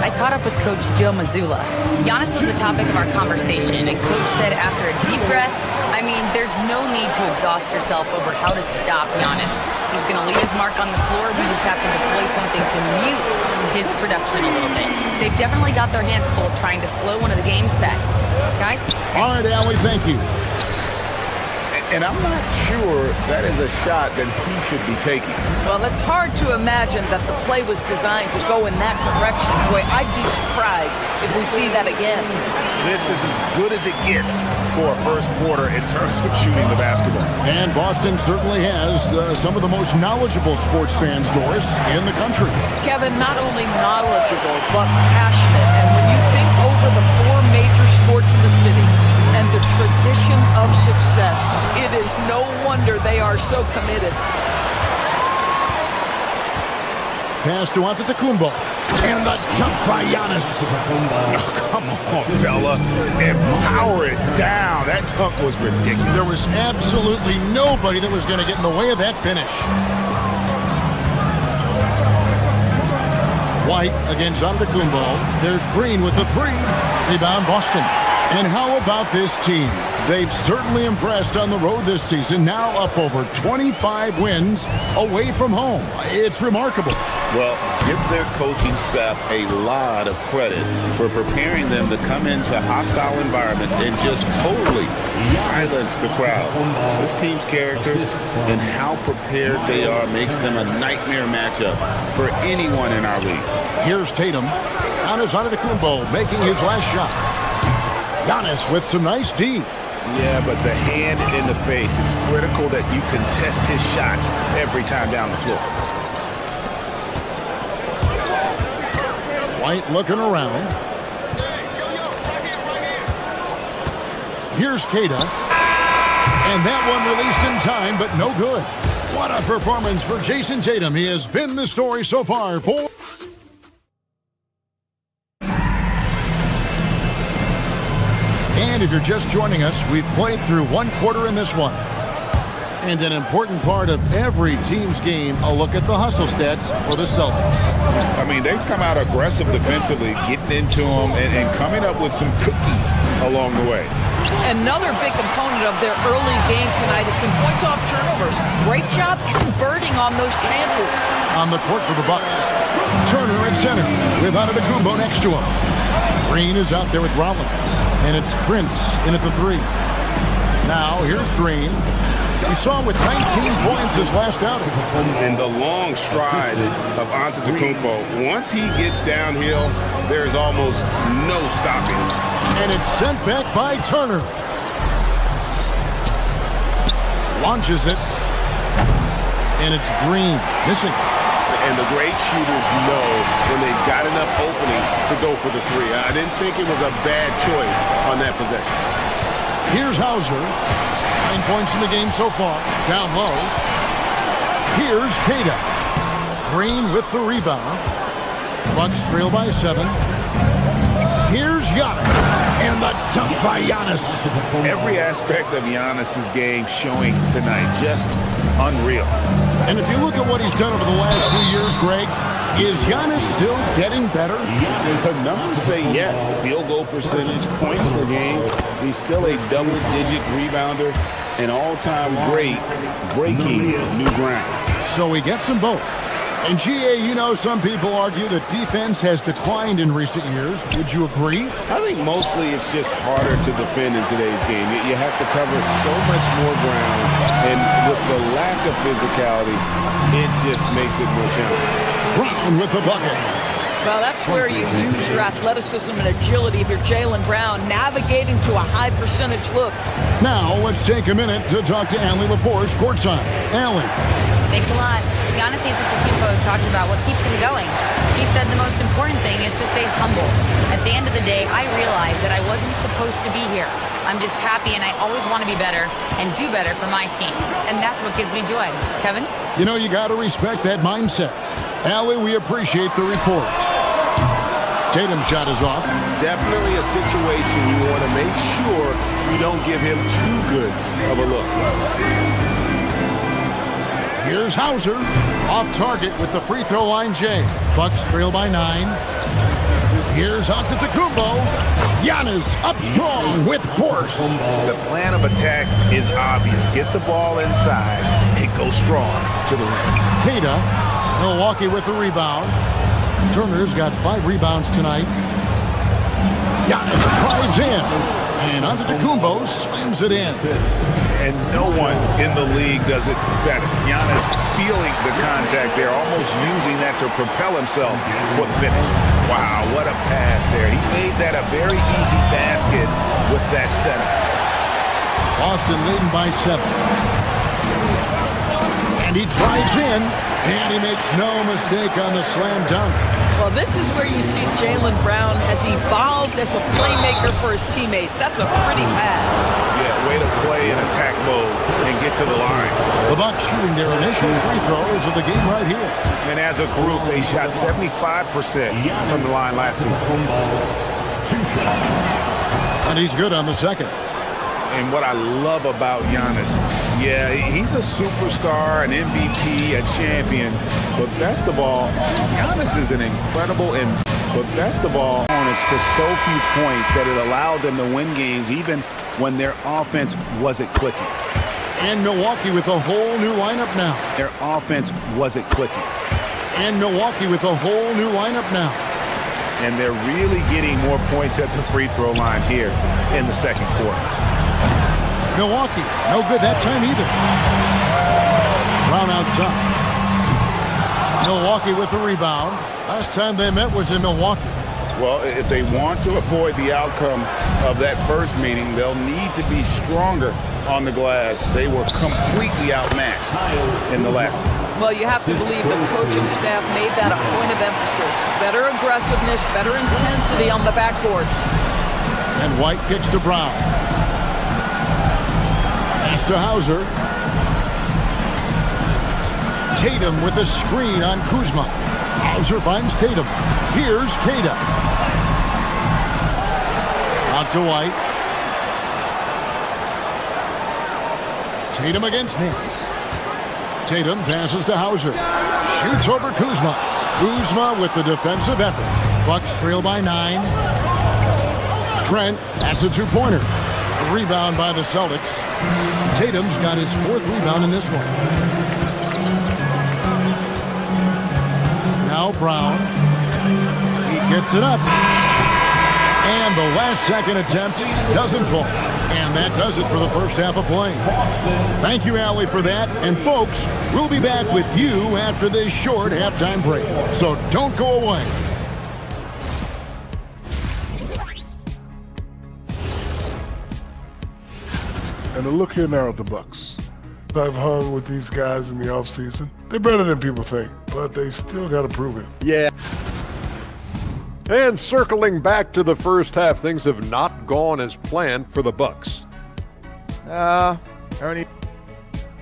I caught up with Coach Joe Mazzulla. Giannis was the topic of our conversation, and Coach said after a deep breath, I mean, there's no need to exhaust yourself over how to stop Giannis. He's going to leave his mark on the floor. We just have to deploy something to mute his production a little bit. They've definitely got their hands full trying to slow one of the game's best. Guys? All right, Allie, thank you. And I'm not sure that is a shot that he should be taking. Well, it's hard to imagine that the play was designed to go in that direction. Boy, I'd be surprised if we see that again. This is as good as it gets for a first quarter in terms of shooting the basketball. And Boston certainly has some of the most knowledgeable sports fans, Doris, in the country. Kevin, not only knowledgeable, but passionate. And when you think over the 4 major sports in the city and the tradition of success, it is no wonder they are so committed. Pass to Antetokounmpo. And the jump by Giannis. Oh, come on, fella. And power it down. That dunk was ridiculous. There was absolutely nobody that was going to get in the way of that finish. White against Antetokounmpo. There's Green with the 3. Rebound Boston. And how about this team? They've certainly impressed on the road this season, now up over 25 wins away from home. It's remarkable. Well, give their coaching staff a lot of credit for preparing them to come into hostile environments and just totally silence the crowd. This team's character and how prepared they are makes them a nightmare matchup for anyone in our league. Here's Tatum. Giannis Antetokounmpo making his last shot. Giannis with some nice D. Yeah, but the hand in the face, it's critical that you contest his shots every time down the floor. White looking around. Here's Kata. And that one released in time, but no good. What a performance for Jason Tatum. He has been the story so far for... And if you're just joining us, we've played through one quarter in this one. And an important part of every team's game, a look at the hustle stats for the Celtics. I mean, they've come out aggressive defensively, getting into them and coming up with some cookies along the way. Another big component of their early game tonight has been points off turnovers. Great job converting on those chances. On the court for the Bucks, Turner at center with Antetokounmpo next to him. Green is out there with Rollins, and it's Prince in at the 3. Now here's Green. We saw him with 19 points his last outing. And the long strides of Antetokounmpo. Once he gets downhill, there's almost no stopping. And it's sent back by Turner. Launches it. And it's Green missing. And the great shooters know when they've got enough opening to go for the 3. I didn't think it was a bad choice on that possession. Here's Hauser. 9 points in the game so far. Down low. Here's Kata. Green with the rebound. Bucks trail by 7. Here's Giannis. And the dunk by Giannis. Every aspect of Giannis's game showing tonight. Just unreal. And if you look at what he's done over the last few years, Greg, is Giannis still getting better? The numbers say yes. Field goal percentage, points per game. He's still a double-digit rebounder, an all-time great, breaking new ground. So he gets them both. And GA, you know, some people argue that defense has declined in recent years. Would you agree? I think mostly it's just harder to defend in today's game. You have to cover so much more ground, and with the lack of physicality, it just makes it more challenging. Brown with the bucket. Well, that's where you use your athleticism and agility if you're Jaylen Brown, navigating to a high percentage look. Now, let's take a minute to talk to Allie LaForce courtside. Allie. Thanks a lot. Giannis Antetokounmpo talked about what keeps him going. He said the most important thing is to stay humble. At the end of the day, I realized that I wasn't supposed to be here. I'm just happy, and I always want to be better and do better for my team. And that's what gives me joy. Kevin? You know, you got to respect that mindset. Allie, we appreciate the report. Tatum's shot is off. Definitely a situation you want to make sure you don't give him too good of a look. Here's Hauser. Off target with the free throw line, Jay. Bucks trail by 9. Here's Antetokounmpo. Giannis up strong with force. The plan of attack is obvious. Get the ball inside and go strong to the rim. Kata, Milwaukee with the rebound. Turner's got 5 rebounds tonight. Giannis drives in. And Antetokounmpo slams it in. And no one in the league does it better. Giannis feeling the contact there, almost using that to propel himself for the finish. Wow, what a pass there. He made that a very easy basket with that setup. Boston leading by 7. And he drives in, and he makes no mistake on the slam dunk. Well, this is where you see Jaylen Brown has evolved as a playmaker for his teammates. That's a pretty pass. Yeah, way to play in attack mode and get to the line. The Bucks shooting their initial free throws of the game right here. And as a group, they shot 75% from the line last season. And he's good on the second. And what I love about Giannis, yeah, he's a superstar, an MVP, a champion. But best of all, Giannis is an incredible opponents to so few points that it allowed them to win games even when their offense wasn't clicking. And Milwaukee with a whole new lineup now. Their offense wasn't clicking. And Milwaukee with a whole new lineup now. And they're really getting more points at the free throw line here in the second quarter. Milwaukee, no good that time either. Brown outside. Milwaukee with the rebound. Last time they met was in Milwaukee. Well, if they want to avoid the outcome of that first meeting, they'll need to be stronger on the glass. They were completely outmatched in the last one. Well, you have to believe the coaching staff made that a point of emphasis. Better aggressiveness, better intensity on the backboards. And White kicks to Brown. Pass to Hauser. Tatum with a screen on Kuzma. Hauser finds Tatum. Here's Keita. Out to White. Tatum against Nance. Tatum passes to Hauser. Shoots over Kuzma. Kuzma with the defensive effort. Bucks trail by 9. Trent, that's a two-pointer. A rebound by the Celtics. Tatum's got his 4th rebound in this one. Now Brown. He gets it up. And the last second attempt doesn't fall. And that does it for the first half of play. Thank you, Allie, for that. And folks, we'll be back with you after this short halftime break. So don't go away. And a look here now at the Bucks. I've hung with these guys in the offseason. They're better than people think, but they still got to prove it. Yeah. And circling back to the first half, things have not gone as planned for the Bucks. Ernie.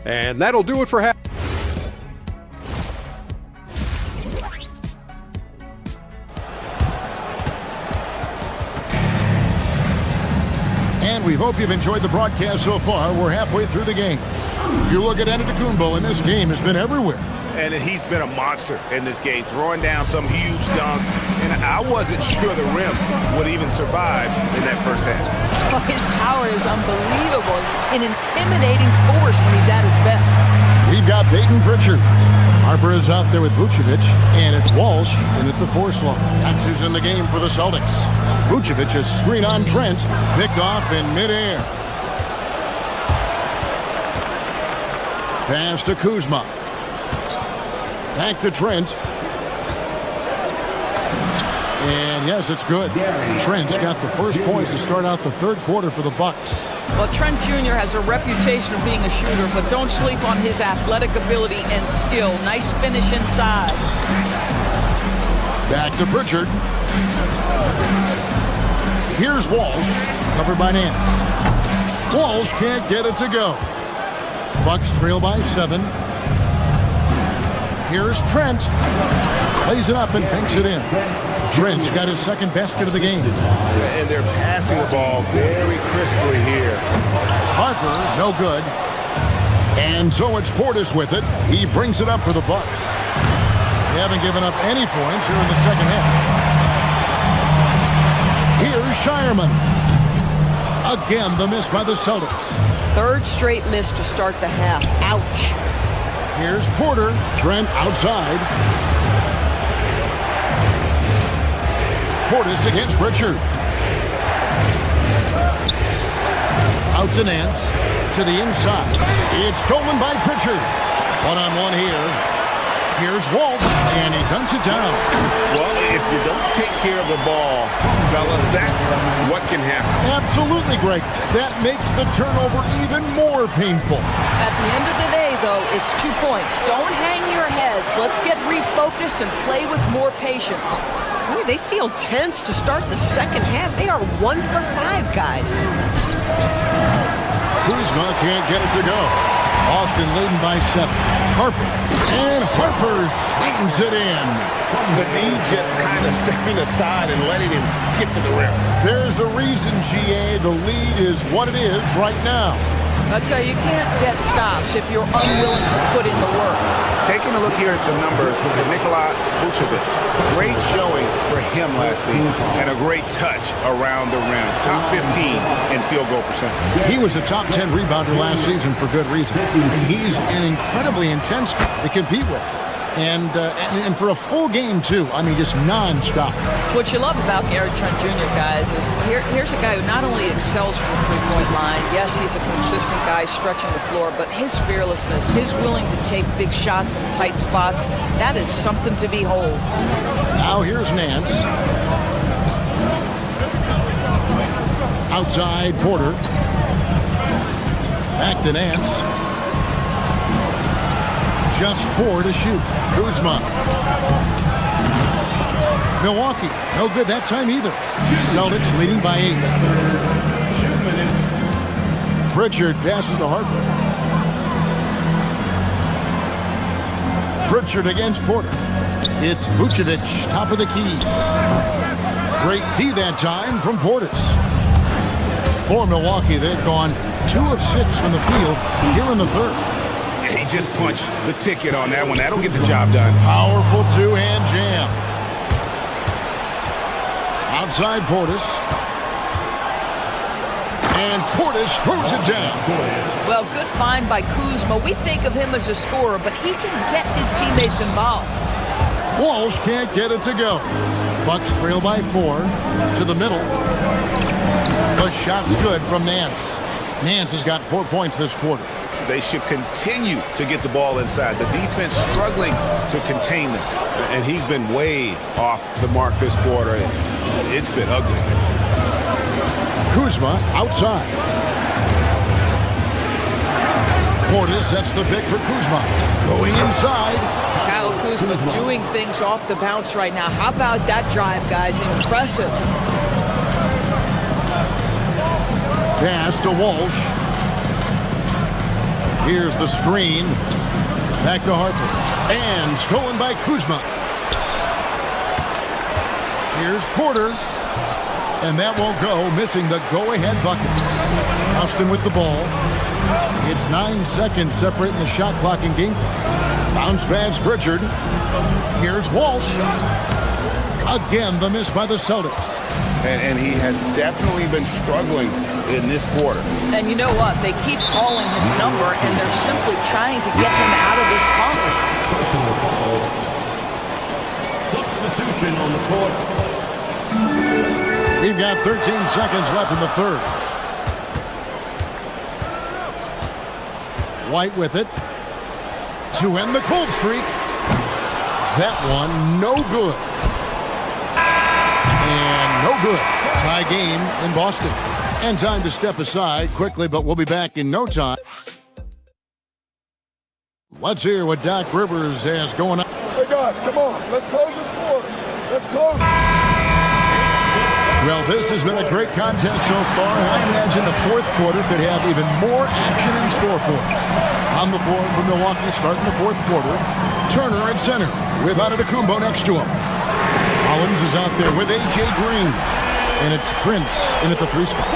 And that'll do it for half. And we hope you've enjoyed the broadcast so far. We're halfway through the game. You look at Antetokounmpo, and this game has been everywhere. And he's been a monster in this game, throwing down some huge dunks. And I wasn't sure the rim would even survive in that first half. Oh, his power is unbelievable. An intimidating force when he's at his best. We've got Peyton Pritchard. Harper is out there with Vucevic, and it's Walsh in at the 4 slot. That's who's in the game for the Celtics. Vucevic is screen on Trent, picked off in midair. Pass to Kuzma. Back to Trent. And yes, it's good. Trent's got the first points to start out the third quarter for the Bucks. Well, Trent Jr. has a reputation of being a shooter, but don't sleep on his athletic ability and skill. Nice finish inside. Back to Pritchard. Here's Walsh, covered by Nance. Walsh can't get it to go. Bucks trail by 7. Here's Trent. Plays it up and banks it in. Trent's got his second basket of the game. And they're passing the ball very crisply here. Harper, no good. And so it's Portis with it. He brings it up for the Bucks. They haven't given up any points here in the second half. Here's Shireman. Again, the miss by the Celtics. Third straight miss to start the half. Ouch. Here's Porter. Trent outside. Portis against Pritchard. Out to Nance. To the inside. It's stolen by Pritchard. One-on-one here. Here's Walsh, and he dunks it down. Well, if you don't take care of the ball, fellas, that's what can happen. Absolutely, Greg. That makes the turnover even more painful. At the end of the day, though, it's 2 points. Don't hang your heads. Let's get refocused and play with more patience. Boy, they feel tense to start the second half. They are 1 for 5, guys. Kuzma can't get it to go. Boston leading by 7. Harper. And Harper slams it in. The knee just kind of stepping aside and letting him get to the rim. There's a reason, GA, the lead is what it is right now. I'd say you can't get stops if you're unwilling to put in the work. Taking a look here at some numbers for Nikola Vucevic. Great showing for him last season and a great touch around the rim. Top 15 in field goal percentage. He was a top 10 rebounder last season for good reason. He's an incredibly intense guy to compete with. And for a full game, too. I mean, just nonstop. What you love about Gary Trent Jr., guys, is here's a guy who not only excels from the three-point line, yes, he's a consistent guy stretching the floor, but his fearlessness, his willing to take big shots in tight spots, that is something to behold. Now here's Nance. Outside Porter. Back to Nance. Just 4 to shoot. Kuzma. Milwaukee, no good that time either. Celtics leading by 8. Pritchard passes to Harper. Pritchard against Porter. It's Vucevic, top of the key. Great D that time from Portis. For Milwaukee, they've gone 2 of 6 from the field here in the third. He just punched the ticket on that one. That'll get the job done. Powerful two-hand jam. Outside Portis. And Portis throws it down. Well, good find by Kuzma. We think of him as a scorer, but he can get his teammates involved. Walsh can't get it to go. Bucks trail by 4 to the middle. The shot's good from Nance. Nance has got 4 points this quarter. They should continue to get the ball inside. The defense struggling to contain them. And he's been way off the mark this quarter. It's been ugly. Kuzma outside. Portis sets the pick for Kuzma. Going inside. Kyle Kuzma doing things off the bounce right now. How about that drive, guys? Impressive. Pass to Walsh. Here's the screen. Back to Harper. And stolen by Kuzma. Here's Porter. And that won't go, missing the go-ahead bucket. Austin with the ball. It's 9 seconds separating the shot clock and game clock. Bounce pass Pritchard. Here's Walsh. Again, the miss by the Celtics. And he has definitely been struggling in this quarter. And you know what? They keep calling his number, and they're simply trying to get him out of this funk. Substitution on the court. We've got 13 seconds left in the third. White with it to end the cold streak. That one no good. And no good. Tie game in Boston. And time to step aside quickly, but we'll be back in no time. Let's hear what Doc Rivers has going on. Hey guys, come on. Let's close the score. Let's close. Well, this has been a great contest so far. I imagine the fourth quarter could have even more action in store for us. On the floor for Milwaukee starting the fourth quarter. Turner at center with Antetokounmpo next to him. Collins is out there with A.J. Green. And it's Prince in at the 3 spot.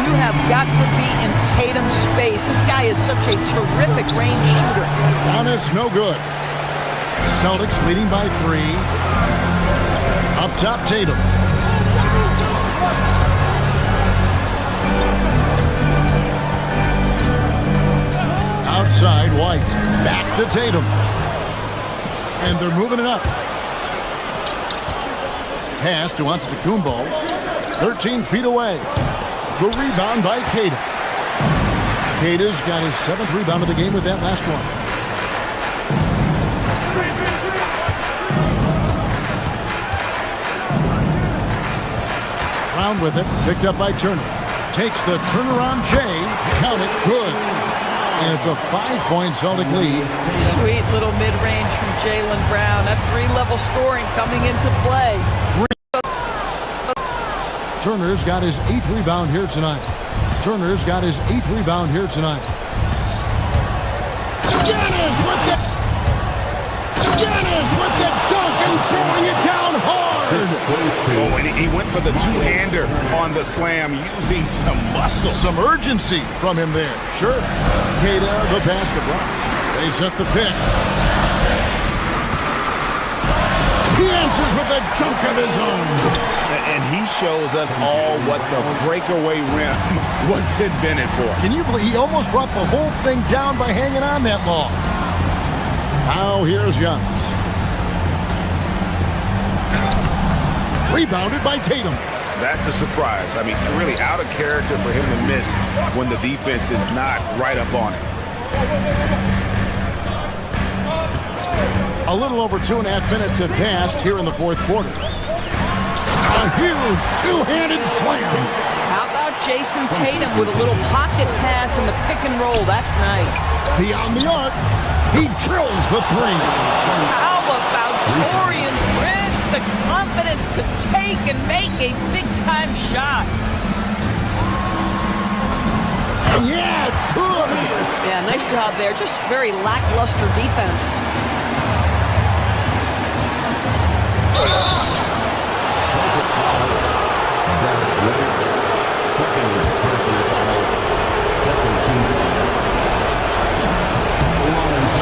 You have got to be in Tatum's space. This guy is such a terrific range shooter. Giannis, no good. Celtics leading by 3. Up top, Tatum. Outside, White. Back to Tatum. And they're moving it up. Pass to Antetokounmpo. 13 feet away. The rebound by Keita. Keita's got his 7th rebound of the game with that last one. Round with it. Picked up by Turner. Takes the turnaround J. Count it. Good. And it's a 5-point Celtic lead. Sweet little mid-range from Jaylen Brown. That 3-level scoring coming into play. Turner's got his 8th rebound here tonight. Turner's got his 8th rebound here tonight. Giannis with the dunk and throwing it down hard. Oh, and he went for the two-hander on the slam, using some muscle. Some urgency from him there. Sure. Keita, the basketball. They set the pick. He answers with a dunk of his own. And he shows us all what the breakaway rim was invented for. Can you believe he almost brought the whole thing down by hanging on that long? Now here's Giannis. Rebounded by Tatum. That's a surprise. I mean, really out of character for him to miss when the defense is not right up on it. A little over 2.5 minutes have passed here in the fourth quarter. A huge two-handed slam. How about Jason Tatum with a little pocket pass in the pick and roll? That's nice. Beyond the arc, he drills the three. How about Dorian Prince? The confidence to take and make a big-time shot. Yeah, it's good. Yeah, nice job there. Just very lackluster defense.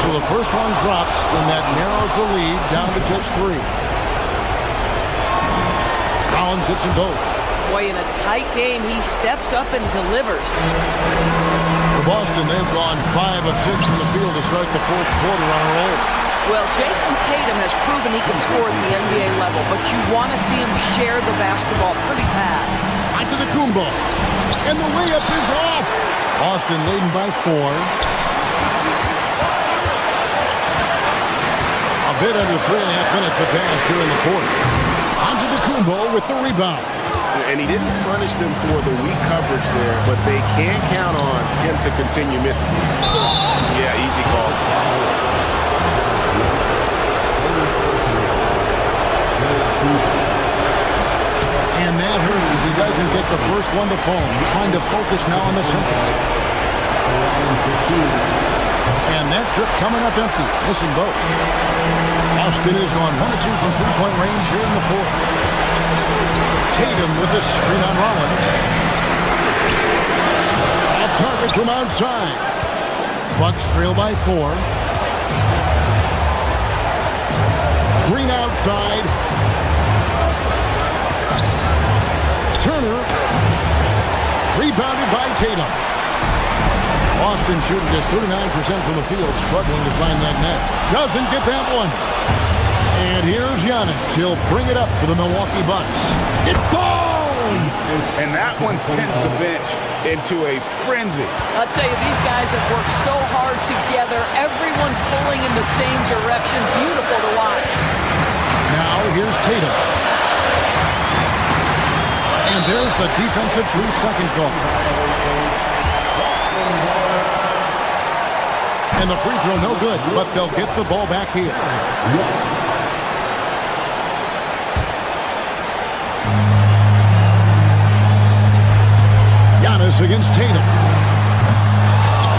So the first one drops, and that narrows the lead down to just 3. Collins hits them both. Boy, in a tight game, he steps up and delivers. For Boston, they've gone 5 of 6 from the field to start the fourth quarter on a roll. Well, Jason Tatum has proven he can score at the NBA level, but you want to see him share the basketball pretty fast. Onto the Kumbo, and the layup is off. Boston leading by 4. A bit under 3.5 minutes have passed here in the fourth. Onto the Kumbo with the rebound. And he didn't punish them for the weak coverage there, but they can count on him to continue missing. Yeah, easy call. And that hurts as he doesn't get the first one to fall. Trying to focus now on the second. And that trip coming up empty, missing both. Boston is on 1 of 2 from three-point range here in the fourth. Tatum with the screen on Rollins. Off target from outside. Bucks trail by 4. Green outside. Turner. Rebounded by Tatum. Boston shooting just 39% from the field, struggling to find that net. Doesn't get that one. And here's Giannis. He'll bring it up for the Milwaukee Bucks. It falls! And that one sends the bench into a frenzy. I'll tell you, these guys have worked so hard together. Everyone pulling in the same direction. Beautiful to watch. Now here's Tatum. And there's the defensive 3-second call. And the free throw no good, but they'll get the ball back here. Giannis against Tatum.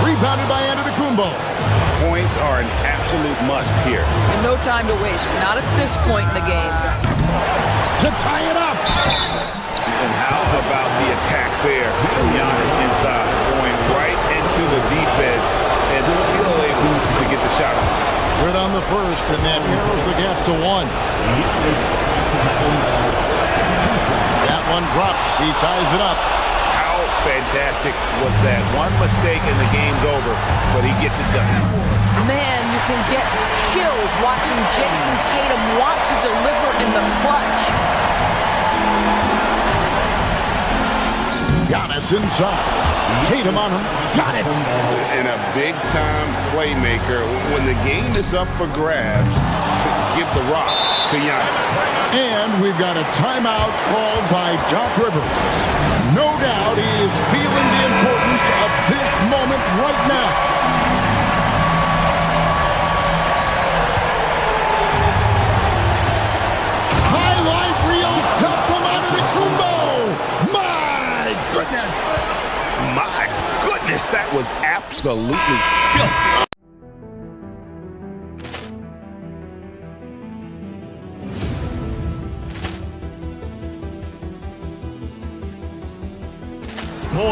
Rebounded by Antetokounmpo. Points are an absolute must here. And no time to waste. Not at this point in the game. To tie it up. And how about the attack there? Giannis inside, going right into the defense and still able to get the shot off. Good on the first, and that narrows the gap to 1. That one drops. He ties it up. How fantastic was that? One mistake and the game's over, but he gets it done. Man, you can get chills watching Jason Tatum want to deliver in the clutch. Giannis inside. Tatum on him. Got it. And a big-time playmaker. When the game is up for grabs, give the rock to Giannis. And we've got a timeout called by Doc Rivers. No doubt he is feeling the importance of this moment right now. Highlight reel stuff from Antetokounmpo. My goodness. My goodness, that was absolutely filthy.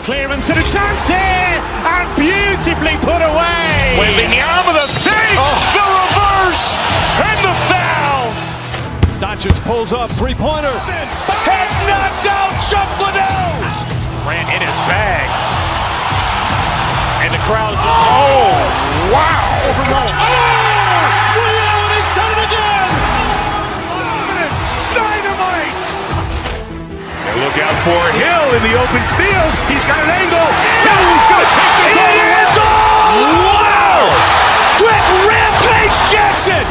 Ball clearance and a chance here, and beautifully put away. Wembanyama the fake, the reverse, and the foul. Doncic pulls up, three-pointer. Has knocked out Chuck Liddell. Ran in his bag. And the crowd's... Oh, wow. He's done it again! Dynamite. And look out for Hill in the open field. He's got an angle. He's going to take this all the way. Wow! Quick Rampage Jackson.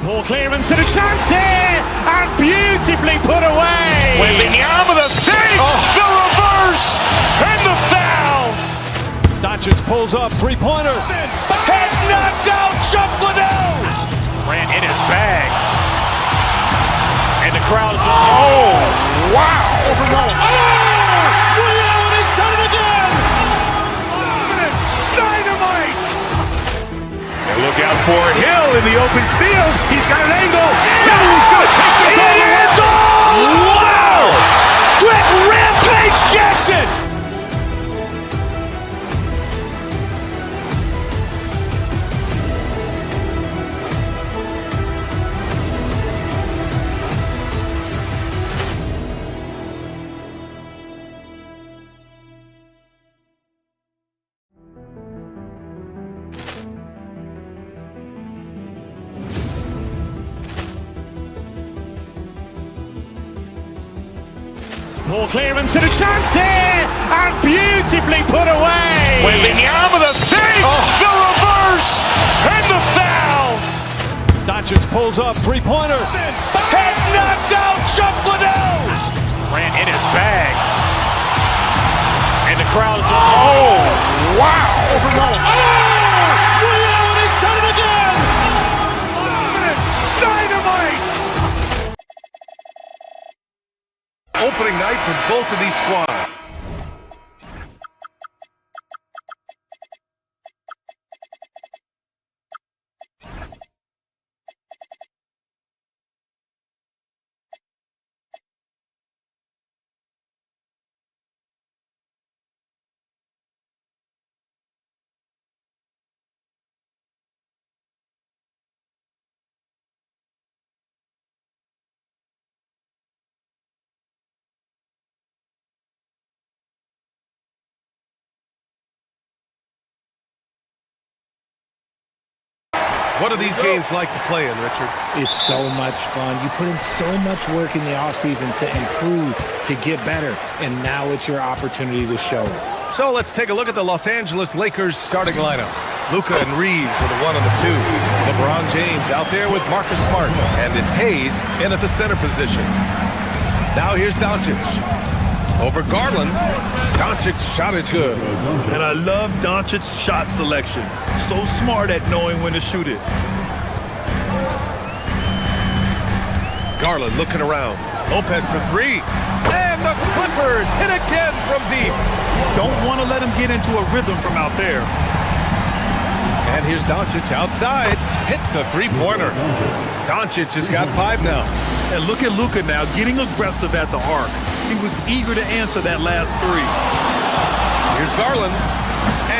Ball clearance and a chance here, and beautifully put away. Wembanyama the fake, the reverse, and the foul. Doncic pulls up, three-pointer. Has knocked out Chuck Liddell. Ran in his bag. And the crowd's... Oh, wow. He's done it again! Dynamite. And look out for Hill in the open field. He's got an angle. He's going to take this all the way. Wow! Quick Rampage Jackson. Ball clearance and a chance here, and beautifully put away. Wembanyama the fake, the reverse, and the foul. Doncic pulls up, three-pointer. Has knocked out Chuck Liddell. Ran in his bag. And the crowd's... Oh, wow. He's done it again! Dynamite. Opening night for both of these squads. What are these games like to play in, Richard? It's so much fun. You put in so much work in the offseason to improve, to get better, and now it's your opportunity to show it. So let's take a look at the Los Angeles Lakers starting lineup. Luka and Reeves are the 1 and the 2. LeBron James out there with Marcus Smart. And it's Hayes in at the center position. Now here's Doncic. Over Garland. Doncic's shot is good. And I love Doncic's shot selection. So smart at knowing when to shoot it. Garland looking around. Lopez for 3. And the Clippers hit again from deep. Don't want to let him get into a rhythm from out there. And here's Doncic outside. Hits a three-pointer. Doncic has got 5 now. And look at Luka now getting aggressive at the arc. He was eager to answer that last 3. Here's Garland.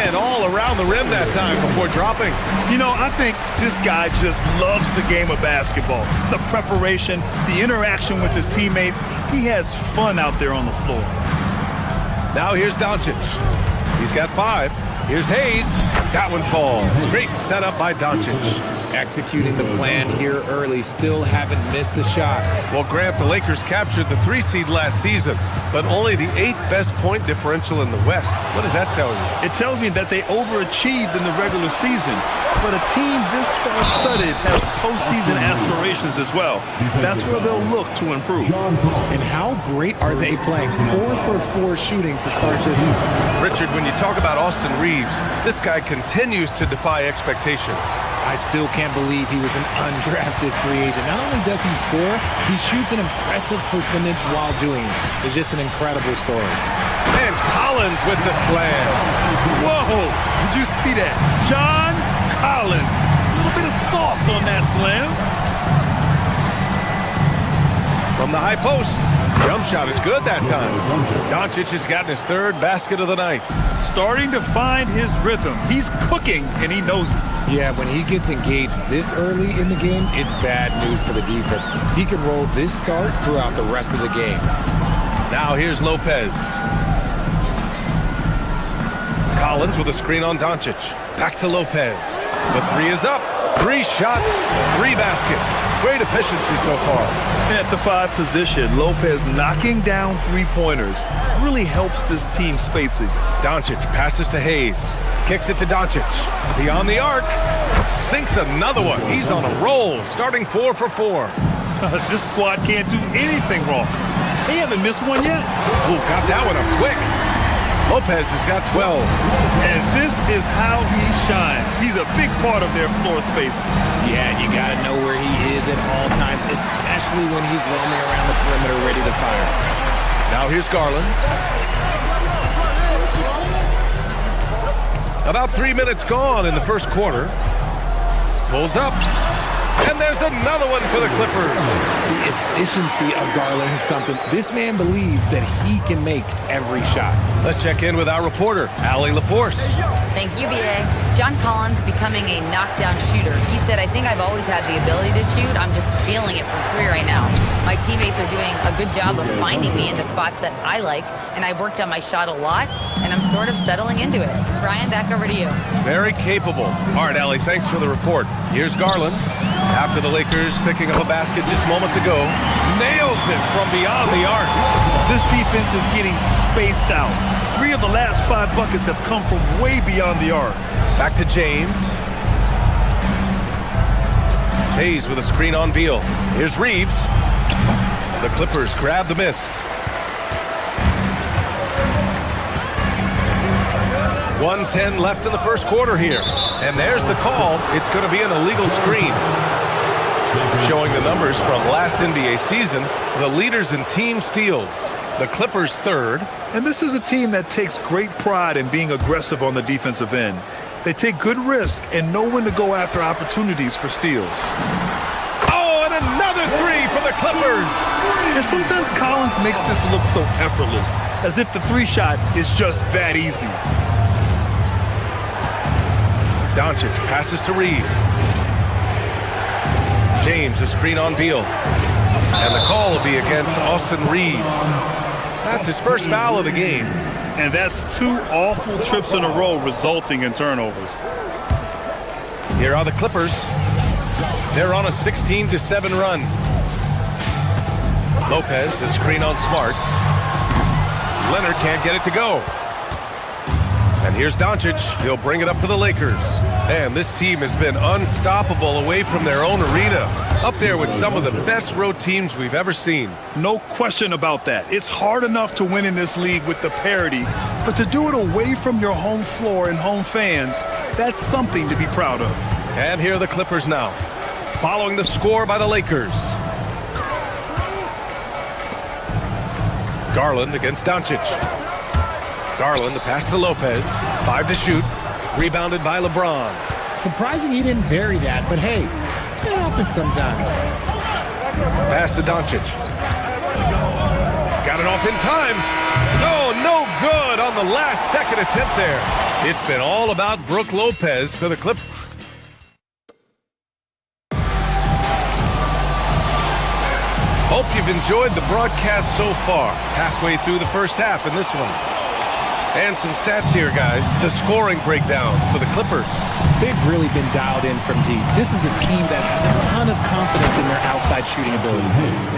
And all around the rim that time before dropping. You know, I think this guy just loves the game of basketball. The preparation, the interaction with his teammates. He has fun out there on the floor. Now here's Doncic. He's got 5. Here's Hayes. That one falls. Great setup by Doncic. Executing the plan here early, still haven't missed a shot. Well, Grant, the Lakers captured the 3 seed last season, but only the 8th best point differential in the West. What does that tell you? It tells me that they overachieved in the regular season, but a team this star-studded has postseason aspirations as well. That's where they'll look to improve. And how great are they playing? 4 for 4 shooting to start this. Richard, when you talk about Austin Reeves, Reeves. This guy continues to defy expectations. I still can't believe he was an undrafted free agent. Not only does he score, he shoots an impressive percentage while doing it. It's just an incredible story. And Collins with the slam. Whoa! Did you see that? John Collins. A little bit of sauce on that slam. From the high post. Jump shot is good that time. Doncic has gotten his third basket of the night. Starting to find his rhythm. He's cooking, and he knows it. Yeah, when he gets engaged this early in the game, it's bad news for the defense. He can roll this start throughout the rest of the game. Now here's Lopez. Collins with a screen on Doncic. Back to Lopez. The three is up. 3 shots, 3 baskets. Great efficiency so far. At the 5 position, Lopez knocking down 3-pointers really helps this team spacing. Doncic passes to Hayes. Kicks it to Doncic. Beyond the arc. Sinks another one. He's on a roll, starting 4 for 4. This squad can't do anything wrong. They haven't missed one yet. Oh, got that one up quick. Lopez has got 12. And this is how he shines. He's a big part of their floor space. Yeah, you got to know where he is at all times, especially when he's roaming around the perimeter ready to fire. Now here's Garland. About 3 minutes gone in the first quarter. Pulls up. And there's another one for the Clippers. The efficiency of Garland is something. This man believes that he can make every shot. Let's check in with our reporter, Allie LaForce. Thank you, BA. John Collins becoming a knockdown shooter. He said, I think I've always had the ability to shoot. I'm just feeling it for free right now. My teammates are doing a good job of finding me in the spots that I like, and I've worked on my shot a lot, and I'm sort of settling into it. Brian, back over to you. Very capable. All right, Allie, thanks for the report. Here's Garland. After the Lakers picking up a basket just moments ago, nails it from beyond the arc. This defense is getting spaced out. 3 of the last 5 buckets have come from way beyond the arc. Back to James. Hayes with a screen on Beal. Here's Reeves. The Clippers grab the miss. 1:10 left in the first quarter here. And there's the call. It's going to be an illegal screen. Showing the numbers from last NBA season, the leaders in team steals. The Clippers third. And this is a team that takes great pride in being aggressive on the defensive end. They take good risk and know when to go after opportunities for steals. Oh, and another 3 for the Clippers. And sometimes Collins makes this look so effortless, as if the 3-shot is just that easy. Doncic passes to Reeves. James, a screen on Beal. And the call will be against Austin Reeves. That's his first foul of the game. And that's 2 awful trips in a row resulting in turnovers. Here are the Clippers. They're on a 16-7 run. Lopez, the screen on Smart. Leonard can't get it to go. And here's Doncic. He'll bring it up for the Lakers. And this team has been unstoppable away from their own arena. Up there with some of the best road teams we've ever seen. No question about that. It's hard enough to win in this league with the parity, but to do it away from your home floor and home fans, that's something to be proud of. And here are the Clippers now, following the score by the Lakers. Garland against Doncic. Garland, the pass to Lopez. 5 to shoot. Rebounded by LeBron. Surprising he didn't bury that, but hey, it happens sometimes. Pass to Doncic. Got it off in time. No good on the last second attempt there. It's been all about Brook Lopez for the Clippers. Hope you've enjoyed the broadcast so far. Halfway through the first half in this one. And some stats here, guys. The scoring breakdown for the Clippers. They've really been dialed in from deep. This is a team that has a ton of confidence in their outside shooting ability.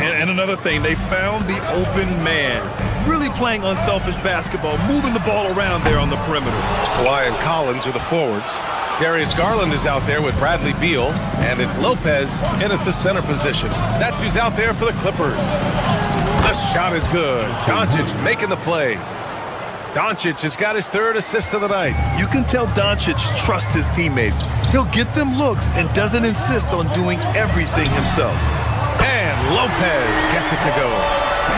And another thing, they found the open man. Really playing unselfish basketball, moving the ball around there on the perimeter. Kawhi and Collins are the forwards. Darius Garland is out there with Bradley Beal, and it's Lopez in at the center position. That's who's out there for the Clippers. The shot is good. Doncic making the play. Doncic has got his third assist of the night. You can tell Doncic trusts his teammates. He'll get them looks and doesn't insist on doing everything himself. And Lopez gets it to go.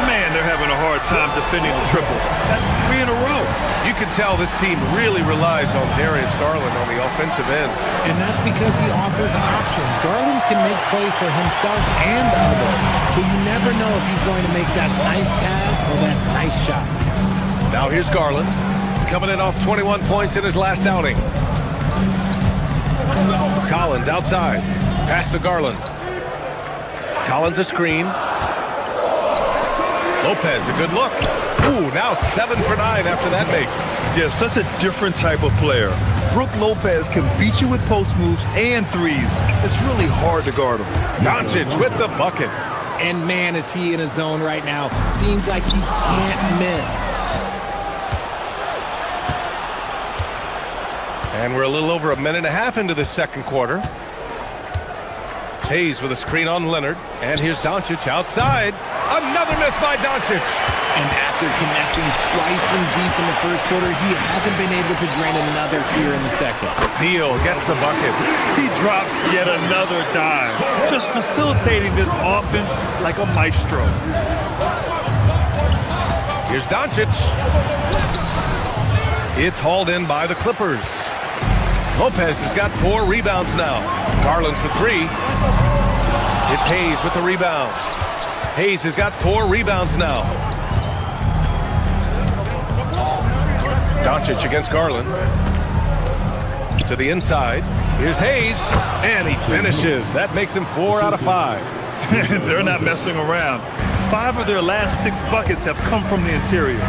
Man, they're having a hard time defending the triple. That's 3 in a row. You can tell this team really relies on Darius Garland on the offensive end. And that's because he offers options. Garland can make plays for himself and others. So you never know if he's going to make that nice pass or that nice shot. Now here's Garland, coming in off 21 points in his last outing. Collins outside, pass to Garland. Collins a screen. Lopez, a good look. Ooh, now 7 for 9 after that make. Yeah, such a different type of player. Brook Lopez can beat you with post moves and threes. It's really hard to guard him. Doncic with the bucket. And man, is he in a zone right now. Seems like he can't miss. And we're a little over a minute and a half into the second quarter. Hayes with a screen on Leonard. And here's Doncic outside. Another miss by Doncic. And after connecting twice from deep in the first quarter, he hasn't been able to drain another here in the second. Beal gets the bucket. He drops yet another dime, just facilitating this offense like a maestro. Here's Doncic. It's hauled in by the Clippers. Lopez has got 4 rebounds now. Garland for 3. It's Hayes with the rebound. Hayes has got 4 rebounds now. Doncic against Garland. To the inside. Here's Hayes. And he finishes. That makes him 4 out of 5. They're not messing around. 5 of their last 6 buckets have come from the interior.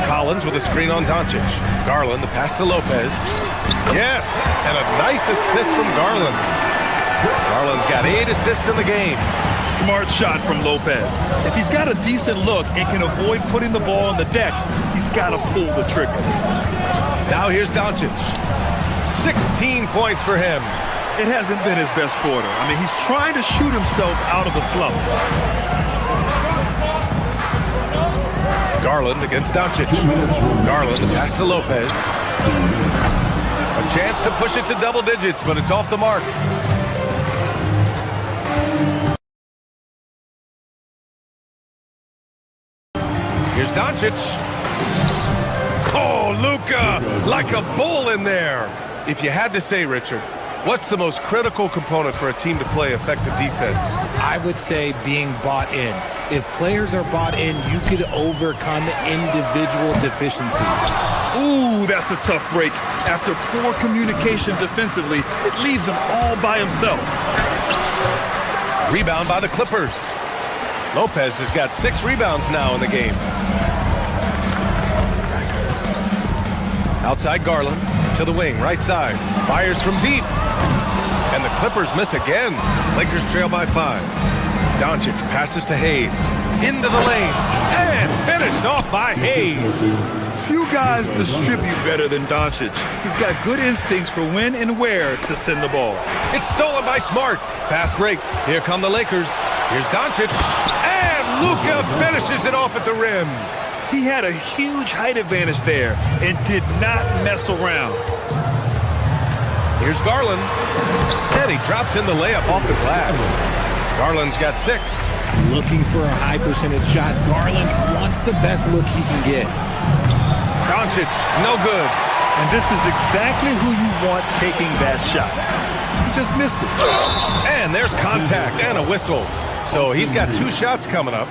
Collins with a screen on Doncic. Garland, the pass to Lopez. Yes, and a nice assist from Garland. Garland's got 8 assists in the game. Smart shot from Lopez. If he's got a decent look and can avoid putting the ball on the deck, he's got to pull the trigger. Now here's Doncic. 16 points for him. It hasn't been his best quarter. I mean, he's trying to shoot himself out of a slump. Garland against Doncic. Garland, the pass to Lopez. A chance to push it to double digits, but it's off the mark. Here's Doncic. Oh, Luka, like a bull in there. If you had to say, Richard, what's the most critical component for a team to play effective defense? I would say being bought in. If players are bought in, you could overcome individual deficiencies. Ooh, that's a tough break. After poor communication defensively, it leaves him all by himself. Rebound by the Clippers. Lopez has got 6 rebounds now in the game. Outside Garland to the wing, right side. Fires from deep. And the Clippers miss again. Lakers trail by 5. Doncic passes to Hayes. Into the lane. And finished off by Hayes. Few guys distribute better than Doncic. He's got good instincts for when and where to send the ball. It's stolen by Smart. Fast break. Here come the Lakers. Here's Doncic. And Luka finishes it off at the rim. He had a huge height advantage there and did not mess around. Here's Garland. And he drops in the layup off the glass. Garland's got 6. Looking for a high percentage shot. Garland wants the best look he can get. Doncic, no good. And this is exactly who you want taking that shot. He just missed it. And there's contact and a whistle. So he's got 2 shots coming up.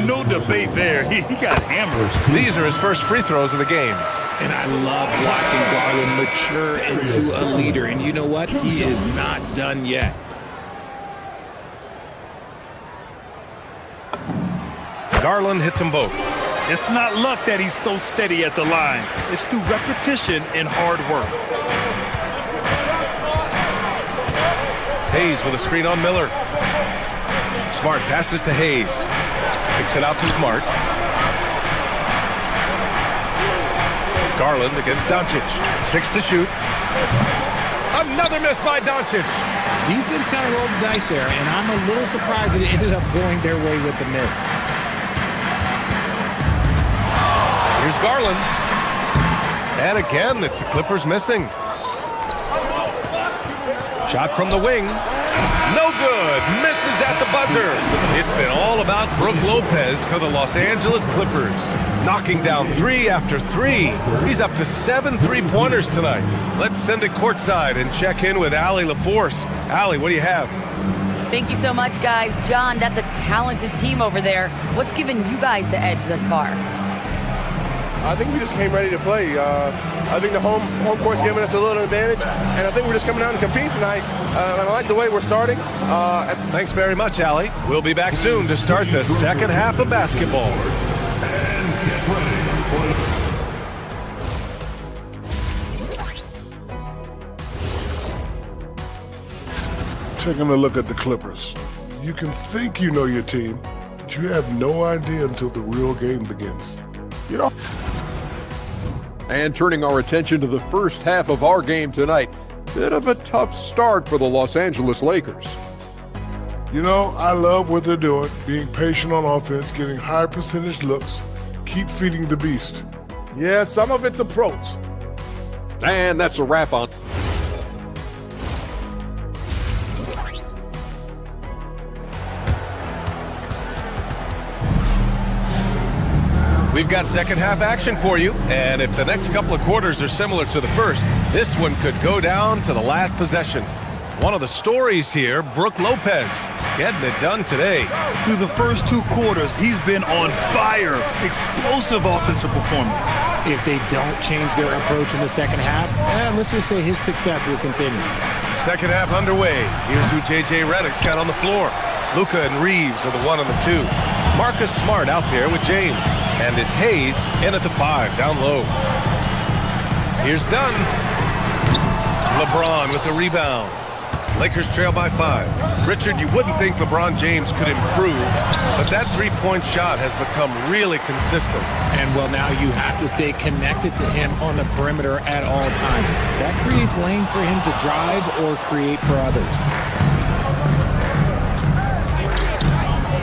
No debate there. He got hammered. These are his first free throws of the game. And I love watching Garland mature into a leader. And you know what? He is not done yet. Garland hits them both. It's not luck that he's so steady at the line. It's through repetition and hard work. Hayes with a screen on Miller. Smart passes to Hayes. Kicks it out to Smart. Garland against Doncic. 6 to shoot. Another miss by Doncic. Defense kind of rolled the dice there, and I'm a little surprised that it ended up going their way with the miss. Here's Garland. And again, it's the Clippers missing. Shot from the wing. No good. Misses at the buzzer. It's been all about Brook Lopez for the Los Angeles Clippers. Knocking down 3 after 3. He's up to 7 3-pointers tonight. Let's send it courtside and check in with Allie LaForce. Allie, what do you have? Thank you so much, guys. John, that's a talented team over there. What's given you guys the edge thus far? I think we just came ready to play. I think the home court's giving us a little advantage, and I think we're just coming out and compete tonight. And I like the way we're starting. Thanks very much, Allie. We'll be back soon to start the second half of basketball. Taking a look at the Clippers. You can think you know your team, but you have no idea until the real game begins. You know. And turning our attention to the first half of our game tonight, bit of a tough start for the Los Angeles Lakers. You know, I love what they're doing, being patient on offense, getting high percentage looks, keep feeding the beast. Yeah, some of it's approach. And that's a wrap on. We've got second half action for you, and if the next couple of quarters are similar to the first, this one could go down to the last possession. One of the stories here, Brook Lopez, getting it done today. Through the first 2 quarters, he's been on fire. Explosive offensive performance. If they don't change their approach in the second half, let's just say his success will continue. Second half underway. Here's who J.J. Redick's got on the floor. Luka and Reeves are the 1 and the 2. Marcus Smart out there with James. And it's Hayes in at the 5, down low. Here's Dunn. LeBron with the rebound. Lakers trail by 5. Richard, you wouldn't think LeBron James could improve, but that 3-point shot has become really consistent. And well, now you have to stay connected to him on the perimeter at all times. That creates lanes for him to drive or create for others.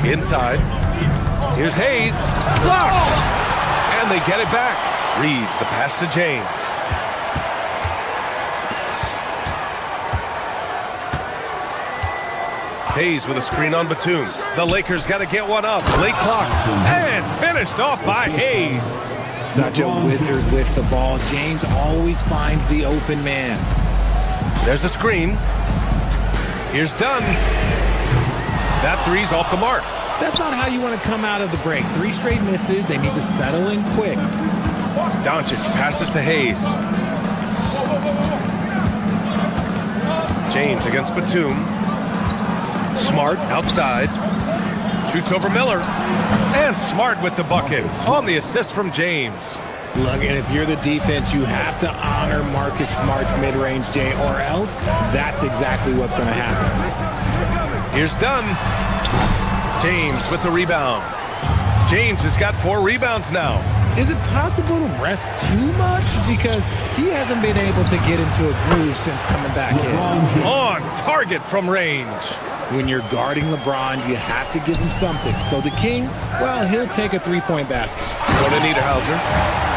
Inside. Here's Hayes. Blocked! And they get it back. Reeves, the pass to James. Hayes with a screen on Batum. The Lakers got to get one up. Late clock. And finished off by Hayes. Such a wizard with the ball. James always finds the open man. There's a screen. Here's Dunn. That 3's off the mark. That's not how you want to come out of the break. 3 straight misses. They need to settle in quick. Doncic passes to Hayes. James against Batum. Smart outside. Shoots over Miller. And Smart with the bucket on the assist from James. Look, and if you're the defense, you have to honor Marcus Smart's mid-range, Jay, or else that's exactly what's going to happen. Here's Dunn. James with the rebound. James has got 4 rebounds now. Is it possible to rest too much? Because he hasn't been able to get into a groove since coming back in. On target from range. When you're guarding LeBron, you have to give him something. So the King, well, he'll take a 3-point basket. Go to Niederhauser.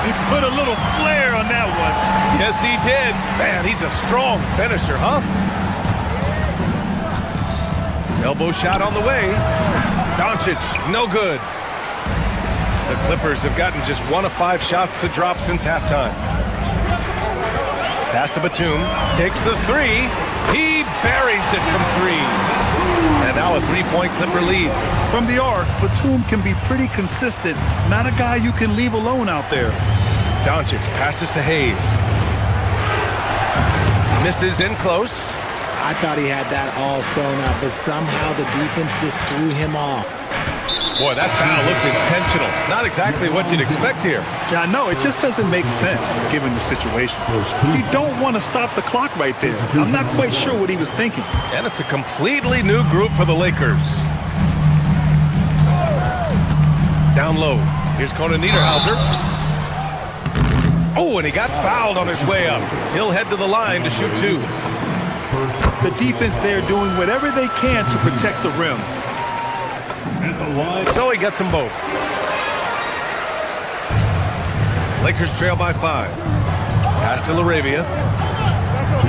He put a little flair on that one. Yes, he did. Man, he's a strong finisher, huh? Elbow shot on the way. Doncic, no good. The Clippers have gotten just 1 of 5 shots to drop since halftime. Pass to Batum. Takes the 3. He buries it from 3. And now a 3-point Clipper lead. From the arc, Batum can be pretty consistent. Not a guy you can leave alone out there. Doncic passes to Hayes. Misses in close. I thought he had that all sewn up, but somehow the defense just threw him off. Boy, that foul looked intentional. Not exactly what you'd expect here. Yeah, I know. It just doesn't make sense, given the situation. You don't want to stop the clock right there. I'm not quite sure what he was thinking. And it's a completely new group for the Lakers. Down low. Here's Conan Niederhauser. Oh, and he got fouled on his way up. He'll head to the line to shoot 2. The defense there doing whatever they can to protect the rim. So he gets them both. Lakers trail by 5. Pass to LaRavia.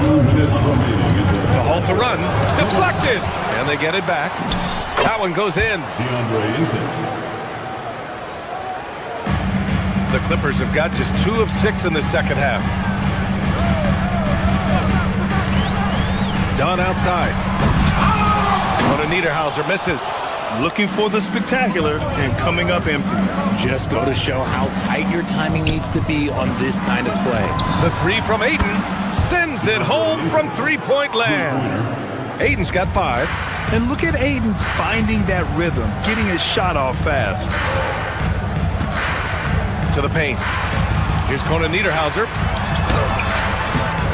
2 minutes remaining. To halt the run. Deflected. And they get it back. That one goes in. DeAndre Ayton. The Clippers have got just 2 of 6 in the second half. Dunn outside. Kona Niederhauser misses. Looking for the spectacular and coming up empty. Just go to show how tight your timing needs to be on this kind of play. The 3 from Ayton sends it home from three-point land. Ayton's got 5. And look at Ayton finding that rhythm, getting his shot off fast. To the paint. Here's Kona Niederhauser.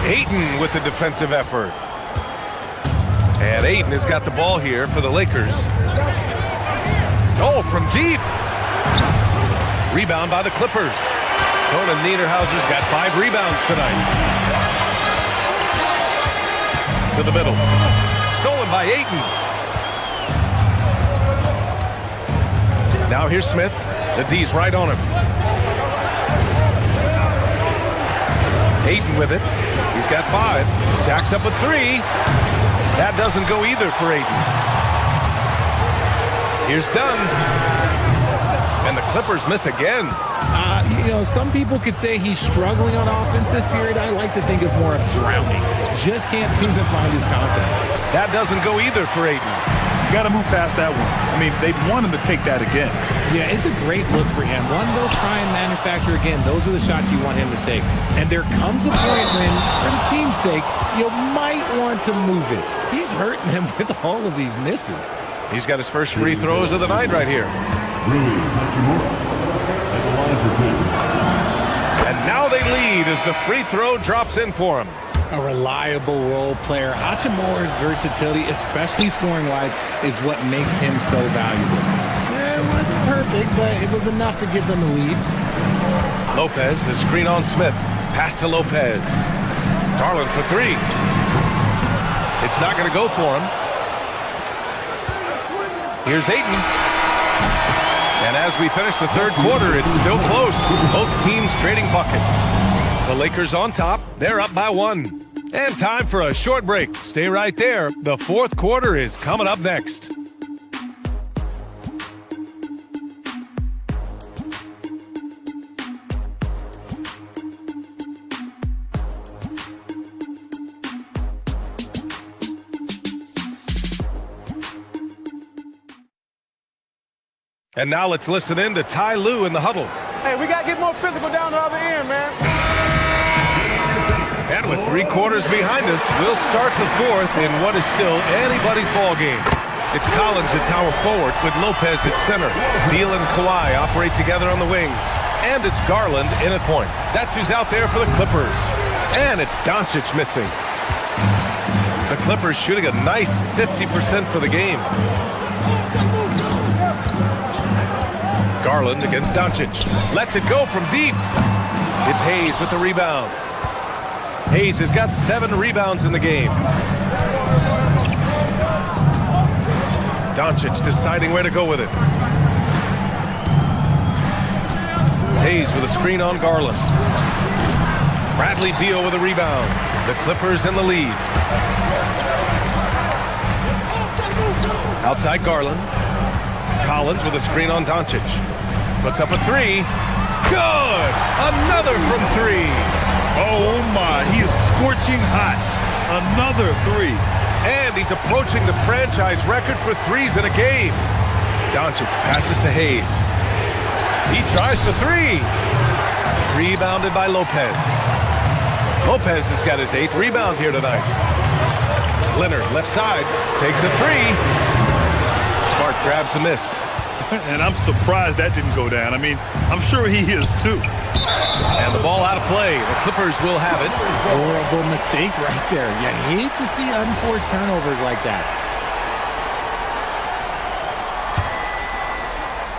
Ayton with the defensive effort. And Ayton has got the ball here for the Lakers. Oh, from deep. Rebound by the Clippers. Kona Niederhauser's got 5 rebounds tonight. To the middle. Stolen by Ayton. Now here's Smith. The D's right on him. Ayton with it. He's got 5. Jacks up a 3. That doesn't go either for Ayton. Here's Dunn. And the Clippers miss again. Some people could say he's struggling on offense this period. I like to think of more of drowning. Just can't seem to find his confidence. That doesn't go either for Ayton. You got to move past that one. I mean, they want him to take that again. Yeah, it's a great look for him. One they'll try and manufacture again. Those are the shots you want him to take. And there comes a point when, for the team's sake, you might want to move it. He's hurting them with all of these misses. He's got his first free throws of the night right here. And now they lead as the free throw drops in for him. A reliable role player. Hachimura's versatility, especially scoring-wise, is what makes him so valuable. It wasn't perfect, but it was enough to give them the lead. Lopez, the screen on Smith. Pass to Lopez. Garland for 3. It's not going to go for him. Here's Ayton. And as we finish the third quarter, it's still close. Both teams trading buckets. The Lakers on top. They're up by 1. And time for a short break. Stay right there. The fourth quarter is coming up next. And now let's listen in to Ty Lue in the huddle. Hey, we got to get more physical down the other end, man. And with 3 quarters behind us, we'll start the fourth in what is still anybody's ball game. It's Collins at power forward with Lopez at center. Beal and Kawhi operate together on the wings. And it's Garland in at point. That's who's out there for the Clippers. And it's Doncic missing. The Clippers shooting a nice 50% for the game. Garland against Doncic. Lets it go from deep. It's Hayes with the rebound. Hayes has got 7 rebounds in the game. Doncic deciding where to go with it. Hayes with a screen on Garland. Bradley Beal with a rebound. The Clippers in the lead. Outside Garland. Collins with a screen on Doncic. Puts up a 3. Good! Another from 3. Oh my, he is scorching hot. Another 3. And he's approaching the franchise record for 3s in a game. Doncic passes to Hayes. He tries for 3. Rebounded by Lopez. Lopez has got his 8th rebound here tonight. Leonard, left side, takes a 3. Smart grabs a miss. And I'm surprised that didn't go down. I mean, I'm sure he is too. And the ball out of play. The Clippers will have it. Horrible mistake right there. You hate to see unforced turnovers like that.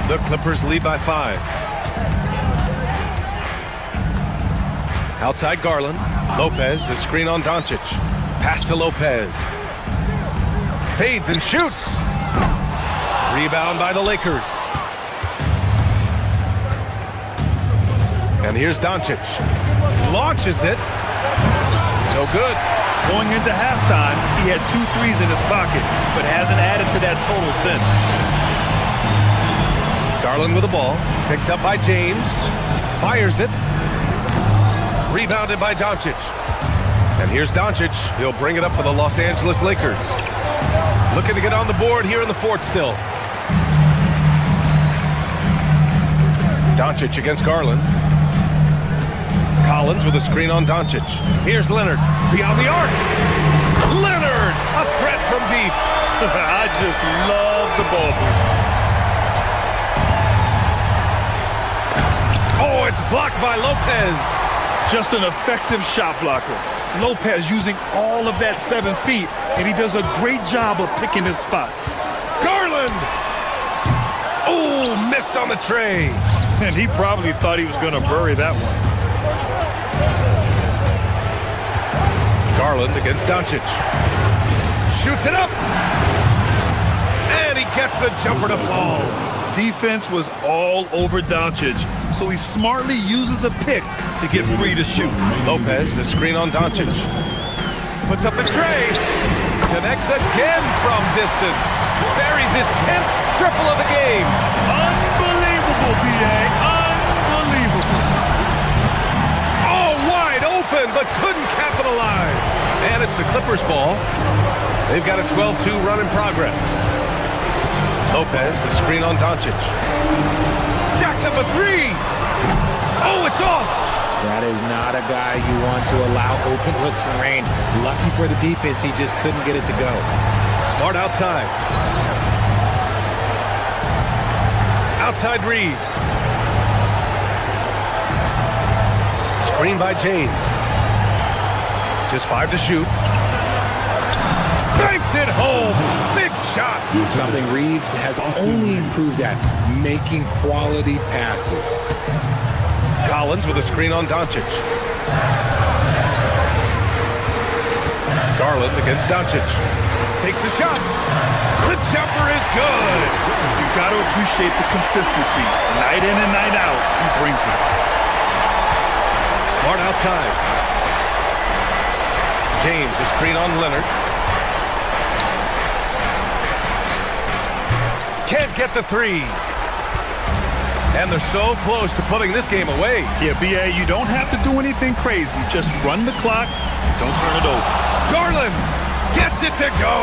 The Clippers lead by 5. Outside Garland. Lopez, the screen on Doncic. Pass to Lopez. Fades and shoots. Rebound by the Lakers. And here's Doncic. Launches it. No good. Going into halftime, he had 2 threes in his pocket, but hasn't added to that total since. Garland with the ball. Picked up by James. Fires it. Rebounded by Doncic. And here's Doncic. He'll bring it up for the Los Angeles Lakers. Looking to get on the board here in the fourth still. Doncic against Garland. Collins with a screen on Doncic. Here's Leonard beyond the arc. Leonard, a threat from deep. I just love the ball movement. Oh, it's blocked by Lopez. Just an effective shot blocker. Lopez using all of that 7 feet, and he does a great job of picking his spots. Garland! Oh, missed on the tray. And he probably thought he was going to bury that one. Garland against Doncic. Shoots it up. And he gets the jumper to fall. Defense was all over Doncic, so he smartly uses a pick to get free to shoot. Lopez, the screen on Doncic. Puts up the tray. Connects again from distance. Buries his 10th triple of the game. Unbelievable, PA. Unbelievable. Oh, wide open, but couldn't capitalize. And it's the Clippers' ball. They've got a 12-2 run in progress. Lopez, the screen on Doncic. Jacks up a 3. Oh, it's off. That is not a guy you want to allow open looks from range. Lucky for the defense, he just couldn't get it to go. Smart outside. Outside Reeves. Screen by James. Just 5 to shoot. Banks it home. Big shot. Something Reeves has only improved at, making quality passes. Collins with a screen on Doncic. Garland against Doncic. Takes the shot. The jumper is good. You've got to appreciate the consistency. Night in and night out, he brings it. Smart outside. James, a screen on Leonard. Can't get the 3. And they're so close to putting this game away. Yeah, BA, you don't have to do anything crazy. Just run the clock. Don't turn it over. Garland gets it to go.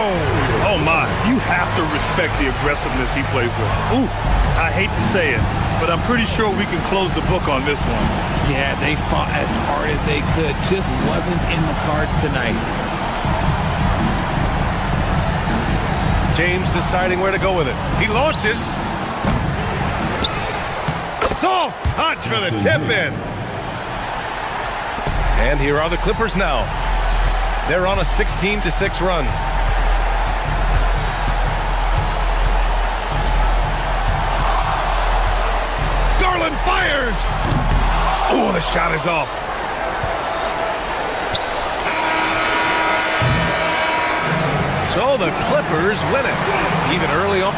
Oh, my. You have to respect the aggressiveness he plays with. Ooh, I hate to say it, but I'm pretty sure we can close the book on this one. Yeah, they fought as hard as they could. Just wasn't in the cards tonight. James deciding where to go with it. He launches. Soft touch for the tip-in. And here are the Clippers now. They're on a 16-6 run. Garland fires. Oh, the shot is off. So the Clippers win it, even early on.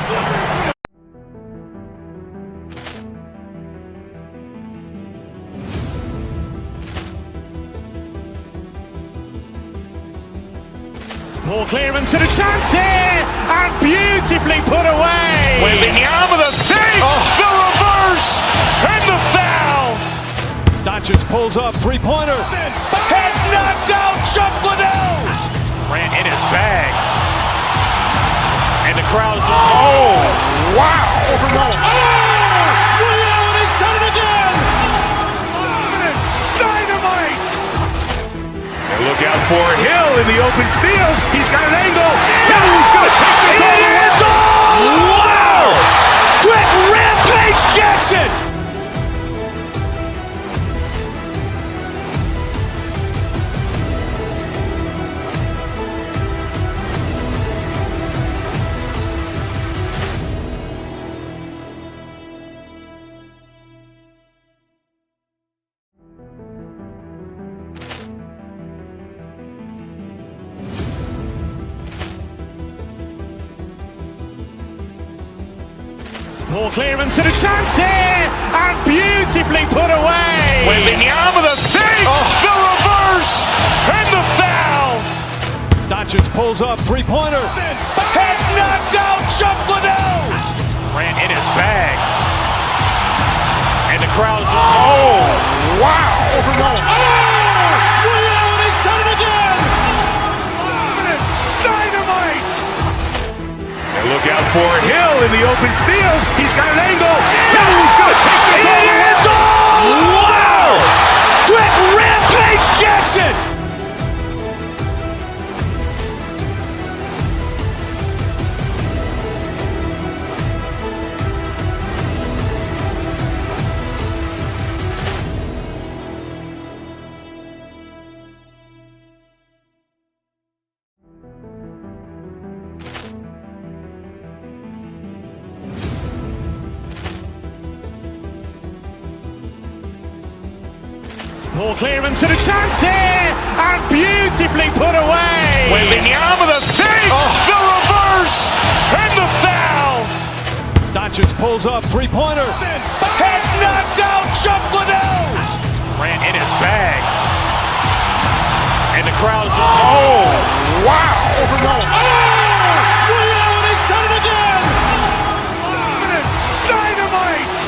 Ball clearance and a chance here, and beautifully put away. With the arm of the fake, the reverse, and the foul. Doncic pulls up, three-pointer. Has knocked out Chuck Liddell. Ran in his bag. And the crowd is, oh, wow. Overrun. Ray Allen has done it again. Dynamite. And look out for Hill in the open field. He's got an angle. He's going to take this all the way. Wow. Quick rampage Jackson. Poor clearance and a chance here, and beautifully put away. Wembanyama the save, the reverse, and the foul. Doncic pulls up, three-pointer. Has knocked out Chuck Liddell. Ran in his bag. And the crowd's, oh, wow. He's done it again! Dynamite. And look out for Hill in the open field. He's got an angle. Hill's going to take this all the way. Wow! Quick rampage Jackson. Poor clearance and a chance here, and beautifully put away. Wembanyama the save, the reverse, and the foul. Doncic pulls up, three-pointer. Has knocked out Chuck Liddell. Ran in his bag. And the crowd's, oh, wow. He's done it again! Dynamite.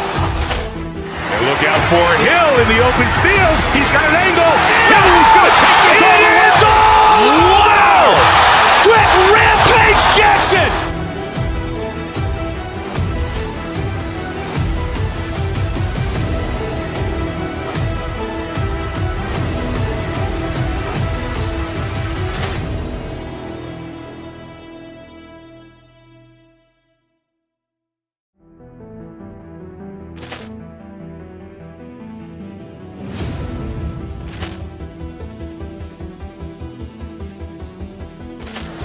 And look out for Hill in the open field. He's got an angle. Hill's going to take this all the way. Wow! Quick rampage Jackson.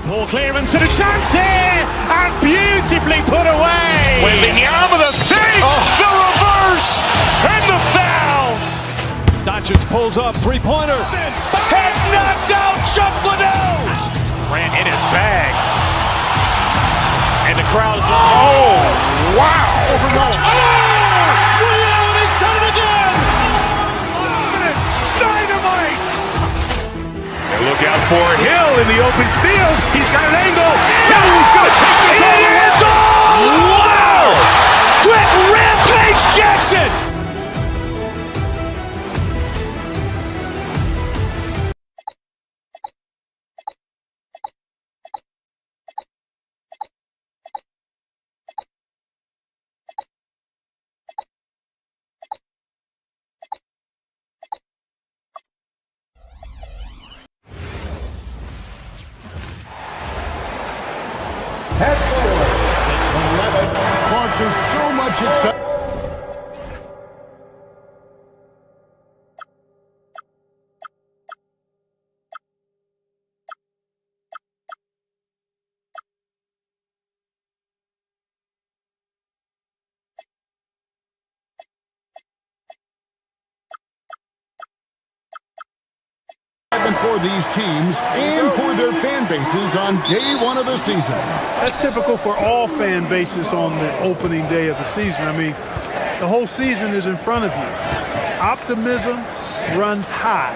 Poor clearance and a chance here, and beautifully put away. Wembanyama the save, the reverse, and the foul. Doncic pulls up, three-pointer. Has knocked out Chuck Liddell. Ran in his bag. And the crowd's, oh, wow. He's done it again! Dynamite. And look out for Hill in the open field. He's got an angle. Hill's going to take this all the way. Wow! Quick rampage Jackson. Clark, there's so much excitement. For these teams and for their fan bases on day one of the season. That's typical for all fan bases on the opening day of the season. I mean, the whole season is in front of you. Optimism runs high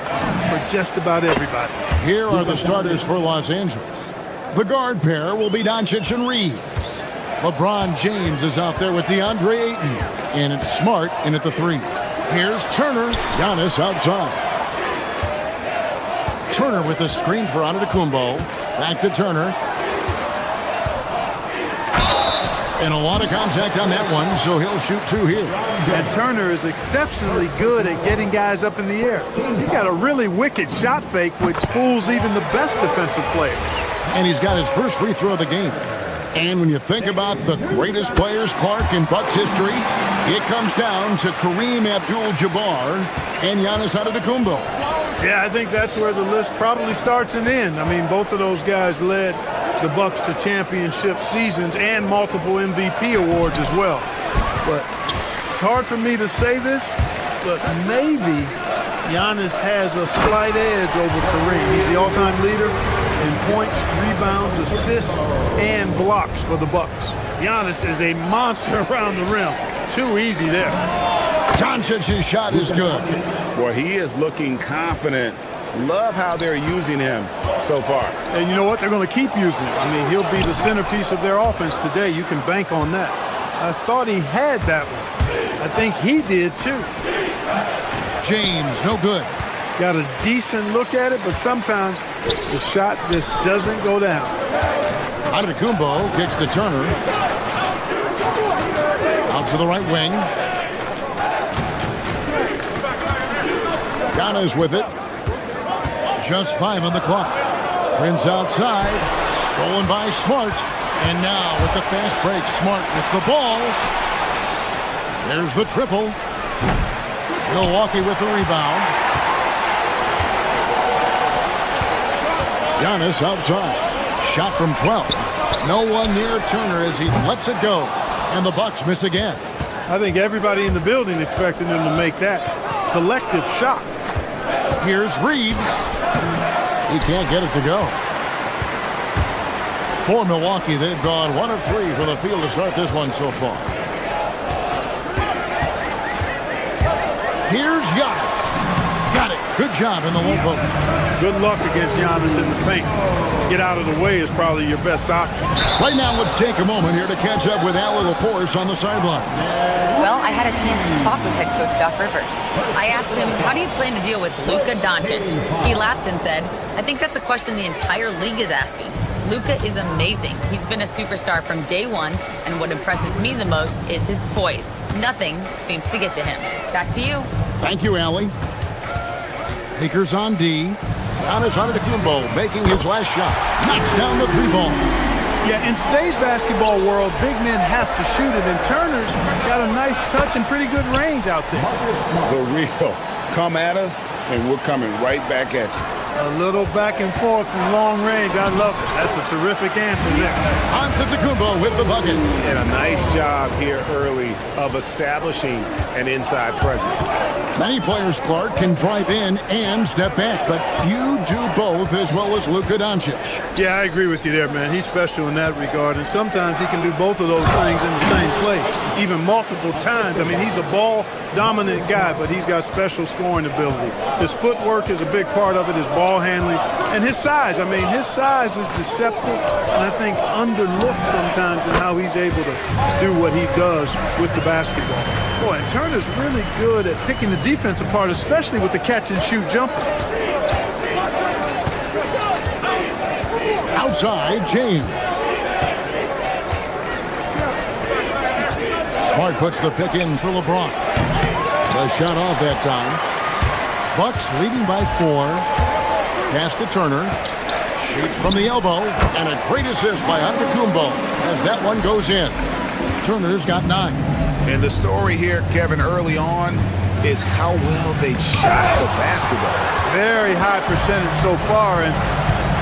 for just about everybody. Here are the starters for Los Angeles. The guard pair will be Doncic and Reeves. LeBron James is out there with DeAndre Ayton, and it's Smart in at the 3. Here's Turner, Giannis outside. Turner with a screen for Antetokounmpo. Back to Turner. And a lot of contact on that one, so he'll shoot 2 here. And Turner is exceptionally good at getting guys up in the air. He's got a really wicked shot fake, which fools even the best defensive player. And he's got his first free throw of the game. And when you think about the greatest players, Clark, in Bucks history, it comes down to Kareem Abdul-Jabbar and Giannis Antetokounmpo. Yeah, I think that's where the list probably starts and ends. I mean, both of those guys led the Bucks to championship seasons and multiple MVP awards as well. But it's hard for me to say this, but maybe Giannis has a slight edge over Kareem. He's the all-time leader in points, rebounds, assists, and blocks for the Bucks. Giannis is a monster around the rim. Too easy there. Doncic's shot is good. Boy, he is looking confident. Love how they're using him so far. And you know what? They're going to keep using him. I mean, he'll be the centerpiece of their offense today. You can bank on that. I thought he had that one. I think he did too. James, no good. Got a decent look at it, but sometimes the shot just doesn't go down. Antetokounmpo kicks to Turner. Out to the right wing. Giannis with it. Just 5 on the clock. Prince outside. Stolen by Smart. And now with the fast break, Smart with the ball. There's the triple. Milwaukee with the rebound. Giannis outside. Shot from 12. No one near Turner as he lets it go. And the Bucks miss again. I think everybody in the building expected them to make that collective shot. Here's Reeves. He can't get it to go. For Milwaukee, they've gone 1 of 3 from the field to start this one so far. Here's Giannis. Got it. Good job in the low post. Good luck against Giannis in the paint. Get out of the way is probably your best option. Right now, let's take a moment here to catch up with Allie LaForce on the sideline. Well, I had a chance to talk with head coach Doc Rivers. I asked him, how do you plan to deal with Luka Doncic? He laughed and said, I think that's a question the entire league is asking. Luka is amazing. He's been a superstar from day one, and what impresses me the most is his poise. Nothing seems to get to him. Back to you. Thank you, Allie. Akers on D. Giannis Antetokounmpo making his last shot. Knocks down the 3-ball. Yeah, in today's basketball world, big men have to shoot it, and Turner's got a nice touch and pretty good range out there. The real. Come at us, and we're coming right back at you. A little back and forth from long range. I love it. That's a terrific answer there. Antetokounmpo with the bucket. And a nice job here early of establishing an inside presence. Many players, Clark, can drive in and step back, but few do both as well as Luka Doncic. Yeah, I agree with you there, man. He's special in that regard, and sometimes he can do both of those things in the same play, even multiple times. I mean, he's a ball-dominant guy, but he's got special scoring ability. His footwork is a big part of it, his ball handling, and his size. I mean, his size is deceptive, and I think underlooked sometimes in how he's able to do what he does with the basketball. Boy, and Turner's really good at picking the defense apart, especially with the catch-and-shoot jumper. Outside, James. Smart puts the pick in for LeBron. The shot off that time. Bucks leading by 4. Pass to Turner. Shoots from the elbow. And a great assist by Antetokounmpo as that one goes in. Turner's got 9. And the story here, Kevin, early on is how well they shot the basketball. Very high percentage so far, and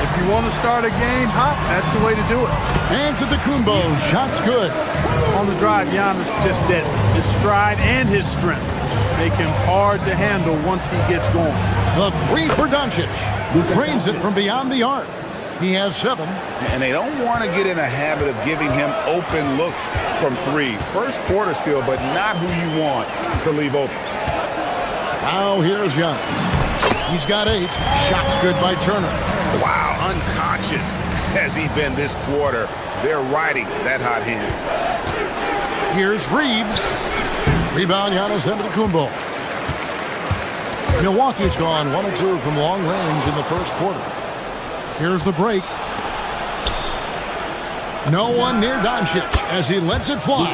if you want to start a game hot, that's the way to do it. Antetokounmpo, shot's good. On the drive, Giannis just did his stride and his strength. Make him hard to handle once he gets going. The 3 for Doncic. Drains it from beyond the arc. He has 7. And they don't want to get in a habit of giving him open looks from 3. First quarter still, but not who you want to leave open. Now here's Giannis. He's got 8. Shots good by Turner. Wow, unconscious has he been this quarter. They're riding that hot hand. Here's Reeves. Rebound, Giannis Antetokounmpo. Milwaukee's gone 1 of 2 from long range in the first quarter. Here's the break. No one near Doncic as he lets it fly.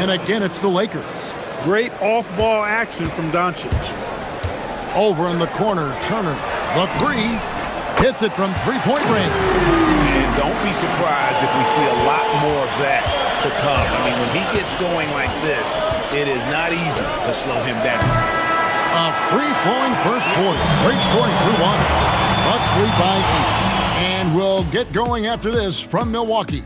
And again, it's the Lakers. Great off-ball action from Doncic. Over in the corner, Turner. The 3. Hits it from 3-point range. And don't be surprised if we see a lot more of that to come. I mean, when he gets going like this, it is not easy to slow him down. A free-flowing first quarter. Great scoring through 1. Bucks lead by 8. And we'll get going after this from Milwaukee.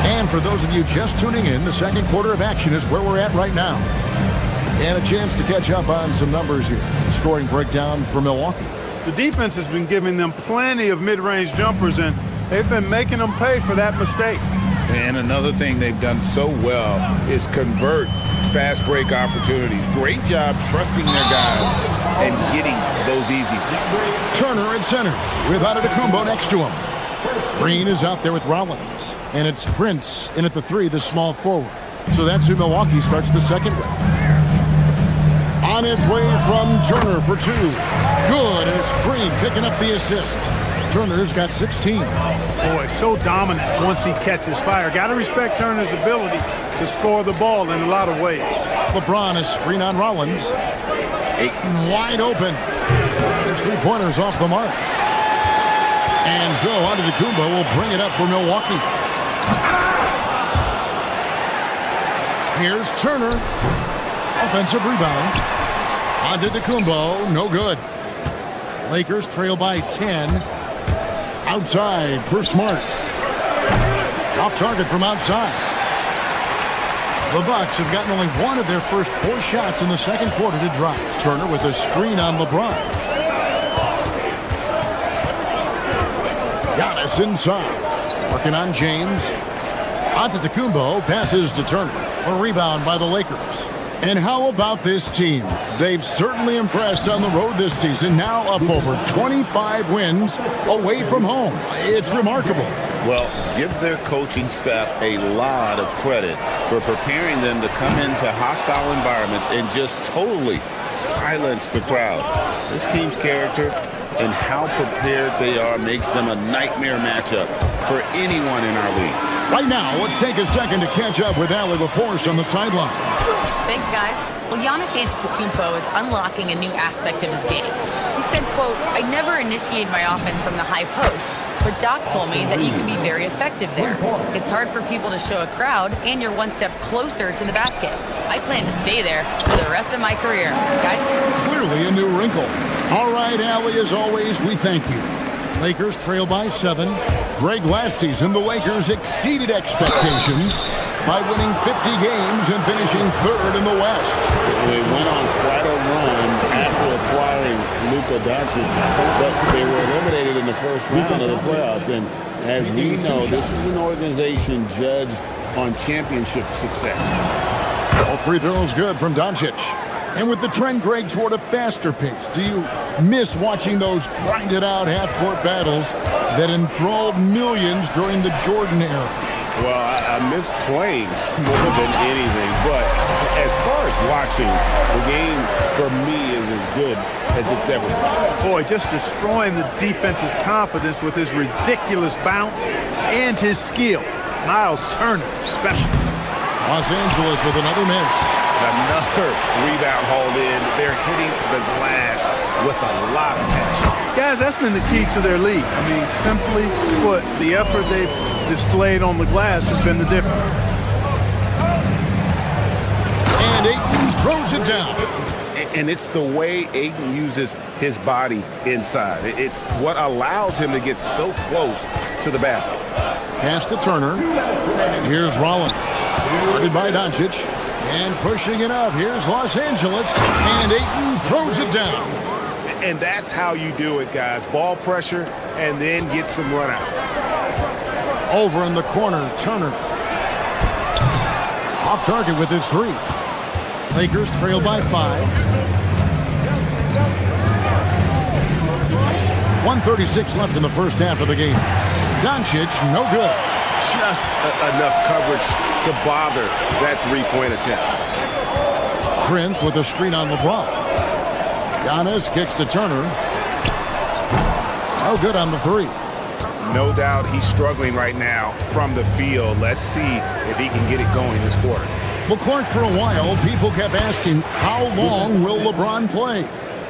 And for those of you just tuning in, the second quarter of action is where we're at right now. And a chance to catch up on some numbers here. Scoring breakdown for Milwaukee. The defense has been giving them plenty of mid-range jumpers, and they've been making them pay for that mistake. And another thing they've done so well is convert fast break opportunities. Great job trusting their guys and getting those easy. Turner at center with Antetokounmpo next to him. Green is out there with Rollins, and it's Prince in at the 3, the small forward. So that's who Milwaukee starts the second with. On its way from Turner for 2. Good, and it's Green picking up the assist. Turner's got 16. Boy, so dominant once he catches fire. Got to respect Turner's ability to score the ball in a lot of ways. LeBron is screen on Rollins. Ayton wide open. His 3-pointers off the mark. And so Antetokounmpo will bring it up for Milwaukee. Here's Turner. Offensive rebound. Antetokounmpo, no good. Lakers trail by 10. Outside for Smart. Off target from outside. The Bucks have gotten only one of their first 4 shots in the second quarter to drop. Turner with a screen on LeBron. Giannis inside. Working on James. Antetokounmpo passes to Turner. A rebound by the Lakers. And how about this team? They've certainly impressed on the road this season, now up over 25 wins away from home. It's remarkable. Well, give their coaching staff a lot of credit for preparing them to come into hostile environments and just totally silence the crowd. This team's character and how prepared they are makes them a nightmare matchup for anyone in our league. Right now, let's take a second to catch up with Allie LaForce on the sideline. Thanks, guys. Well, Giannis Antetokounmpo is unlocking a new aspect of his game. He said, quote, "I never initiate my offense from the high post, but Doc told me that you can be very effective there. It's hard for people to show a crowd, and you're one step closer to the basket. I plan to stay there for the rest of my career." Guys? Clearly a new wrinkle. All right, Allie, as always, we thank you. Lakers trail by 7. Greg, last season, the Lakers exceeded expectations by winning 50 games and finishing 3rd in the West. They went on quite a run after acquiring Luka Doncic, but they were eliminated in the first round of the playoffs. And as we know, this is an organization judged on championship success. All free throws good from Doncic. And with the trend, Greg, toward a faster pace, do you miss watching those grinded-out half-court battles that enthralled millions during the Jordan era? Well, I miss playing more than anything, but as far as watching, the game for me is as good as it's ever been. Boy, just destroying the defense's confidence with his ridiculous bounce and his skill. Miles Turner, special. Los Angeles with another miss. Another rebound hauled in. They're hitting the glass with a lot of passion. Guys, that's been the key to their league. I mean, simply put, the effort they've displayed on the glass has been the difference. And Ayton throws it down. And it's the way Ayton uses his body inside. It's what allows him to get so close to the basket. Pass to Turner. Here's Rollins. Guarded by Doncic. And pushing it up. Here's Los Angeles. And Ayton throws it down. And that's how you do it, guys. Ball pressure and then get some runouts. Over in the corner, Turner. Off target with his 3. Lakers trail by 5. 1:36 left in the first half of the game. Doncic, no good. Just enough coverage to bother that 3-point attempt. Prince with a screen on LeBron. Giannis kicks to Turner. No good on the 3. No doubt he's struggling right now from the field. Let's see if he can get it going this quarter. Well, Clark, for a while, people kept asking, how long will LeBron play?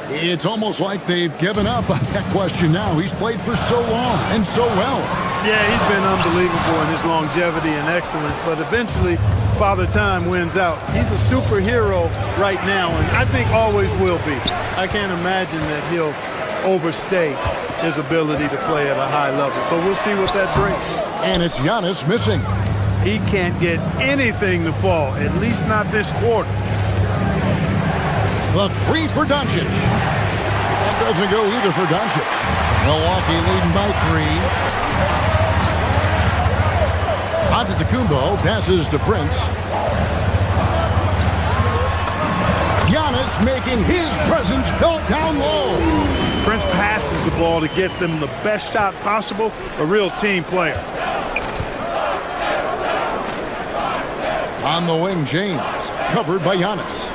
It's almost like they've given up on that question now. He's played for so long and so well. Yeah, he's been unbelievable in his longevity and excellence, but eventually Father Time wins out. He's a superhero right now, and I think always will be. I can't imagine that he'll overstay his ability to play at a high level. So we'll see what that brings. And it's Giannis missing. He can't get anything to fall, at least not this quarter. The 3 for Doncic. That doesn't go either for Doncic. Milwaukee leading by 3. Antetokounmpo passes to Prince. Giannis making his presence felt down low. Prince passes the ball to get them the best shot possible. A real team player. On the wing, James, covered by Giannis.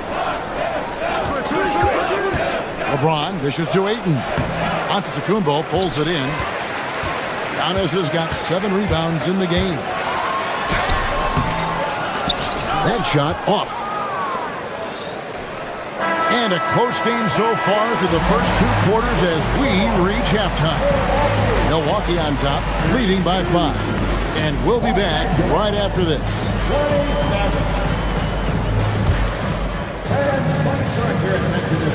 LeBron dishes to Ayton. Antetokounmpo pulls it in. Giannis has got 7 rebounds in the game. That shot off. And a close game so far through the first 2 quarters as we reach halftime. Milwaukee on top, leading by 5. And we'll be back right after this.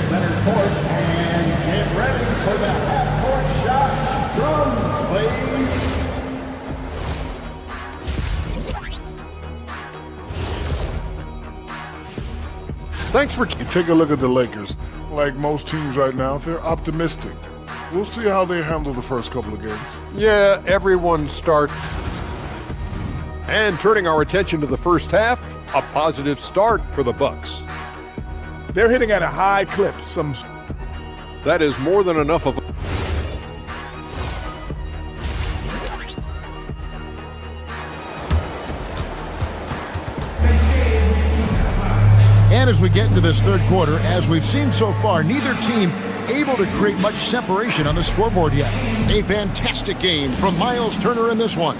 Center court and get ready for the half-court shot. Drums, please. Thanks for... You take a look at the Lakers. Like most teams right now, they're optimistic. We'll see how they handle the first couple of games. Yeah, everyone start. And turning our attention to the first half, a positive start for the Bucks. They're hitting at a high clip. That is more than enough of... And as we get into this third quarter, as we've seen so far, neither team able to create much separation on the scoreboard yet. A fantastic game from Miles Turner in this one.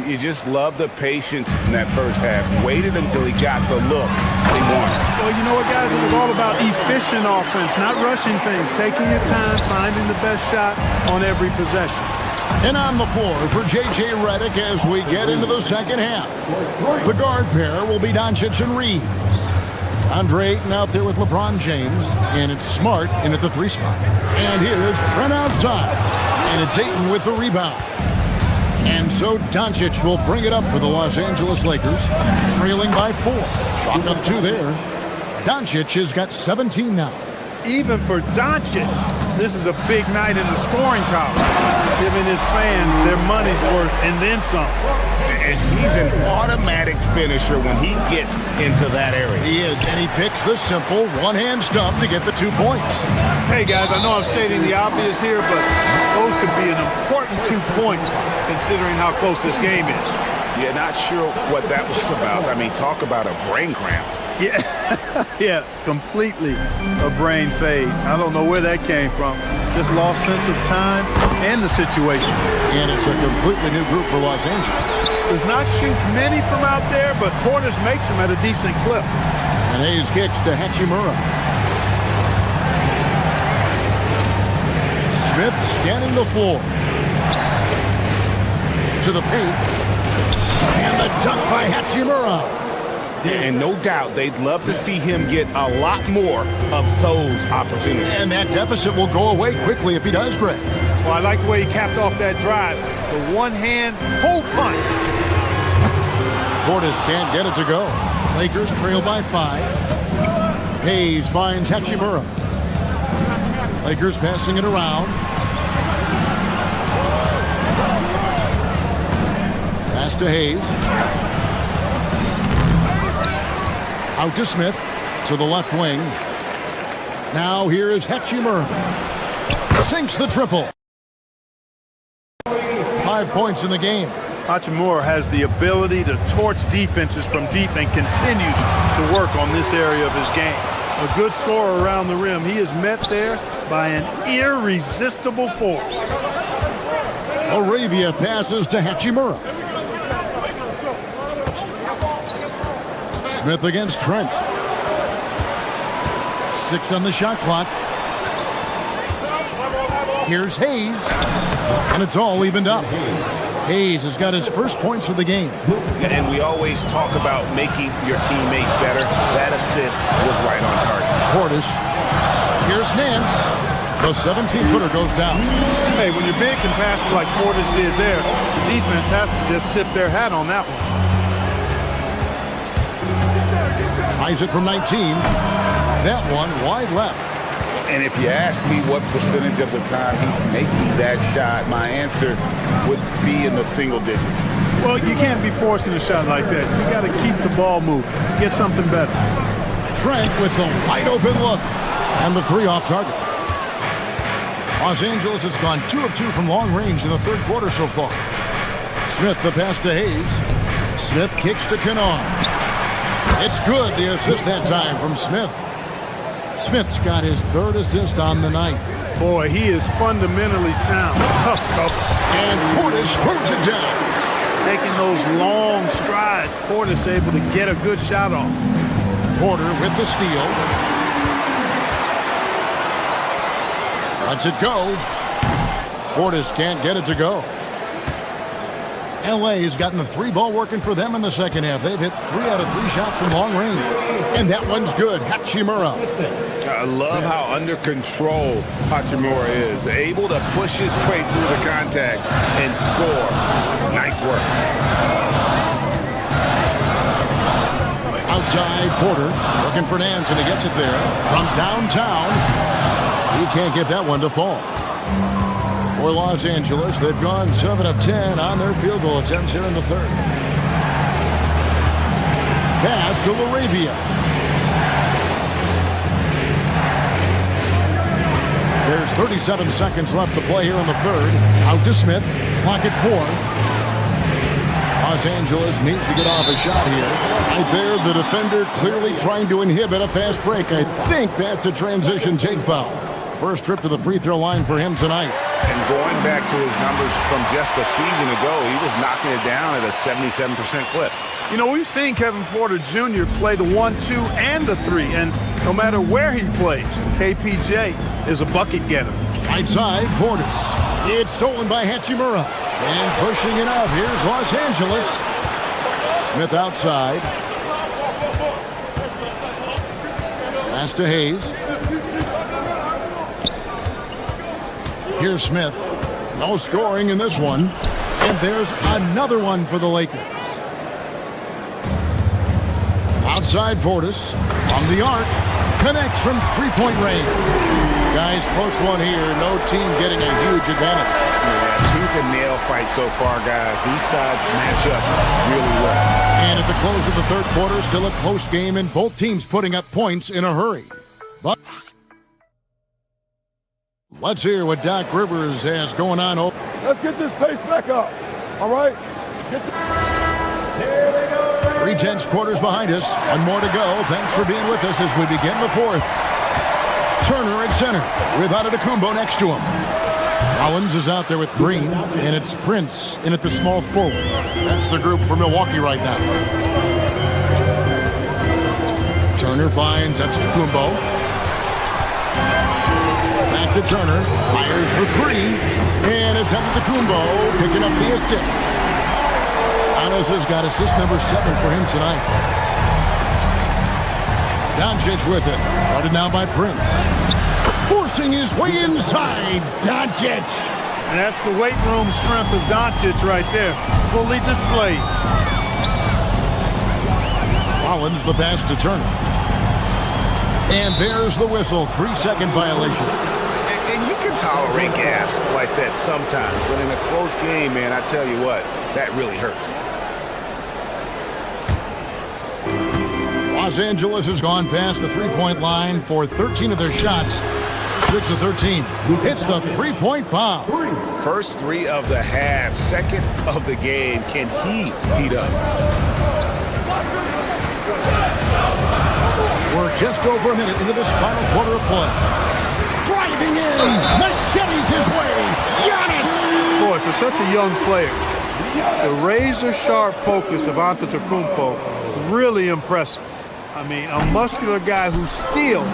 You just love the patience in that first half. Waited until he got the look he wanted. Well, you know what, guys? It was all about efficient offense, not rushing things, taking your time, finding the best shot on every possession. And on the floor for J.J. Redick as we get into the second half. The guard pair will be Doncic and Reeves. Andre Ayton out there with LeBron James, and it's Smart in at the 3 spot. And here's Trent outside, and it's Ayton with the rebound. And so Doncic will bring it up for the Los Angeles Lakers, trailing by 4. Chalk up 2 there. Doncic has got 17 now. Even for Doncic, this is a big night in the scoring column, giving his fans their money's worth and then some. And he's an automatic finisher when he gets into that area. He is, and he picks the simple one-hand stuff to get the 2 points. Hey, guys, I know I'm stating the obvious here, but those could be an important 2 points considering how close this game is. Yeah, not sure what that was about. I mean, talk about a brain cramp. Yeah, yeah, completely a brain fade. I don't know where that came from. Just lost sense of time and the situation. And it's a completely new group for Los Angeles. Does not shoot many from out there, but Portis makes them at a decent clip. And Hayes kicks to Hachimura. Smith scanning the floor. To the paint. And the dunk by Hachimura. And no doubt they'd love to see him get a lot more of those opportunities. And that deficit will go away quickly if he does, Greg. Well, I like the way he capped off that drive. The one-hand hole punch. Portis can't get it to go. Lakers trail by 5. Hayes finds Hachimura. Lakers passing it around. Pass to Hayes. Out to Smith, to the left wing. Now here is Hachimura. Sinks the triple. 5 points in the game. Hachimura has the ability to torch defenses from deep and continues to work on this area of his game. A good scorer around the rim. He is met there by an irresistible force. Arabia passes to Hachimura. Smith against Trent. 6 on the shot clock. Here's Hayes. And it's all evened up. Hayes has got his first points of the game. And we always talk about making your teammate better. That assist was right on target. Portis. Here's Nance. The 17-footer goes down. Hey, when you're big and pass like Portis did there, the defense has to just tip their hat on that one. Tries it from 19. That one wide left. And if you ask me what percentage of the time he's making that shot, my answer would be in the single digits. Well, you can't be forcing a shot like that. You got to keep the ball moving. Get something better. Trent with the wide open look. And the three off target. Los Angeles has gone 2 of 2 from long range in the third quarter so far. Smith the pass to Hayes. Smith kicks to Kennard. It's good. The assist that time from Smith. Smith's got his third assist on the night. Boy, he is fundamentally sound. Tough cover. And Portis throws it down. Taking those long strides, Portis able to get a good shot off. Porter with the steal. Lets it go. Portis can't get it to go. LA has gotten the 3-ball working for them in the second half. They've hit 3 out of 3 shots from long range. And that one's good. Hachimura. I love how under control Hachimura is. Able to push his way through the contact and score. Nice work. Outside, Porter looking for Nance, and he gets it there. From downtown, he can't get that one to fall. For Los Angeles, they've gone 7 of 10 on their field goal attempts here in the third. Pass to LaRavia. There's 37 seconds left to play here in the third. Out to Smith. Clock at 4. Los Angeles needs to get off a shot here. Right there, the defender clearly trying to inhibit a fast break. I think that's a transition take foul. First trip to the free throw line for him tonight. And going back to his numbers from just a season ago, he was knocking it down at a 77% clip. You know, we've seen Kevin Porter Jr. play the 1-2 and the 3, and no matter where he plays, KPJ is a bucket getter. Right side, Portis. It's stolen by Hachimura. And pushing it out, here's Los Angeles. Smith outside. Pass to Hayes. Here's Smith. No scoring in this one. And there's another one for the Lakers. Outside Portis. From the arc. Connects from three-point range. Guys, close one here. No team getting a huge advantage. Yeah, tooth and nail fight so far, guys. These sides match up really well. And at the close of the third quarter, still a close game, and both teams putting up points in a hurry. But let's hear what Doc Rivers has going on. Let's get this pace back up. All right? 3 quarters behind us. One more to go. Thanks for being with us as we begin the fourth. Turner at center with Antetokounmpo next to him. Rollins is out there with Green, and it's Prince in at the small forward. That's the group for Milwaukee right now. Turner finds Antetokounmpo. Back to Turner. Fires for 3. And it's Antetokounmpo picking up the assist. Giannis has got assist number 7 for him tonight. Doncic with it. Guarded now by Prince. Forcing his way inside. Doncic. And that's the weight room strength of Doncic right there. Fully displayed. Rollins the pass to Turner. And there's the whistle. 3-second violation. And you can tolerate gas like that sometimes. But in a close game, man, I tell you what, that really hurts. Los Angeles has gone past the three-point line for 13 of their shots. 6 of 13. Hits the three-point bomb. First 3 of the half. Second of the game. Can he heat up? We're just over a minute into this final quarter of play. Driving in. Machetes his way. Giannis. Boy, for such a young player, the razor-sharp focus of Antetokounmpo, really impressive. I mean, a muscular guy who still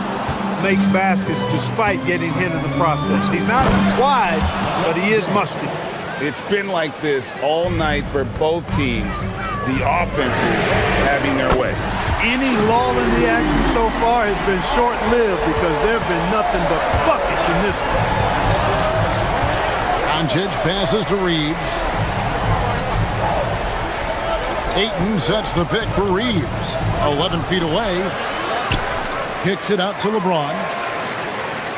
makes baskets despite getting hit in the process. He's not wide, but he is muscular. It's been like this all night for both teams. The offenses having their way. Any lull in the action so far has been short-lived because there have been nothing but buckets in this one. Doncic passes to Reeves. Ayton sets the pick for Reeves. 11 feet away. Kicks it out to LeBron.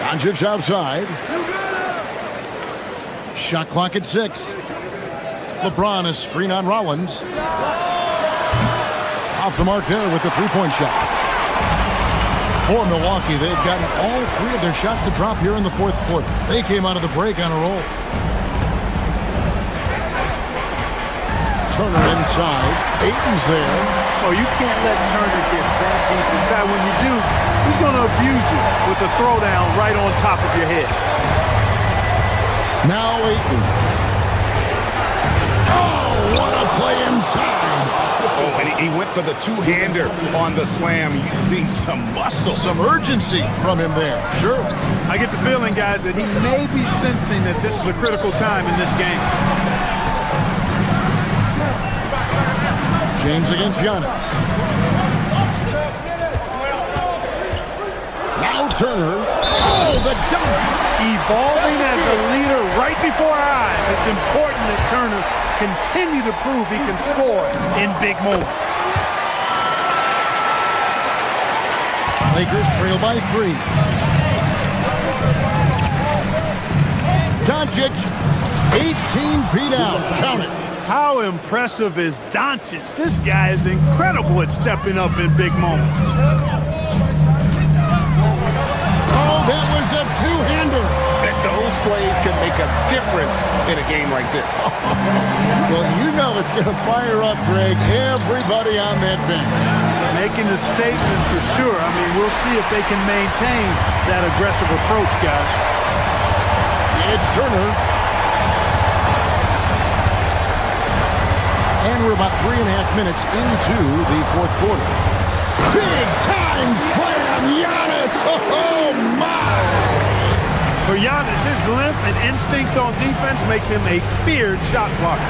Doncic outside. Shot clock at 6. LeBron a screen on Rollins. Off the mark there with the three-point shot. For Milwaukee, they've gotten all 3 of their shots to drop here in the fourth quarter. They came out of the break on a roll. Turner inside. Ayton's there. Oh, you can't let Turner get that deep inside. When you do, he's going to abuse you with a throwdown right on top of your head. Now Ayton. Oh, what a play inside. Oh, and he went for the two-hander on the slam, using some muscle. Some urgency from him there. Sure. I get the feeling, guys, that he may be sensing that this is a critical time in this game. James against Giannis. Now Turner. Oh, the dunk. Evolving as a leader right before our eyes. It's important that Turner continue to prove he can score in big moments. Lakers trail by 3. Doncic, 18 feet out. Count it. How impressive is Doncic? This guy is incredible at stepping up in big moments. Oh, that was a two-hander. Those plays can make a difference in a game like this. Well, you know it's going to fire up, Greg, everybody on that bench. Making a statement for sure. I mean, we'll see if they can maintain that aggressive approach, guys. It's Turner. And we're about 3.5 minutes into the fourth quarter. Big time slam, Giannis! Oh, my! For Giannis, his length and instincts on defense make him a feared shot blocker.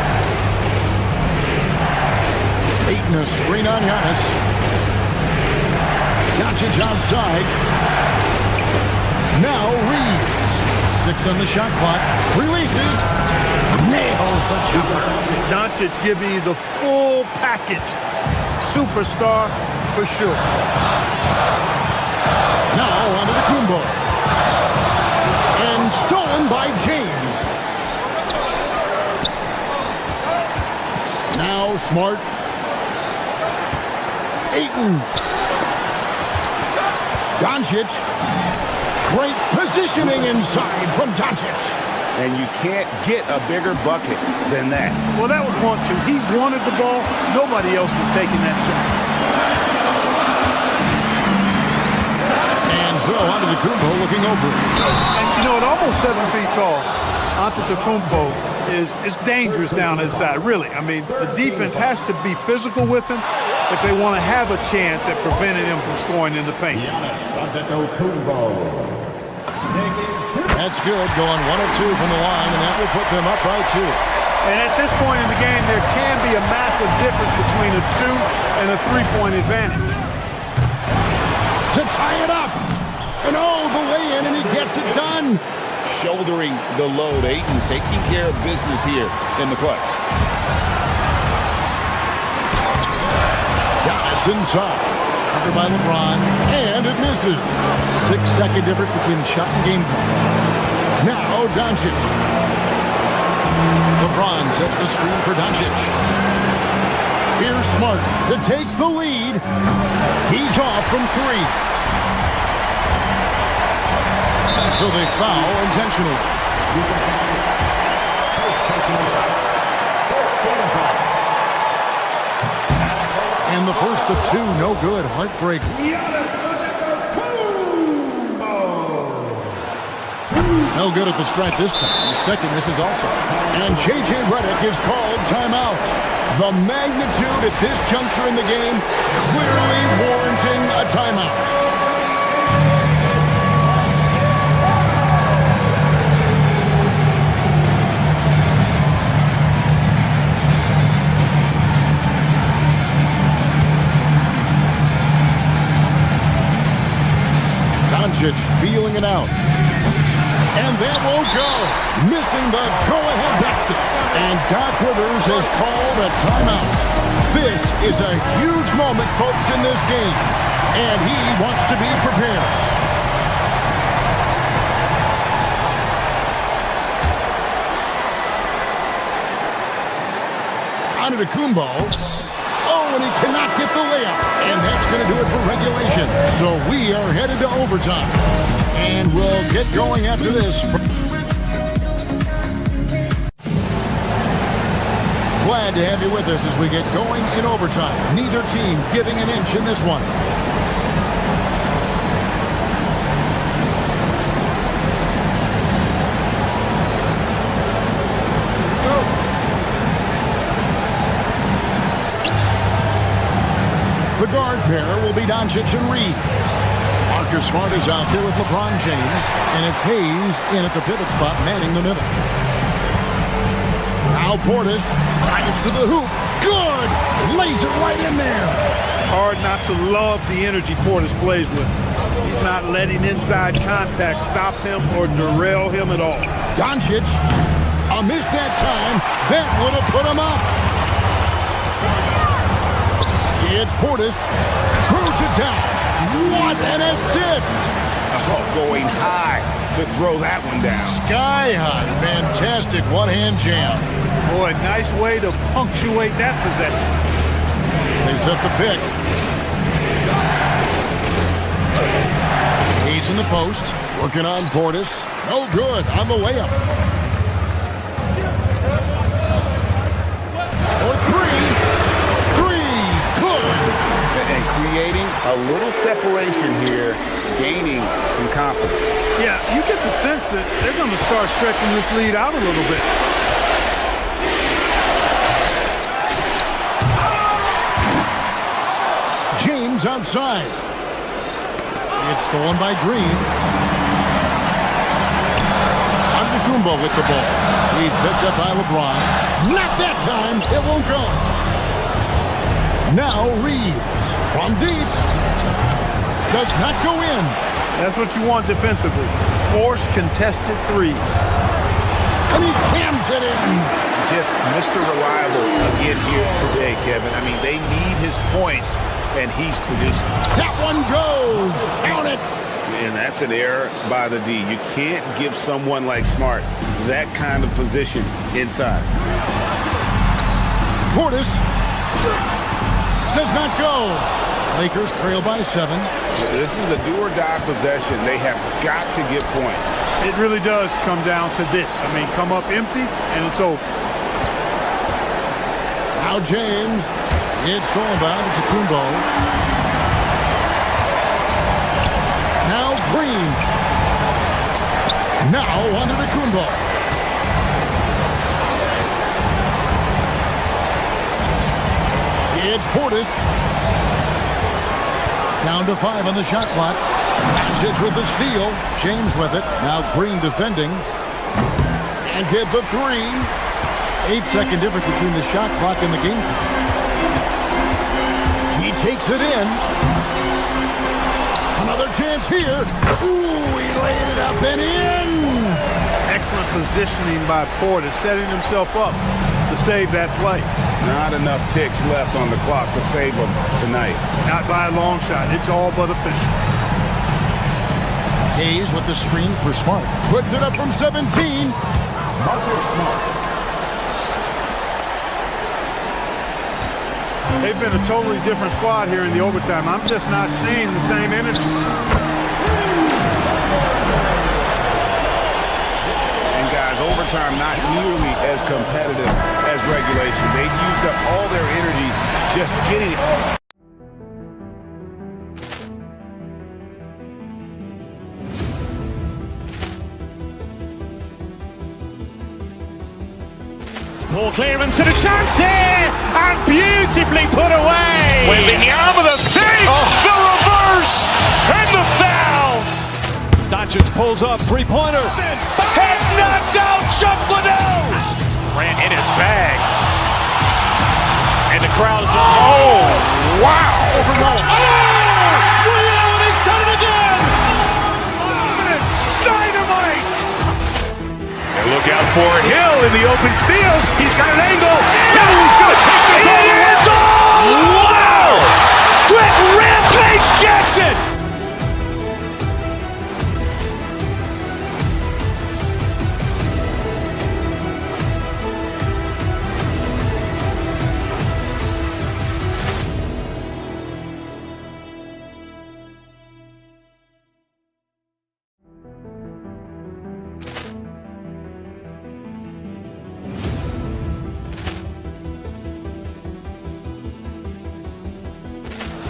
Ayton a screen on Giannis. Doncic outside. Now Reeves. 6 on the shot clock. Releases. Nails the jumper. Doncic giving you the full package. Superstar for sure. Now onto the Kumbo. And stolen by James. Now Smart. Ayton. Doncic. Great positioning inside from Doncic. And you can't get a bigger bucket than that. Well, that was 1-2. He wanted the ball. Nobody else was taking that shot. And so Antetokounmpo looking over. And you know, at almost 7 feet tall, Antetokounmpo is dangerous down inside, really. I mean, the defense has to be physical with him if they want to have a chance at preventing him from scoring in the paint. That's good, going 1 of 2 from the line, and that will put them up by 2. And at this point in the game, there can be a massive difference between a 2 and a 3-point advantage. To tie it up, and the lay-in, and he gets it done. Shouldering the load. Ayton taking care of business here in the clutch. Giannis inside. Covered by LeBron, and it misses. 6-second difference between the shot and game clock. Now Doncic. LeBron sets the screen for Doncic. Here's Smart to take the lead. He's off from 3. So they foul intentionally. And the first of 2, no good. Heartbreak. No good at the stripe this time. The second misses also. And J.J. Redick is called timeout. The magnitude at this juncture in the game clearly warranting a timeout. Doncic feeling it out. And that won't go. Missing the go-ahead basket. And Doc Rivers has called a timeout. This is a huge moment, folks, in this game. And he wants to be prepared. Antetokounmpo. Oh, and he cannot get the layup. And that's going to do it for regulation. So we are headed to overtime. And we'll get going after this. Glad to have you with us as we get going in overtime. Neither team giving an inch in this one. The guard pair will be Doncic and Reed. Marcus Smart is out there with LeBron James, and it's Hayes in at the pivot spot, manning the middle. Now Portis drives to the hoop. Good! Lays it right in there. Hard not to love the energy Portis plays with. He's not letting inside contact stop him or derail him at all. Doncic, a miss that time. That would have put him up. It's Portis. Throws it down. What an assist! Oh, going high to throw that one down. Sky high. Fantastic one-hand jam. Boy, nice way to punctuate that possession. They set the pick. He's in the post. Working on Portis. No good on the layup. For three. And creating a little separation here, gaining some confidence. Yeah, you get the sense that they're going to start stretching this lead out a little bit. James outside. It's stolen by Green. Antetokounmpo with the ball. He's picked up by LeBron. Not that time. It won't go. Now Reeves from deep. Does not go in. That's what you want defensively. Force contested threes. And he cams it in. Just Mr. Reliable again here today, Kevin. I mean, they need his points, and he's producing. That one goes. Count it. And that's an error by the D. You can't give someone like Smart that kind of position inside. Portis. Does not go. Lakers trail by 7. This is a do-or-die possession. They have got to get points. It really does come down to this. I mean, come up empty, and it's over. Now James. It's stolen by Antetokounmpo. Now Green. Now Antetokounmpo. It's Portis. Down to 5 on the shot clock. Doncic with the steal. James with it. Now Green defending. And get the 3. 8-second difference between the shot clock and the game clock. He takes it in. Another chance here. Ooh, he laid it up and in. Excellent positioning by Portis, setting himself up to save that play. Not enough ticks left on the clock to save them tonight. Not by a long shot. It's all but official. Hayes with the screen for Smart. Puts it up from 17. Marcus Smart. They've been a totally different squad here in the overtime. I'm just not seeing the same energy. And guys, overtime not nearly as competitive as regulation. They've used up all their energy just getting it. Ball clearance and a chance here, and beautifully put away. With the arm of the fake, the reverse, and the foul. Doncic pulls up, three-pointer. Has knocked out Chuck Liddell. Ran in his bag. And the crowd is... Oh, wow. And he's done it again. Dynamite. And look out for Hill in the open field. He's got an angle. Now he's going to take this all the way. Wow. Quick Rampage Jackson.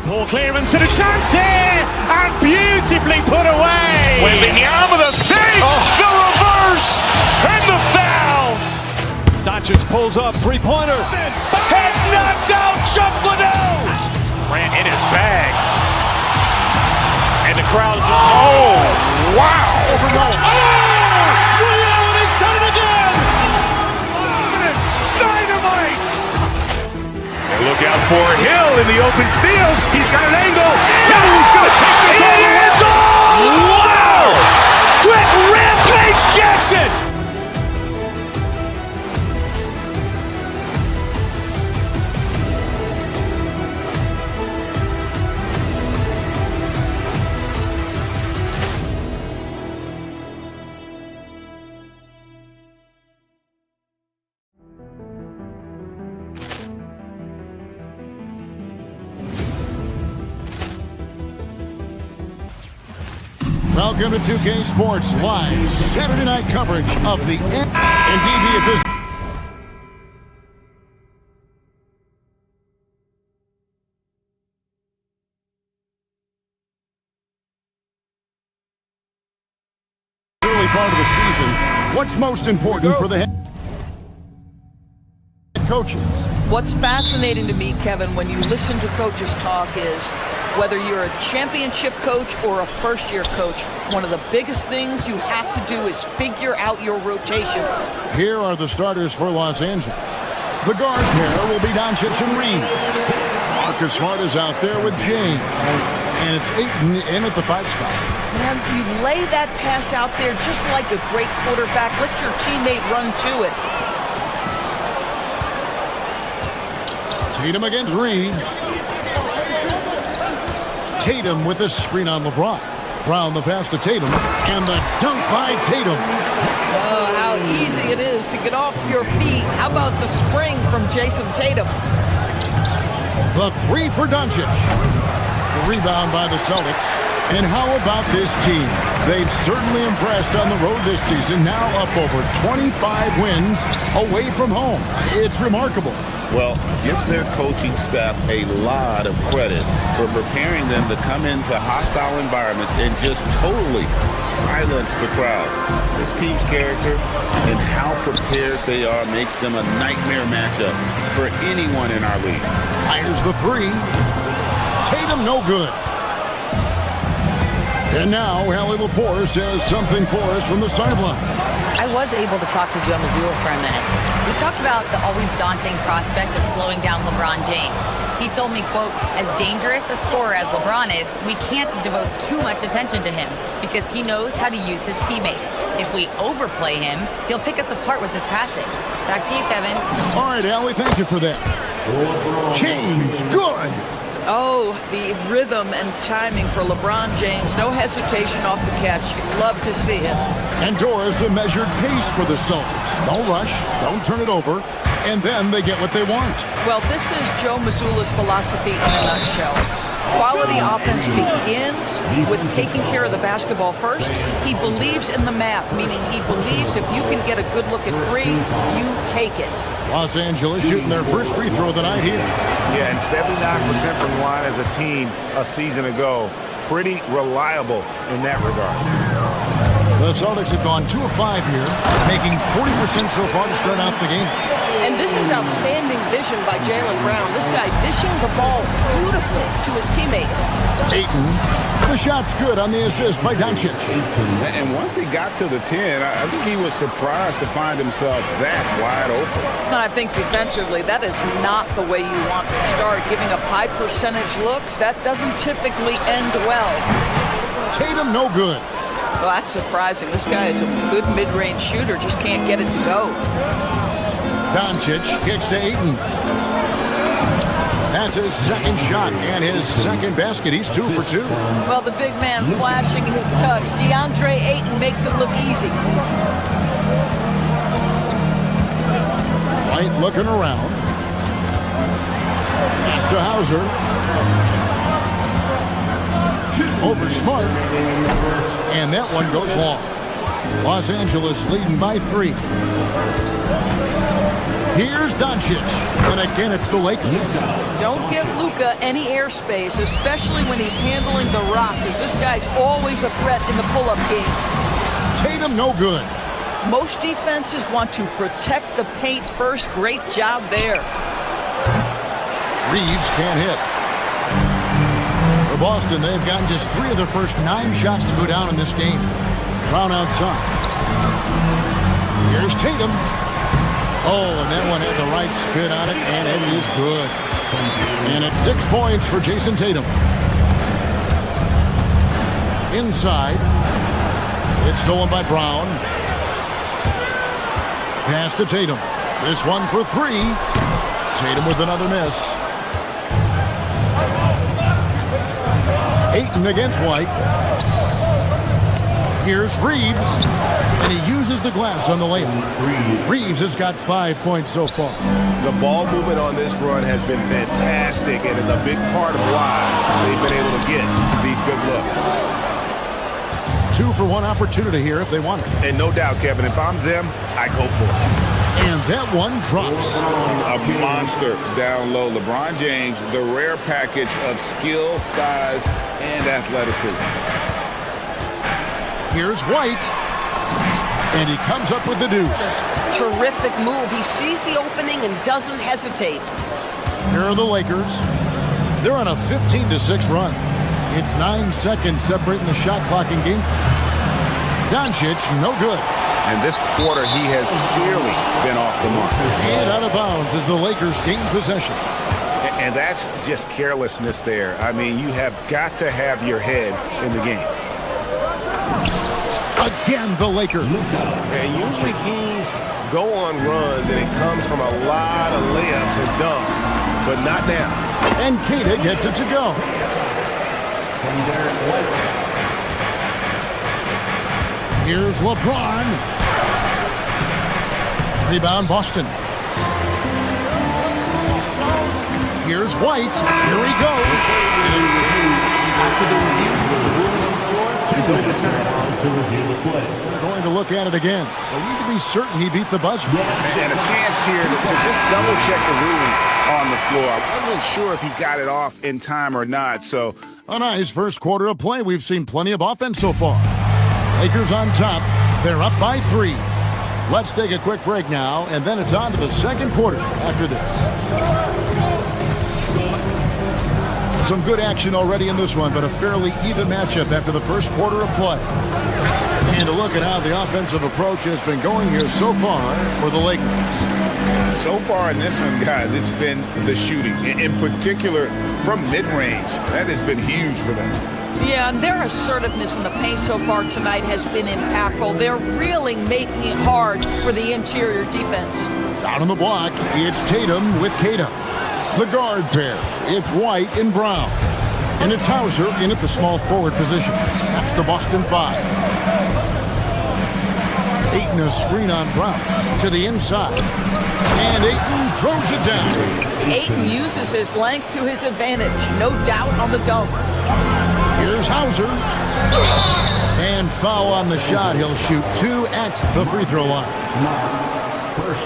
Ball clearance and a chance here, and beautifully put away. Wembanyama with a save, the reverse, and the foul. Doncic pulls up, three-pointer. Has knocked out Chuck Liddell. Ran in his bag. And the crowd is, oh, wow. Ray Allen has done it again. Dynamite. And look out for Hill in the open field. He's got an angle. Hill's going to take this all the way. Wow. Quick rampage Jackson. Welcome to 2K Sports Live Saturday night coverage of the NBA business. Early part of the season, what's most important for the head coaches? What's fascinating to me, Kevin, when you listen to coaches talk is whether you're a championship coach or a first-year coach, one of the biggest things you have to do is figure out your rotations. Here are the starters for Los Angeles. The guard pair will be Doncic and Reed. Marcus Smart is out there with James. And it's Ayton in at the 5 spot. Man, you lay that pass out there just like a great quarterback. Let your teammate run to it. Tatum against Reeves. Tatum with a screen on LeBron. Brown the pass to Tatum, and the dunk by Tatum. Oh, how easy it is to get off your feet. How about the spring from Jason Tatum? The three for Doncic. The rebound by the Celtics. And how about this team? They've certainly impressed on the road this season, now up over 25 wins away from home. It's remarkable. Well, give their coaching staff a lot of credit for preparing them to come into hostile environments and just totally silence the crowd. This team's character and how prepared they are makes them a nightmare matchup for anyone in our league. Fires the three. Tatum no good. And now, Hallie LaForce says something for us from the sideline. I was able to talk to Joe Mazzulla for a minute. We talked about the always daunting prospect of slowing down LeBron James. He told me, quote, as dangerous a scorer as LeBron is, we can't devote too much attention to him because he knows how to use his teammates. If we overplay him, he'll pick us apart with his passing. Back to you, Kevin. All right, Allie, thank you for that. James, good. Oh, the rhythm and timing for LeBron James. No hesitation off the catch. You love to see it. And Doris, a measured pace for the Celtics. Don't rush, don't turn it over, and then they get what they want. Well, this is Joe Mazzulla's philosophy in a nutshell. Quality offense begins with taking care of the basketball first. He believes in the math, meaning he believes if you can get a good look at three, you take it. Los Angeles shooting their first free throw of the night here. Yeah, and 79% from the line as a team a season ago. Pretty reliable in that regard. The Celtics have gone 2 of 5 here, making 40% so far to start out the game. And this is outstanding vision by Jaylen Brown. This guy dishing the ball beautifully to his teammates. Ayton, the shot's good on the assist by Doncic. And once he got to the 10, I think he was surprised to find himself that wide open. And I think defensively, that is not the way you want to start. Giving up high percentage looks, that doesn't typically end well. Tatum no good. Well, that's surprising. This guy is a good mid-range shooter, just can't get it to go. Doncic kicks to Ayton. That's his second shot and his second basket. He's 2 for 2. Well, the big man flashing his touch. DeAndre Ayton makes it look easy. White looking around. Pass to Hauser. Over Smart. And that one goes long. Los Angeles leading by 3. Here's Doncic. And again, it's the Lakers. Don't give Luka any airspace, especially when he's handling the rock, because this guy's always a threat in the pull-up game. Tatum, no good. Most defenses want to protect the paint first. Great job there. Reeves can't hit. For Boston, they've gotten just 3 of their first 9 shots to go down in this game. Brown outside. Here's Tatum. Oh, and that one had the right spin on it, and it is good. And it's 6 points for Jason Tatum. Inside. It's stolen by Brown. Pass to Tatum. This one for 3. Tatum with another miss. Ayton against White. Here's Reeves. And he uses the glass on the layup. Reeves has got 5 points so far. The ball movement on this run has been fantastic and is a big part of why they've been able to get these good looks. 2 for 1 opportunity here if they want it. And no doubt, Kevin, if I'm them, I go for it. And that one drops. A monster down low. LeBron James, the rare package of skill, size, and athleticism. Here's White. And he comes up with the deuce. Terrific move. He sees the opening and doesn't hesitate. Here are the Lakers. They're on a 15-6 run. It's 9 seconds separating the shot clock and game. Doncic, no good. And this quarter, he has clearly been off the mark. And out of bounds as the Lakers gain possession. And that's just carelessness there. I mean, you have got to have your head in the game. Again, the Lakers. And usually teams go on runs, and it comes from a lot of layups and dunks, but not now. And Keita gets it to go. Here's LeBron. Rebound, Boston. Here's White. Here he goes. After the review, the ruling on the floor is overturned. To review the play. They're going to look at it again. They need to be certain he beat the buzzer. And a chance here to just double-check the ruling on the floor. I wasn't sure if he got it off in time or not, so... A nice first quarter of play. We've seen plenty of offense so far. Lakers on top. They're up by 3. Let's take a quick break now, and then it's on to the second quarter after this. Some good action already in this one, but a fairly even matchup after the first quarter of play. And a look at how the offensive approach has been going here so far for the Lakers. So far in this one, guys, it's been the shooting. In particular, from mid-range. That has been huge for them. Yeah, and their assertiveness in the paint so far tonight has been impactful. They're really making it hard for the interior defense. Down on the block, it's Tatum with Keita. The guard pair, it's White and Brown. And it's Hauser in at the small forward position. That's the Boston 5. Ayton a screen on Brown to the inside. And Ayton throws it down. Ayton uses his length to his advantage. No doubt on the dunk. Here's Hauser. And foul on the shot. He'll shoot 2 at the free throw line.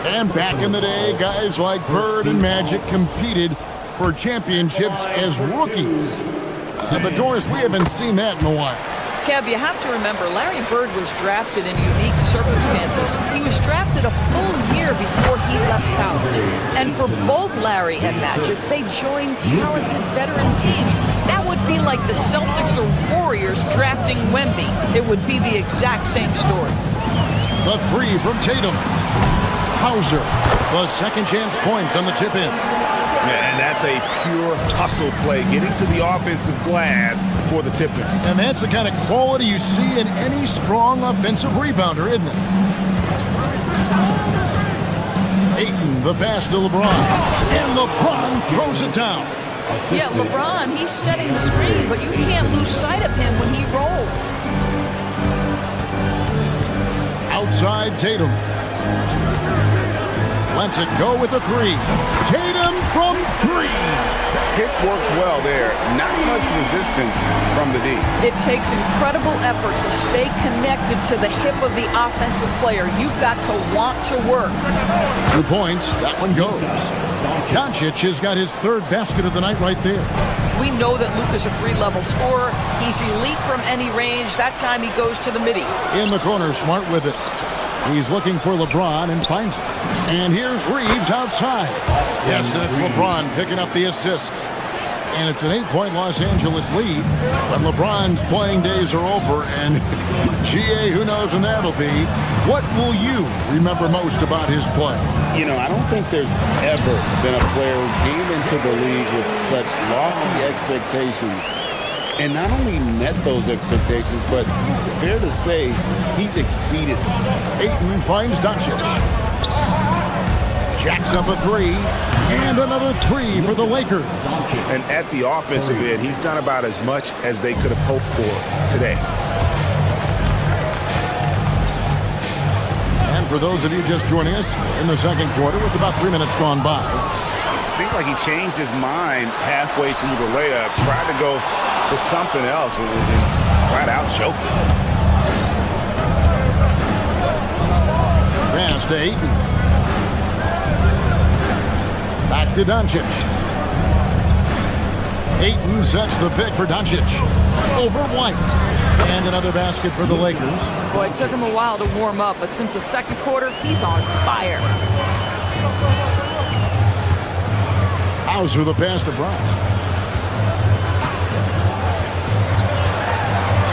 And back in the day, guys like Bird and Magic competed for championships as rookies. But Doris, we haven't seen that in a while. Kev, you have to remember, Larry Bird was drafted in unique circumstances. He was drafted a full year before he left college. And for both Larry and Magic, they joined talented veteran teams. That would be like the Celtics or Warriors drafting Wemby. It would be the exact same story. The 3 from Tatum. Hauser, the second chance points on the tip in. Yeah, and that's a pure hustle play, getting to the offensive glass for the tip in. And that's the kind of quality you see in any strong offensive rebounder, isn't it? Ayton, the pass to LeBron. And LeBron throws it down. Yeah, LeBron, he's setting the screen, but you can't lose sight of him when he rolls. Outside Tatum. Lets it go with a 3. Tatum from three. Pick works well there. Not much resistance from the D. It takes incredible effort to stay connected to the hip of the offensive player. You've got to want to work. 2 points. That one goes. Doncic has got his third basket of the night right there. We know that Luka's a 3-level scorer. He's elite from any range. That time he goes to the midi. In the corner, Smart with it. He's looking for LeBron and finds it. And here's Reeves outside. Yes, and it's LeBron picking up the assist. And it's an 8-point Los Angeles lead. But LeBron's playing days are over, and GA, who knows when that'll be. What will you remember most about his play? You know, I don't think there's ever been a player who came into the league with such lofty expectations and not only met those expectations, but fair to say, he's exceeded. Ayton finds Doncic. Jacks up a three, and another three for the Lakers. And at the offensive end, he's done about as much as they could have hoped for today. And for those of you just joining us in the second quarter with about 3 minutes gone by. Seems like he changed his mind halfway through the layup, tried to go to something else, and flat out choked it. Pass to Ayton. Back to Doncic. Ayton sets the pick for Doncic. Over White. And another basket for the Lakers. Boy, it took him a while to warm up, but since the second quarter, he's on fire. Hauser the pass to Brown.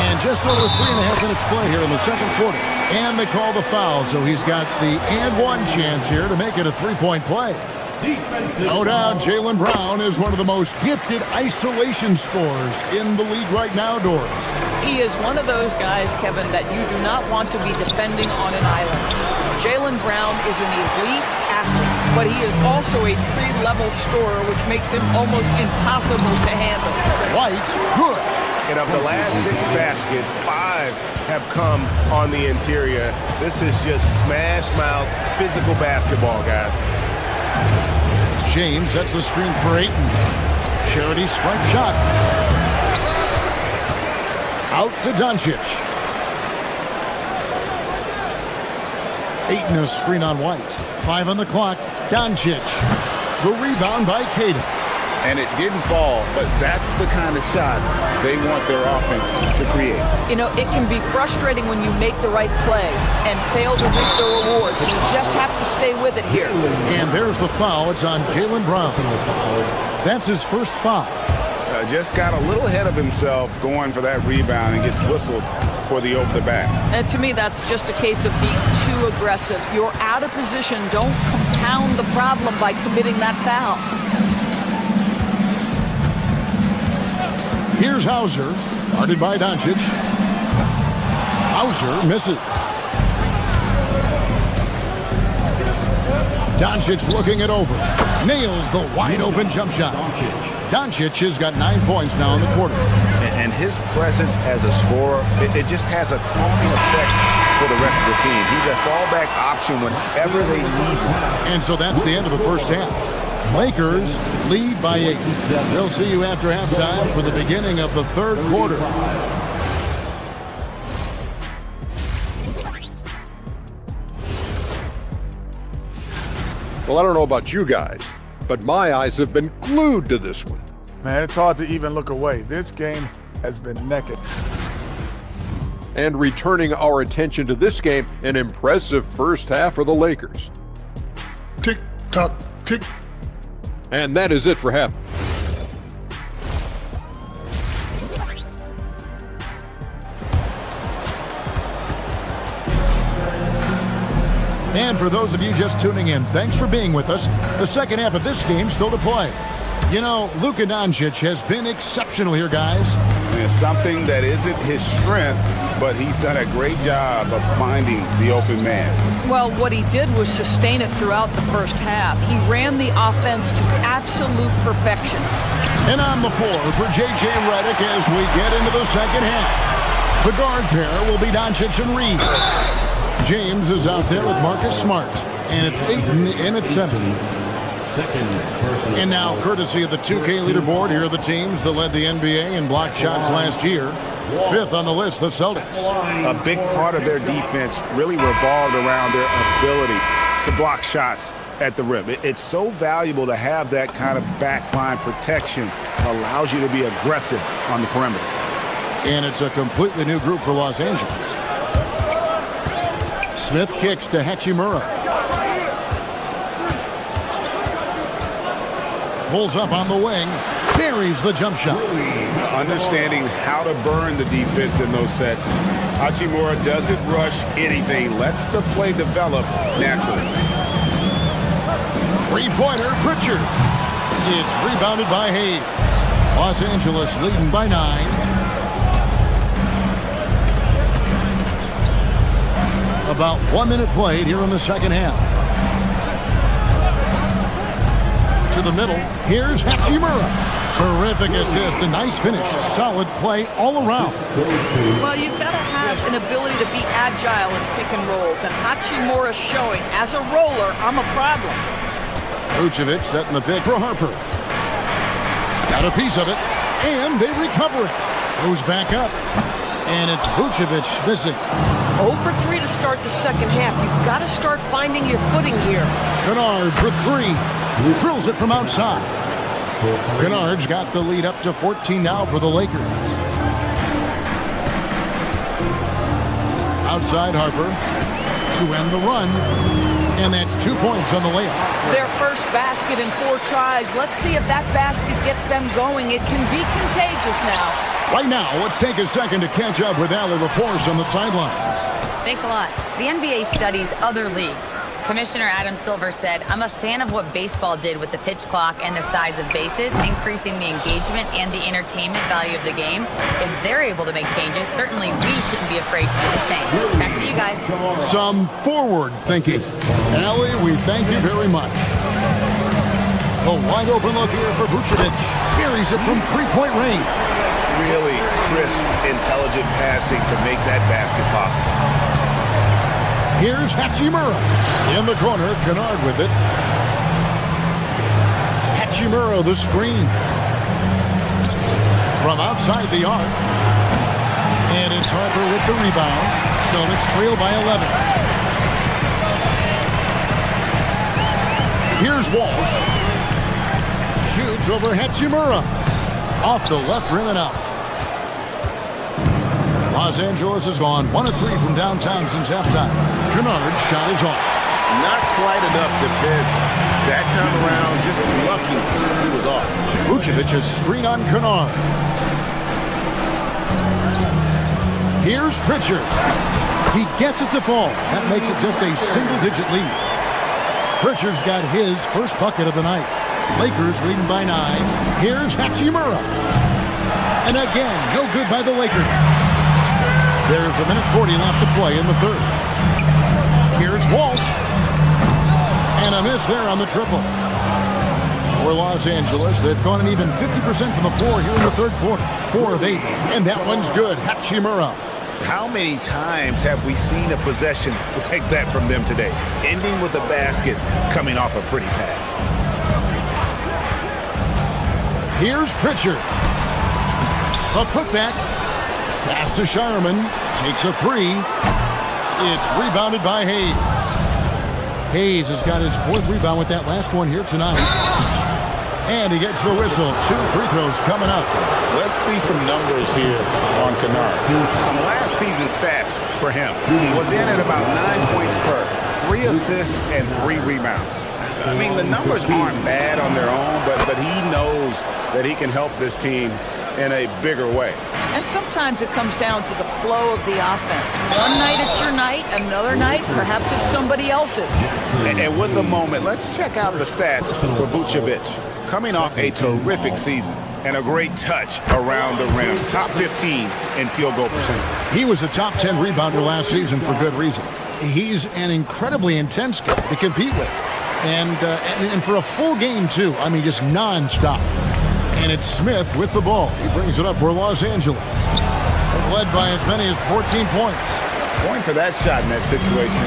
And just over 3.5 minutes play here in the second quarter. And they call the foul, so he's got the and one chance here to make it a 3-point play. No doubt, Jaylen Brown is one of the most gifted isolation scorers in the league right now, Doris. He is one of those guys, Kevin, that you do not want to be defending on an island. Jaylen Brown is an elite athlete, but he is also a 3-level scorer, which makes him almost impossible to handle. White, good. And of the last 6 baskets, 5 have come on the interior. This is just smash mouth physical basketball, guys. James sets the screen for Ayton. Charity stripe shot. Out to Doncic. Ayton a screen on White. 5 on the clock. Doncic. The rebound by Kiev. And it didn't fall, but that's the kind of shot they want their offense to create. You know, it can be frustrating when you make the right play and fail to reap the rewards. You just have to stay with it here. And there's the foul. It's on Jaylen Brown. That's his first foul. Just got a little ahead of himself going for that rebound and gets whistled for the over-the-back. And to me, that's just a case of being too aggressive. You're out of position. Don't compound the problem by committing that foul. Here's Hauser, guarded by Doncic. Hauser misses. Doncic looking it over. Nails the wide-open jump shot. Doncic has got 9 points now in the quarter. And his presence as a scorer, it just has a calming effect for the rest of the team. He's a fallback option whenever they need one. And so that's the end of the first half. Lakers lead by 8. They'll see you after halftime for the beginning of the third quarter. Well, I don't know about you guys, but my eyes have been glued to this one. Man, it's hard to even look away. This game has been naked. And returning our attention to this game, an impressive first half for the Lakers. Tick, tock, tick. And that is it for half. And for those of you just tuning in, thanks for being with us. The second half of this game still to play. You know, Luka Doncic has been exceptional here, guys. It's something that isn't his strength, but he's done a great job of finding the open man. Well, what he did was sustain it throughout the first half. He ran the offense to absolute perfection. And on the floor for J.J. Redick as we get into the second half. The guard pair will be Doncic and Reed. James is out there with Marcus Smart. And it's Ayton in at 7. And now, courtesy of the 2K leaderboard, here are the teams that led the NBA in blocked shots last year. Fifth on the list, the Celtics. A big part of their defense really revolved around their ability to block shots at the rim. It's so valuable to have that kind of backline protection. Allows you to be aggressive on the perimeter. And it's a completely new group for Los Angeles. Smith kicks to Hachimura. Pulls up on the wing. Buries the jump shot. Understanding how to burn the defense in those sets. Hachimura doesn't rush anything. Lets the play develop naturally. Three-pointer, Pritchard. It's rebounded by Hayes. Los Angeles leading by 9. About 1 minute played here in the second half. To the middle. Here's Hachimura. Terrific assist, a nice finish. Solid play all around. Well, you've got to have an ability to be agile in pick and rolls, and Hachimura showing as a roller, I'm a problem. Vucevic setting the pick for Harper. Got a piece of it, and they recover it. Goes back up, and it's Vucevic missing. 0 for 3 to start the second half. You've got to start finding your footing here. Kennard for 3. Drills it from outside. Kennard's got the lead up to 14 now for the Lakers. Outside Harper to end the run. And that's 2 points on the layup. Their first basket in 4 tries. Let's see if that basket gets them going. It can be contagious now. Right now, let's take a second to catch up with Allie LaForce on the sidelines. Thanks a lot. The NBA studies other leagues. Commissioner Adam Silver said, "I'm a fan of what baseball did with the pitch clock and the size of bases, increasing the engagement and the entertainment value of the game. If they're able to make changes, certainly we shouldn't be afraid to do the same." Back to you guys. Some forward thinking. Allie, we thank you very much. A wide open look here for Vucevic. Carries it from three-point range. Really crisp, intelligent passing to make that basket possible. Here's Hachimura. In the corner, Kennard with it. Hachimura, the screen. From outside the arc. And it's Harper with the rebound. Celtics trail by 11. Here's Walsh. Shoots over Hachimura. Off the left rim and out. Los Angeles has gone 1 of 3 from downtown since halftime. Kennard's shot is off. Not quite enough defense. That time around, just lucky he was off. Vucevic's screen on Kennard. Here's Pritchard. He gets it to fall. That makes it just a single-digit lead. Pritchard's got his first bucket of the night. Lakers leading by 9. Here's Hachimura. And again, no good by the Lakers. There's 1:40 left to play in the third. Here's Walsh. And a miss there on the triple. For Los Angeles, they've gone an even 50% from the floor here in the third quarter. 4 of 8. And that one's good. Hachimura. How many times have we seen a possession like that from them today? Ending with a basket, coming off a pretty pass. Here's Pritchard. A putback. Pass to Shireman. Takes a 3. It's rebounded by Hayes. Hayes has got his 4th rebound with that last one here tonight. And he gets the whistle. 2 free throws coming up. Let's see some numbers here on Kennard. Some last season stats for him. Was in at about 9 points per, 3 assists and 3 rebounds. I mean, the numbers aren't bad on their own, but he knows that he can help this team in a bigger way. And sometimes it comes down to the flow of the offense. One night it's your night, another night perhaps it's somebody else's. And with the moment, let's check out the stats for Vucevic. Coming off a terrific season and a great touch around the rim. Top 15 in field goal percentage. He was a top 10 rebounder last season for good reason. He's an incredibly intense guy to compete with. And for a full game, too. I mean, just nonstop. And it's Smith with the ball. He brings it up for Los Angeles. They've led by as many as 14 points. Point for that shot in that situation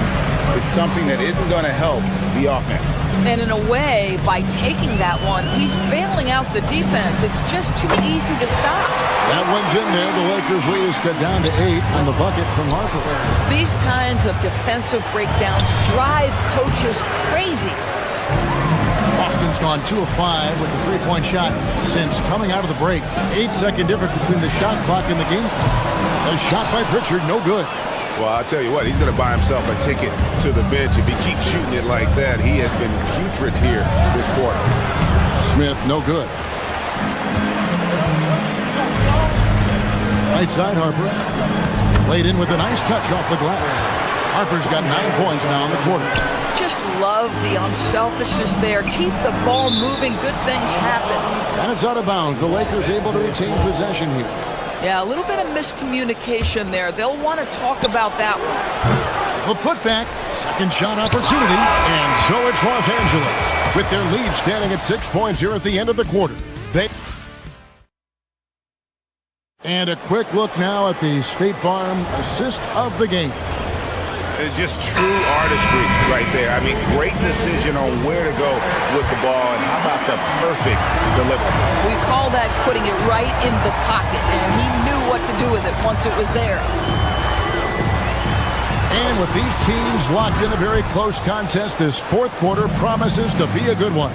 is something that isn't going to help the offense. And in a way, by taking that one, he's bailing out the defense. It's just too easy to stop. That one's in there. The Lakers lead is cut down to 8 on the bucket from Harper. These kinds of defensive breakdowns drive coaches crazy. Boston's gone 2 of 5 with the three-point shot since coming out of the break. 8-second difference between the shot clock and the game. A shot by Pritchard, no good. Well, I'll tell you what, he's going to buy himself a ticket to the bench. If he keeps shooting it like that, he has been putrid here this quarter. Smith, no good. Right side, Harper. Laid in with a nice touch off the glass. Harper's got 9 points now in the quarter. Just love the unselfishness there. Keep the ball moving. Good things happen. And it's out of bounds. The Lakers able to retain possession here. Yeah, a little bit of miscommunication there. They'll want to talk about that one. The putback, second shot opportunity, and so it's Los Angeles with their lead standing at 6 points here at the end of the quarter. And a quick look now at the State Farm assist of the game. It's just true artistry right there. I mean, great decision on where to go with the ball, and how about the perfect delivery? We call that putting it right in the pocket, and he knew what to do with it once it was there. And with these teams locked in a very close contest, this fourth quarter promises to be a good one.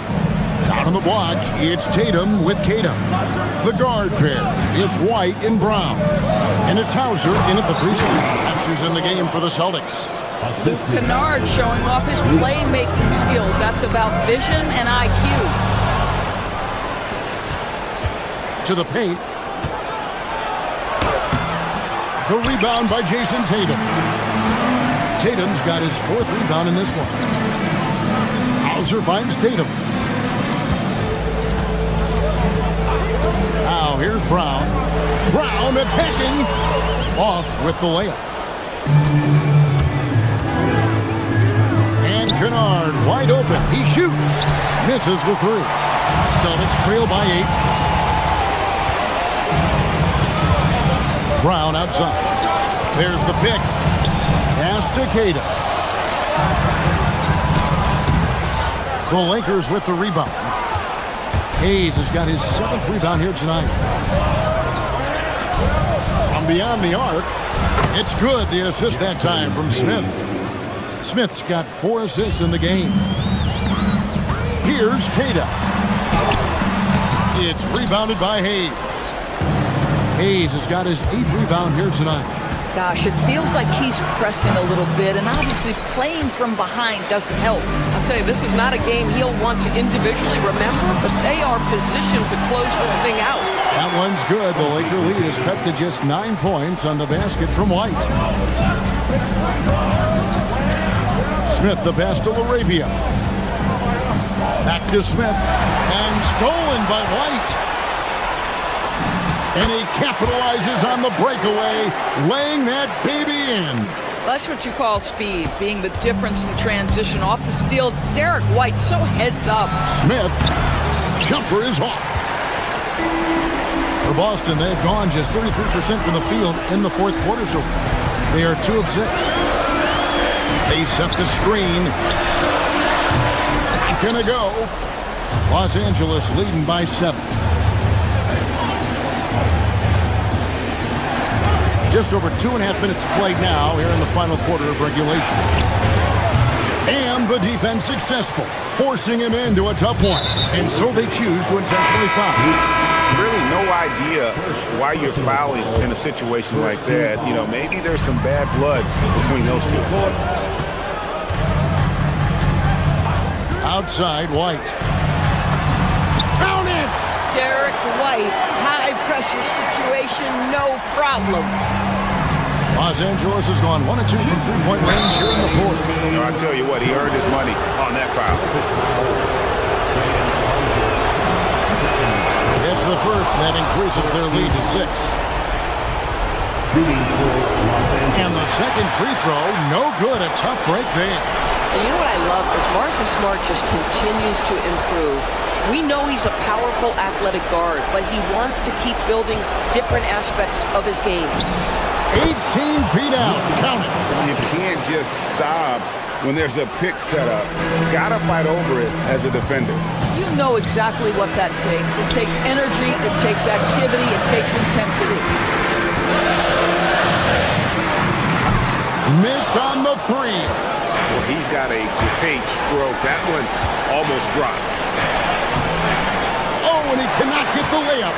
Down on the block, it's Tatum with Tatum. The guard pair, it's White and Brown. And it's Hauser in at the free throw. Answers in the game for the Celtics. Kennard showing off his playmaking skills. That's about vision and IQ. To the paint. The rebound by Jason Tatum. Tatum's got his 4th rebound in this one. Hauser finds Tatum. Now here's Brown. Brown attacking. Off with the layup. And Kennard wide open. He shoots. Misses the 3. Celtics trail by 8. Brown outside. There's the pick. Pass to Tatum. The Lakers with the rebound. Hayes has got his 7th rebound here tonight. From beyond the arc, it's good. The assist that time from Smith. Smith's got 4 assists in the game. Here's Tatum. It's rebounded by Hayes. Hayes has got his 8th rebound here tonight. Gosh, it feels like he's pressing a little bit, and obviously playing from behind doesn't help. I'll tell you, this is not a game he'll want to individually remember, but they are positioned to close this thing out. That one's good. The Laker lead is cut to just 9 points on the basket from White. Smith, the pass to Laravia. Back to Smith, and stolen by White. And he capitalizes on the breakaway, laying that baby in. Well, that's what you call speed, being the difference in transition. Off the steal, Derek White so heads up. Smith, jumper is off. For Boston, they've gone just 33% from the field in the 4th quarter so far. They are 2 of 6. They set the screen. Not gonna go. Los Angeles leading by 7. Just over 2.5 minutes played now here in the final quarter of regulation. And the defense successful, forcing him into a tough one. And so they choose to intentionally foul. Really no idea why you're fouling in a situation like that. You know, maybe there's some bad blood between those two. Outside, White. Count it! Derek White, high-pressure situation, no problem. Los Angeles has gone 1 of 2 from three-point range here in the 4th. You know, I'll tell you what, he earned his money on that foul. It's the first, and that increases their lead to 6. And the second free throw, no good. A tough break there. And you know what I love is Marcus Smart just continues to improve. We know he's a powerful athletic guard, but he wants to keep building different aspects of his game. 18 feet out. Count it. You can't just stop when there's a pick set up. Gotta fight over it as a defender. You know exactly what that takes. It takes energy, it takes activity, it takes intensity. Missed on the three. Well, he's got a great stroke. That one almost dropped. Oh, and he cannot get the layup.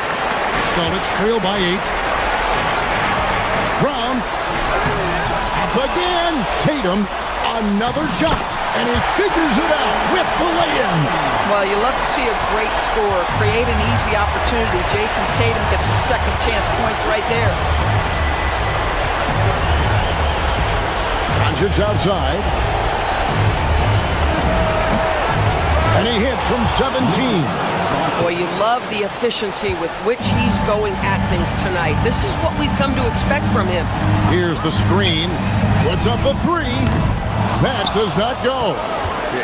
Celtics trail by 8. Brown. Up again. Tatum. Another shot. And he figures it out with the lay-in. Well, you love to see a great score create an easy opportunity. Jason Tatum gets a second chance points right there. Doncic outside. And he hits from 17. Boy, you love the efficiency with which he's going at things tonight. This is what we've come to expect from him. Here's the screen. Puts up a 3. That does not go.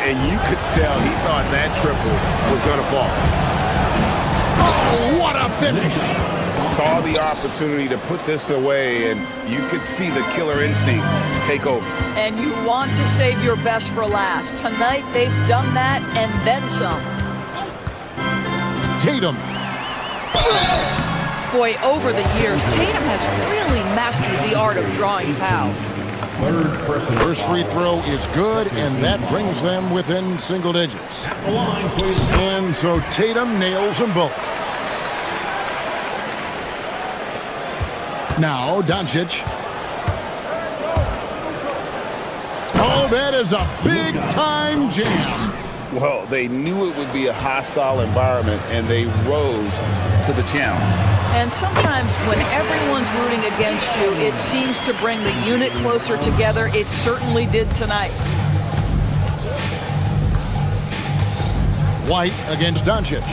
And you could tell he thought that triple was going to fall. Oh, what a finish. Saw the opportunity to put this away, and you could see the killer instinct take over. And you want to save your best for last. Tonight, they've done that and then some. Tatum. Boy, over the years, Tatum has really mastered the art of drawing fouls. First free throw is good, and that brings them within single digits. And so Tatum nails them both. Now, Doncic. Oh, that is a big-time jam. Well, they knew it would be a hostile environment, and they rose to the challenge. And sometimes when everyone's rooting against you, it seems to bring the unit closer together. It certainly did tonight. White against Doncic.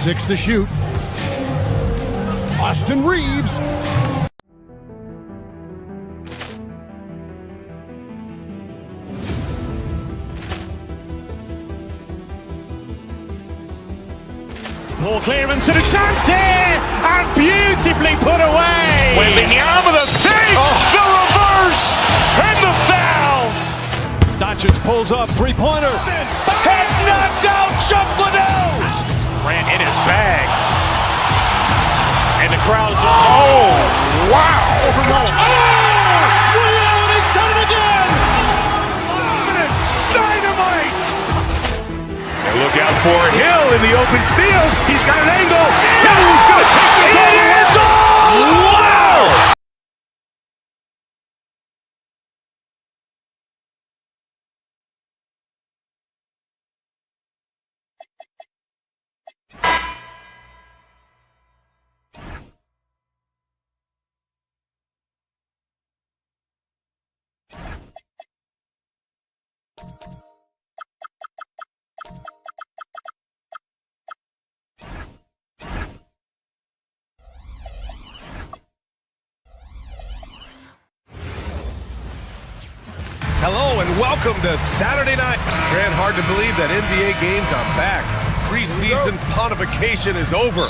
Six to shoot. Austin Reeves. Ball clearance and a chance here, and beautifully put away. Wembanyama the fake, the reverse, and the foul. Doncic pulls up, three-pointer. Has knocked out Chuck Liddell. Ran in his bag. And the crowd's oh, wow. He's done it again. Dynamite. And look out for Hill in the open field. He's got an angle. He's going to take this all the way. Wow! Hello and welcome to Saturday night. Grant, hard to believe that NBA games are back. Preseason pontification is over.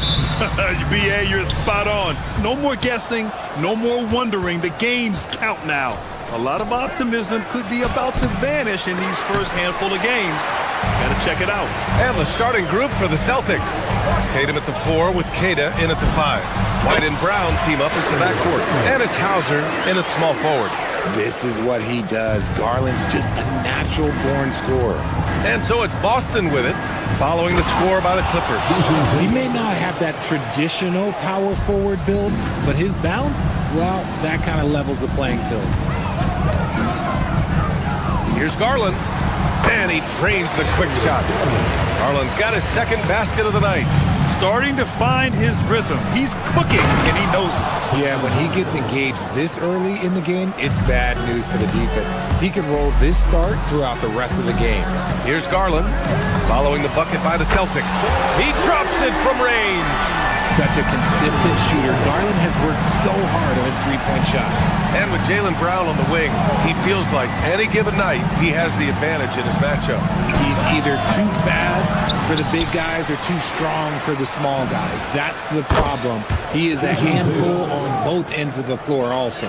BA, you're spot on. No more guessing, no more wondering. The games count now. A lot of optimism could be about to vanish in these first handful of games. Gotta check it out. And the starting group for the Celtics. Tatum at the 4 with Keita in at the 5. White and Brown team up as the backcourt. And it's Hauser in at small forward. This is what he does. Garland's just a natural-born scorer. And so it's Boston with it, following the score by the Clippers. He may not have that traditional power forward build, but his bounce, well, that kind of levels the playing field. Here's Garland, and he drains the quick shot. Garland's got his second basket of the night. Starting to find his rhythm. He's cooking, and he knows it. Yeah, when he gets engaged this early in the game, it's bad news for the defense. He can roll this start throughout the rest of the game. Here's Garland, following the bucket by the Celtics. He drops it from range. Such a consistent shooter. Garland has worked so hard on his three-point shot. And with Jaylen Brown on the wing, he feels like any given night he has the advantage in his matchup. He's either too fast for the big guys or too strong for the small guys. That's the problem. He is a handful on both ends of the floor also.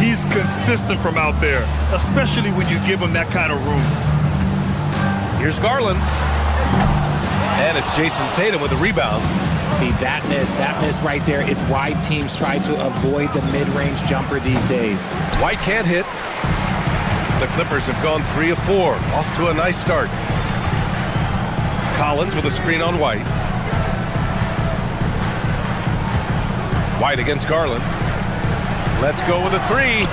He's consistent from out there, especially when you give him that kind of room. Here's Garland. And it's Jason Tatum with a rebound. See, that miss right there. It's why teams try to avoid the mid-range jumper these days. White can't hit. The Clippers have gone 3 of 4. Off to a nice start. Collins with a screen on White. White against Garland. Let's go with a 3.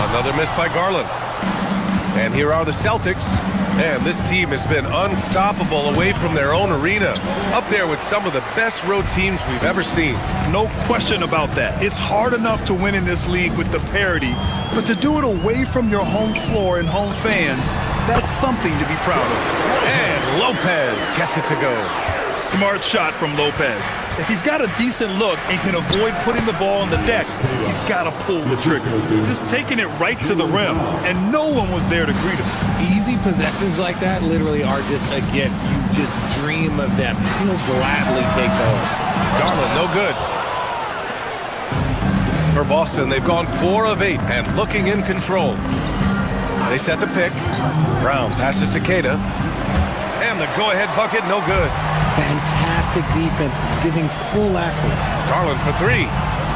Another miss by Garland. And here are the Celtics. And this team has been unstoppable away from their own arena. Up there with some of the best road teams we've ever seen. No question about that. It's hard enough to win in this league with the parity, but to do it away from your home floor and home fans, that's something to be proud of. And Lopez gets it to go. Smart shot from Lopez. If he's got a decent look and can avoid putting the ball on the deck, he's got to pull the trigger. Just taking it right to the rim, and no one was there to greet him. Easy possessions like that literally are just a gift. You just dream of them. He'll gladly take those. Garland, no good. For Boston, they've gone 4 of 8 and looking in control. They set the pick. Brown passes to Keita. And the go-ahead bucket, no good. Fantastic defense, giving full effort. Garland for 3.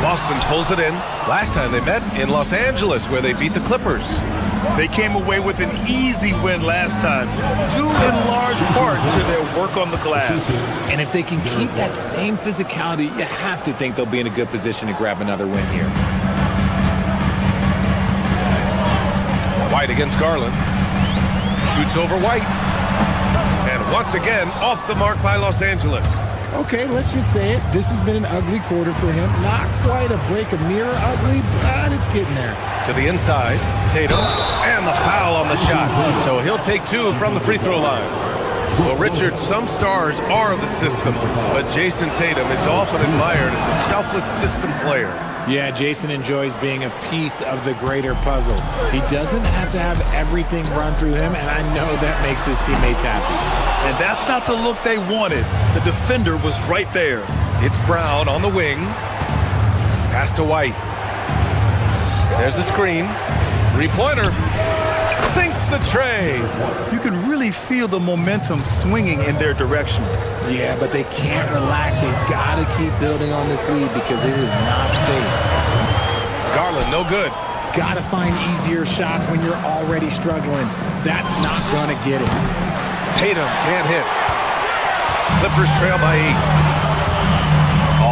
Boston pulls it in. Last time they met in Los Angeles, where they beat the Clippers. They came away with an easy win last time, due in large part to their work on the glass. And if they can keep that same physicality, you have to think they'll be in a good position to grab another win here. White against Garland. Shoots over White. And once again, off the mark by Los Angeles. Okay, let's just say it. This has been an ugly quarter for him. Not quite a break of mirror ugly, but it's getting there. To the inside, Tatum, and the foul on the shot. So he'll take 2 from the free throw line. Well, Richard, some stars are the system, but Jason Tatum is often admired as a selfless system player. Yeah, Jason enjoys being a piece of the greater puzzle. He doesn't have to have everything run through him, and I know that makes his teammates happy. And that's not the look they wanted. The defender was right there. It's Brown on the wing. Pass to White. There's a screen. Three-pointer. Sinks the tray. You can really feel the momentum swinging in their direction. Yeah, but they can't relax. They've got to keep building on this lead because it is not safe. Garland, no good. Got to find easier shots when you're already struggling. That's not going to get it. Tatum can't hit. Clippers trail by 8.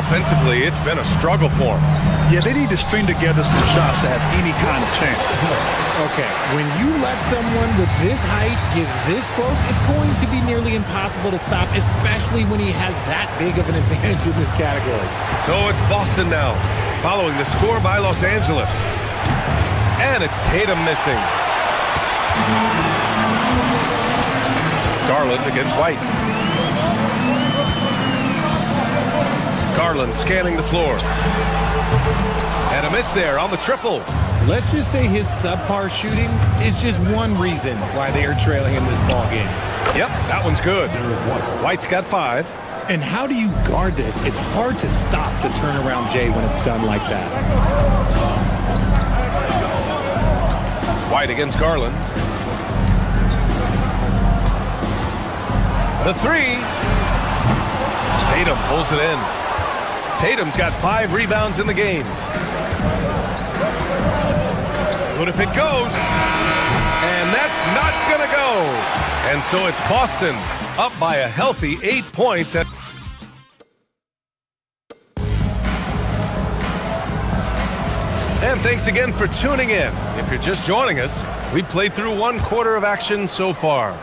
Offensively, it's been a struggle for them. Yeah, they need to string together some shots to have any kind of chance. Okay, when you let someone with this height get this close, it's going to be nearly impossible to stop, especially when he has that big of an advantage in this category. So it's Boston now, following the score by Los Angeles. And it's Tatum missing. Garland against White. Garland scanning the floor. And a miss there on the triple. Let's just say his subpar shooting is just one reason why they are trailing in this ball game. Yep, that one's good. White's got 5. And how do you guard this? It's hard to stop the turnaround J when it's done like that. White against Garland. The 3. Tatum pulls it in. Tatum's got 5 rebounds in the game. What if it goes? And that's not gonna go. And so it's Boston up by a healthy 8 points at... And thanks again for tuning in. If you're just joining us, we played through 1 quarter of action so far.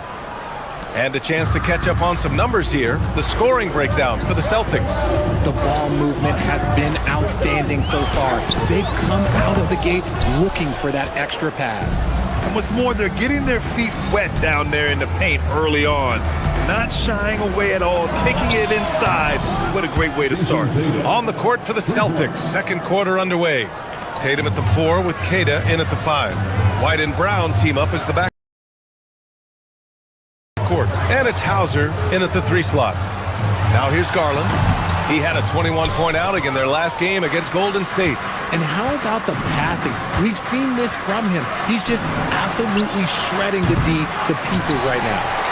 And a chance to catch up on some numbers here. The scoring breakdown for the Celtics. The ball movement has been outstanding so far. They've come out of the gate looking for that extra pass. And what's more, they're getting their feet wet down there in the paint early on. not shying away at all, taking it inside. What a great way to start. On the court for the Celtics, second quarter underway. Tatum at the 4 with Keita in at the 5. White and Brown team up as the back court. And it's Hauser in at the 3 slot. Now here's Garland. He had a 21-point outing in their last game against Golden State. And how about the passing? We've seen this from him. He's just absolutely shredding the D to pieces right now.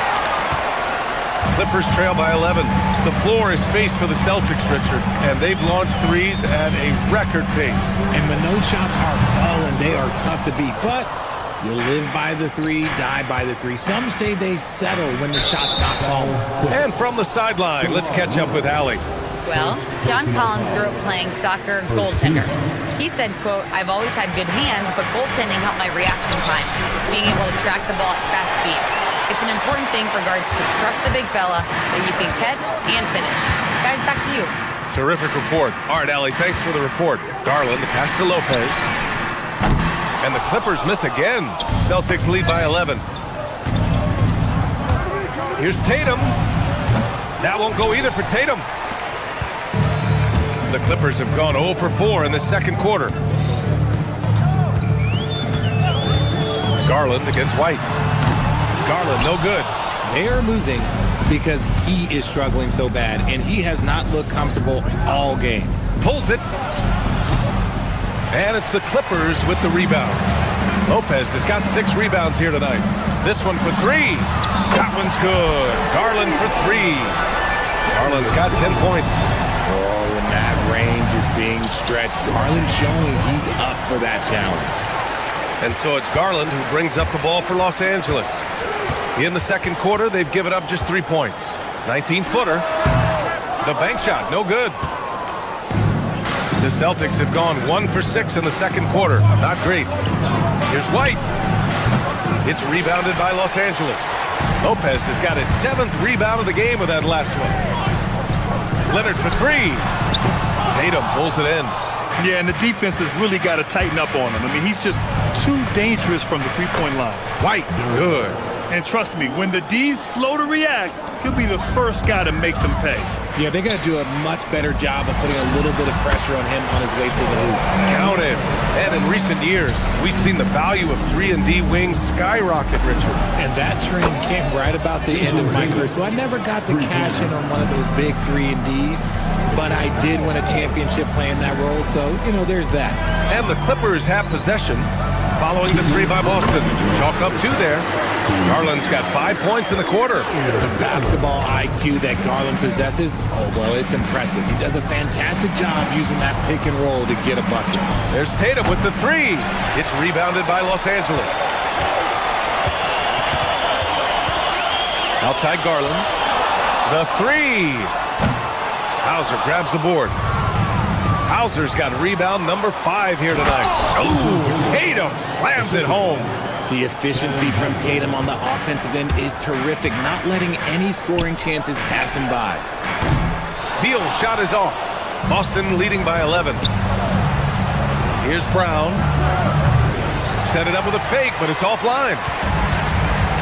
Clippers trail by 11. The floor is space for the Celtics, Richard, and they've launched threes at a record pace. And when those shots are falling, they are tough to beat. But you live by the 3, die by the 3. Some say they settle when the shot's not falling. And from the sideline, let's catch up with Allie. Well, John Collins grew up playing soccer goaltender. He said, quote, "I've always had good hands, but goaltending helped my reaction time, being able to track the ball at fast speeds. It's an important thing for guards to trust the big fella that you can catch and finish." Guys, back to you. Terrific report. All right, Allie, thanks for the report. Garland, the pass to Lopez. And the Clippers miss again. Celtics lead by 11. Here's Tatum. That won't go either for Tatum. The Clippers have gone 0 for 4 in the second quarter. Garland against White. Garland, no good. They are losing because he is struggling so bad, and he has not looked comfortable all game. Pulls it. And it's the Clippers with the rebound. Lopez has got 6 rebounds here tonight. This one for 3. That one's good. Garland for 3. Garland's got 10 points. Oh, when that range is being stretched, Garland showing he's up for that challenge. And so it's Garland who brings up the ball for Los Angeles. In the second quarter, they've given up just 3 points. 19-footer. The bank shot, no good. The Celtics have gone 1 for 6 in the second quarter. Not great. Here's White. It's rebounded by Los Angeles. Lopez has got his 7th rebound of the game with that last one. Leonard for 3. Tatum pulls it in. Yeah, and the defense has really got to tighten up on him. I mean, he's just too dangerous from the three-point line. White, good. And trust me, when the D's slow to react, he'll be the first guy to make them pay. Yeah, they're going to do a much better job of putting a little bit of pressure on him on his way to the hoop. Count it. And in recent years, we've seen the value of 3-and-D wings skyrocket, Richard. And that trend came right about the end of my career, so I never got to cash in on one of those big 3-and-Ds, but I did win a championship playing that role, so, you know, there's that. And the Clippers have possession following the 3 by Boston. Chalk up 2 there. Garland's got 5 points in the quarter. The basketball IQ that Garland possesses, oh, well, it's impressive. He does a fantastic job using that pick and roll to get a bucket. There's Tatum with the 3. It's rebounded by Los Angeles. Outside Garland. The 3. Hauser grabs the board. Hauser's got rebound number 5 here tonight. Oh, Tatum slams it home. The efficiency from Tatum on the offensive end is terrific, not letting any scoring chances pass him by. Beal's shot is off. Boston leading by 11. Here's Brown. Set it up with a fake, but it's offline.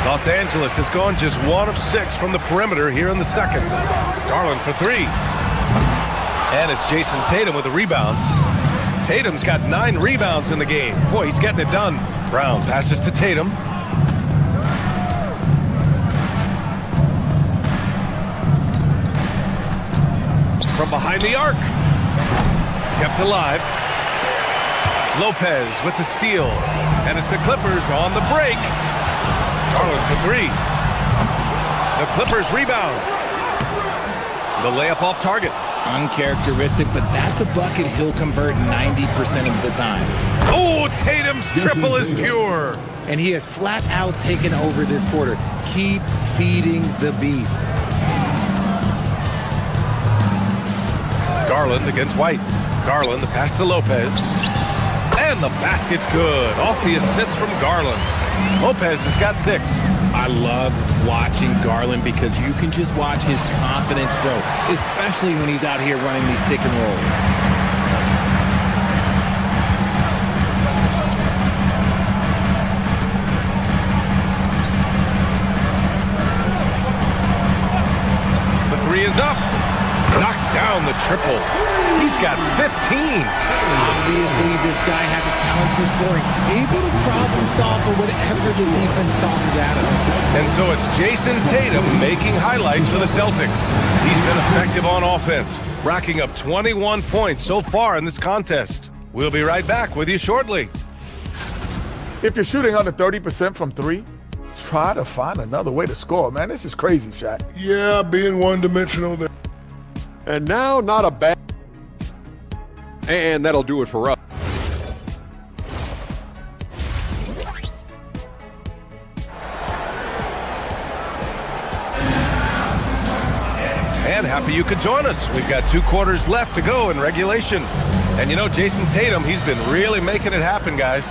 Los Angeles has gone just 1 of 6 from the perimeter here in the second. Garland for 3. And it's Jason Tatum with a rebound. Tatum's got 9 rebounds in the game. Boy, he's getting it done. Brown passes to Tatum. From behind the arc. Kept alive. Lopez with the steal. And it's the Clippers on the break. Garland for 3. The Clippers rebound. The layup off target. Uncharacteristic, but that's a bucket he'll convert 90% of the time. Oh, Tatum's triple is pure. And he has flat out taken over this quarter. Keep feeding the beast. Garland against White. Garland, the pass to Lopez. And the basket's good. Off the assist from Garland. Lopez has got 6. I love watching Garland because you can just watch his confidence grow, especially when he's out here running these pick and rolls. triple. He's got 15. Obviously, this guy has a talent for scoring, able to problem solve for whatever the defense tosses at him. And so it's Jason Tatum making highlights for the Celtics. He's been effective on offense, racking up 21 points so far in this contest. We'll be right back with you shortly. If you're shooting under 30% from three, try to find another way to score, man. This is crazy, Shaq. Yeah, being one-dimensional there. And now, not a bad. And that'll do it for us. And happy you could join us. We've got 2 quarters left to go in regulation. And you know, Jason Tatum, he's been really making it happen, guys.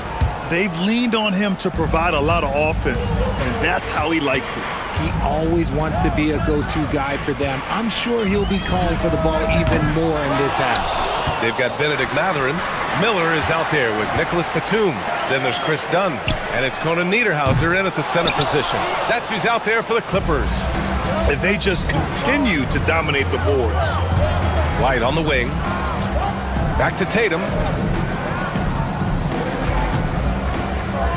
They've leaned on him to provide a lot of offense, and that's how he likes it. He always wants to be a go-to guy for them. I'm sure he'll be calling for the ball even more in this half. They've got Benedict Mathurin. Miller is out there with Nicholas Batum. Then there's Chris Dunn. And it's Conan Niederhauser in at the center position. That's who's out there for the Clippers. And they just continue to dominate the boards. White on the wing. Back to Tatum.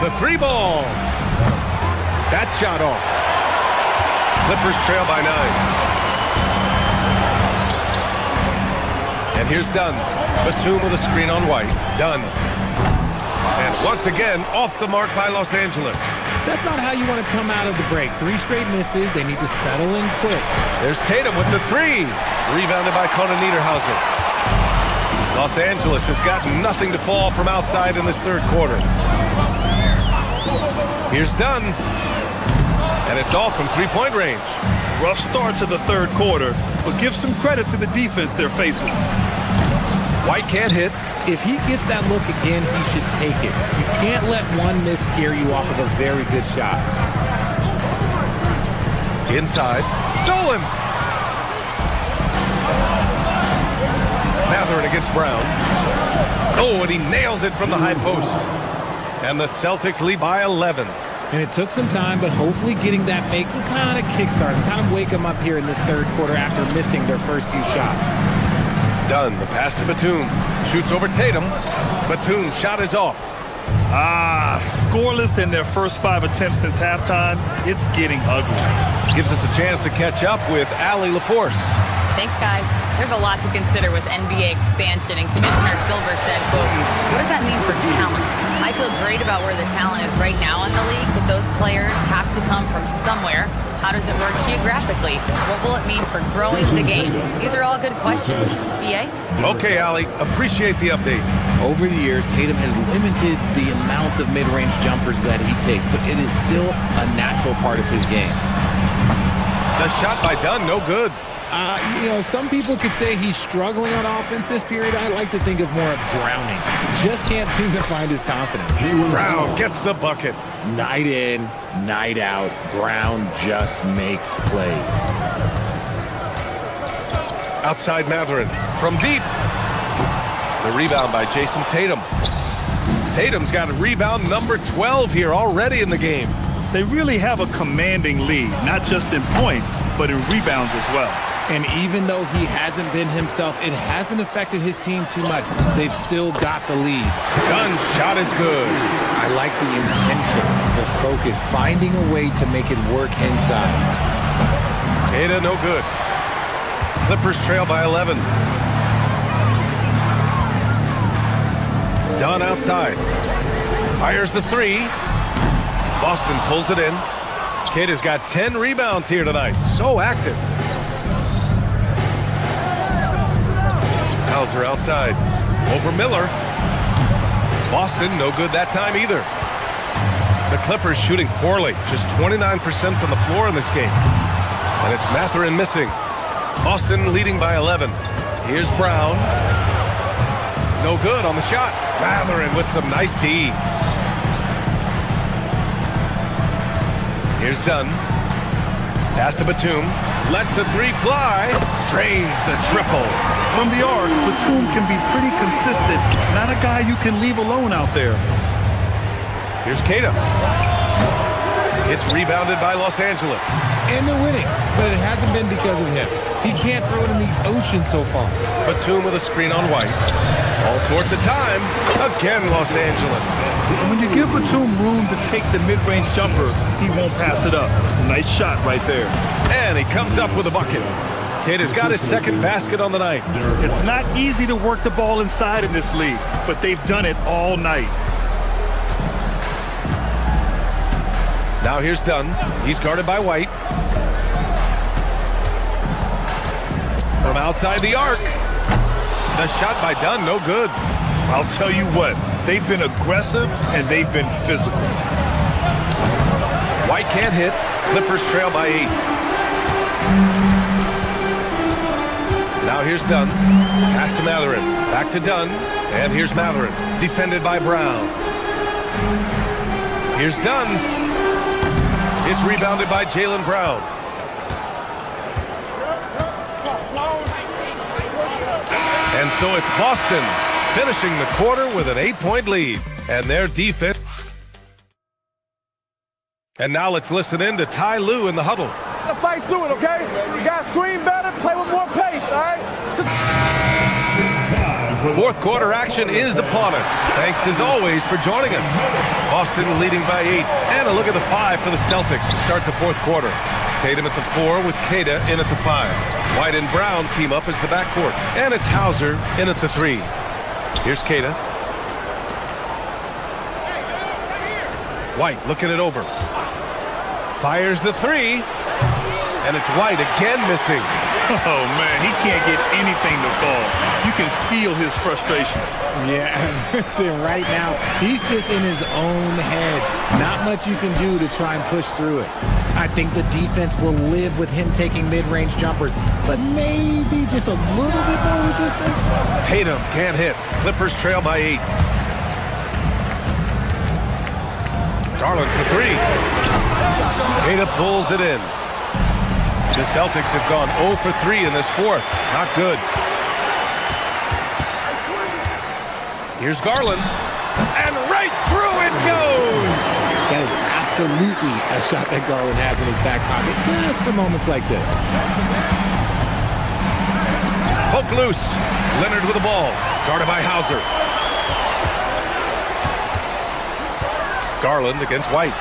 The 3-ball. That shot off. Clippers trail by 9. And here's Dunn. Batum with a screen on White. Dunn. And once again, off the mark by Los Angeles. That's not how you want to come out of the break. 3 straight misses. They need to settle in quick. There's Tatum with the 3. Rebounded by Conan Niederhauser. Los Angeles has got nothing to fall from outside in this 3rd quarter. Here's Dunn. And it's off from 3-point range. Rough start to the 3rd quarter, but give some credit to the defense they're facing. White can't hit. If he gets that look again, he should take it. You can't let one miss scare you off of a very good shot. Inside. Stolen. Mathurin against Brown. Oh, and he nails it from the high post. And the Celtics lead by 11. And it took some time, but hopefully getting that make will kind of kickstart them, kind of wake them up here in this 3rd quarter after missing their first few shots. Dunn, the pass to Batum. Shoots over Tatum. Batum's shot is off. Scoreless in their first 5 attempts since halftime. It's getting ugly. Gives us a chance to catch up with Allie LaForce. Thanks, guys. There's a lot to consider with NBA expansion, and Commissioner Silver said, quote, what does that mean for talent? I feel great about where the talent is right now in the league, but those players have to come from somewhere. How does it work geographically? What will it mean for growing the game? These are all good questions. BA? Okay, Allie. Appreciate the update. Over the years, Tatum has limited the amount of mid-range jumpers that he takes, but it is still a natural part of his game. The shot by Dunn, no good. Some people could say he's struggling on offense this period. I like to think of more of drowning. Just can't seem to find his confidence. Brown gets the bucket. Night in, night out, Brown just makes plays. Outside Mathurin from deep. The rebound by Jason Tatum. Tatum's got a rebound number 12 here already in the game. They really have a commanding lead, not just in points, but in rebounds as well. And even though he hasn't been himself, it hasn't affected his team too much. They've still got the lead. Gun shot is good. I like the intention, the focus, finding a way to make it work inside. Queta, no good. Clippers trail by 11. Dunn outside. Fires the 3. Boston pulls it in. Queta's got 10 rebounds here tonight. So active. Hauser outside. Over Miller. Boston, no good that time either. The Clippers shooting poorly. Just 29% from the floor in this game. And it's Mathurin missing. Boston leading by 11. Here's Brown. No good on the shot. Mathurin with some nice D. Here's Dunn. Pass to Batum. Lets the 3 fly. Drains the triple. From the arc, Batum can be pretty consistent. Not a guy you can leave alone out there. Here's Queta. It's rebounded by Los Angeles. And they're winning, but it hasn't been because of him. He can't throw it in the ocean so far. Batum with a screen on White. All sorts of time. Again, Los Angeles. When you give Batum room to take the mid-range jumper, he won't pass it up. Nice shot right there. And he comes up with a bucket. Keita's got his second basket on the night. It's not easy to work the ball inside in this league, but they've done it all night. Now here's Dunn. He's guarded by White. From outside the arc. The shot by Dunn, no good. I'll tell you what, they've been aggressive and they've been physical. White can't hit. Clippers trail by 8. Now here's Dunn. Pass to Matherin. Back to Dunn. And here's Matherin. Defended by Brown. Here's Dunn. It's rebounded by Jaylen Brown. And so it's Boston finishing the quarter with an 8-point lead. And their defense. And now let's listen in to Ty Lue in the huddle. Let's fight through it, okay? You got to screen better, play with more pace, all right? Fourth quarter action is upon us. Thanks as always for joining us. Boston leading by 8. And a look at the 5 for the Celtics to start the fourth quarter. Tatum at the 4 with Keita in at the 5. White and Brown team up as the backcourt. And it's Hauser in at the 3. Here's Keita. White looking it over. Fires the 3. And it's White again missing. Oh, man, he can't get anything to fall. You can feel his frustration. Yeah, right now, he's just in his own head. Not much you can do to try and push through it. I think the defense will live with him taking mid-range jumpers, but maybe just a little bit more resistance. Tatum can't hit. Clippers trail by 8. Garland for 3. Keita pulls it in. The Celtics have gone 0 for 3 in this fourth. Not good. Here's Garland. And right through it goes! That is absolutely a shot that Garland has in his back pocket just for moments like this. Poke loose. Leonard with the ball. Guarded by Hauser. Garland against White.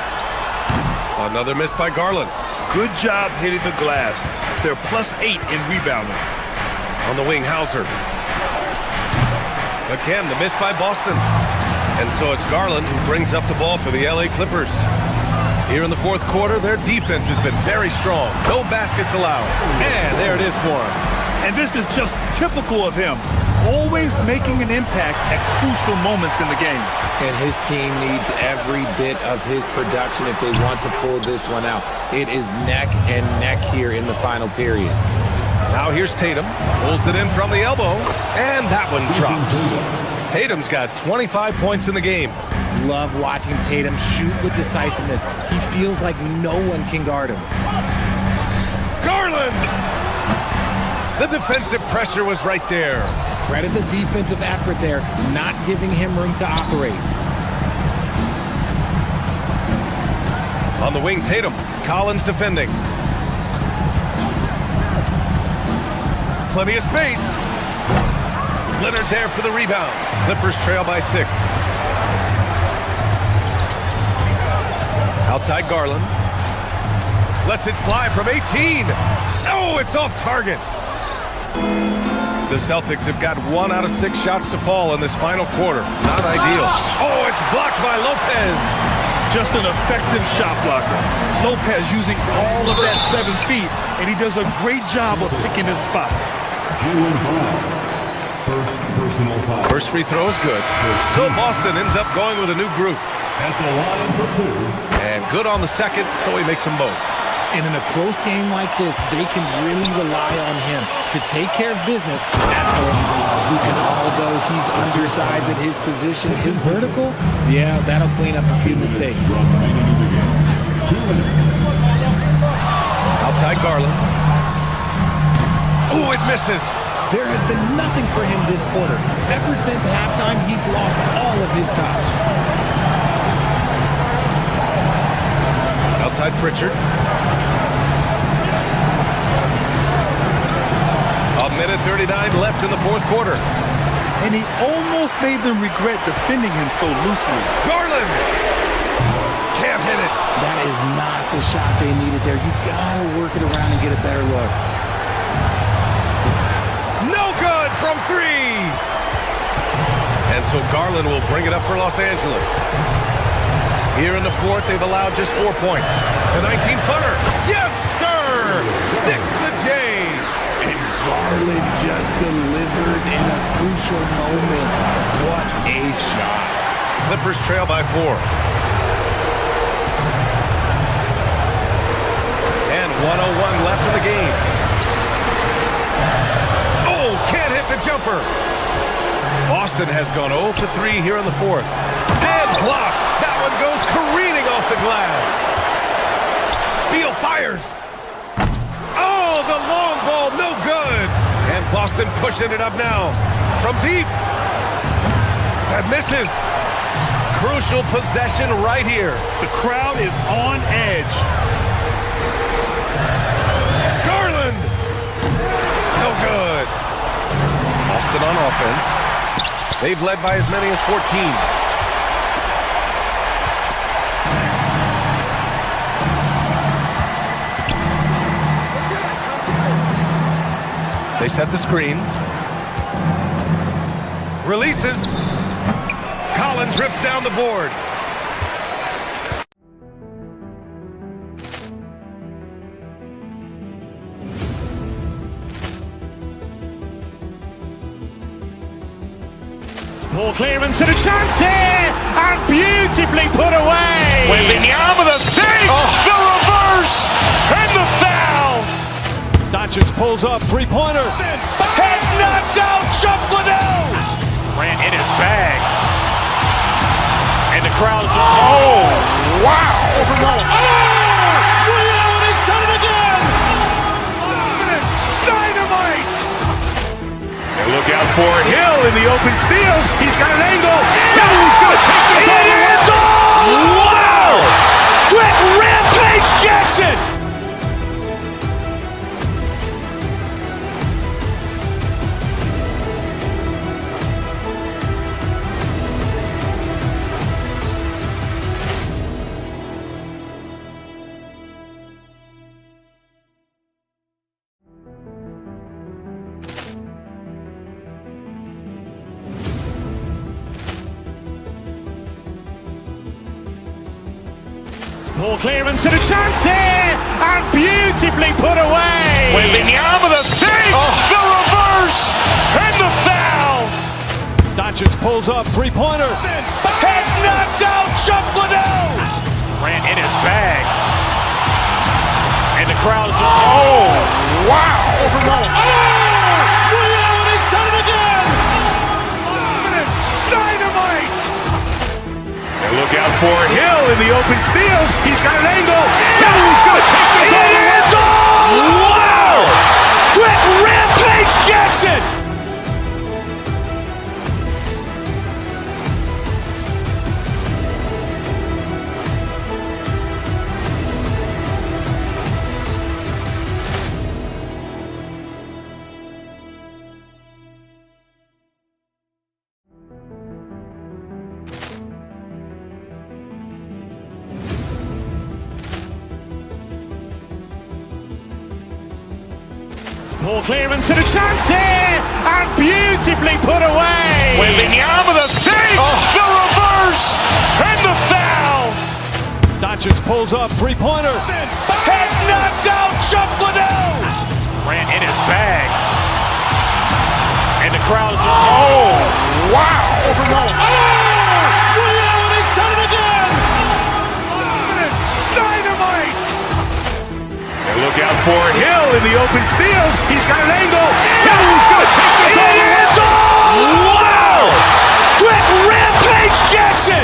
Another miss by Garland. Good job hitting the glass. They're +8 in rebounding. On the wing, Hauser. Again, the miss by Boston. And so it's Garland who brings up the ball for the LA Clippers. Here in the fourth quarter, their defense has been very strong. No baskets allowed. And there it is for him. And this is just typical of him. Always making an impact at crucial moments in the game. And his team needs every bit of his production if they want to pull this one out. It is neck and neck here in the final period. Now here's Tatum. Pulls it in from the elbow. And that one drops. Tatum's got 25 points in the game. Love watching Tatum shoot with decisiveness. He feels like no one can guard him. Garland! The defensive pressure was right there. Credit the defensive effort there, not giving him room to operate. On the wing, Tatum. Collins defending. Plenty of space. Leonard there for the rebound. Clippers trail by 6. Outside Garland. Lets it fly from 18. Oh, it's off target. The Celtics have got 1 out of 6 shots to fall in this final quarter. Not ideal. Oh, it's blocked by Lopez. Just an effective shot blocker. Lopez using all of that 7 feet, and he does a great job of picking his spots. First free throw is good. So Boston ends up going with a new group. And good on the second, so he makes them both. And in a close game like this, they can really rely on him to take care of business. And although he's undersized at his position, his vertical, yeah, that'll clean up a few mistakes. Outside Garland. Oh, it misses. There has been nothing for him this quarter. Ever since halftime, he's lost all of his touch. inside Pritchard. A minute 39 left in the fourth quarter. And he almost made them regret defending him so loosely. Garland! Can't hit it. That is not the shot they needed there. You gotta work it around and get a better look. No good from three. And so Garland will bring it up for Los Angeles. Here in the fourth, they've allowed just 4 points. The 19-footer. Yes, sir! Sticks the J. And Garland just delivers in a crucial moment. What a shot. Clippers trail by 4. And 1:01 left in the game. Oh, can't hit the jumper. Boston has gone 0 for 3 here in the fourth. And blocked. That one goes careening off the glass. Beal fires. Oh, the long ball, no good. And Boston pushing it up now from deep. That misses. Crucial possession right here. The crowd is on edge. Garland. No good. Boston on offense. They've led by as many as 14. They set the screen. Releases. Collins rips down the board. Ball clearance and a chance here, and beautifully put away. Wembanyama the save, the reverse, and the foul. Doncic pulls up, three-pointer. Has knocked out Chuck Liddell. Grant in his bag. And the crowd is, oh, wow. He's done it again. Dynamite. And look out for Hill in the open field. He's got an angle. He's going to take this all the way. Wow! Quick Rampage Jackson. Ball clearance and a chance here, and beautifully put away. Wembanyama the save, the reverse, and the foul. Doncic pulls up, three-pointer. Has knocked out Chuck Liddell. Grant in his bag. And the crowd is, oh, wow. He's done it again. Dynamite. And look out for Hill in the open field. He's got an angle. He's going to take this all the way. Wow! Quick Rampage Jackson. Ball clearance and a chance here, and beautifully put away. Wembanyama the save, the reverse, and the foul. Doncic pulls up, three-pointer. Has knocked out Chuck Liddell. Grant in his bag. And the crowd is, oh, wow. He's done it again. Dynamite. And look out for Hill in the open field. He's got an angle. He's going to take this all the way. Wow! Quick Rampage Jackson.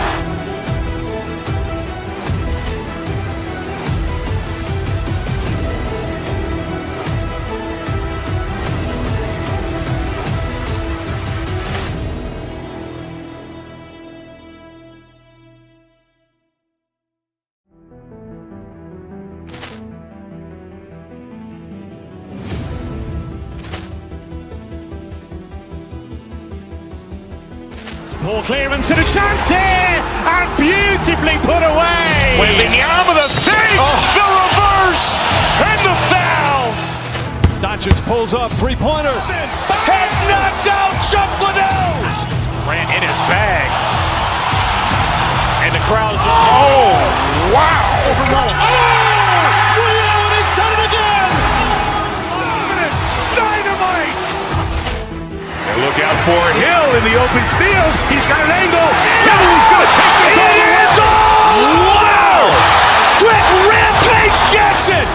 Ball clearance and a chance here, and beautifully put away. Wembanyama the fake, the reverse, and the foul. Doncic pulls up, three-pointer. Has knocked out Chuck Liddell. Ran in his bag. And the crowd's, oh, wow. Ray Allen has done it again. Dynamite. And look out for Hill in the open field. He's got an angle. Now he's going to take this all the way. Wow. Quick Rampage Jackson.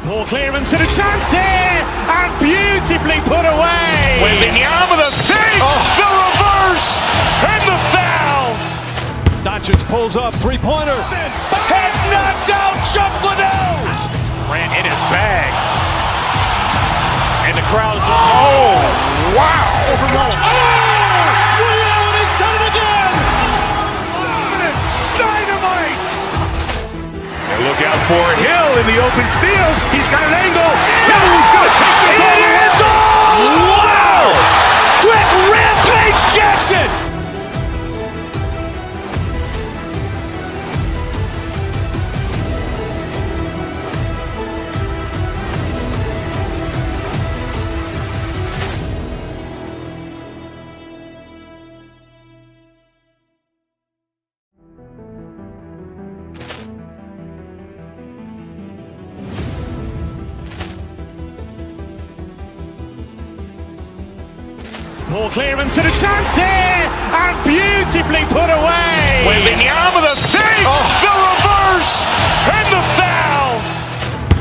Ball clearance and a chance here, and beautifully put away. Wembanyama the fake, the reverse, and the foul. Doncic pulls up, three-pointer. Has knocked out Chuck Liddell. Ran in his bag. And the crowd's, oh, wow. Ray Allen has done it again. Dynamite. And look out for Hill in the open field. He's got an angle. Now he's going to take this all the way. Wow. Quick Rampage Jackson. Ball clearance and a chance here, and beautifully put away. Wembanyama the fake, the reverse, and the foul.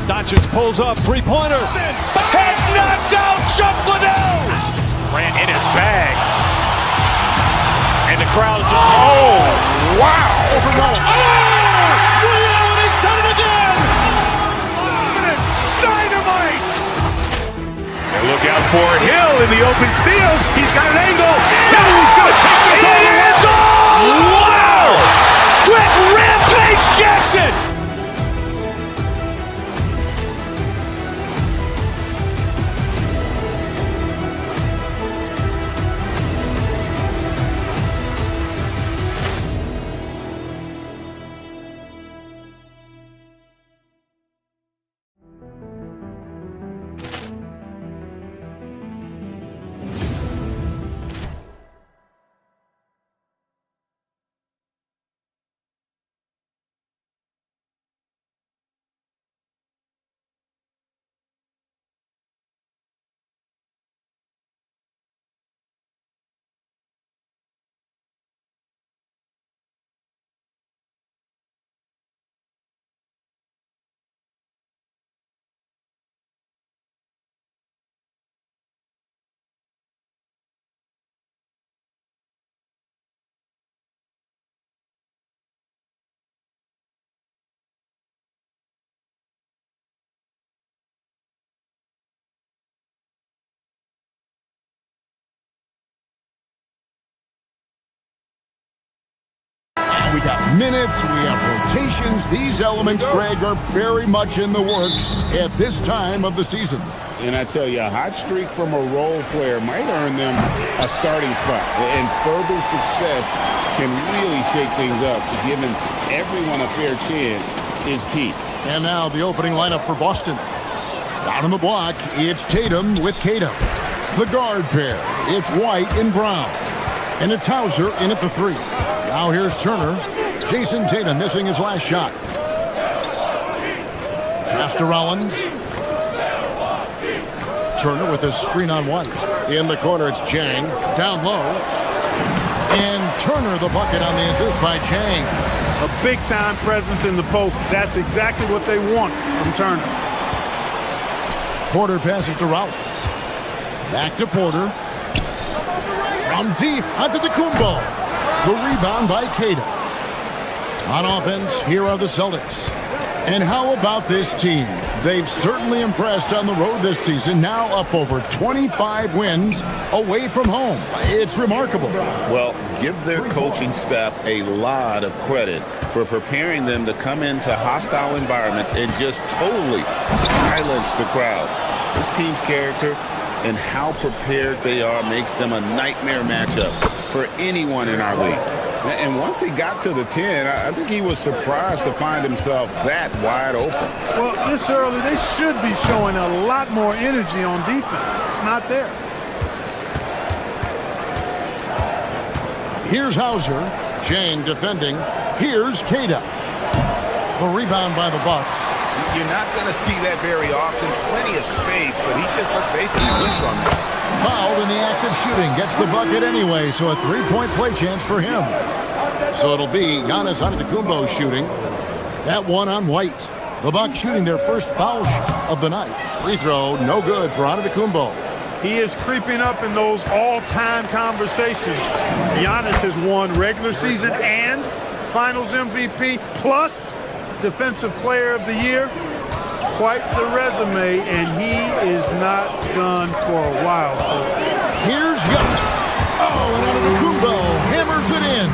Doncic pulls up, three-pointer. Has knocked out Chuck Liddell. Ran in his bag. And the crowd's, oh, wow. Ray Allen has done it again. Dynamite. And look out for Hill in the open field. He's got an angle. Now he's going to take this all the way. Wow. Quick Rampage Jackson. We got minutes, we have rotations. These elements, Greg, are very much in the works at this time of the season. And I tell you, a hot streak from a role player might earn them a starting spot. And further success can really shake things up. Giving everyone a fair chance is key. And now the opening lineup for Boston. Down on the block, it's Tatum with Kata. The guard pair, it's White and Brown. And it's Hauser in at the three. Now here's Turner. Jason Tatum missing his last shot. Pass to Rollins. Turner with a screen on White. In the corner, it's Jang. Down low. And Turner the bucket on the assist by Jang. A big-time presence in the post. That's exactly what they want from Turner. Porter passes to Rollins. Back to Porter. From deep, onto the Kumbo. The rebound by Kata. On offense, here are the Celtics. And how about this team? They've certainly impressed on the road this season, now up over 25 wins away from home. It's remarkable. Well, give their coaching staff a lot of credit for preparing them to come into hostile environments and just totally silence the crowd. This team's character and how prepared they are makes them a nightmare matchup for anyone in our league. And once he got to the 10, I think he was surprised to find himself that wide open. Well, this early, they should be showing a lot more energy on defense. It's not there. Here's Hauser. Jang defending. Here's Keita. The rebound by the Bucks. You're not going to see that very often. Plenty of space, but he just, let's face it, he whiffs on that. Fouled in the act of shooting. Gets the bucket anyway, so a three-point play chance for him. So it'll be Giannis Antetokounmpo shooting. That one on White. The Bucks shooting their first foul shot of the night. Free throw, no good for Antetokounmpo. He is creeping up in those all-time conversations. Giannis has won regular season and Finals MVP plus Defensive Player of the Year. Quite the resume, and he is not done for a while. Here's Giannis. Oh, and Antetokounmpo hammers it in.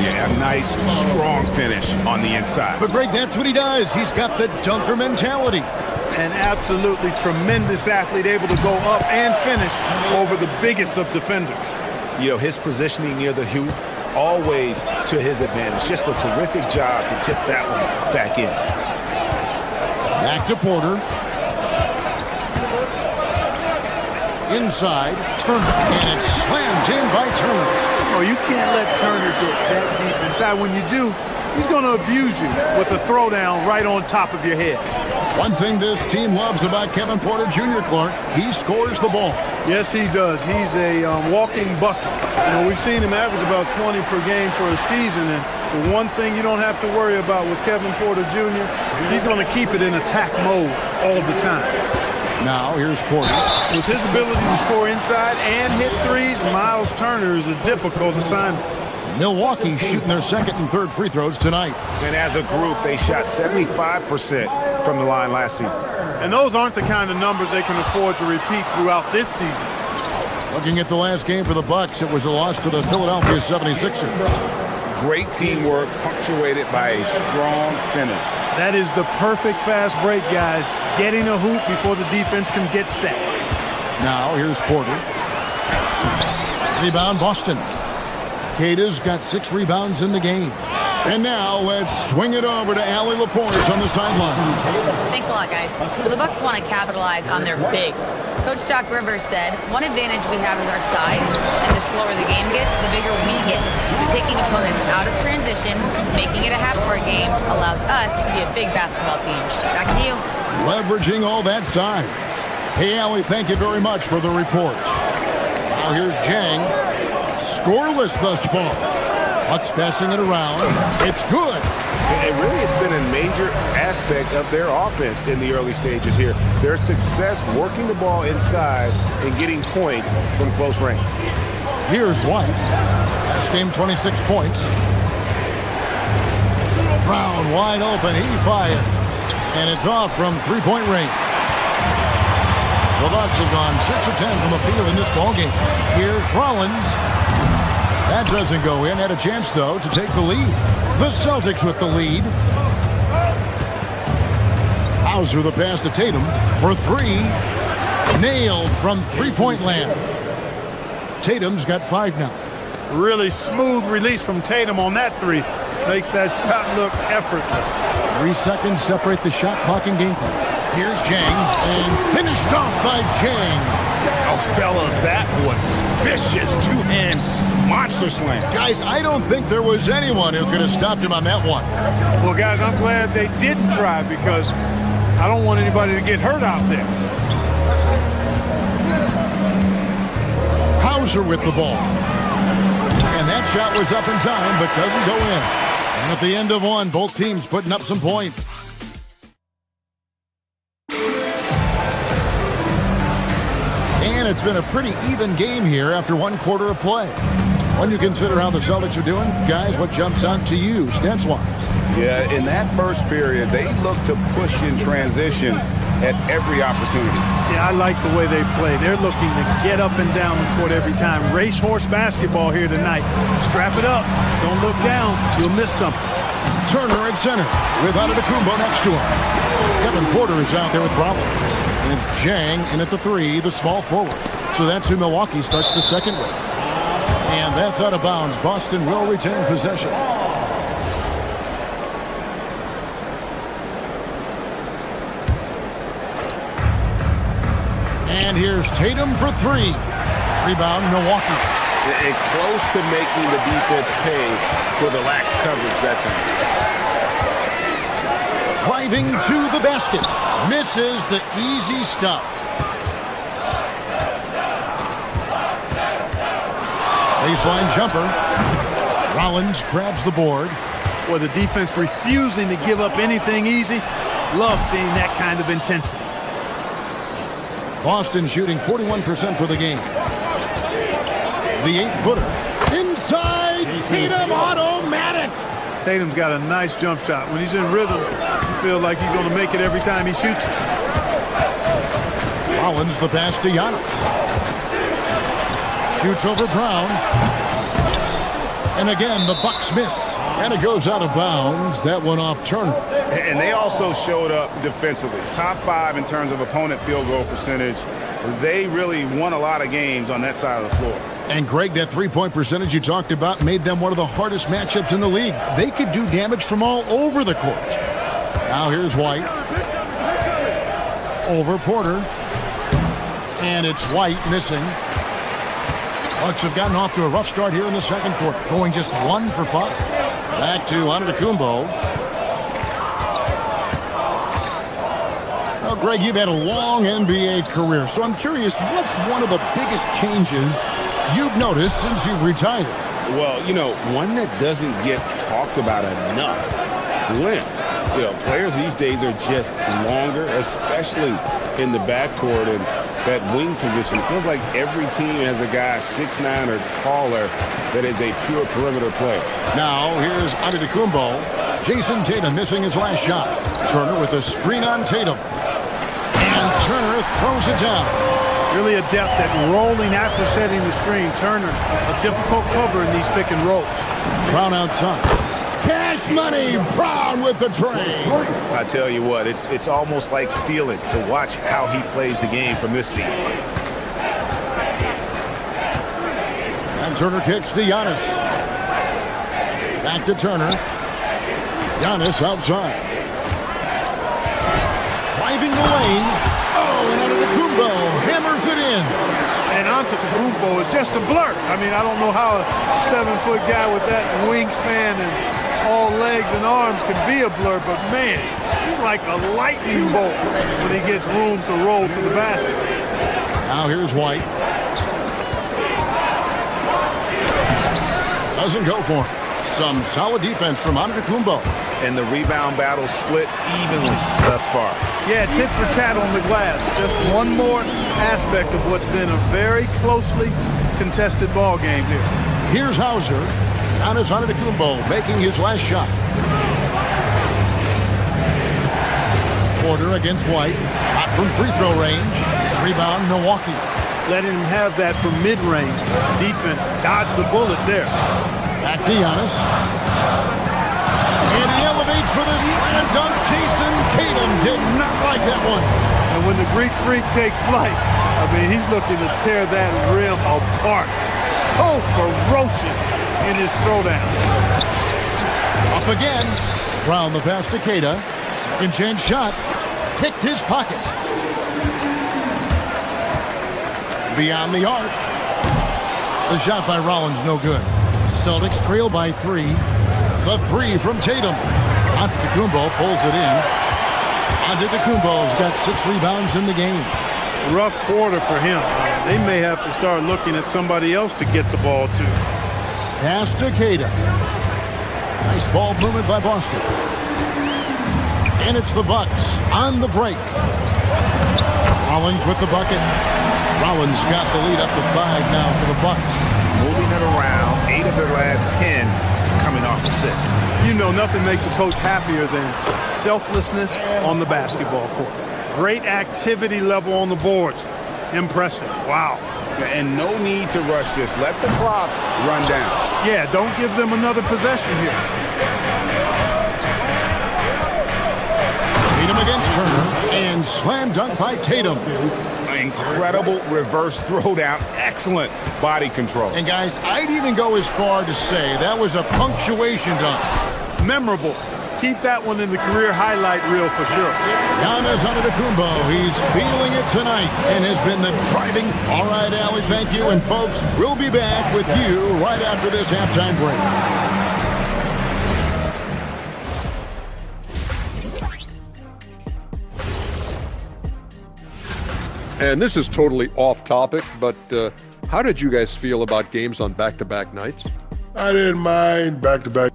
Yeah, a nice, strong finish on the inside. But Greg, that's what he does. He's got the dunker mentality. An absolutely tremendous athlete, able to go up and finish over the biggest of defenders. You know, his positioning near the hoop, always to his advantage. Just a terrific job to tip that one back in. Back to Porter. Inside, Turner, and it's slammed in by Turner. Oh, you can't let Turner get that deep inside. When you do, he's going to abuse you with a throwdown right on top of your head. One thing this team loves about Kevin Porter Jr., Clark, he scores the ball. Yes, he does. He's a walking bucket. You know, we've seen him average about 20 per game for a season, and the one thing you don't have to worry about with Kevin Porter Jr., he's going to keep it in attack mode all the time. Now, here's Porter. With his ability to score inside and hit threes, Miles Turner is a difficult assignment. Milwaukee shooting their second and third free throws tonight. And as a group, they shot 75% from the line last season. And those aren't the kind of numbers they can afford to repeat throughout this season. Looking at the last game for the Bucks, it was a loss to the Philadelphia 76ers. Great teamwork punctuated by a strong finish. That is the perfect fast break, guys. Getting a hoop before the defense can get set. Now, here's Porter. Rebound, Boston. Keita's got 6 rebounds in the game. And now let's swing it over to Allie LaForge on the sideline. Thanks a lot, guys. Well, the Bucks want to capitalize on their bigs. Coach Doc Rivers said, one advantage we have is our size, and the slower the game gets, the bigger we get. So taking opponents out of transition, making it a half-court game, allows us to be a big basketball team. Back to you. Leveraging all that size. Hey, Allie, thank you very much for the report. Now here's Jang. Scoreless thus far. Bucks passing it around. It's good. And really, it's been a major aspect of their offense in the early stages here. Their success working the ball inside and getting points from close range. Here's White. Last game, 26 points. Brown wide open. He fires. And it's off from three-point range. The Bucks have gone 6 of 10 from the field in this ballgame. Here's Rollins. That doesn't go in. Had a chance, though, to take the lead. The Celtics with the lead. Hauser the pass to Tatum for 3. Nailed from three-point land. Tatum's got 5 now. Really smooth release from Tatum on that 3. Makes that shot look effortless. 3 seconds separate the shot clock and game clock. Here's Jang, and finished off by Jang. Oh, fellas, that was vicious. 2-hand monster slam. Guys, I don't think there was anyone who could have stopped him on that one. Well, guys, I'm glad they didn't try because I don't want anybody to get hurt out there. Hauser with the ball. And that shot was up in time, but doesn't go in. And at the end of one, both teams putting up some points. And it's been a pretty even game here after one quarter of play. When you consider how the Celtics are doing, guys, what jumps out to you, stats-wise? Yeah, in that first period, they look to push in transition at every opportunity. Yeah, I like the way they play. They're looking to get up and down the court every time. Racehorse basketball here tonight. Strap it up. Don't look down. You'll miss something. Turner at center with Antetokounmpo next to him. Kevin Porter is out there with Rollins. And it's Jang in at the 3, the small forward. So that's who Milwaukee starts the second with. And that's out of bounds. Boston will retain possession. And here's Tatum for 3. Rebound, Milwaukee. And close to making the defense pay for the lax coverage that time. Driving to the basket. Misses the easy stuff. Baseline jumper. Rollins grabs the board. Well, the defense refusing to give up anything easy. Love seeing that kind of intensity. Boston shooting 41% for the game. The 8-footer. Inside. Tatum automatic. Tatum's got a nice jump shot. When he's in rhythm, you feel like he's going to make it every time he shoots. Rollins the pass to Giannis. Shoots over Brown. And again, the Bucks miss. And it goes out of bounds. That one off Turner. And they also showed up defensively. Top 5 in terms of opponent field goal percentage. They really won a lot of games on that side of the floor. And Greg, that three-point percentage you talked about made them one of the hardest matchups in the league. They could do damage from all over the court. Now here's White. Over Porter. And it's White missing. Bucks have gotten off to a rough start here in the second quarter, going just 1 for 5. Back to Antetokounmpo. Well, Greg, you've had a long NBA career, so I'm curious, what's one of the biggest changes you've noticed since you've retired? Well, you know, one that doesn't get talked about enough, length. You know, players these days are just longer, especially in the backcourt, and that wing position. It feels like every team has a guy 6'9" or taller that is a pure perimeter player. Now, here's Antetokounmpo. Jason Tatum missing his last shot. Turner with a screen on Tatum. And Turner throws it down. Really adept at rolling after setting the screen. Turner, a difficult cover in these pick and rolls. Brown outside. Cash money. Brown with the tray. I tell you what, it's almost like stealing to watch how he plays the game from this seat. And Turner kicks to Giannis. Back to Turner. Giannis outside. Driving the lane. Oh, and Antetokounmpo hammers it in. And Antetokounmpo is just a blur. I mean, I don't know how a 7-foot guy with that wingspan and all legs and arms can be a blur, but man, he's like a lightning bolt when he gets room to roll to the basket. Now here's White. Doesn't go for him. Some solid defense from Antetokounmpo. And the rebound battle split evenly thus far. Yeah, tit for tat on the glass. Just one more aspect of what's been a very closely contested ball game here. Here's Hauser. Giannis Antetokounmpo making his last shot. Porter against White. Shot from free throw range. Rebound, Milwaukee. Letting him have that from mid-range. Defense dodged the bullet there. Back to Giannis. And he elevates for the slam dunk. Jason Tatum did not like that one. And when the Greek Freak takes flight, I mean, he's looking to tear that rim apart. So ferocious in his throwdown. Up again. Brown the pass to Keita. Second chance shot. Picked his pocket. Beyond the arc. The shot by Rollins no good. Celtics trail by 3. The 3 from Tatum. Antetokounmpo pulls it in. Antetokounmpo's got 6 rebounds in the game. Rough quarter for him. They may have to start looking at somebody else to get the ball to. Pass to Keita. Nice ball movement by Boston. And it's the Bucks on the break. Rollins with the bucket. Rollins got the lead up to 5 now for the Bucks. Moving it around, of their last 10 coming off assists. You know, nothing makes a coach happier than selflessness on the basketball court. Great activity level on the boards. Impressive. Wow. And no need to rush this. Let the clock run down. Yeah, don't give them another possession here. Tatum against Turner, and slam dunk by Tatum. Incredible reverse throwdown. Excellent body control. And guys, I'd even go as far to say that was a punctuation dunk. Memorable. Keep that one in the career highlight reel for sure. Giannis Antetokounmpo, he's feeling it tonight and has been the driving. All right, Allie, thank you. And folks, we'll be back with you right after this halftime break. And this is totally off topic, but how did you guys feel about games on back-to-back nights? I didn't mind back-to-back.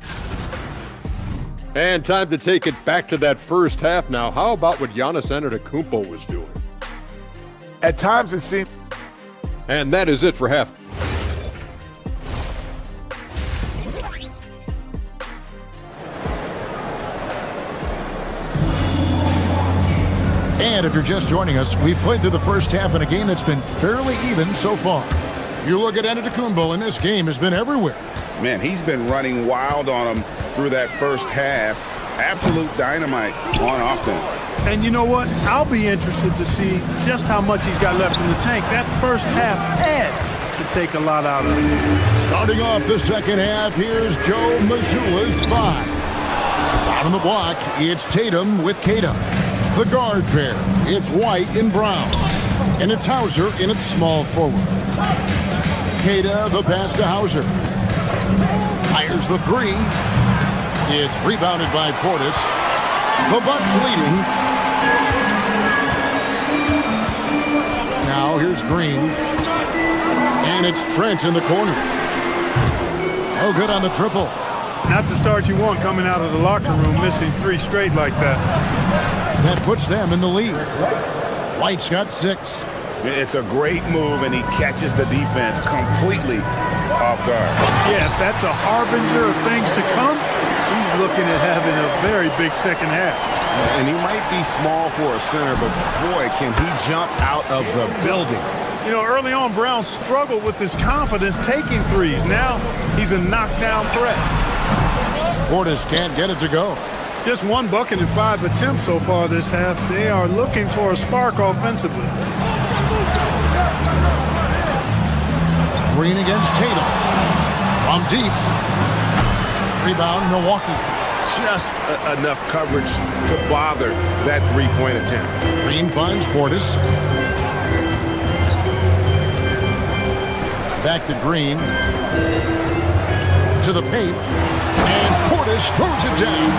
And time to take it back to that first half now. How about what Giannis Antetokounmpo was doing? At times it seemed... And that is it for half. And if you're just joining us, we've played through the first half in a game that's been fairly even so far. You look at Antetokounmpo, and this game has been everywhere. Man, he's been running wild on him through that first half. Absolute dynamite on offense. And you know what? I'll be interested to see just how much he's got left in the tank. That first half had to take a lot out of him. Starting off the second half, here's Joe Mazzulla's 5. Down on the block, it's Tatum with Keita. The guard pair, it's White and Brown. And it's Hauser in its small forward. Keita, the pass to Hauser. Fires the 3. It's rebounded by Portis. The Bucks leading. Now here's Green. And it's Trent in the corner. Oh, good on the triple. Not the start you want coming out of the locker room, missing 3 straight like that. That puts them in the lead. White's got 6. It's a great move, and he catches the defense completely off guard. Yeah, if that's a harbinger of things to come, he's looking at having a very big second half. And he might be small for a center, but boy, can he jump out of the building. You know, early on, Brown struggled with his confidence taking threes. Now he's a knockdown threat. Portis can't get it to go. Just 1 bucket in 5 attempts so far this half. They are looking for a spark offensively. Green against Tatum. From deep. Rebound, Milwaukee. Just enough coverage to bother that 3-point attempt. Green finds Portis. Back to Green. To the paint. And Portis throws it down.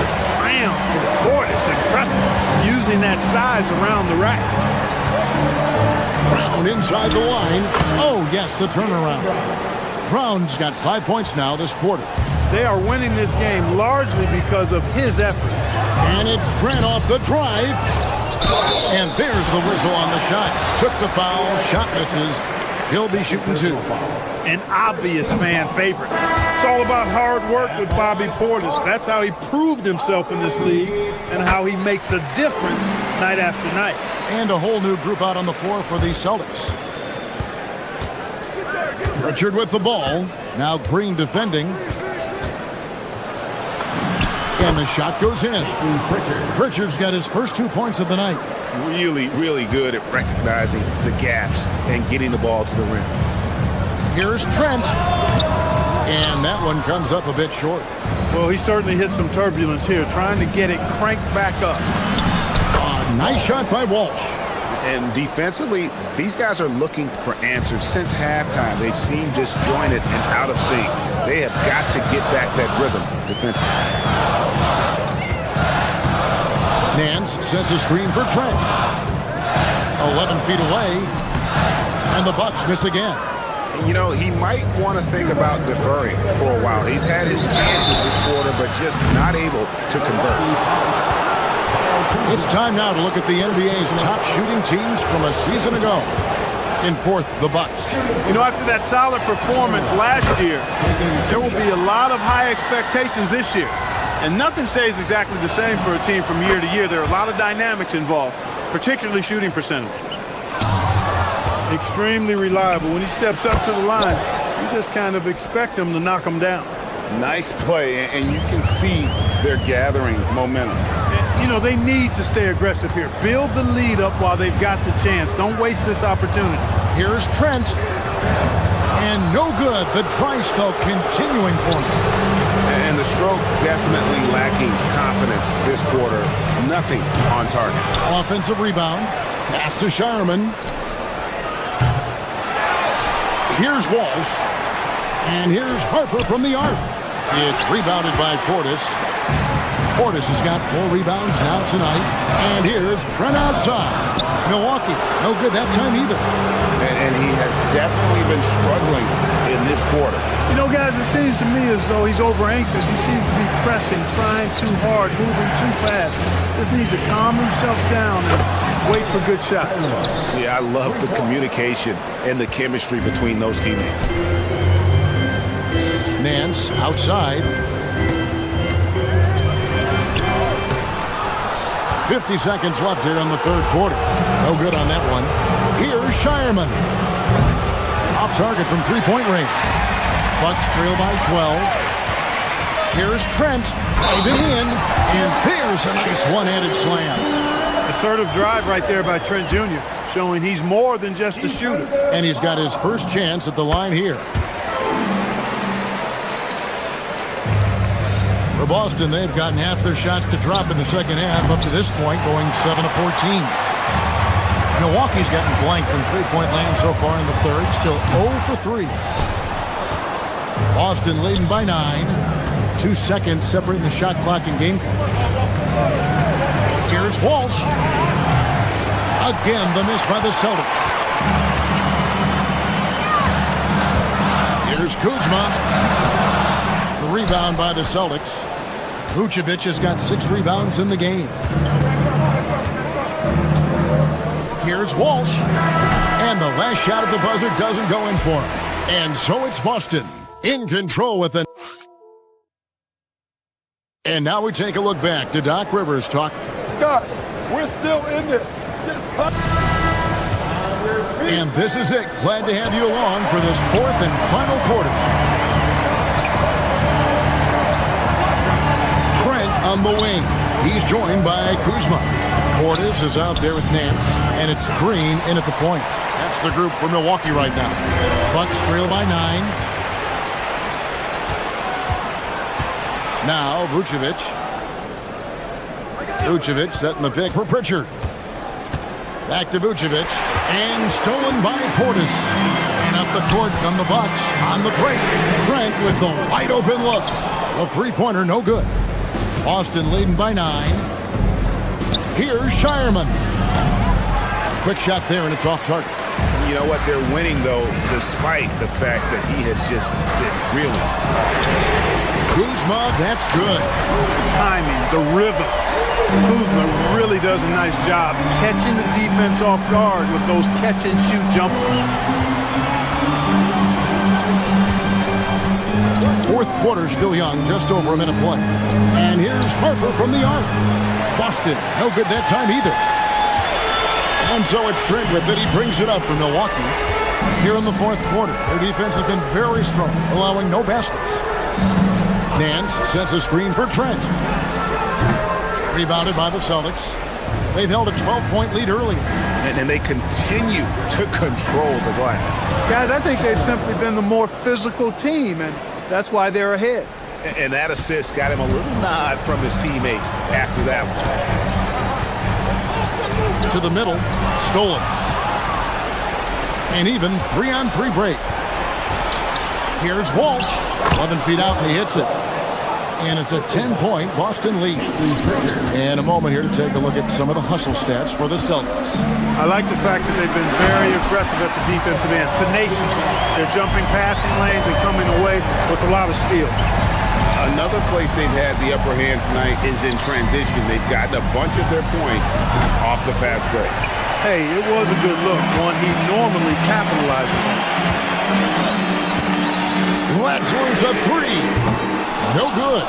The slam for Portis. Impressive. Using that size around the rack. Brown inside the line. Oh, yes, the turnaround. Brown's got 5 points now this quarter. They are winning this game largely because of his effort. And it's Trent off the drive. And there's the whistle on the shot. Took the foul. Shot misses. He'll be shooting 2. An obvious fan favorite. It's all about hard work with Bobby Portis. That's how he proved himself in this league and how he makes a difference night after night. And a whole new group out on the floor for the Celtics. Pritchard with the ball. Now Green defending. And the shot goes in. Pritchard's got his first 2 points of the night. Really, really good at recognizing the gaps and getting the ball to the rim. Here's Trent. And that one comes up a bit short. Well, he certainly hit some turbulence here, trying to get it cranked back up. Nice shot by Walsh. And defensively, these guys are looking for answers since halftime. They've seemed disjointed and out of sync. They have got to get back that rhythm defensively. Nance sets a screen for Trent. 11 feet away. And the Bucks miss again. You know, he might want to think about deferring for a while. He's had his chances this quarter, but just not able to convert. It's time now to look at the NBA's top shooting teams from a season ago. In fourth, the Bucks. You know, after that solid performance last year, there will be a lot of high expectations this year. And nothing stays exactly the same for a team from year to year. There are a lot of dynamics involved, particularly shooting percentage. Extremely reliable. When he steps up to the line, you just kind of expect him to knock him down. Nice play, and you can see they're gathering momentum. You know, they need to stay aggressive here. Build the lead up while they've got the chance. Don't waste this opportunity. Here's Trent. And no good. The dry spell continuing for him. And the stroke definitely lacking confidence this quarter. Nothing on target. Offensive rebound. Pass to Shireman. Here's Walsh. And here's Harper from the arc. It's rebounded by Portis. Portis has got 4 rebounds now tonight. And here's Trent outside. Milwaukee, no good that time either. And he has definitely been struggling in this quarter. You know, guys, it seems to me as though he's over-anxious. He seems to be pressing, trying too hard, moving too fast. Just needs to calm himself down and wait for good shots. Yeah, I love the communication and the chemistry between those teammates. Nance outside. 50 seconds left here in the third quarter. No good on that one. Here's Shireman. Off target from three-point range. Bucks trail by 12. Here's Trent. Driving in. And there's a nice one-handed slam. Assertive drive right there by Trent Jr., showing he's more than just a shooter. And he's got his first chance at the line here. For Boston, they've gotten half their shots to drop in the second half up to this point, going 7 of 14. Milwaukee's gotten blank from three-point land so far in the third, still 0 for 3. Boston leading by 9. 2 seconds separating the shot clock and game clock. Here's Walsh. Again, the miss by the Celtics. Here's Kuzma. The rebound by the Celtics. Vucevic has got 6 rebounds in the game. Here's Walsh. And the last shot at the buzzer doesn't go in for him. And so it's Boston in control with an... And now we take a look back to Doc Rivers talk. Guys, we're still in this. And this is it. Glad to have you along for this fourth and final quarter. Trent on the wing. He's joined by Kuzma. Portis is out there with Nance, and it's Green in at the point. That's the group for Milwaukee right now. Bucks trail by 9. Now Vucevic. Vucevic setting the pick for Pritchard. Back to Vucevic. And stolen by Portis. And up the court come the Bucks on the break. Trent with the wide open look. The three-pointer no good. Boston leading by 9. Here's Shireman. Quick shot there, and it's off target. You know what? They're winning, though, despite the fact that he has just been really Kuzma, that's good. The timing, the rhythm. Kuzma really does a nice job catching the defense off guard with those catch-and-shoot jumpers. Fourth quarter still young, just over a minute play. And here's Harper from the arc. Boston, no good that time either. And so it's Trent with it. He brings it up for Milwaukee. Here in the fourth quarter, their defense has been very strong, allowing no baskets. Nance sets a screen for Trent. Rebounded by the Celtics. They've held a 12-point lead earlier. And they continue to control the glass. Guys, I think they've simply been the more physical team, and that's why they're ahead. And that assist got him a little nod from his teammate after that one. To the middle, stolen. And even 3-on-3 break. Here's Walsh. 11 feet out, and he hits it. And it's a 10-point Boston lead. And a moment here to take a look at some of the hustle stats for the Celtics. I like the fact that they've been very aggressive at the defensive end. Tenacious. They're jumping passing lanes and coming away with a lot of steals. Another place they've had the upper hand tonight is in transition. They've gotten a bunch of their points off the fast break. Hey, it was a good look, one he normally capitalizes on. That's worth a three. No good.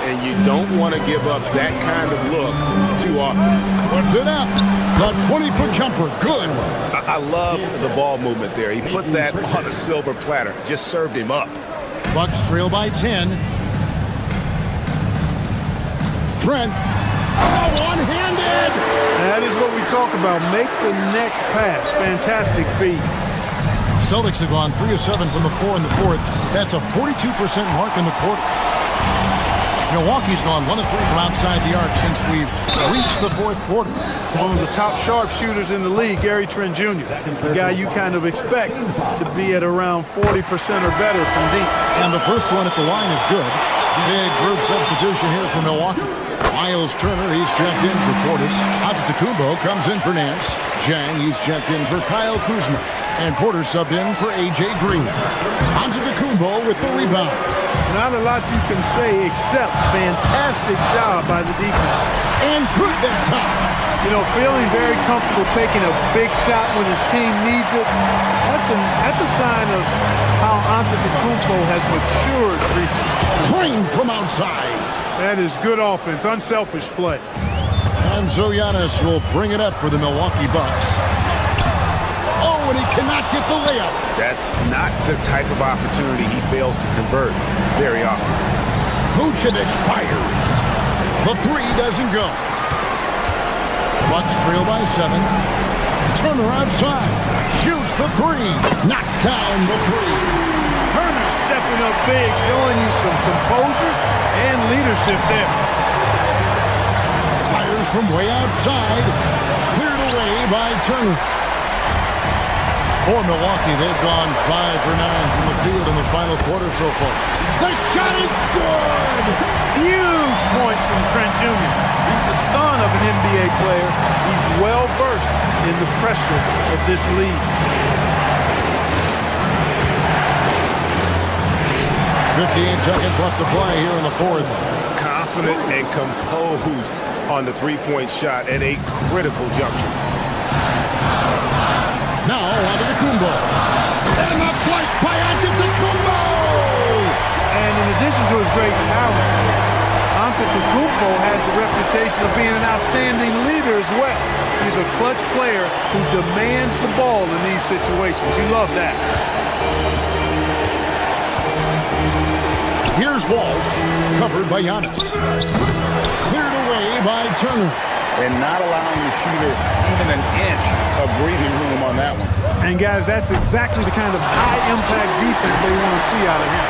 And you don't want to give up that kind of look too often. Puts it up. The 20-foot jumper. Good. I love the ball movement there. He put that on a silver platter. Just served him up. Bucks trail by 10. Trent. Oh, one-handed. That is what we talk about. Make the next pass. Fantastic feed. Celtics have gone 3 of 7 from the 4 in the fourth. That's a 42% mark in the quarter. Milwaukee's gone 1 of 3 from outside the arc since we've reached the fourth quarter. One of the top sharpshooters in the league, Gary Trent Jr., the guy you kind of expect to be at around 40% or better from deep. And the first one at the line is good. Big group substitution here for Milwaukee. Miles Turner, he's checked in for Portis. Antetokounmpo comes in for Nance. Jang, he's checked in for Kyle Kuzma. And Porter subbed in for A.J. Green. Antetokounmpo with the rebound. Not a lot you can say except fantastic job by the defense. And good that time. You know, feeling very comfortable taking a big shot when his team needs it. That's a sign of how Antetokounmpo has matured recently. Drained from outside. That is good offense, unselfish play. And so Giannis will bring it up for the Milwaukee Bucks. Oh, and he cannot get the layup. That's not the type of opportunity he fails to convert very often. Vucevic fires. The three doesn't go. Bucks trail by 7. Turner outside. Shoots the three. Knocks down the three. Turner stepping up big, showing you some composure and leadership there. Fires from way outside. Cleared away by Turner. For Milwaukee, they've gone 5 for 9 from the field in the final quarter so far. The shot is good! Huge points from Trent Jr. He's the son of an NBA player. He's well versed in the pressure of this league. 58 seconds left to play here in the fourth. Confident and composed on the three-point shot at a critical juncture. Now Antetokounmpo. And the flush by Antetokounmpo! And in addition to his great talent, Antetokounmpo has the reputation of being an outstanding leader as well. He's a clutch player who demands the ball in these situations. You love that. Here's Walsh, covered by Giannis. Cleared away by Turner. And not allowing the shooter even an inch of breathing room on that one. And guys, that's exactly the kind of high-impact defense they want to see out of him.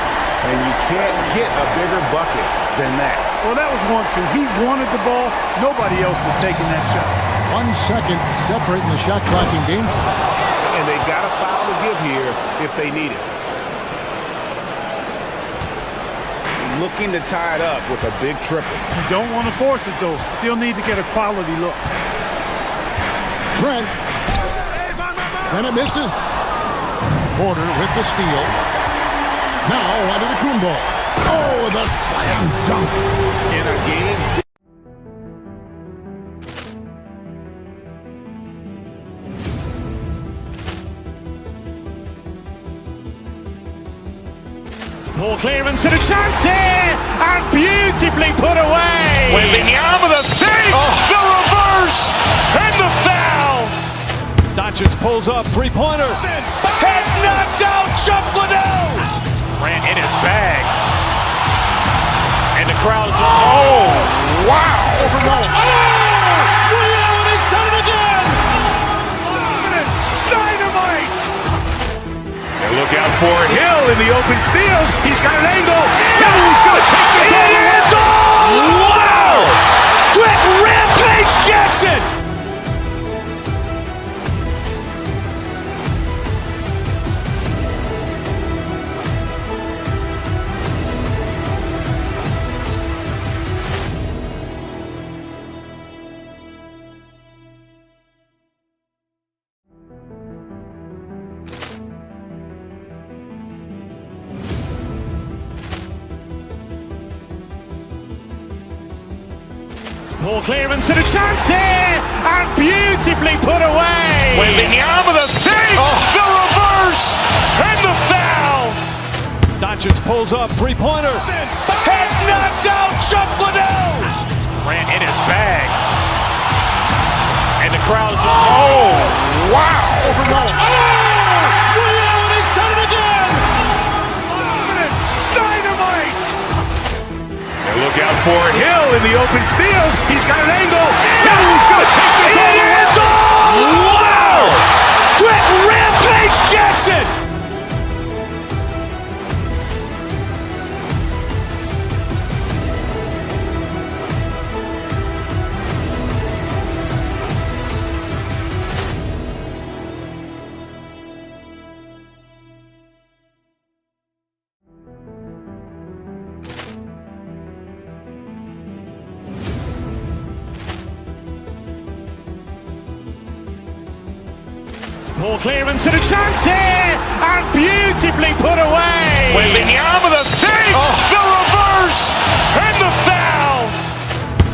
And you can't get a bigger bucket than that. Well, that was 1-2. He wanted the ball. Nobody else was taking that shot. 1 second separating the shot clock in game. And they've got a foul to give here if they need it. Looking to tie it up with a big triple. You don't want to force it, though. Still need to get a quality look. Trent. And it misses. Porter with the steal. Now Antetokounmpo. Oh, the slam dunk. In a game. Ball clearance and a chance here, and beautifully put away. Wembanyama the save, the reverse, and the foul. Doncic pulls up, three-pointer. Has knocked out Chuck Liddell. Ran in his bag. And the crowd is, oh, wow. Liddell has done it again. Dynamite. And look out for Hill in the open field. He's got an angle. Yes. He's going to take this all the way. Wow! Quick Rampage Jackson. Ball clearance and a chance here, and beautifully put away. Wembanyama, the save, the reverse, and the foul. Doncic pulls up, three-pointer. Has knocked out Chuck Liddell. Grant in his bag. And the crowd's wow. He's done it again. Dynamite. And look out for Hill in the open field. He's got an angle. He's going to take this all the way. Wow! Quick Rampage Jackson. Ball clearance and a chance here, and beautifully put away. Wembanyama, the save, the reverse, and the foul.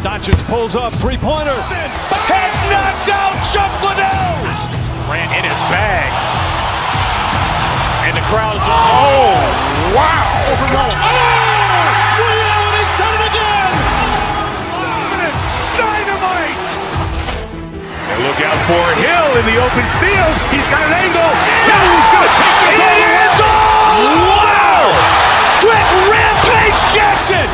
Doncic pulls up, three-pointer. Has knocked out Chuck Liddell. Grant in his bag. And the crowd's wow. He's done it again. Dynamite. And look out for Hill in the open field. He's got an angle. He's going to take this all the way. Wow! Quick Rampage Jackson.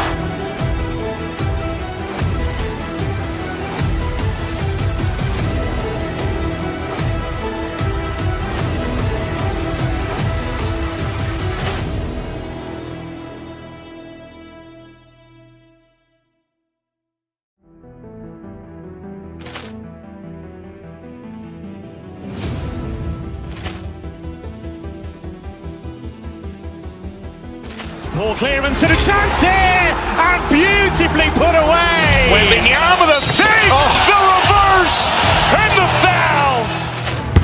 Ball clearance and a chance here, and beautifully put away. Wembanyama, the save, the reverse, and the foul.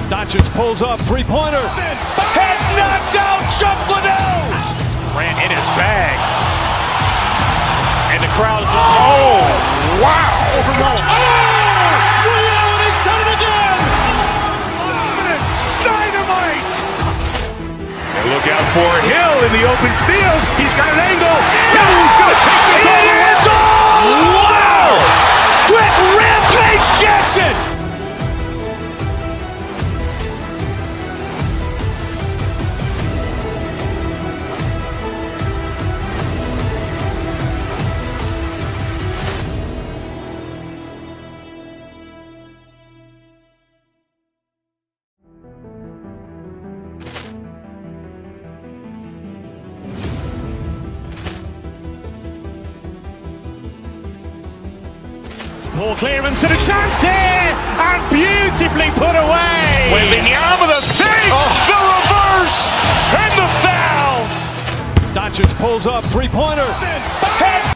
Doncic pulls up, three-pointer. Has knocked out Chuck Liddell. Grant in his bag. And the crowd's wow. He's done it again. Dynamite. And look out for Hill in the open field. He's got an angle. He's going to take this all the way. Wow! Quick Rampage Jackson. Ball clearance and a chance here, and beautifully put away. Wembanyama, the save, the reverse, and the foul. Doncic pulls up, three-pointer. Has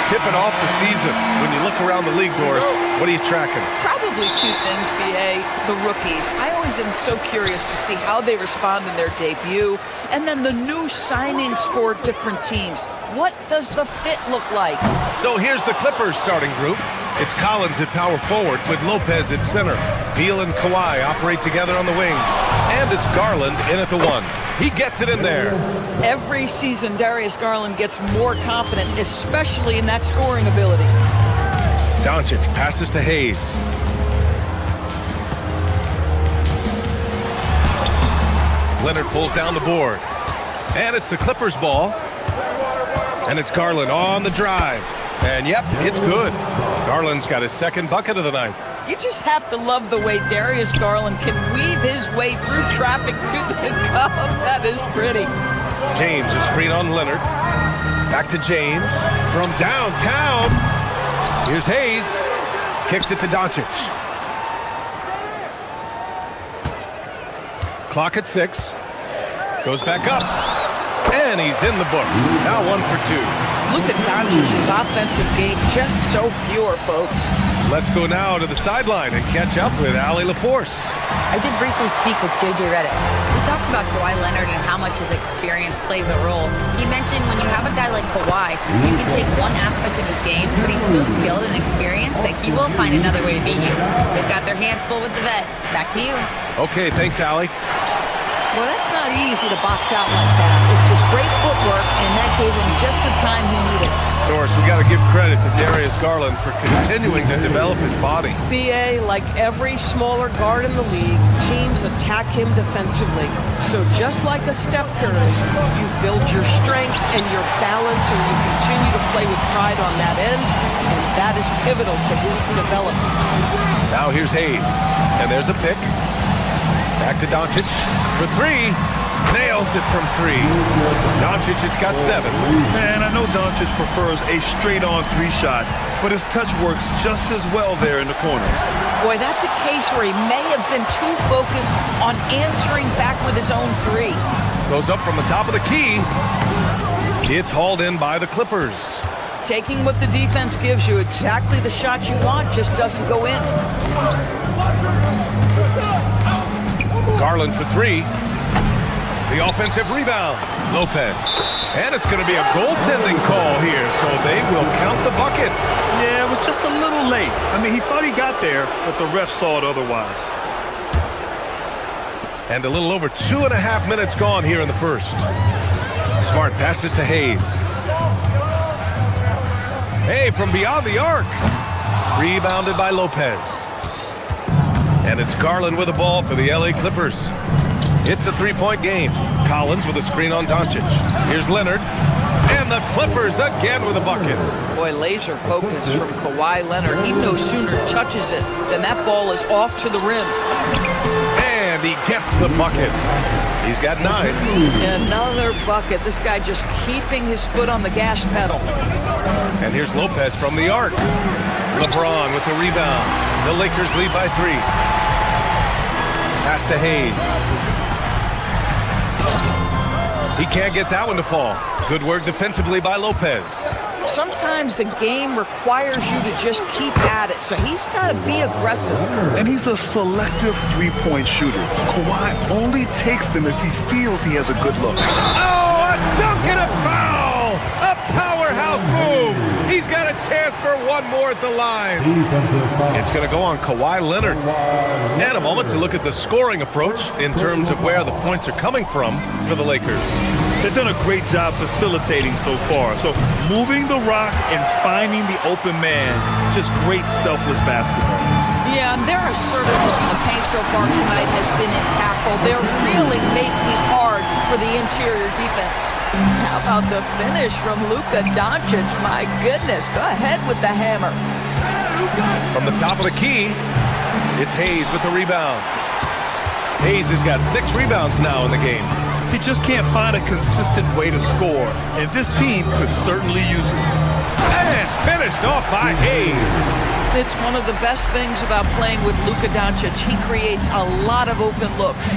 Tipping off the season. When you look around the league doors, what are you tracking? Probably two things, B.A. The rookies. I always am so curious to see how they respond in their debut. And then the new signings for different teams. What does the fit look like? So here's the Clippers starting group. It's Collins at power forward with Lopez at center. Beal and Kawhi operate together on the wings. And it's Garland in at the one. He gets it in there. Every season, Darius Garland gets more confident, especially in that scoring ability. Doncic passes to Hayes. Leonard pulls down the board. And it's the Clippers' ball. And it's Garland on the drive. And yep, it's good. Garland's got his second bucket of the night. You just have to love the way Darius Garland can weave his way through traffic to the cup. That is pretty. James, a screen on Leonard. Back to James from downtown. Here's Hayes. Kicks it to Doncic. Clock at 6. Goes back up. And he's in the books. Now 1 for 2. Look at Doncic's offensive game, just so pure, folks. Let's go now to the sideline and catch up with Allie LaForce. I did briefly speak with JJ Redick. We talked about Kawhi Leonard and how much his experience plays a role. He mentioned when you have a guy like Kawhi, you can take one aspect of his game, but he's so skilled and experienced that he will find another way to beat you. They've got their hands full with the vet. Back to you. Okay, thanks, Allie. Well, that's not easy to box out like that. It's just great footwork, and that gave him just the time he needed. Doris, we got to give credit to Darius Garland for continuing to develop his body. BA, like every smaller guard in the league, teams attack him defensively. So just like a Steph Curry, you build your strength and your balance, and you continue to play with pride on that end, and that is pivotal to his development. Now here's Hayes, and there's a pick. Back to Doncic for 3. Nails it from 3. Doncic has got 7. Man, I know Doncic prefers a straight-on 3-shot, but his touch works just as well there in the corners. Boy, that's a case where he may have been too focused on answering back with his own 3. Goes up from the top of the key. It's hauled in by the Clippers. Taking what the defense gives you, exactly the shot you want, just doesn't go in. Garland for 3. The offensive rebound. Lopez. And it's going to be a goaltending call here, so they will count the bucket. Yeah, it was just a little late. I mean, he thought he got there, but the ref saw it otherwise. And a little over 2.5 minutes gone here in the first. Smart passes to Hayes. Hey, from beyond the arc. Rebounded by Lopez. And it's Garland with the ball for the LA Clippers. It's a 3-point game. Collins with a screen on Doncic. Here's Leonard. And the Clippers again with a bucket. Boy, laser focus from Kawhi Leonard. He no sooner touches it than that ball is off to the rim. And he gets the bucket. He's got 9. Another bucket. This guy just keeping his foot on the gas pedal. And here's Lopez from the arc. LeBron with the rebound. The Lakers lead by 3. Pass to Hayes. He can't get that one to fall. Good work defensively by Lopez. Sometimes the game requires you to just keep at it, so he's got to be aggressive. And he's a selective three-point shooter. Kawhi only takes them if he feels he has a good look. Oh, a dunk and a foul! A powerhouse move! He's got a chance for one more at the line. It's going to go on Kawhi Leonard. And a moment to look at the scoring approach in terms of where the points are coming from for the Lakers. They've done a great job facilitating so far. So moving the rock and finding the open man, just great selfless basketball. Yeah, and their assertiveness in the paint so far tonight has been impactful. They're really making it hard for the interior defense. How about the finish from Luka Doncic? My goodness, go ahead with the hammer. From the top of the key, it's Hayes with the rebound. Hayes has got 6 rebounds now in the game. He just can't find a consistent way to score, and this team could certainly use it. And finished off by Hayes. It's one of the best things about playing with Luka Doncic. He creates a lot of open looks.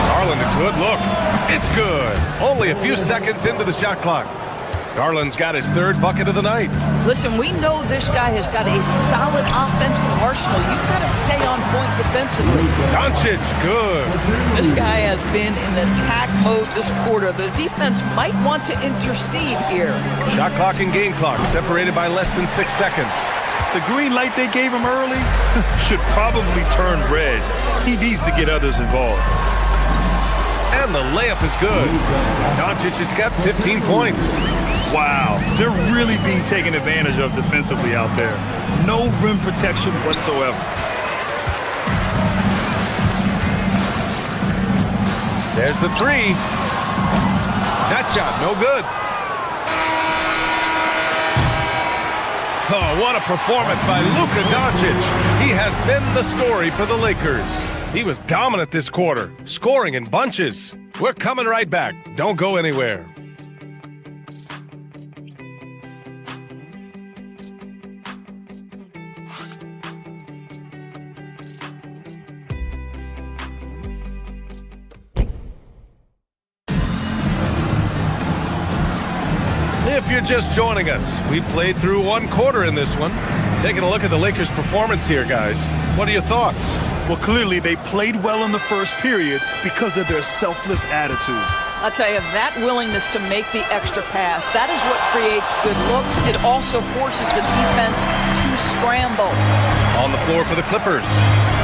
Garland, a good look. It's good. Only a few seconds into the shot clock. Garland's got his 3rd bucket of the night. Listen, we know this guy has got a solid offensive arsenal. You've got to stay on point defensively. Doncic, good. This guy has been in attack mode this quarter. The defense might want to intercede here. Shot clock and game clock separated by less than 6 seconds. The green light they gave him early should probably turn red. He needs to get others involved. And the layup is good. Doncic has got 15 points. Wow, they're really being taken advantage of defensively out there. No rim protection whatsoever. There's the 3. That shot, no good. Oh, what a performance by Luka Doncic. He has been the story for the Lakers. He was dominant this quarter, scoring in bunches. We're coming right back. Don't go anywhere. If you're just joining us, we played through one quarter in this one. Taking a look at the Lakers' performance here, guys. What are your thoughts? Well, clearly they played well in the first period because of their selfless attitude. I'll tell you, that willingness to make the extra pass, that is what creates good looks. It also forces the defense to scramble. On the floor for the Clippers,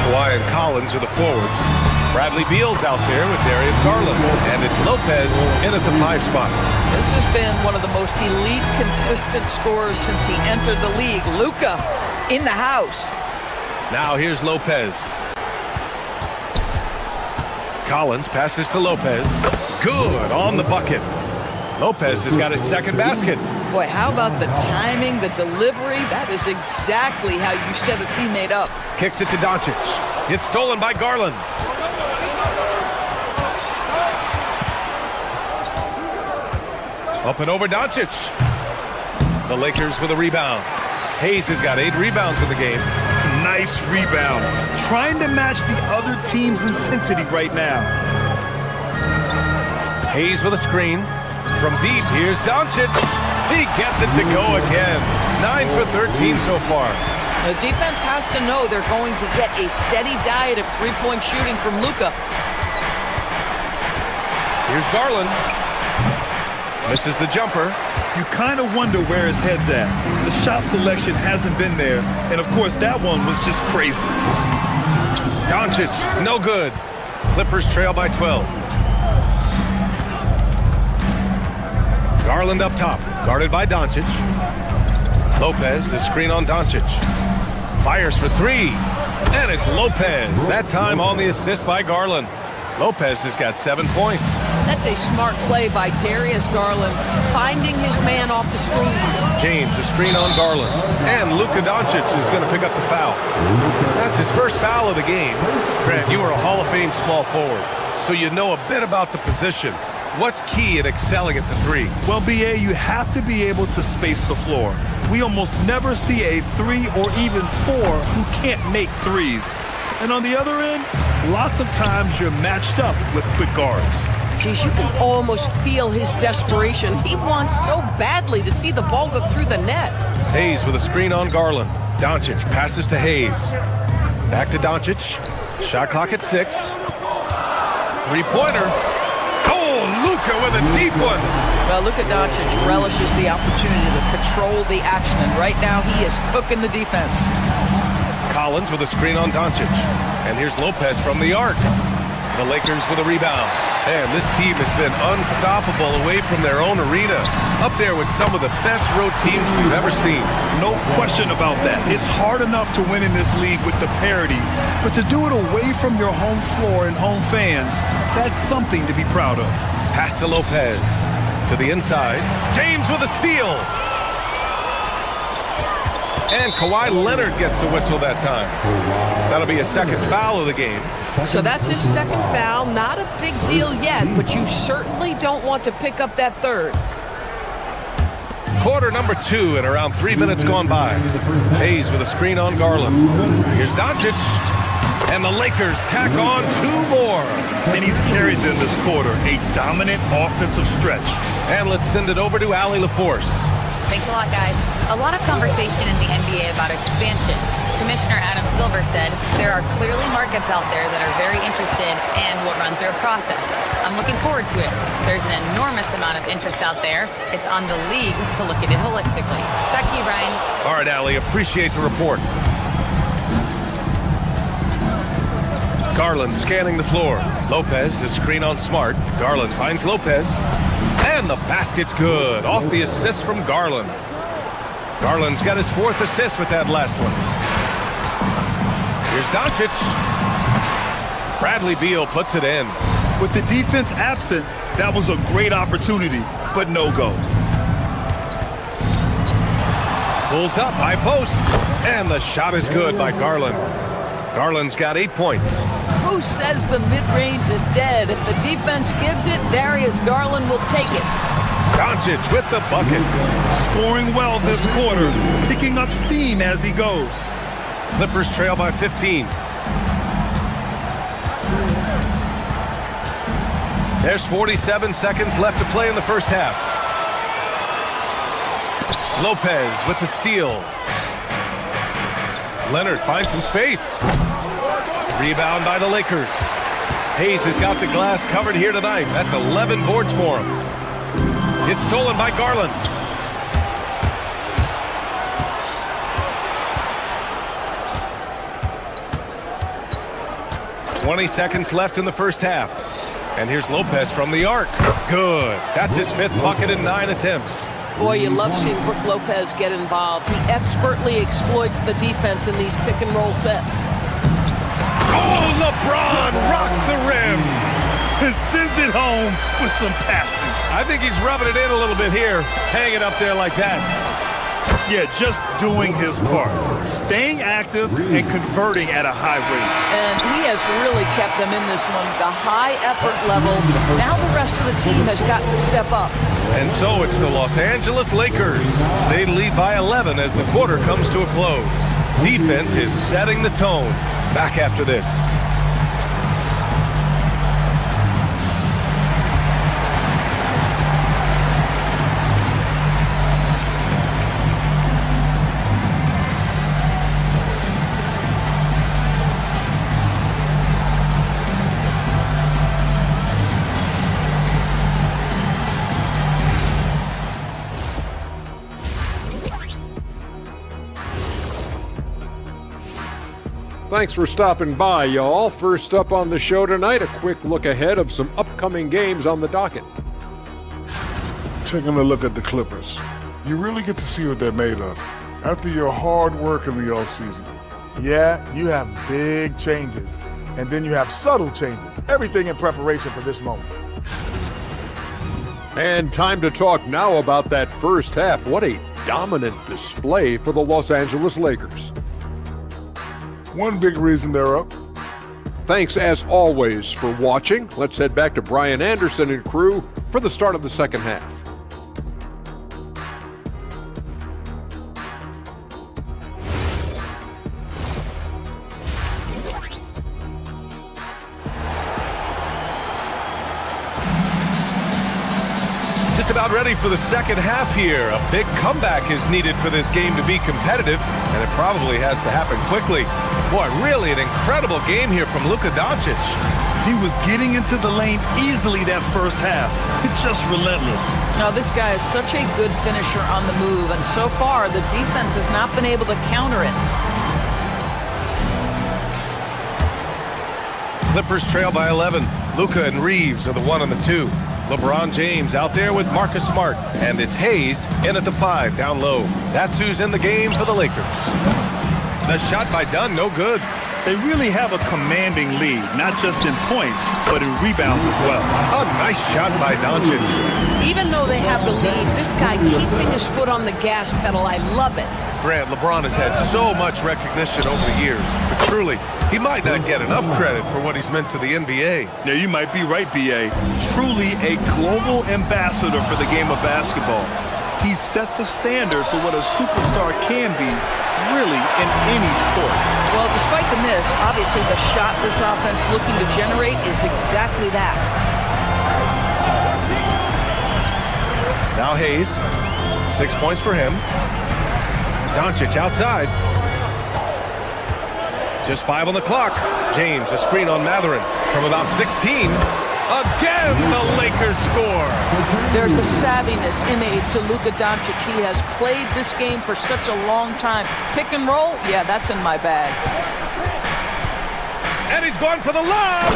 Kawhi and Collins are the forwards. Bradley Beal's out there with Darius Garland, and it's Lopez in at the 5 spot. This has been one of the most elite, consistent scorers since he entered the league. Luka in the house. Now here's Lopez. Collins passes to Lopez. Good on the bucket. Lopez has got his second basket. Boy, how about the timing, the delivery? That is exactly how you set a teammate up. Kicks it to Doncic. It's stolen by Garland. Up and over Doncic. The Lakers with a rebound. Hayes has got 8 rebounds in the game. Nice rebound. Trying to match the other team's intensity right now. Hayes with a screen. From deep, here's Doncic. He gets it to go again. 9 for 13 so far. The defense has to know they're going to get a steady diet of three-point shooting from Luka. Here's Garland. Misses the jumper. You kind of wonder where his head's at. The shot selection hasn't been there. And, of course, that one was just crazy. Doncic, no good. Clippers trail by 12. Garland up top, guarded by Doncic. Lopez, the screen on Doncic. Fires for 3. And it's Lopez. That time on the assist by Garland. Lopez has got 7 points. That's a smart play by Darius Garland, finding his man off the screen. James, a screen on Garland. And Luka Doncic is going to pick up the foul. That's his first foul of the game. Grant, you are a Hall of Fame small forward, so you know a bit about the position. What's key in excelling at the 3? Well, BA, you have to be able to space the floor. We almost never see a 3 or even 4 who can't make threes. And on the other end, lots of times you're matched up with quick guards. Geez, you can almost feel his desperation. He wants so badly to see the ball go through the net. Hayes with a screen on Garland. Doncic passes to Hayes. Back to Doncic. Shot clock at 6. 3-pointer. Oh, Luka with a deep one. Well, Luka Doncic relishes the opportunity to control the action, and right now he is cooking the defense. Collins with a screen on Doncic. And here's Lopez from the arc. The Lakers with a rebound. And this team has been unstoppable away from their own arena. Up there with some of the best road teams we've ever seen. No question about that. It's hard enough to win in this league with the parity, but to do it away from your home floor and home fans, that's something to be proud of. Pass to Lopez. To the inside. James with a steal. And Kawhi Leonard gets a whistle that time. That'll be a second foul of the game. So that's his second foul. Not a big deal yet, but you certainly don't want to pick up that third. Quarter number 2 and around 3 minutes gone by. Hayes with a screen on Garland. Here's Doncic. And the Lakers tack on 2 more. And he's carried them this quarter. A dominant offensive stretch. And let's send it over to Allie LaForce. Thanks a lot, guys. A lot of conversation in the NBA about expansion. Commissioner Adam Silver said there are clearly markets out there that are very interested and will run through a process. I'm looking forward to it. There's an enormous amount of interest out there. It's on the league to look at it holistically. Back to you, Brian. All right, Allie, appreciate the report. Garland scanning the floor. Lopez, the screen on Smart. Garland finds Lopez. And the basket's good. Off the assist from Garland. Garland's got his 4th assist with that last one. Here's Doncic. Bradley Beal puts it in. With the defense absent, that was a great opportunity, but no go. Pulls up, high post. And the shot is good by Garland. Garland's got 8 points. Who says the mid-range is dead? If the defense gives it, Darius Garland will take it. Doncic with the bucket. Scoring well this quarter, picking up steam as he goes. Clippers trail by 15. There's 47 seconds left to play in the first half. Lopez with the steal. Leonard finds some space. Rebound by the Lakers. Hayes has got the glass covered here tonight. That's 11 boards for him. It's stolen by Garland. "20 seconds left in the first half. And here's Lopez from the arc. Good. That's his 5th bucket in 9 attempts. Boy, you love seeing Brook Lopez get involved. He expertly exploits the defense in these pick-and-roll sets. Oh, LeBron rocks the rim. And sends it home with some passion. I think he's rubbing it in a little bit here. Hang it up there like that. Yeah, just doing his part. Staying active and converting at a high rate. And he has really kept them in this one. The high effort level. Now the rest of the team has got to step up. And so it's the Los Angeles Lakers. They lead by 11 as the quarter comes to a close. Defense is setting the tone. Back after this. Thanks for stopping by, y'all. First up on the show tonight, a quick look ahead of some upcoming games on the docket. Taking a look at the Clippers, you really get to see what they're made of after your hard work in the offseason. Yeah, you have big changes, and then you have subtle changes. Everything in preparation for this moment. And time to talk now about that first half. What a dominant display for the Los Angeles Lakers. One big reason they're up. Thanks as always for watching. Let's head back to Brian Anderson and crew for the start of the second half. Just about ready for the second half here. A big comeback is needed for this game to be competitive, and it probably has to happen quickly. Boy, really an incredible game here from Luka Doncic. He was getting into the lane easily that first half. Just relentless. Now, this guy is such a good finisher on the move, and so far, the defense has not been able to counter it. Clippers trail by 11. Luka and Reeves are the 1 and the 2. LeBron James out there with Marcus Smart. And it's Hayes in at the 5 down low. That's who's in the game for the Lakers. The shot by Dunn, no good. They really have a commanding lead, not just in points, but in rebounds as well. A nice shot by Doncic. Even though they have the lead, this guy keeping his foot on the gas pedal, I love it. Grant, LeBron has had so much recognition over the years, but truly, he might not get enough credit for what he's meant to the NBA. Yeah, you might be right, B.A. Truly a global ambassador for the game of basketball. He set the standard for what a superstar can be, really, in any sport. Well, despite the miss, obviously the shot this offense looking to generate is exactly that. Now Hayes, 6 points for him. Doncic outside. Just 5 on the clock. James, a screen on Matherin from about 16. Again, the Lakers score. There's a savviness innate to Luka Doncic. He has played this game for such a long time. Pick and roll, yeah, that's in my bag. And he's going for the lob.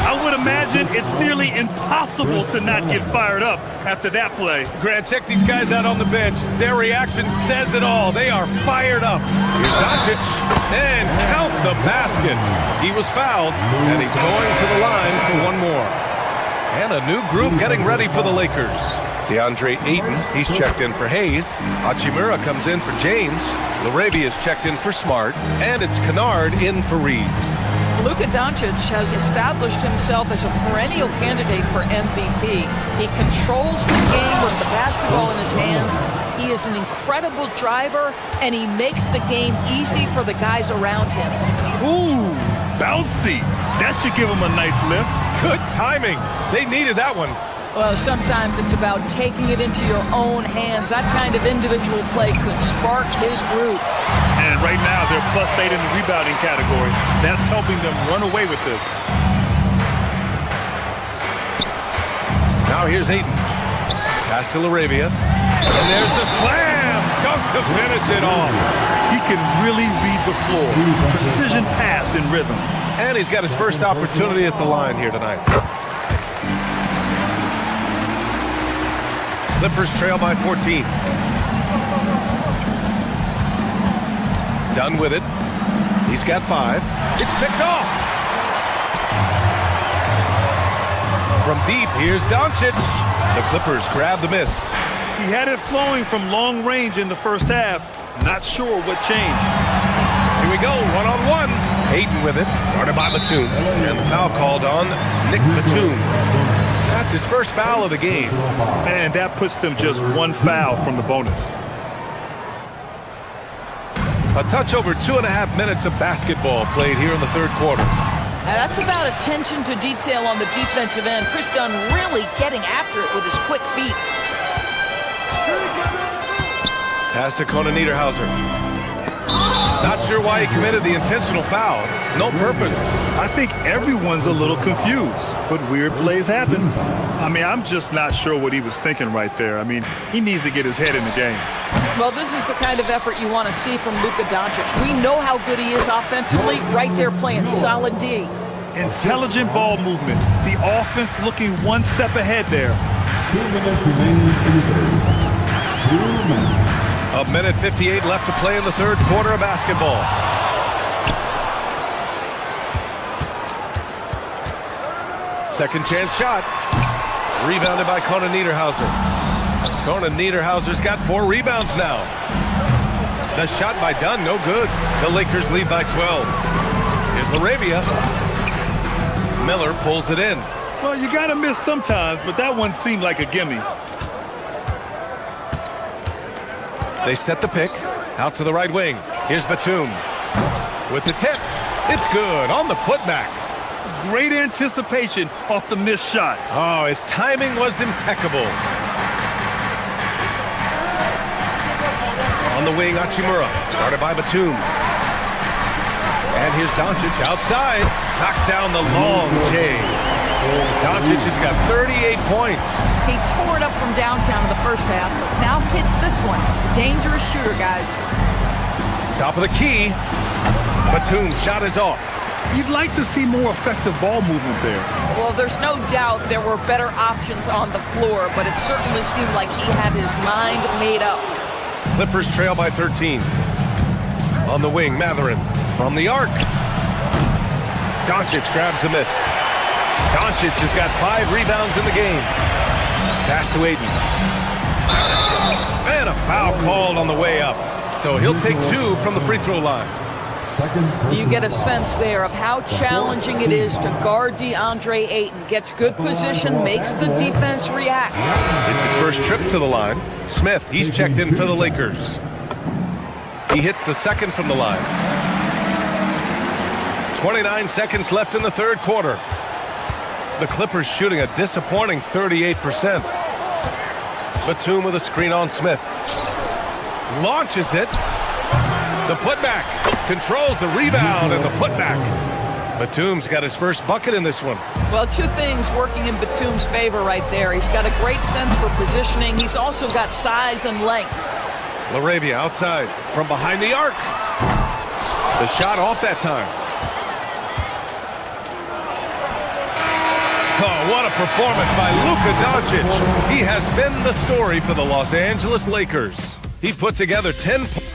I would imagine it's nearly impossible to not get fired up after that play. Grant, check these guys out on the bench. Their reaction says it all. They are fired up. Here's Doncic. And count the basket. He was fouled, and he's going to the line for one more. And a new group getting ready for the Lakers. DeAndre Ayton, he's checked in for Hayes. Hachimura comes in for James. Larabia's checked in for Smart. And it's Kennard in for Reeves. Luka Doncic has established himself as a perennial candidate for MVP. He controls the game with the basketball in his hands. He is an incredible driver, and he makes the game easy for the guys around him. Ooh, bouncy. That should give him a nice lift. Good timing. They needed that one. Well, sometimes it's about taking it into your own hands. That kind of individual play could spark his group. And right now, they're +8 in the rebounding category. That's helping them run away with this. Now here's Ayton. Pass to Larabia. And there's the slam. Dunk to finish it off. He can really read the floor. Precision pass in rhythm. And he's got his first opportunity at the line here tonight. Clippers trail by 14. Done with it. He's got 5. It's picked off. From deep, here's Doncic. The Clippers grab the miss. He had it flowing from long range in the first half. Not sure what changed. Here we go, one-on-one. Ayton with it, guarded by Batum. And the foul called on Nick Batum. That's his first foul of the game. And that puts them just one foul from the bonus. A touch over 2.5 minutes of basketball played here in the third quarter. Now that's about attention to detail on the defensive end. Chris Dunn really getting after it with his quick feet. Pass to Conan Niederhauser. Not sure why he committed the intentional foul. No purpose. I think everyone's a little confused, but weird plays happen. I mean, I'm just not sure what he was thinking right there. I mean, he needs to get his head in the game. Well, this is the kind of effort you want to see from Luka Doncic. We know how good he is offensively, right there playing solid D. Intelligent ball movement. The offense looking one step ahead there. 2 minutes remaining in the third. 2 minutes. A minute 58 left to play in the third quarter of basketball. Second chance shot. Rebounded by Conan Niederhauser. Conan Niederhauser's got 4 rebounds now. The shot by Dunn, no good. The Lakers lead by 12. Here's Larabia. Miller pulls it in. Well, you got to miss sometimes, but that one seemed like a gimme. They set the pick. Out to the right wing. Here's Batum. With the tip. It's good on the putback. Great anticipation off the missed shot. Oh, his timing was impeccable. On the wing, Hachimura. Guarded by Batum. And here's Doncic outside. Knocks down the long J. Doncic has got 38 points. He tore it up from downtown in the first half, but now hits this one. Dangerous shooter, guys. Top of the key. Batum's shot is off. You'd like to see more effective ball movement there. Well, there's no doubt there were better options on the floor, but it certainly seemed like he had his mind made up. Clippers trail by 13. On the wing, Matherin from the arc. Doncic grabs the miss. Doncic has got 5 rebounds in the game. Pass to Ayton. And a foul called on the way up. So he'll take 2 from the free throw line. You get a sense there of how challenging it is to guard DeAndre Ayton. Gets good position, makes the defense react. It's his first trip to the line. Smith, he's checked in for the Lakers. He hits the second from the line. 29 seconds left in the third quarter. The Clippers shooting a disappointing 38%. Batum with a screen on Smith. Launches it. The putback. Controls the rebound and the putback. Batum's got his first bucket in this one. Well, 2 things working in Batum's favor right there. He's got a great sense for positioning. He's also got size and length. Larabia outside from behind the arc. The shot off that time. Oh, what a performance by Luka Doncic. He has been the story for the Los Angeles Lakers. He put together 10 points.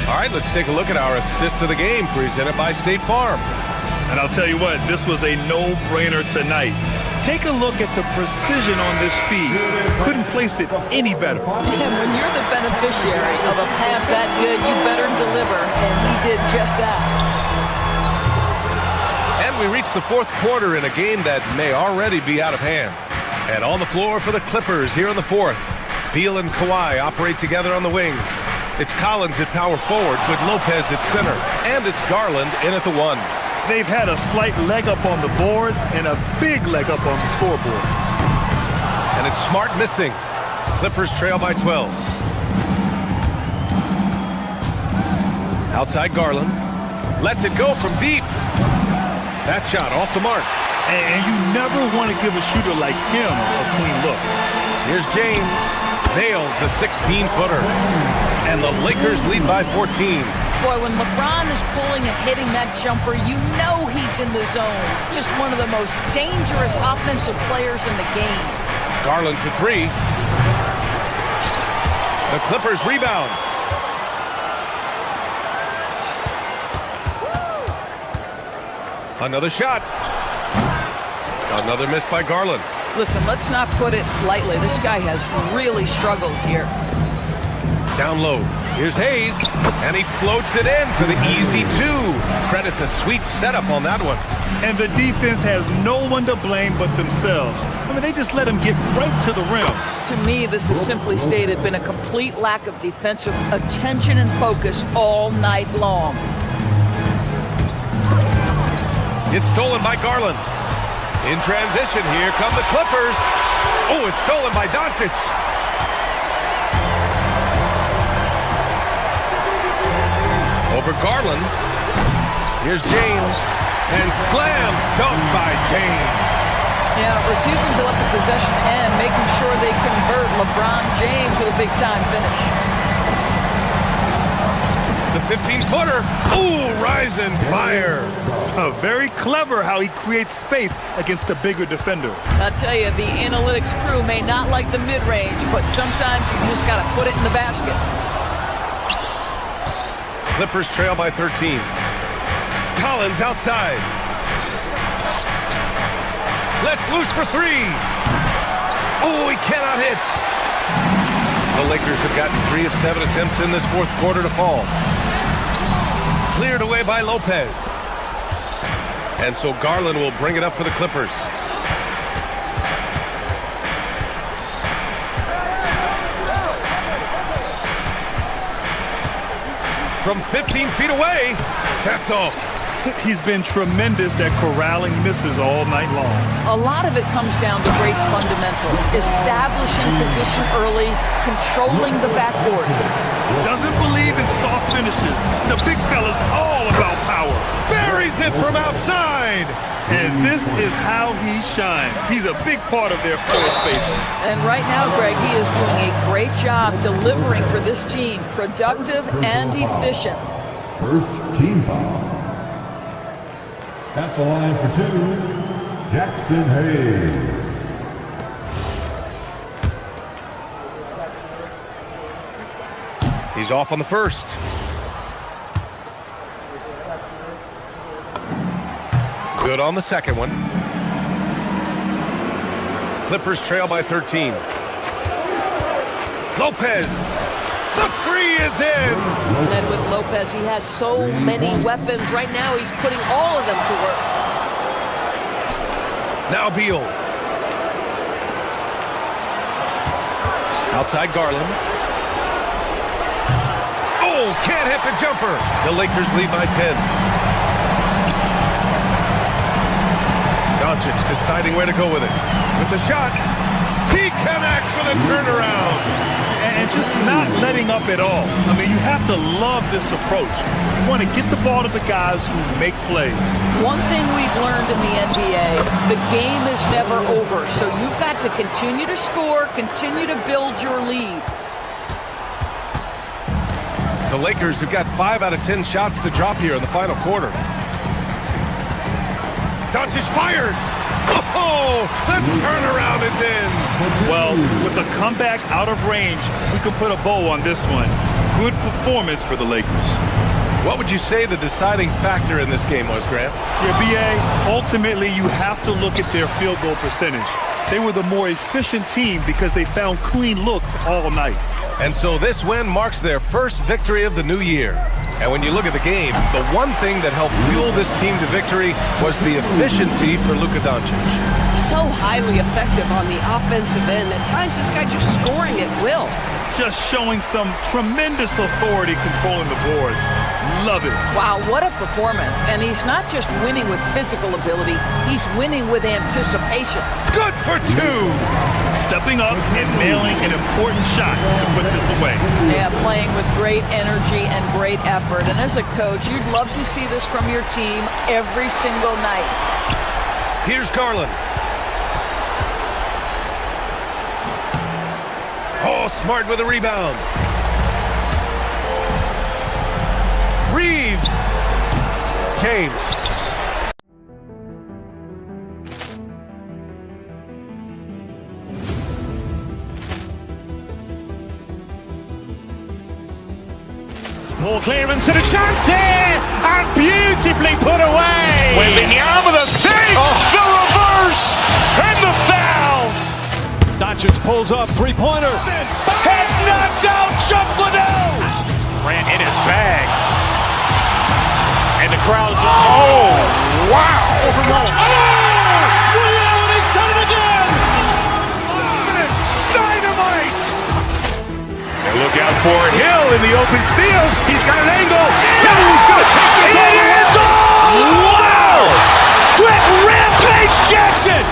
All right, let's take a look at our assist of the game presented by State Farm. And I'll tell you what, this was a no-brainer tonight. Take a look at the precision on this feed. Couldn't place it any better. And when you're the beneficiary of a pass that good, you better deliver, and he did just that. And we reach the fourth quarter in a game that may already be out of hand. And on the floor for the Clippers here in the fourth. Beal and Kawhi operate together on the wings. It's Collins at power forward with Lopez at center. And it's Garland in at the 1. They've had a slight leg up on the boards and a big leg up on the scoreboard. And it's Smart missing. Clippers trail by 12. Outside Garland. Lets it go from deep. That shot off the mark. And you never want to give a shooter like him a clean look. Here's James. Nails the 16-footer. And the Lakers lead by 14. Boy, when LeBron is pulling and hitting that jumper, you know he's in the zone. Just one of the most dangerous offensive players in the game. Garland for 3. The Clippers rebound. Another shot. Another miss by Garland. Listen, let's not put it lightly. This guy has really struggled here. Down low. Here's Hayes, and he floats it in for the easy 2. Credit the sweet setup on that one. And the defense has no one to blame but themselves. I mean, they just let him get right to the rim. To me, this has simply stated been a complete lack of defensive attention and focus all night long. It's stolen by Garland. In transition, here come the Clippers. Oh, it's stolen by Doncic. Over Garland. Here's James. And slam dunk by James. Yeah, refusing to let the possession end, making sure they convert. LeBron James with a big-time finish. The 15-footer. Ooh, rising fire. Very clever how he creates space against a bigger defender. I tell you, the analytics crew may not like the mid-range, but sometimes you just got to put it in the basket. Clippers trail by 13. Collins outside. Let's loose for 3. Oh, he cannot hit. The Lakers have gotten 3 of 7 attempts in this fourth quarter to fall. Cleared away by Lopez. And so Garland will bring it up for the Clippers. From 15 feet away, that's off. He's been tremendous at corralling misses all night long. A lot of it comes down to great fundamentals. Establishing position early, controlling the backboards. Doesn't believe in soft finishes. The big fella's all about power. Buries it from outside. And this is how he shines. He's a big part of their floor spacing. And right now, Greg, he is doing a great job delivering for this team. Productive and efficient. First team foul. At the line for 2, Jackson Hayes. He's off on the first. Good on the second one. Clippers trail by 13. Lopez. The 3 is in. And with Lopez, he has so many weapons. Right now, he's putting all of them to work. Now Beal. Outside Garland. Oh, can't hit the jumper. The Lakers lead by 10. Doncic deciding where to go with it. With the shot, he connects with a turnaround. And just not letting up at all. I mean, you have to love this approach. You want to get the ball to the guys who make plays. One thing we've learned in the NBA, the game is never over. So you've got to continue to score, continue to build your lead. The Lakers have got 5 out of 10 shots to drop here in the final quarter. Doncic fires. Oh, the turnaround is in. Well, with a comeback out of range, we can put a bow on this one. Good performance for the Lakers. What would you say the deciding factor in this game was, Grant? Yeah, B.A., ultimately you have to look at their field goal percentage. They were the more efficient team because they found clean looks all night. And so this win marks their first victory of the new year. And when you look at the game, the one thing that helped fuel this team to victory was the efficiency for Luka Doncic. So highly effective on the offensive end. At times, this guy just scoring at will. Just showing some tremendous authority controlling the boards. Love it. Wow, what a performance. And he's not just winning with physical ability, he's winning with anticipation. Good for two! Stepping up and nailing an important shot to put this away. Yeah, playing with great energy and great effort. And as a coach, you'd love to see this from your team every single night. Here's Garland. Oh, Smart with a rebound. Reeves. James. Ball clearance and a chance here, and beautifully put away. Wembanyama the save, the reverse, and the foul. Doncic pulls up, three-pointer. Has knocked out Chuck Liddell. Ran in his bag. And the crowd's, oh, wow. He's done it again. Dynamite. And look out for Hill in the open field. He's got an angle. He's going to take this all the way. Wow. Quick Rampage Jackson.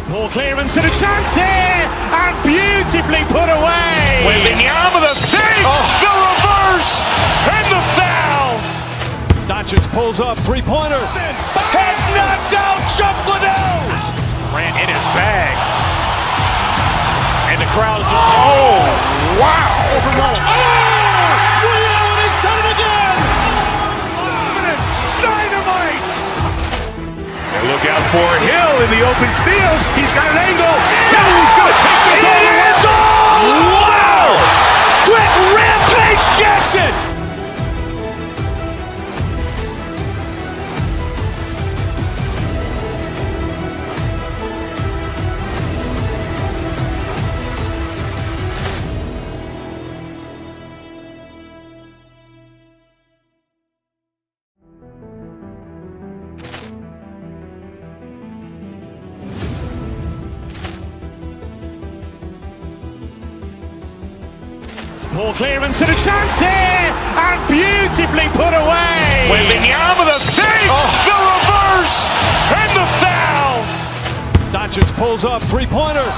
Ball clearance and a chance here, and beautifully put away. Wembanyama the save, the reverse, and the foul. Doncic pulls up, three-pointer. Has knocked out Chuck Liddell. Ran in his bag. And the crowd's, oh, wow. He's done it again. Dynamite. And look out for Hill in the open field. He's got an angle. He's going to take this all the way. Wow. Quick Rampage Jackson. Ball clearance and a chance here, and beautifully put away. Wembanyama the save, the reverse, and the foul. Doncic pulls up, three-pointer.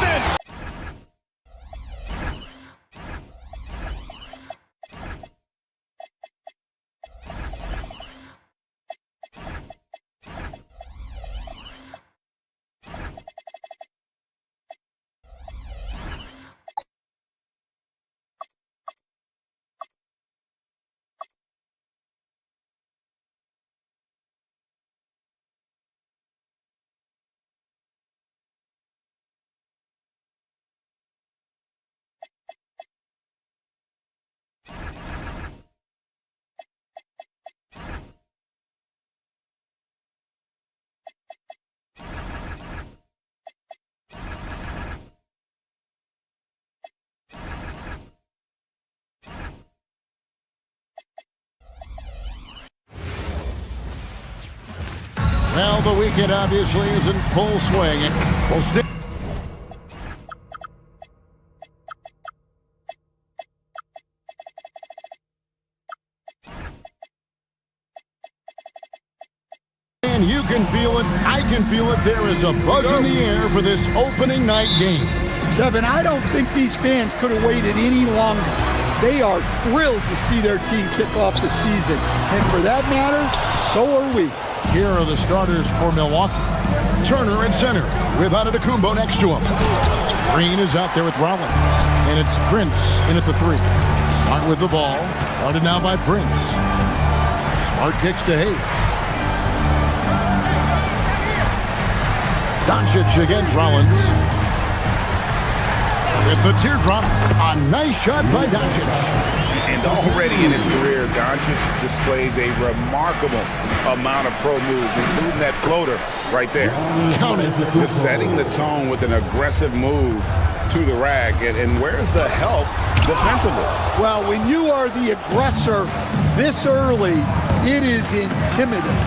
Well, the weekend obviously is in full swing. We'll stick. And you can feel it, I can feel it. There is a buzz in the air for this opening night game. Kevin, I don't think these fans could have waited any longer. They are thrilled to see their team kick off the season. And for that matter, so are we. Here are the starters for Milwaukee. Turner at center with Antetokounmpo next to him. Green is out there with Rollins. And it's Prince in at the 3. Smart with the ball. Guarded now by Prince. Smart kicks to Hayes. Doncic against Rollins. With the teardrop, a nice shot by Doncic. And already in his career, Doncic displays a remarkable amount of pro moves, including that floater right there. Count it. Just setting the tone with an aggressive move to the rack. And where's the help defensively? Well, when you are the aggressor this early, it is intimidating.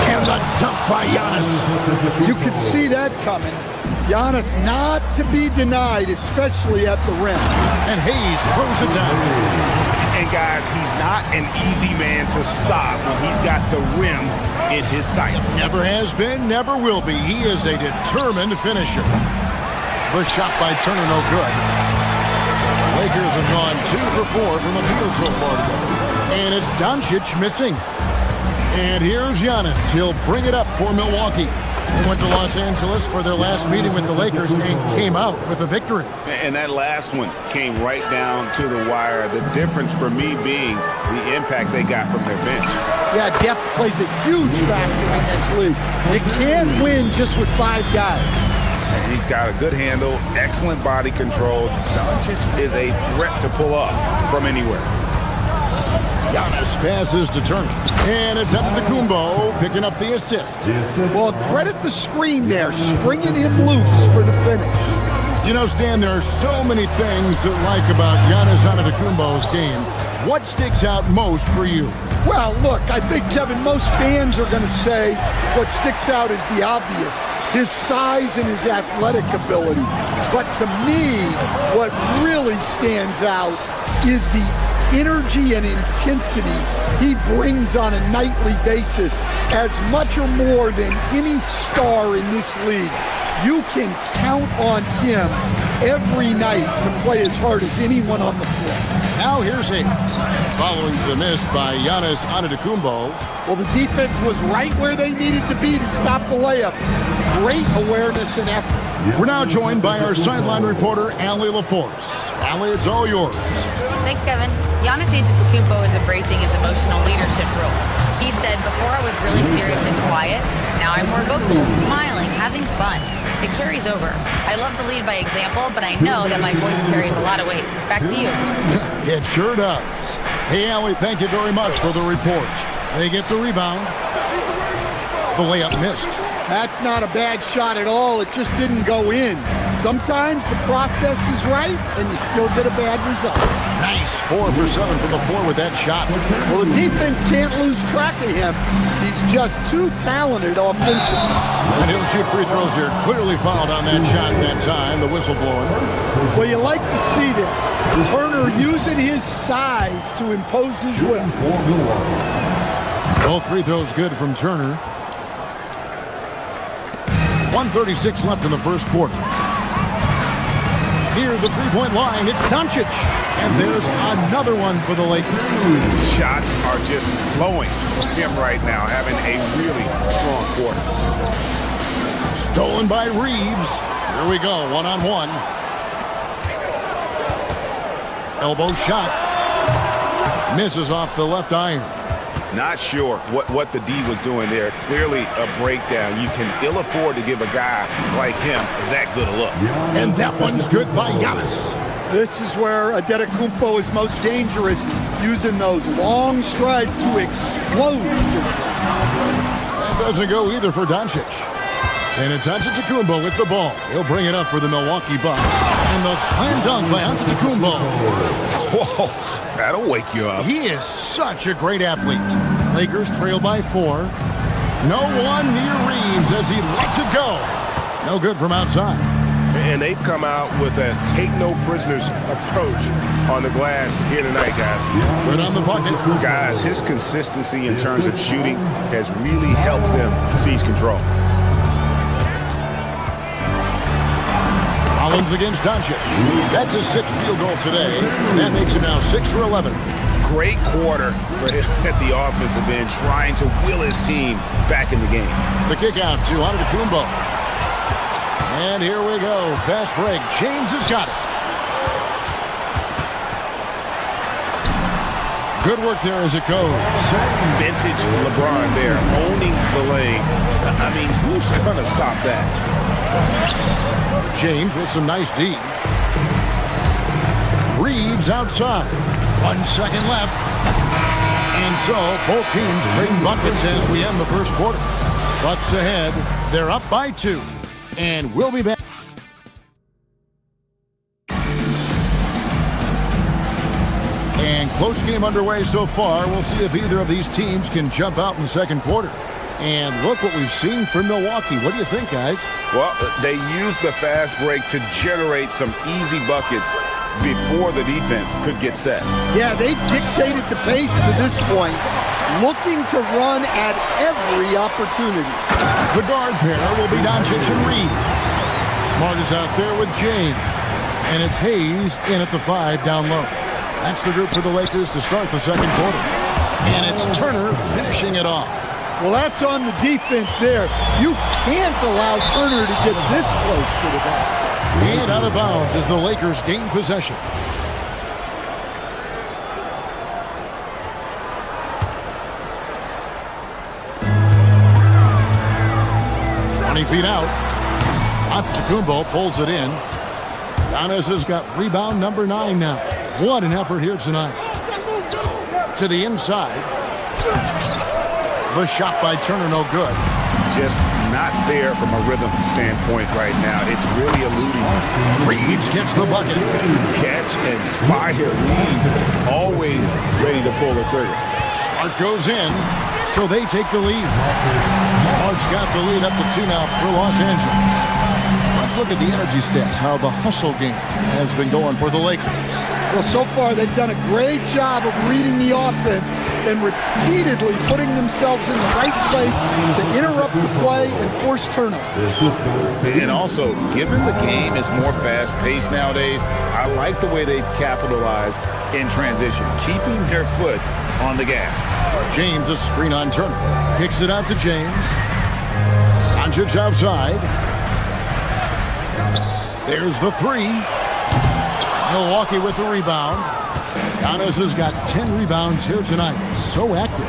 And the dunk by Giannis. You could see that coming. Giannis not to be denied, especially at the rim. And Hayes throws it down. And guys, he's not an easy man to stop when he's got the rim in his sights. Never has been, never will be. He is a determined finisher. The shot by Turner, no good. Lakers have gone 2 for 4 from the field so far today. And it's Doncic missing. And here's Giannis. He'll bring it up for Milwaukee. They went to Los Angeles for their last meeting with the Lakers and came out with a victory. And that last one came right down to the wire. The difference for me being the impact they got from their bench. Yeah, depth plays a huge factor in this league. You can't win just with 5 guys. And he's got a good handle, excellent body control. Doncic is a threat to pull up from anywhere. Giannis passes to Turner. And it's Antetokounmpo picking up the assist. Well, credit the screen there, springing him loose for the finish. You know, Stan, there are so many things to like about Giannis Antetokounmpo's game. What sticks out most for you? Well, look, I think, Kevin, most fans are going to say what sticks out is the obvious. His size and his athletic ability. But to me, what really stands out is the energy and intensity he brings on a nightly basis, as much or more than any star in this league. You can count on him every night to play as hard as anyone on the floor. Now here's Hayes, following the miss by Giannis Antetokounmpo. Well, the defense was right where they needed to be to stop the layup. Great awareness and effort. We're now joined by our sideline reporter, Allie LaForce. Allie, it's all yours. Thanks, Kevin. Giannis Antetokounmpo is embracing his emotional leadership role. He said, before I was really serious and quiet, now I'm more vocal, smiling, having fun. It carries over. I love to lead by example, but I know that my voice carries a lot of weight. Back to you. It sure does. Hey, Allie, thank you very much for the report. They get the rebound. The layup missed. That's not a bad shot at all. It just didn't go in. Sometimes the process is right, and you still get a bad result. Nice. 4 for 7 from the floor with that shot. Well, the defense can't lose track of him. He's just too talented offensively. And he'll shoot free throws here. Clearly fouled on that shot that time. The whistle blowing. Well, you like to see this. Turner using his size to impose his will. Both free throws good from Turner. 1:36 left in the first quarter. Near the three-point line, it's Doncic. And there's another one for the Lakers. Shots are just flowing from him right now, having a really strong quarter. Stolen by Reeves. Here we go, one-on-one. Elbow shot. Misses off the left iron. Not sure what the D was doing there. Clearly a breakdown. You can ill afford to give a guy like him that good a look. And that one's good by Giannis. This is where Antetokounmpo is most dangerous, using those long strides to explode. That doesn't go either for Doncic. And it's Antetokounmpo with the ball. He'll bring it up for the Milwaukee Bucks. And the slam dunk by Antetokounmpo. Whoa, that'll wake you up. He is such a great athlete. Lakers trail by 4. No one near Reeves as he lets it go. No good from outside. And they've come out with a take-no-prisoners approach on the glass here tonight, guys. Good on the bucket. Guys, his consistency in terms of shooting has really helped them seize control. Rollins against Doncic. That's his 6th field goal today, and that makes him now 6 for 11. Great quarter for him at the offensive end, trying to will his team back in the game. The kick out to Antetokounmpo. And here we go. Fast break. James has got it. Good work there as it goes. Vintage LeBron there, owning the lane. I mean, who's going to stop that? James with some nice D. Reeves outside. 1 second left. And so both teams trading buckets as we end the first quarter. Bucks ahead. They're up by 2. And we'll be back. And close game underway so far. We'll see if either of these teams can jump out in the second quarter. And look what we've seen from Milwaukee. What do you think, guys? Well, they used the fast break to generate some easy buckets before the defense could get set. Yeah, they dictated the pace to this point, looking to run at every opportunity. The guard pair will be Doncic and Reed. Smart is out there with James. And it's Hayes in at the 5 down low. That's the group for the Lakers to start the second quarter. And it's Turner finishing it off. Well, that's on the defense there. You can't allow Turner to get this close to the basket. And out of bounds as the Lakers gain possession. Feet out. Antetokounmpo pulls it in. Giannis has got rebound number 9 now. What an effort here tonight. To the inside. The shot by Turner, no good. Just not there from a rhythm standpoint right now. It's really eluding. Reeves gets the bucket. Catch and fire. Reeves always ready to pull the trigger. Smart goes in, so they take the lead. Smart's got the lead up to 2 now for Los Angeles. Let's look at the energy stats, how the hustle game has been going for the Lakers. Well, so far they've done a great job of reading the offense and repeatedly putting themselves in the right place to interrupt the play and force turnovers. And also, given the game is more fast-paced nowadays, I like the way they've capitalized in transition, keeping their foot on the gas. James, a screen on Turner. Kicks it out to James. Doncic outside. There's the 3. Milwaukee with the rebound. Giannis has got 10 rebounds here tonight. So active.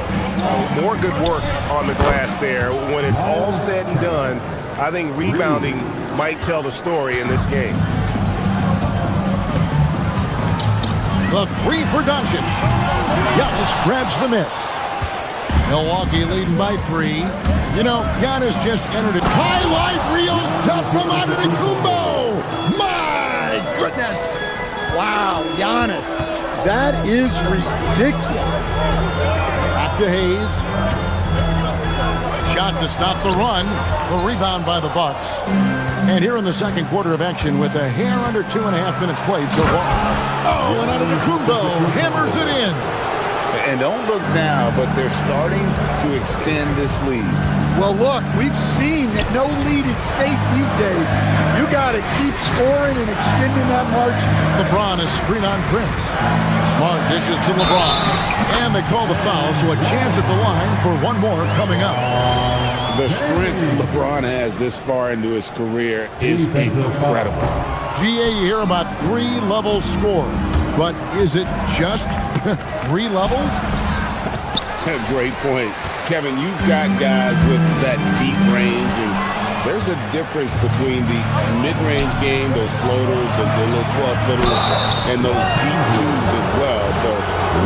More good work on the glass there. When it's all said and done, I think rebounding might tell the story in this game. The 3 for Doncic. Giannis grabs the miss. Milwaukee leading by 3. You know, Giannis just entered it. Highlight reel stuff from Antetokounmpo. My goodness. Wow, Giannis. That is ridiculous. Back to Hayes. Shot to stop the run. The rebound by the Bucks. And here in the second quarter of action with a hair under 2.5 minutes played so far. Oh, and Antetokounmpo hammers it in. And don't look now, but they're starting to extend this lead. Well, look, we've seen that no lead is safe these days. You got to keep scoring and extending that margin. LeBron is screen on Prince. Smart dishes to LeBron. And they call the foul, so a chance at the line for one more coming up. The strength LeBron has this far into his career is incredible. GA, you hear about 3 levels score. But is it just 3 levels? Great point. Kevin, you've got guys with that deep range, and there's a difference between the mid-range game, those floaters, the little 12-footers, and those deep twos as well. So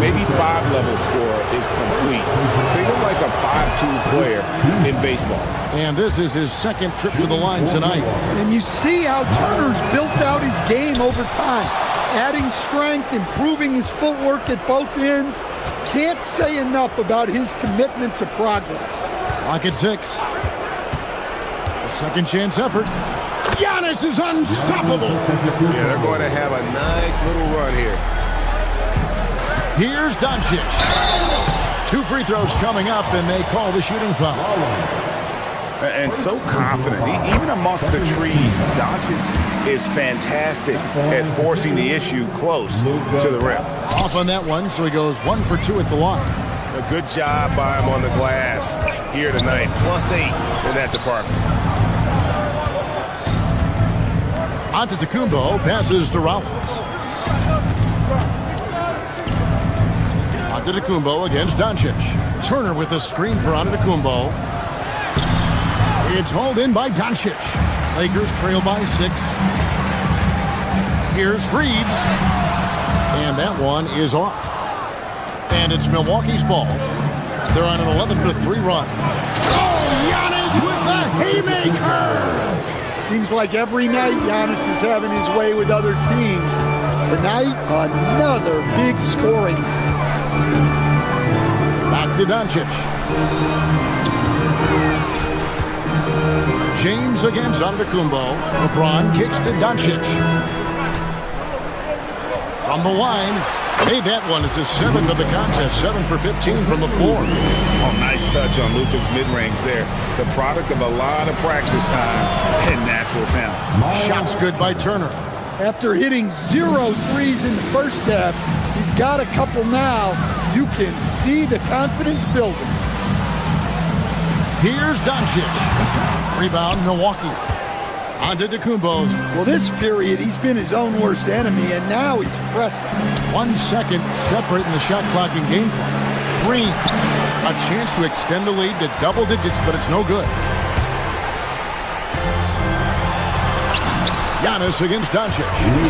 maybe 5-level score is complete. Think of like a 5-2 player in baseball. And this is his second trip to the line tonight. And you see how Turner's built out his game over time. Adding strength, improving his footwork at both ends. Can't say enough about his commitment to progress. Clock at 6. A second chance effort. Giannis is unstoppable. Yeah, they're going to have a nice little run here. Here's Doncic. 2 free throws coming up, and they call the shooting foul. and so confident. Even amongst the trees, Doncic is fantastic at forcing the issue close to the rim. Off on that one, so he goes 1 for 2 at the line. A good job by him on the glass here tonight. +8 in that department. Antetokounmpo passes to Rollins. Antetokounmpo against Doncic. Turner with a screen for Antetokounmpo. It's hauled in by Doncic. Lakers trail by 6. Here's Reeves. And that one is off. And it's Milwaukee's ball. They're on an 11-3 run. Oh, Giannis with the haymaker! Seems like every night Giannis is having his way with other teams. Tonight, another big scoring. Back to Doncic. James against Antetokounmpo. LeBron kicks to Doncic. From the line. Hey, that one is his 7th of the contest. 7 for 15 from the floor. Oh, nice touch on Luka's mid-range there. The product of a lot of practice time and natural talent. Shots good by Turner. After hitting 0 threes in the first half, he's got a couple now. You can see the confidence building. Here's Doncic. Rebound, Milwaukee. Antetokounmpo's. Well, this period, he's been his own worst enemy, and now he's pressing. 1 second separating the shot clock and game clock. Green. A chance to extend the lead to double digits, but it's no good. Giannis against Doncic.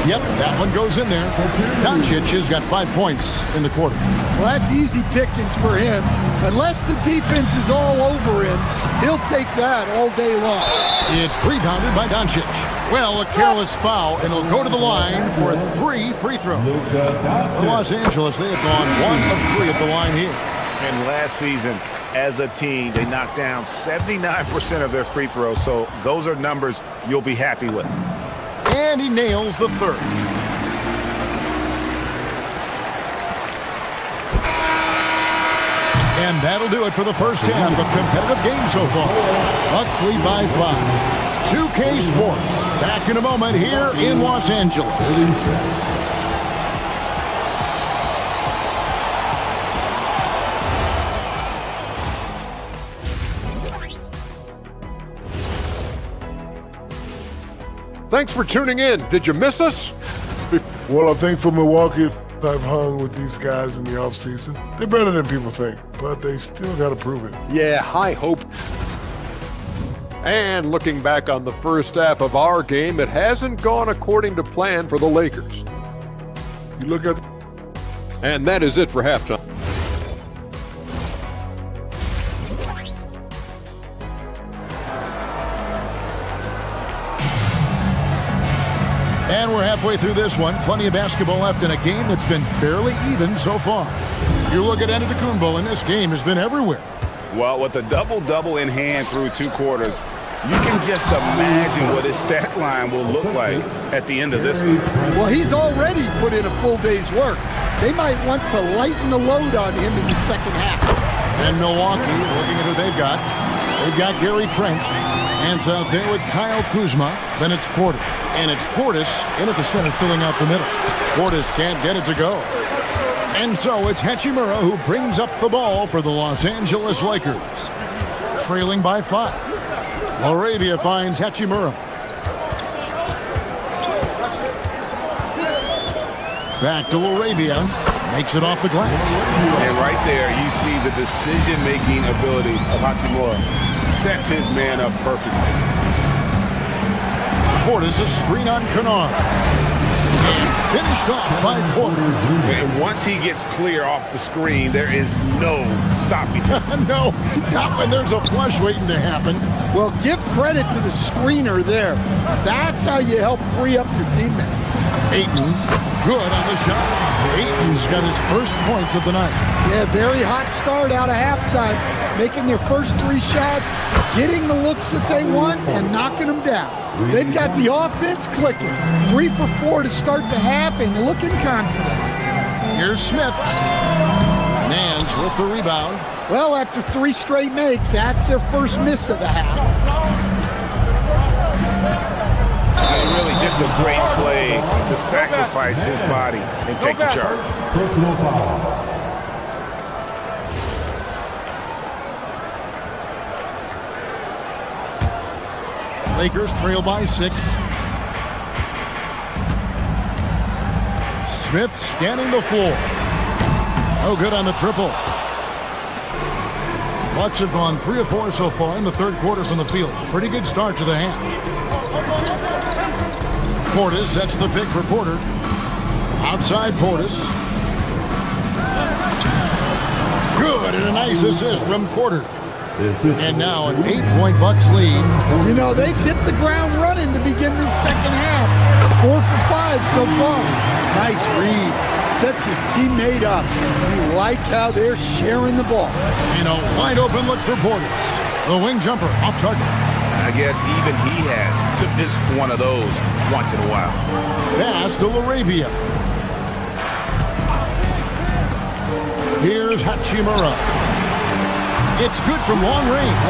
Yep, that one goes in there. Doncic has got 5 points in the quarter. Well, that's easy pickings for him. Unless the defense is all over him, he'll take that all day long. It's rebounded by Doncic. Well, a careless foul, and he'll go to the line for 3 free throws. For Los Angeles, they have gone 1 of 3 at the line here. And last season, as a team, they knocked down 79% of their free throws, so those are numbers you'll be happy with. And he nails the 3rd. And that'll do it for the first half of competitive game so far. Bucks lead by 5. 2K Sports. Back in a moment here in Los Angeles. Thanks for tuning in. Did you miss us? Well, I think for Milwaukee, I've hung with these guys in the offseason. They're better than people think, but they still got to prove it. Yeah, high hope. And looking back on the first half of our game, it hasn't gone according to plan for the Lakers. You look at... And that is it for halftime. And we're halfway through this one. Plenty of basketball left in a game that's been fairly even so far. You look at Antetokounmpo, and this game has been everywhere. Well, with a double-double in hand through 2 quarters, you can just imagine what his stat line will look like at the end of this one. Well, he's already put in a full day's work. They might want to lighten the load on him in the second half. And Milwaukee, looking at who they've got Gary Trent. Hands out there with Kyle Kuzma. Then it's Porter. And it's Portis in at the center, filling out the middle. Portis can't get it to go. And so it's Hachimura who brings up the ball for the Los Angeles Lakers. Trailing by 5. Laravia finds Hachimura. Back to Laravia. Makes it off the glass. And right there, you see the decision-making ability of Hachimura. Sets his man up perfectly. Portis a screen on Kennard. And finished off by Porter. And once he gets clear off the screen, there is no stopping him. No, not when there's a flush waiting to happen. Well, give credit to the screener there. That's how you help free up your teammates. Ayton, good on the shot. Ayton's got his first points of the night. Yeah, very hot start out of halftime. Making their first 3 shots, getting the looks that they want, and knocking them down. They've got the offense clicking. 3 for 4 to start the half and looking confident. Here's Smith. Nance with the rebound. Well, after 3 straight makes, that's their first miss of the half. Really just a great play to sacrifice his body and take the charge. Personal foul. Lakers trail by 6. Smith scanning the floor. No good on the triple. Bucks have gone 3 of 4 so far in the third quarter from the field. Pretty good start to the half. Portis sets the pick for Porter. Outside Portis. Good, and a nice assist from Porter. And now an 8-point Bucks lead. You know, they've hit the ground running to begin this second half. 4 for 5 so far. Nice read. Sets his teammate up. You like how they're sharing the ball. And a wide open look for Portis. The wing jumper off target. I guess even he has took this one of those once in a while. Pass to Laravia. Here's Hachimura. It's good from long range.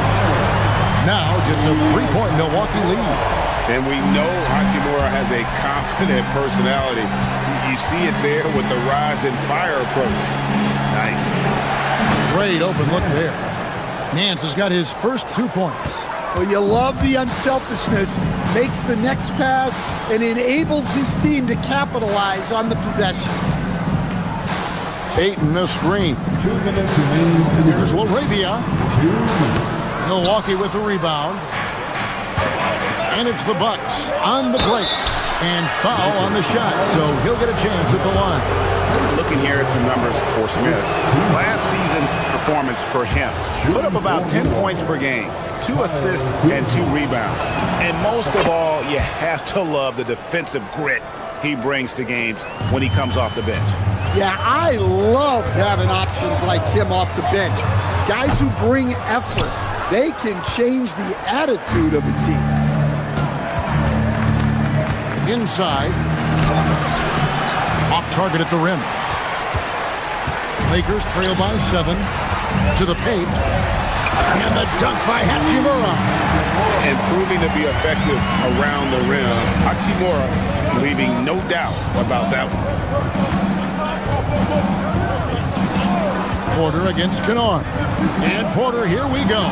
Now just a 3-point Milwaukee lead. And we know Hachimura has a confident personality. You see it there with the rise and fire approach. Nice. Great open look there. Nance has got his first 2 points. Well, you love the unselfishness. Makes the next pass and enables his team to capitalize on the possession. Ayton a screen. 2 minutes remaining. Here's Laravia. Milwaukee with the rebound. And it's the Bucks on the break. And foul on the shot, so he'll get a chance at the line. Looking here at some numbers for Smith. Last season's performance for him. Put up about 10 points per game, 2 assists and 2 rebounds. And most of all, you have to love the defensive grit he brings to games when he comes off the bench. Yeah, I love having options like him off the bench. Guys who bring effort. They can change the attitude of a team. Inside. Off target at the rim. Lakers trail by 7. To the paint. And the dunk by Hachimura. And proving to be effective around the rim. Hachimura leaving no doubt about that one. Porter against Kennard. And Porter, here we go.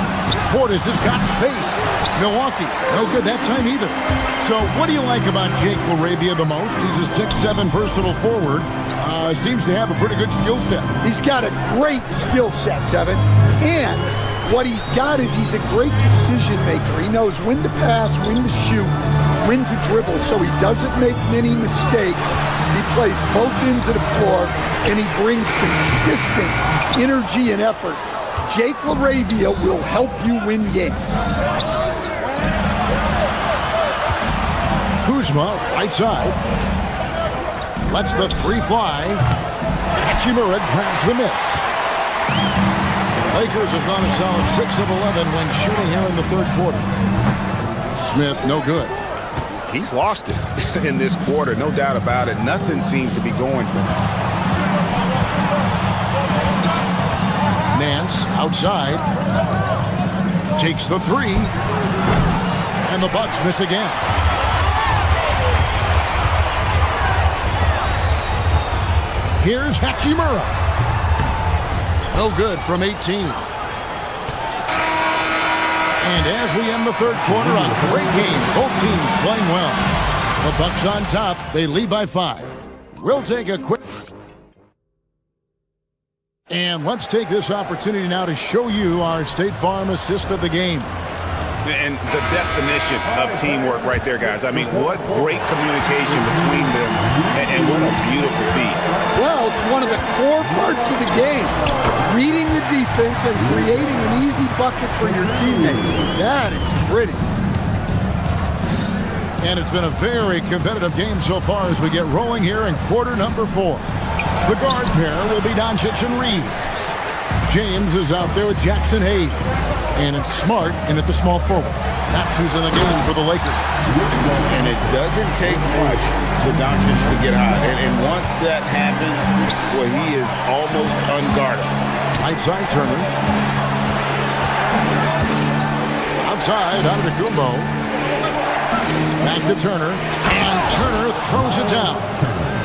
Portis has got space. Milwaukee, no good that time either. So what do you like about Jake Laravia the most? He's a 6'7" versatile forward. Seems to have a pretty good skill set. He's got a great skill set, Kevin. And what he's got is he's a great decision maker. He knows when to pass, when to shoot, when to dribble, so he doesn't make many mistakes. He plays both ends of the floor, and he brings consistent energy and effort. Jake Laravia will help you win games. Kuzma, right side. Lets the 3 fly. Hachimura grabs the miss. Lakers have gone a solid 6 of 11 when shooting here in the third quarter. Smith, no good. He's lost it in this quarter, no doubt about it. Nothing seems to be going for him. Nance outside. Takes the 3. And the Bucks miss again. Here's Hachimura. No good from 18. And as we end the third quarter, a great game. Both teams playing well. The Bucks on top. They lead by 5. We'll take a quick... And let's take this opportunity now to show you our State Farm assist of the game. And the definition of teamwork right there, guys. I mean, what great communication between them, and what a beautiful feed. Well, it's one of the core parts of the game. Reading the defense and creating an easy bucket for your teammate. That is pretty. And it's been a very competitive game so far as we get rolling here in quarter number 4. The guard pair will be Doncic and Reed. James is out there with Jackson Hayes. And it's Smart in at the small forward. That's who's in the game for the Lakers. And it doesn't take much for Doncic to get hot. And once that happens, well, he is almost unguardable. Right side, Turner. Outside, Antetokounmpo. Back to Turner. And Turner throws it down.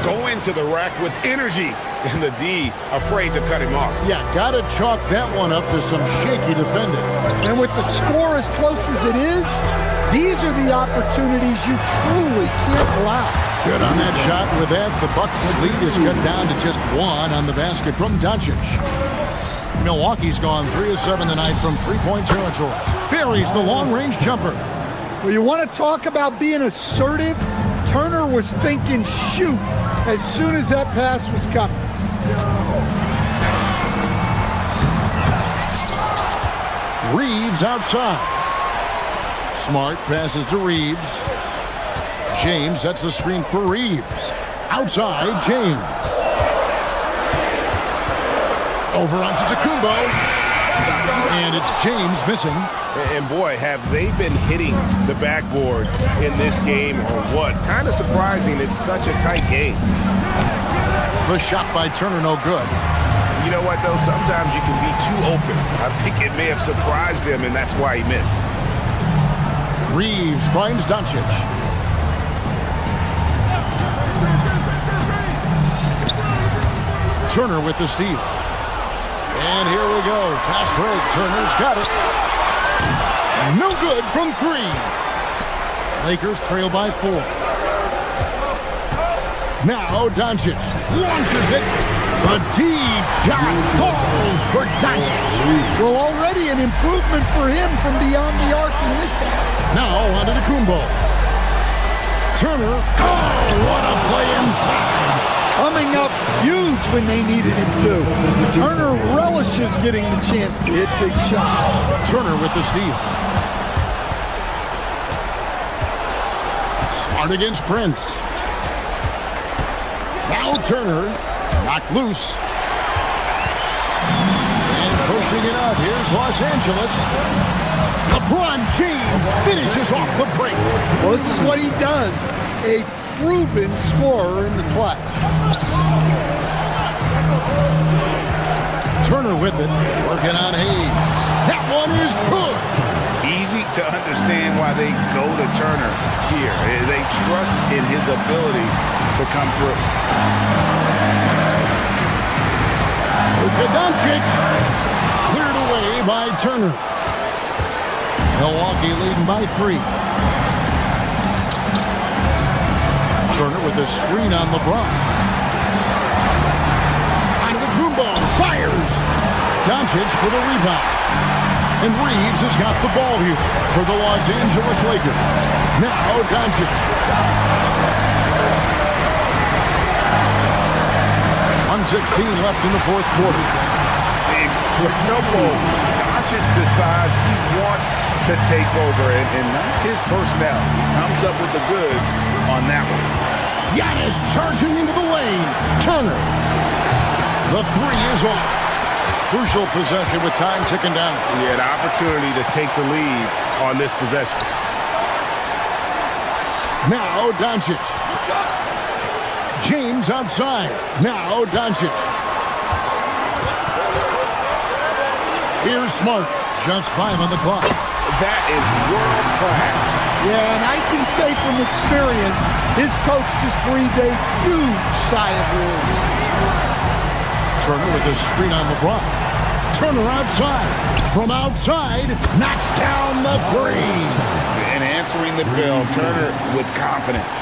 Go into the rack with energy. And the D afraid to cut him off. Yeah, got to chalk that one up to some shaky defending. And with the score as close as it is, these are the opportunities you truly can't allow. Good on that shot. With that, the Bucks' lead is cut down to just 1 on the basket from Doncic. Milwaukee's gone 3 of 7 tonight from three-point territory. Buries the long-range jumper. Well, you want to talk about being assertive? Turner was thinking shoot as soon as that pass was coming. Reeves outside. Smart passes to Reeves. James sets the screen for Reeves. Outside, James. Over onto Antetokounmpo. And it's James missing. And boy, have they been hitting the backboard in this game or what? Kind of surprising it's such a tight game. The shot by Turner, no good. You know what, though? Sometimes you can be too open. I think it may have surprised him, and that's why he missed. Reeves finds Doncic. Turner with the steal. And here we go. Fast break. Turner's got it. No good from 3. Lakers trail by 4. Now Doncic launches it. A deep shot falls for Doncic. Well, already an improvement for him from beyond the arc in this half. Now onto Antetokounmpo. Turner. Oh, what a play inside. Coming up huge when they needed him to. Turner relishes getting the chance to hit big shots. Turner with the steal. Smart against Prince. Now Turner, knocked loose. And pushing it out, here's Los Angeles. LeBron James finishes off the break. Well, this is what he does. A proven scorer in the clutch. Turner with it, working on Hayes. That one is good. Easy to understand why they go to Turner here. They trust in his ability to come through. Luka Doncic cleared away by Turner. Milwaukee leading by 3. Turner with a screen on LeBron. Antetokounmpo fires. Doncic for the rebound. And Reeves has got the ball here for the Los Angeles Lakers. Now Doncic. 1:16 left in the fourth quarter. Incredible. Doncic decides he wants to take over, and that's his personality. He comes up with the goods on that one. Giannis charging into the lane. Turner. The 3 is off. Crucial possession with time ticking down. He had an opportunity to take the lead on this possession. Now Doncic. James outside. Now Doncic. Here's Smart. Just 5 on the clock. That is world class. Yeah, and I can say from experience, his coach just breathed a huge sigh of relief. Turner with a screen on LeBron. Turner outside. From outside, knocks down the 3. And answering the bell, Turner with confidence.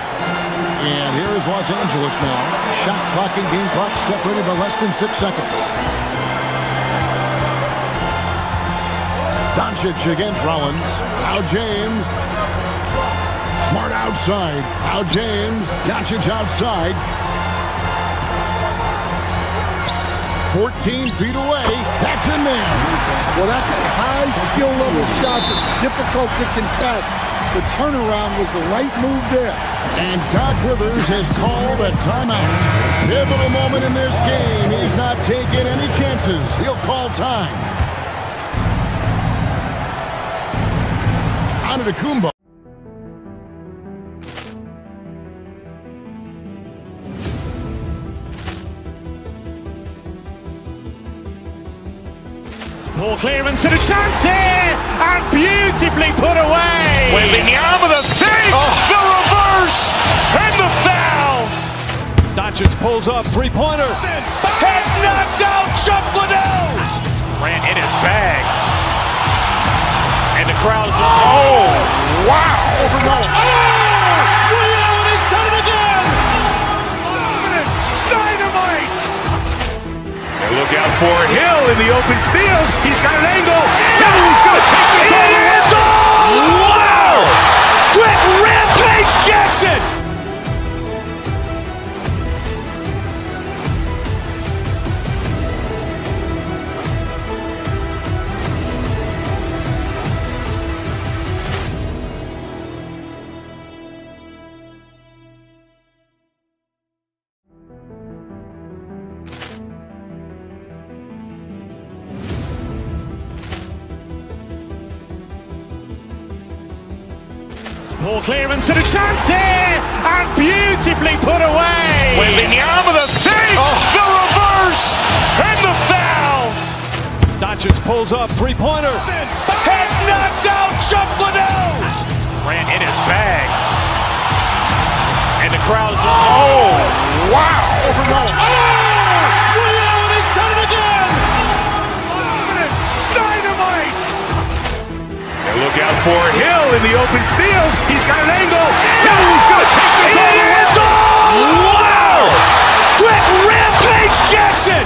And here is Los Angeles now. Shot clock and game clock separated by less than 6 seconds. Doncic against Rollins. Now James. Smart outside. Now James. Doncic outside. 14 feet away. That's in there. Well, that's a high skill level shot that's difficult to contest. The turnaround was the right move there. And Doc Rivers has called a timeout. Pivotal moment in this game. He's not taking any chances. He'll call time. Antetokounmpo. Ball clearance and a chance here, and beautifully put away. Wembanyama the fake, the reverse, and the foul. Doncic pulls up, three-pointer. Has knocked out Chuck Liddell. Ran in his bag. And the crowd is, wow. Ray Allen has done it again. Dynamite. And look out for Hill in the open field. He's got an angle. He's going to take this all the way. Wow. Quick Rampage Jackson. Ball clearance and a chance here, and beautifully put away. Wembanyama the fake, the reverse, and the foul. Doncic pulls up, three-pointer. Has knocked out Chuck Liddell. Ran in his bag. And the crowd is, wow. Ray Allen has done it again. Dynamite. And look out for Hill in the open field. He's got an angle. He's going to take this all the way. Wow. Quick Rampage Jackson.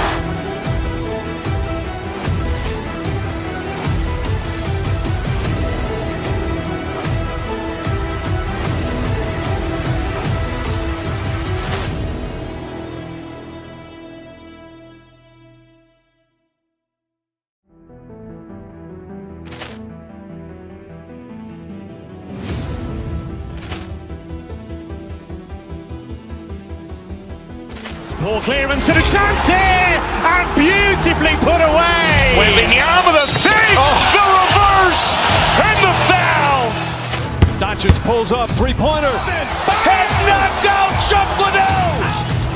Ball clearance and a chance here, and beautifully put away. Wembanyama the fake, the reverse, and the foul. Doncic pulls up, three-pointer. Has knocked out Chuck Liddell.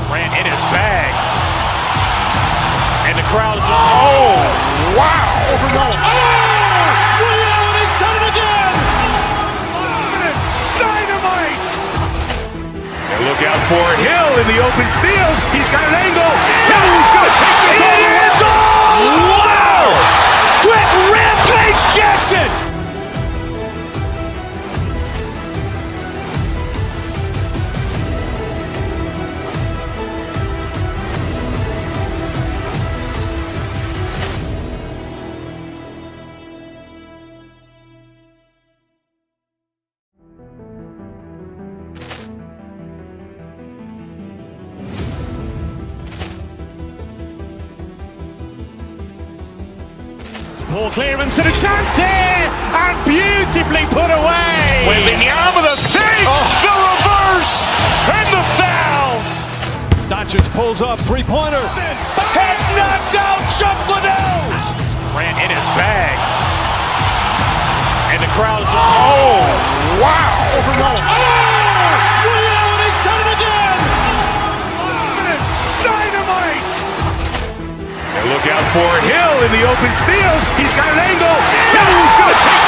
Ran in his bag. And the crowd is, wow. Ray Allen has done it again. Dynamite. And look out for Hill in the open field. He's got an angle. He's going to take this all the way. Wow. Quick Rampage Jackson. Ball clearance and a chance here, and beautifully put away. Wembanyama the fake, the reverse, and the foul. Doncic pulls up, three-pointer. Has knocked out Chuck Liddell. Ran in his bag. And the crowd is, wow. Ray Allen has done it again. Dynamite. And look out for Hill in the open field. He's got an angle. He's going to take